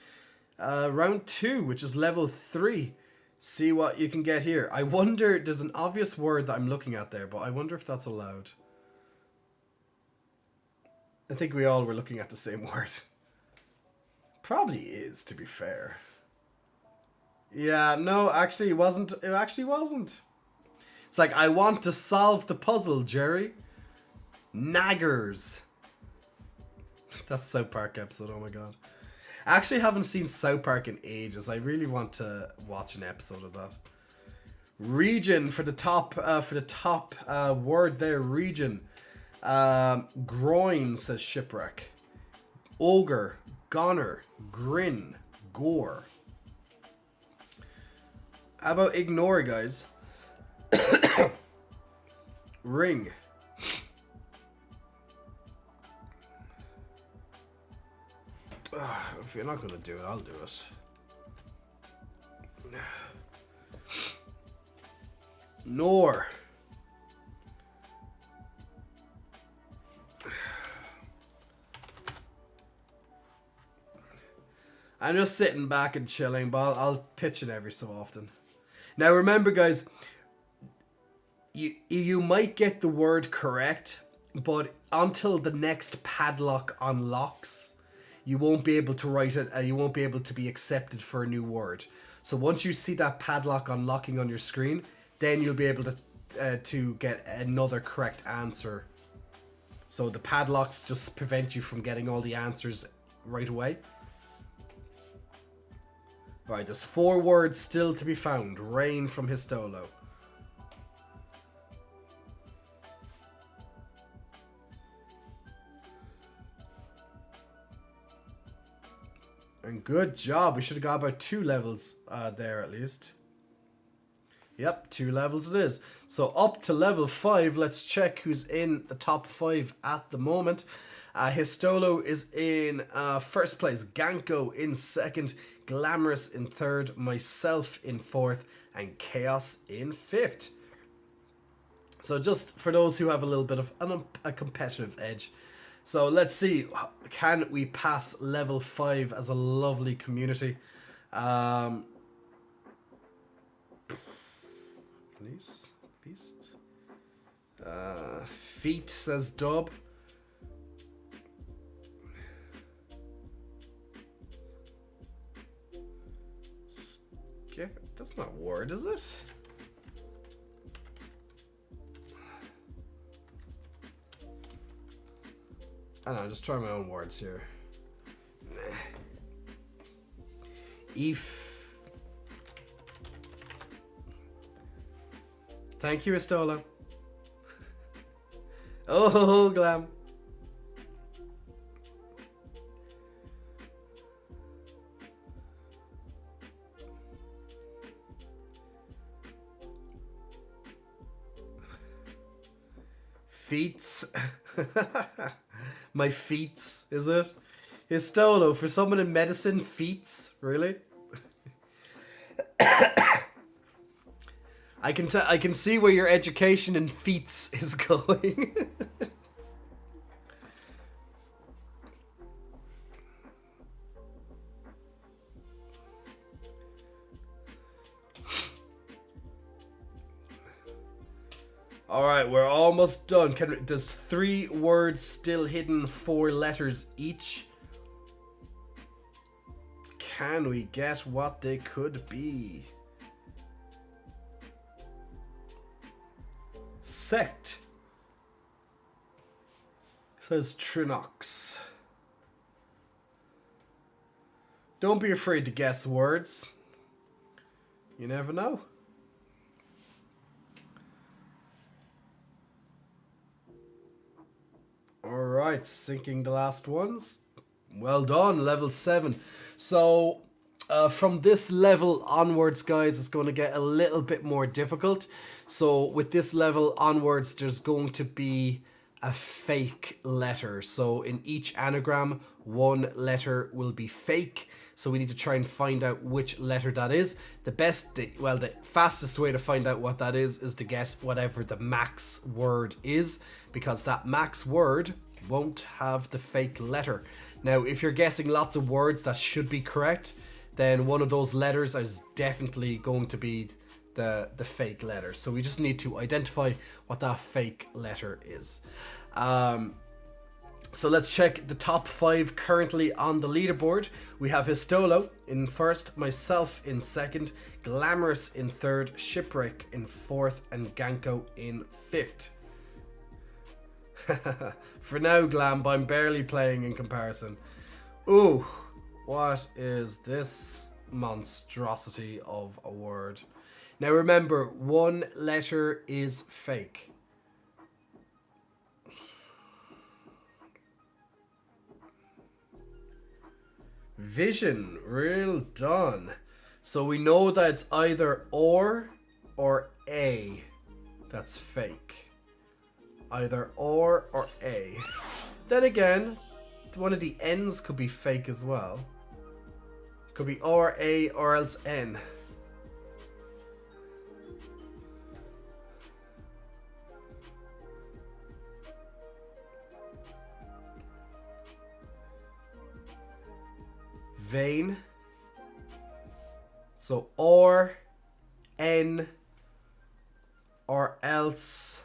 2, which is level 3. See what you can get here. I wonder, there's an obvious word that I'm looking at there, but I wonder if that's allowed. I think we all were looking at the same word. Probably is, to be fair. Yeah, no, actually it wasn't. It actually wasn't. It's like, I want to solve the puzzle, Jerry. Naggers. That's South Park episode, oh my god. I actually haven't seen South Park in ages. I really want to watch an episode of that. Region for the top word there, region. Groin, says Shipwreck. Ogre, goner, grin, gore. How about ignore, guys? Ring. If you're not gonna do it, I'll do it. Nor. I'm just sitting back and chilling, but I'll pitch it every so often. Now remember, guys, you might get the word correct, but until the next padlock unlocks, you won't be able to write it. You won't be able to be accepted for a new word. So once you see that padlock unlocking on your screen, then you'll be able to get another correct answer. So the padlocks just prevent you from getting all the answers right away. Right, there's 4 words still to be found. Rain from Histolo. And good job. We should have got about 2 levels there at least. Yep, 2 levels it is. So up to level 5, let's check who's in the top 5 at the moment. Histolo is in first place, Ganko in second, Glamorous in third, myself in fourth, and Chaos in fifth. So just for those who have a little bit of a competitive edge. So let's see, can we pass level 5 as a lovely community? Please, beast. Feet, says Dub. That's not a word, is it? I don't know, just try my own words here. If. Thank you, Estola. Oh, Glam. Feets. My feets, is it? Histolo, for someone in medicine, feets? Really? I can see where your education in feats is going. Alright, we're almost done. Does 3 words still hidden 4 letters each? Can we get what they could be? Sect, says Trinox. Don't be afraid to guess words. You never know. Alright, sinking the last ones. Well done, level 7. So, from this level onwards, guys, it's going to get a little bit more difficult. So, with this level onwards, there's going to be a fake letter. So, in each anagram, 1 letter will be fake. So, we need to try and find out which letter that is. The fastest way to find out what that is to get whatever the max word is, because that max word won't have the fake letter. Now, if you're guessing lots of words that should be correct, then one of those letters is definitely going to be the fake letter. So we just need to identify what that fake letter is. So let's check the top 5 currently on the leaderboard. We have Histolo in first, myself in second, Glamorous in third, Shipwreck in fourth, and Ganko in fifth. For now, Glam, but I'm barely playing in comparison. Ooh, what is this monstrosity of a word? Now remember, 1 letter is fake. Vision, real done. So we know that it's either or A. That's fake. Either or A. Then again, one of the N's could be fake as well. Could be or A or else N. Vein. So or N or else.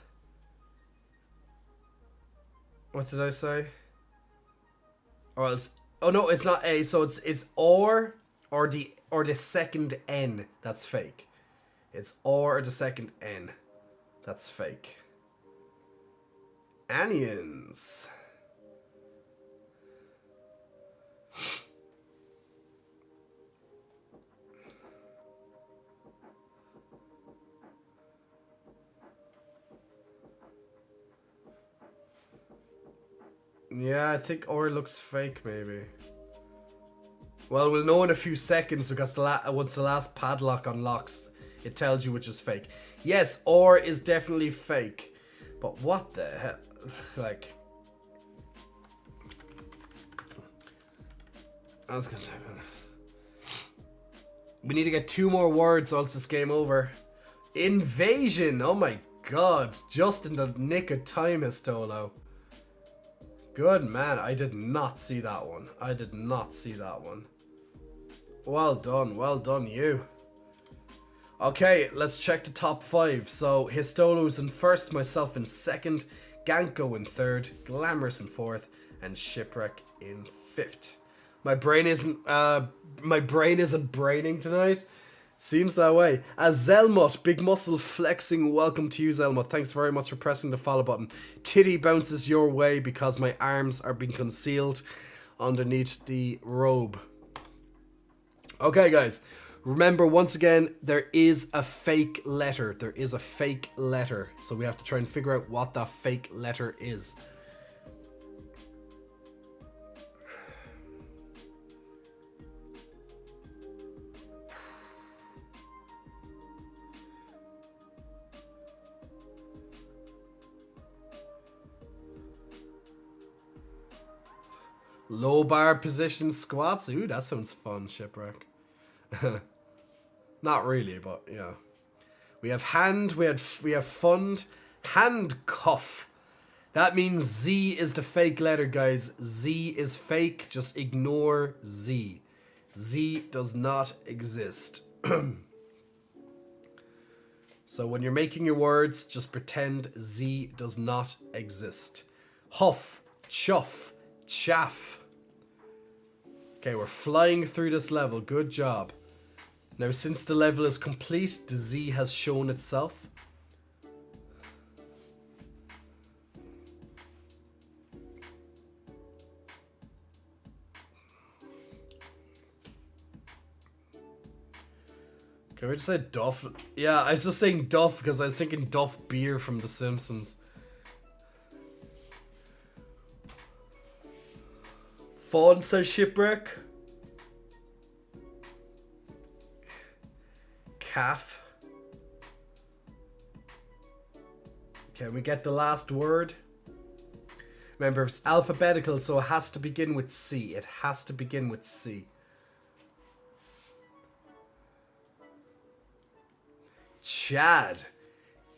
What did I say? Or else. Oh no, it's not A. So it's or the second N. That's fake. It's or the second N. That's fake. Anions. Yeah, I think or looks fake, maybe. Well, we'll know in a few seconds because once the last padlock unlocks, it tells you which is fake. Yes, or is definitely fake. But what the hell? Like... I was gonna type in. We need to get 2 more words or else it's game over. Invasion! Oh my god. Just in the nick of time, Histolo. Good man, I did not see that one. I did not see that one. Well done you. Okay, let's check the top 5. So, Histolo's in first, myself in second, Ganko in third, Glamorous in fourth, and Shipwreck in fifth. My brain isn't braining tonight. Seems that way. Zelmut, big muscle flexing. Welcome to you, Zelmut. Thanks very much for pressing the follow button. Titty bounces your way because my arms are being concealed underneath the robe. Okay, guys. Remember, once again, there is a fake letter. There is a fake letter. So we have to try and figure out what that fake letter is. Low bar position squats. Ooh, that sounds fun, Shipwreck. Not really, but yeah. We have hand, we have fund, handcuff. That means Z is the fake letter, guys. Z is fake. Just ignore Z. Z does not exist. So when you're making your words, just pretend Z does not exist. Huff, chuff, chaff. Okay, we're flying through this level. Good job. Now, since the level is complete, the Z has shown itself. Can we just say Duff? Yeah, I was just saying Duff because I was thinking Duff beer from The Simpsons. Fawn says Shipwreck. Calf. Can we get the last word? Remember, it's alphabetical, so it has to begin with C. It has to begin with C. Chad.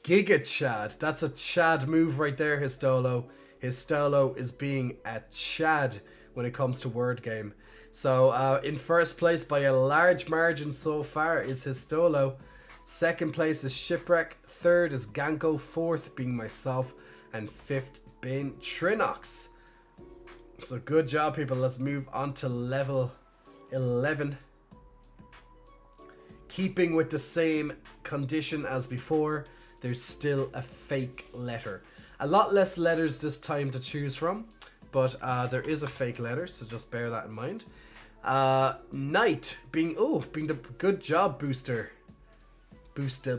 Giga Chad. That's a Chad move right there, Histolo. Histolo is being a Chad when it comes to word game. So in first place by a large margin so far is Histolo. Second place is Shipwreck. Third is Ganko. Fourth being myself. And fifth being Trinox. So good job, people. Let's move on to level 11. Keeping with the same condition as before, there's still a fake letter. A lot less letters this time to choose from, but there is a fake letter, so just bear that in mind. Night being the good job, Booster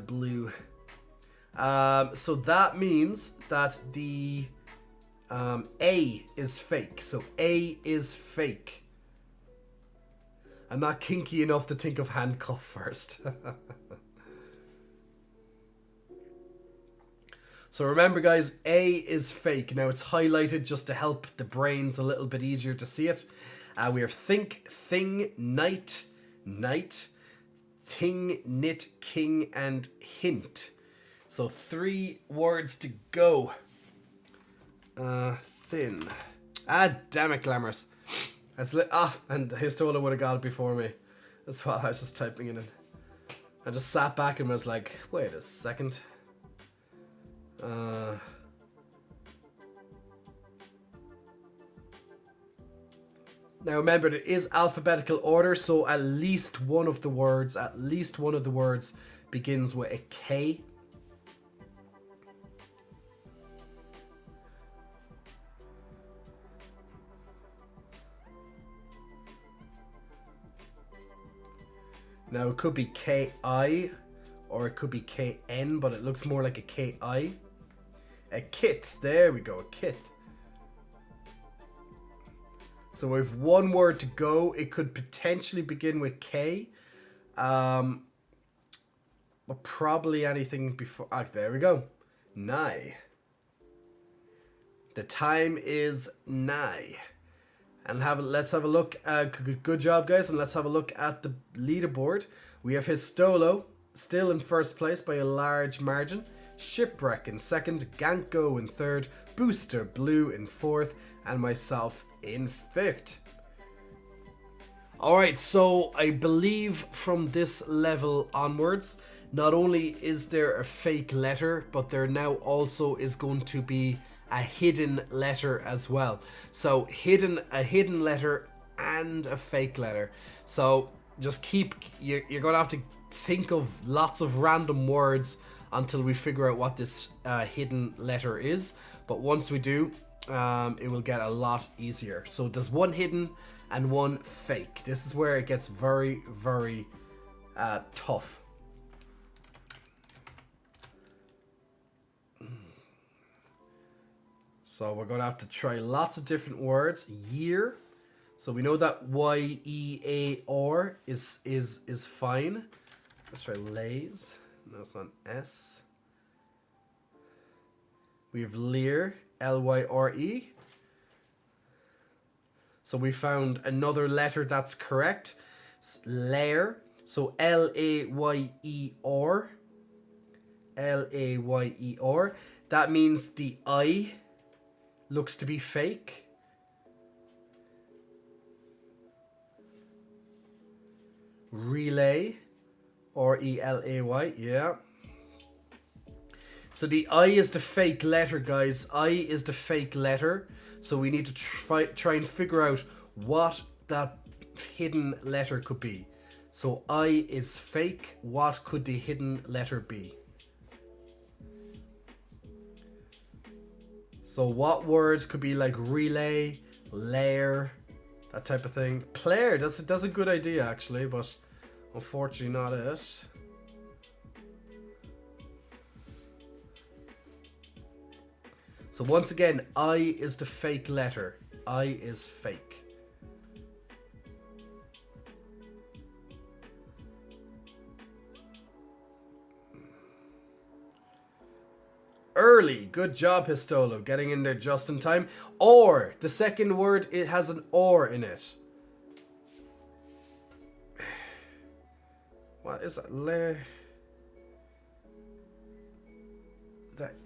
Blue. So that means that the A is fake. So A is fake. I'm not kinky enough to think of handcuff first. So remember, guys, A is fake. Now it's highlighted just to help the brains a little bit easier to see it. We have think, thing, night, night, ting, knit, king, and hint. So 3 words to go. Thin. Ah, damn it, Glamorous. And Histola would have got it before me. That's why I was just typing it in. I just sat back and was like, wait a second. Now remember, it is alphabetical order, so at least one of the words begins with a K. Now it could be K-I or it could be K-N, but it looks more like a K-I. A kit, there we go, a kit. So we have one word to go. It could potentially begin with K. But probably anything before. There we go. Nigh. The time is nigh. And let's have a look. Good job, guys. And let's have a look at the leaderboard. We have Histolo still in first place by a large margin. Shipwreck in second. Ganko in third. Booster Blue in fourth. And myself in fifth. Alright, so I believe from this level onwards, not only is there a fake letter, but there now also is going to be a hidden letter as well. So a hidden letter and a fake letter. So just you're going to have to think of lots of random words until we figure out what this hidden letter is. But once we do, it will get a lot easier. So there's one hidden and one fake. This is where it gets very, very tough. So we're going to have to try lots of different words. Year. So we know that Y-E-A-R is fine. Let's try lays. No, it's not S. We have Lear. L-Y-R-E. So we found another letter that's correct. Layer. So Layer. Layer. That means the I looks to be fake. Relay. R-E-L-A-Y. Yeah. So the I is the fake letter, guys. I is the fake letter. So we need to try and figure out what that hidden letter could be. So I is fake. What could the hidden letter be? So what words could be like relay, layer, that type of thing? Player, that's a good idea actually, but unfortunately not it. So once again, I is the fake letter. I is fake. Early. Good job, Histolo. Getting in there just in time. Or. The second word, it has an or in it. What is that?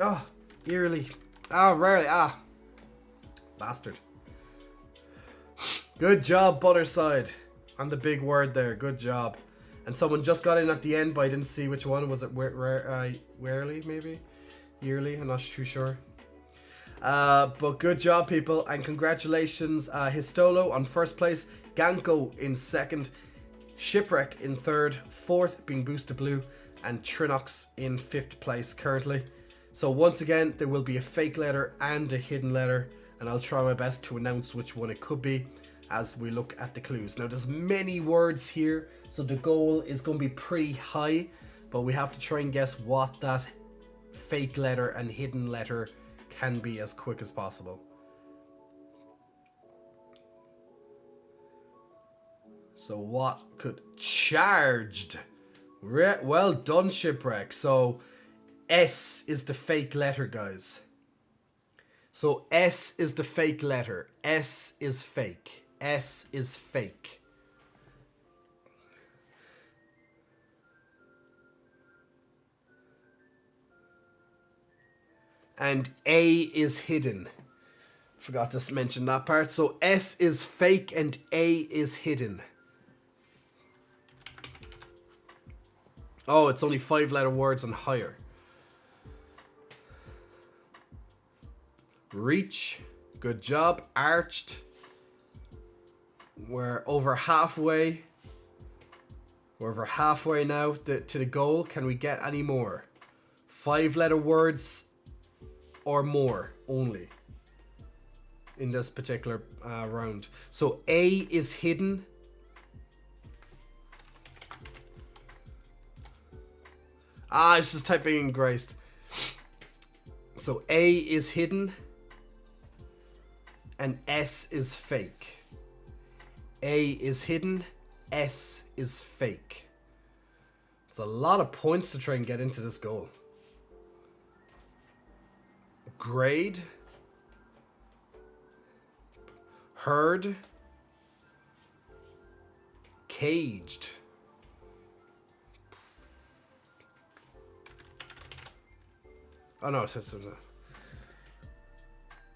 Oh, eerily. Ah, rarely. Ah. Bastard. Good job, Butterside. On the big word there. Good job. And someone just got in at the end, but I didn't see which one. Was it rarely, maybe? Yearly? I'm not too sure. But good job, people. And congratulations, Histolo on first place. Ganko in second. Shipwreck in third. Fourth being Booster Blue. And Trinox in fifth place currently. So once again, there will be a fake letter and a hidden letter, and I'll try my best to announce which one it could be as we look at the clues. Now there's many words here, so the goal is going to be pretty high, but we have to try and guess what that fake letter and hidden letter can be as quick as possible. So what could... Charged! Well done, Shipwreck. So... S is the fake letter, guys. So S is the fake letter. S is fake. S is fake. And A is hidden. Forgot to mention that part. So S is fake and A is hidden. Oh, it's only 5-letter words and higher. Reach, good job. Arched, we're over halfway. We're over halfway now to the goal. Can we get any more? 5-letter words or more only in this particular round. So A is hidden. It's just typing in Graced. So A is hidden. And S is fake. A is hidden. S is fake. It's a lot of points to try and get into this goal. Grade. Heard. Caged. Oh no,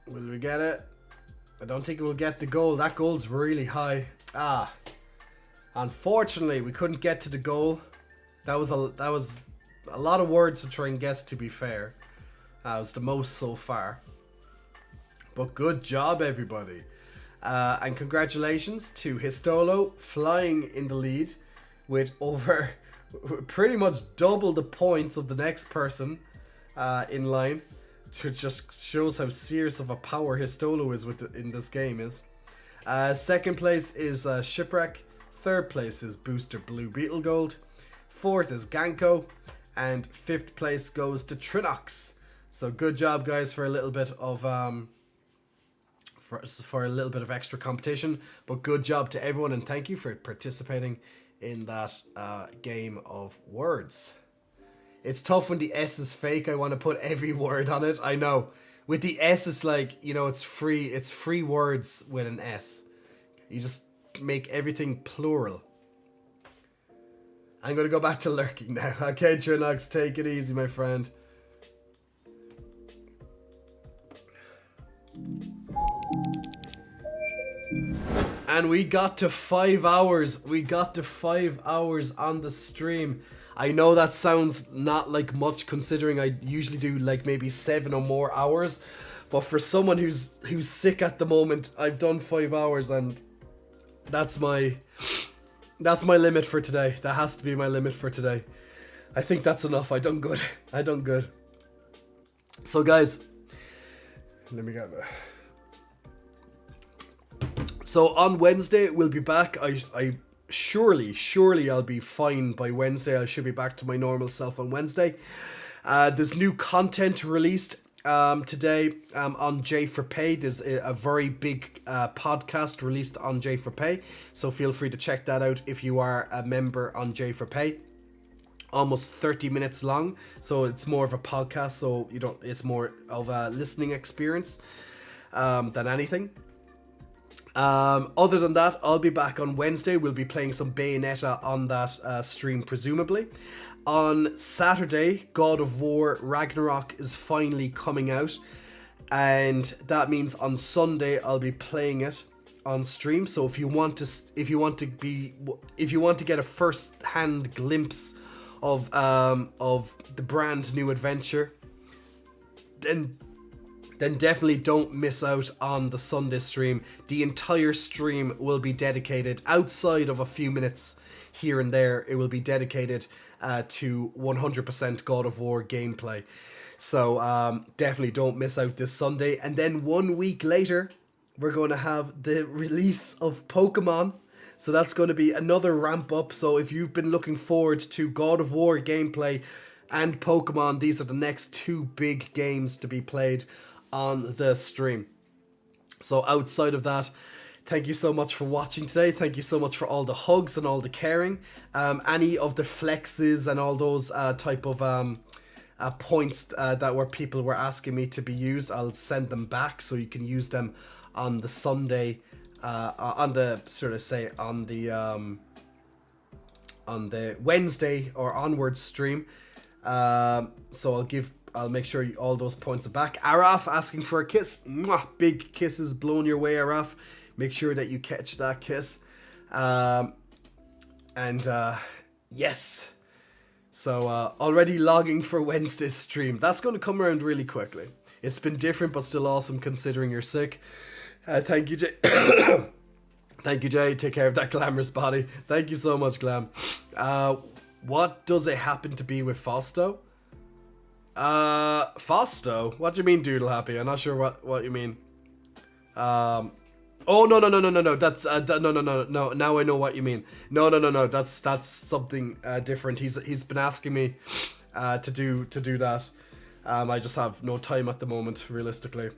will we get it? I don't think we'll get the goal. That goal's really high. Unfortunately, we couldn't get to the goal. That was a lot of words to try and guess, to be fair. It was the most so far. But good job, everybody. And congratulations to Histolo, flying in the lead with over pretty much double the points of the next person in line. Which just shows how serious of a power Histolo is in this game is. Second place is Shipwreck. Third place is Booster Blue Beetle Gold. Fourth is Ganko. And fifth place goes to Trinox. So good job, guys, for a little bit of for a little bit of extra competition. But good job to everyone, and thank you for participating in that game of words. It's tough when the S is fake. I want to put every word on it. I know. With the S, it's like, you know, it's free words with an S. You just make everything plural. I'm going to go back to lurking now. Okay, Trinox, take it easy, my friend. And we got to 5 hours. We got to 5 hours on the stream. I know that sounds not like much considering I usually do like maybe 7 or more hours. But for someone who's sick at the moment, I've done 5 hours and that's my limit for today. That has to be my limit for today. I think that's enough. I done good. I done good. So guys, let me get it. So on Wednesday we'll be back. I surely I'll be fine by Wednesday. I should be back to my normal self on Wednesday. There's new content released today on J4Pay. There's a very big podcast released on J4Pay, so feel free to check that out if you are a member on J4Pay. Almost 30 minutes long, so it's more of a podcast, so you don't, it's more of a listening experience than anything. Other than that, I'll be back on Wednesday. We'll be playing some Bayonetta on that stream, presumably. On Saturday, God of War Ragnarok is finally coming out, and that means on Sunday I'll be playing it on stream. So if you want to get a first-hand glimpse of the brand new adventure, then definitely don't miss out on the Sunday stream. The entire stream will be dedicated, outside of a few minutes here and there, it will be dedicated to 100% God of War gameplay. So definitely don't miss out this Sunday. And then 1 week later, we're going to have the release of Pokemon. So that's going to be another ramp up. So if you've been looking forward to God of War gameplay and Pokemon, these are the next two big games to be played on the stream. So outside of that, thank you so much for watching today. Thank you so much for all the hugs and all the caring. Any of the flexes and all those type of points that were people were asking me to be used, I'll send them back so you can use them on the Sunday, on the Wednesday or onwards stream. So I'll make sure all those points are back. Araf asking for a kiss. Mwah! Big kisses blown your way, Araf. Make sure that you catch that kiss. Yes. So already logging for Wednesday's stream. That's going to come around really quickly. It's been different but still awesome considering you're sick. Thank you, Jay. Thank you, Jay. Take care of that glamorous body. Thank you so much, Glam. What does it happen to be with Fausto? Fausto? What do you mean, Doodle Happy? I'm not sure what you mean. Oh, no. That's no. Now I know what you mean. No. That's something different. He's been asking me to do that. I just have no time at the moment, realistically.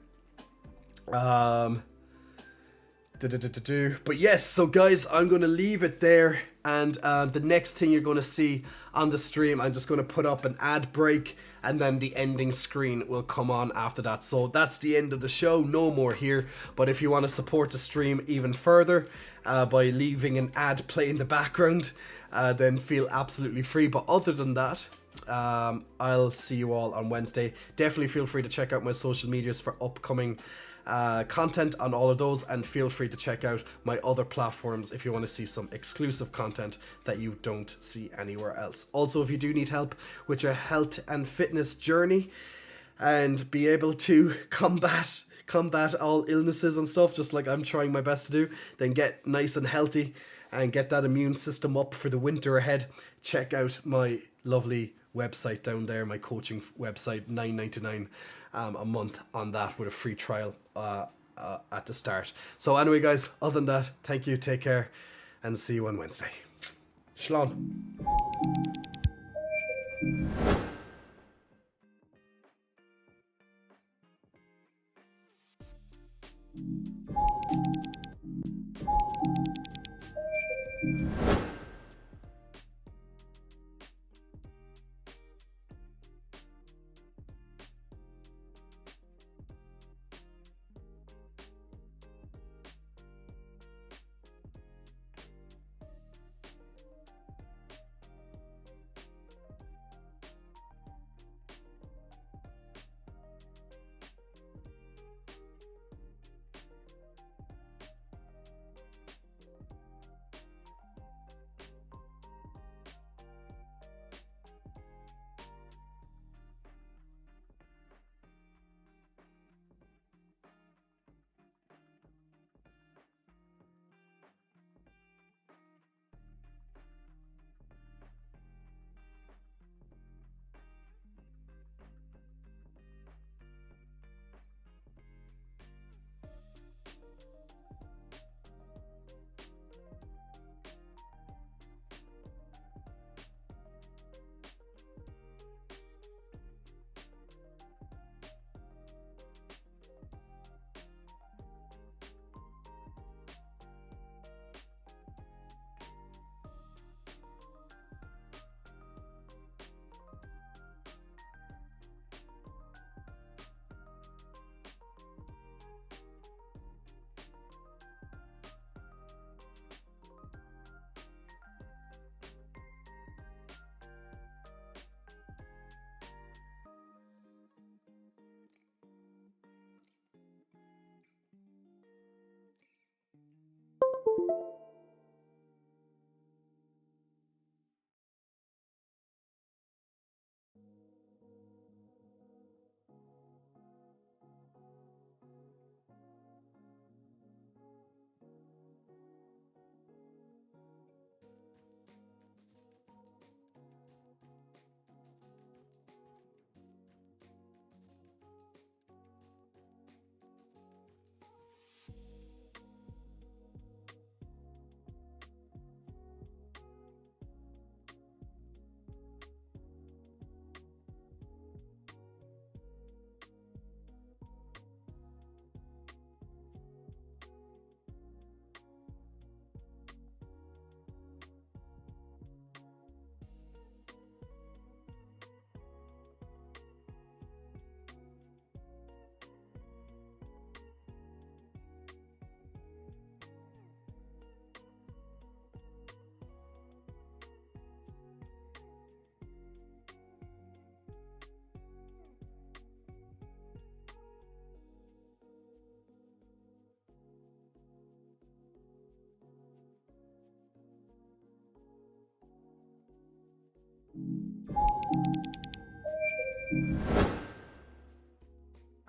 But yes, so guys, I'm going to leave it there, and the next thing you're going to see on the stream, I'm just going to put up an ad break, and then the ending screen will come on after that. So that's the end of the show, no more here. But if you want to support the stream even further by leaving an ad play in the background, then feel absolutely free. But other than that, I'll see you all on Wednesday. Definitely feel free to check out my social medias for upcoming content on all of those, and feel free to check out my other platforms if you want to see some exclusive content that you don't see anywhere else. Also, if you do need help with your health and fitness journey and be able to combat all illnesses and stuff, just like I'm trying my best to do, then get nice and healthy and get that immune system up for the winter ahead, check out my lovely website down there, my coaching website, $9.99 a month on that, with a free trial at the start. So anyway, guys, other than that, thank you, take care, and see you on Wednesday. Shlán.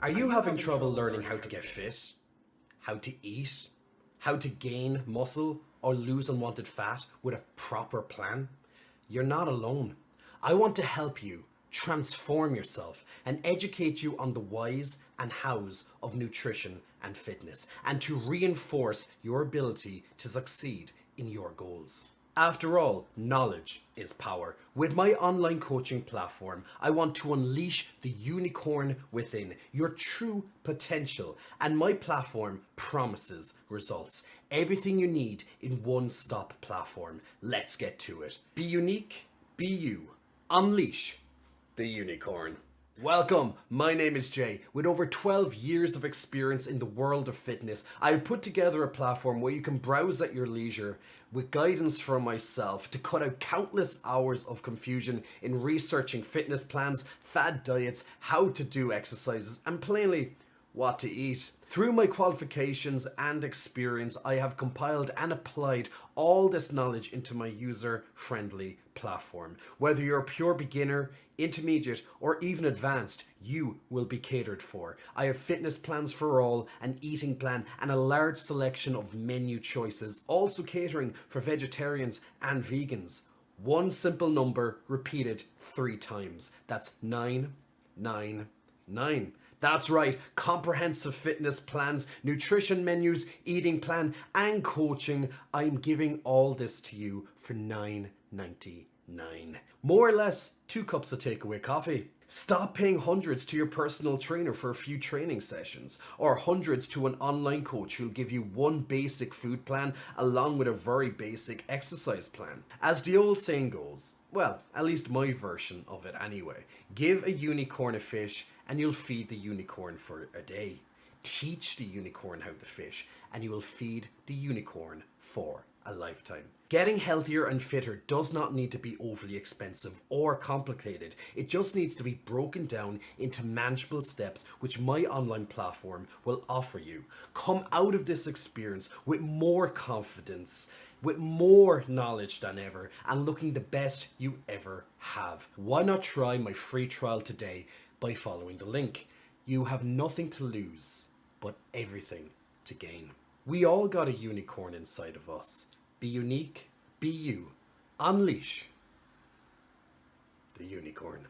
Are you having trouble learning how to get fit? How to eat? How to gain muscle or lose unwanted fat with a proper plan? You're not alone. I want to help you transform yourself and educate you on the whys and hows of nutrition and fitness, and to reinforce your ability to succeed in your goals. After all, knowledge is power. With my online coaching platform, I want to unleash the unicorn within, your true potential, and my platform promises results. Everything you need in one stop platform. Let's get to it. Be unique, be you. Unleash the unicorn. Welcome, my name is Jay. With over 12 years of experience in the world of fitness, I've put together a platform where you can browse at your leisure with guidance from myself to cut out countless hours of confusion in researching fitness plans, fad diets, how to do exercises, and plainly, what to eat. Through my qualifications and experience, I have compiled and applied all this knowledge into my user-friendly platform. Whether you're a pure beginner, intermediate, or even advanced, you will be catered for. I have fitness plans for all, an eating plan, and a large selection of menu choices, also catering for vegetarians and vegans. One simple number repeated 3 times. That's 999. That's right, comprehensive fitness plans, nutrition menus, eating plan, and coaching. I'm giving all this to you for $9.99. More or less 2 cups of takeaway coffee. Stop paying hundreds to your personal trainer for a few training sessions, or hundreds to an online coach who'll give you one basic food plan along with a very basic exercise plan. As the old saying goes, well, at least my version of it anyway, give a unicorn a fish and you'll feed the unicorn for a day. Teach the unicorn how to fish and you will feed the unicorn for a lifetime. Getting healthier and fitter does not need to be overly expensive or complicated. It just needs to be broken down into manageable steps, which my online platform will offer you. Come out of this experience with more confidence, with more knowledge than ever, and looking the best you ever have. Why not try my free trial today by following the link? You have nothing to lose, but everything to gain. We all got a unicorn inside of us. Be unique, be you. Unleash the unicorn.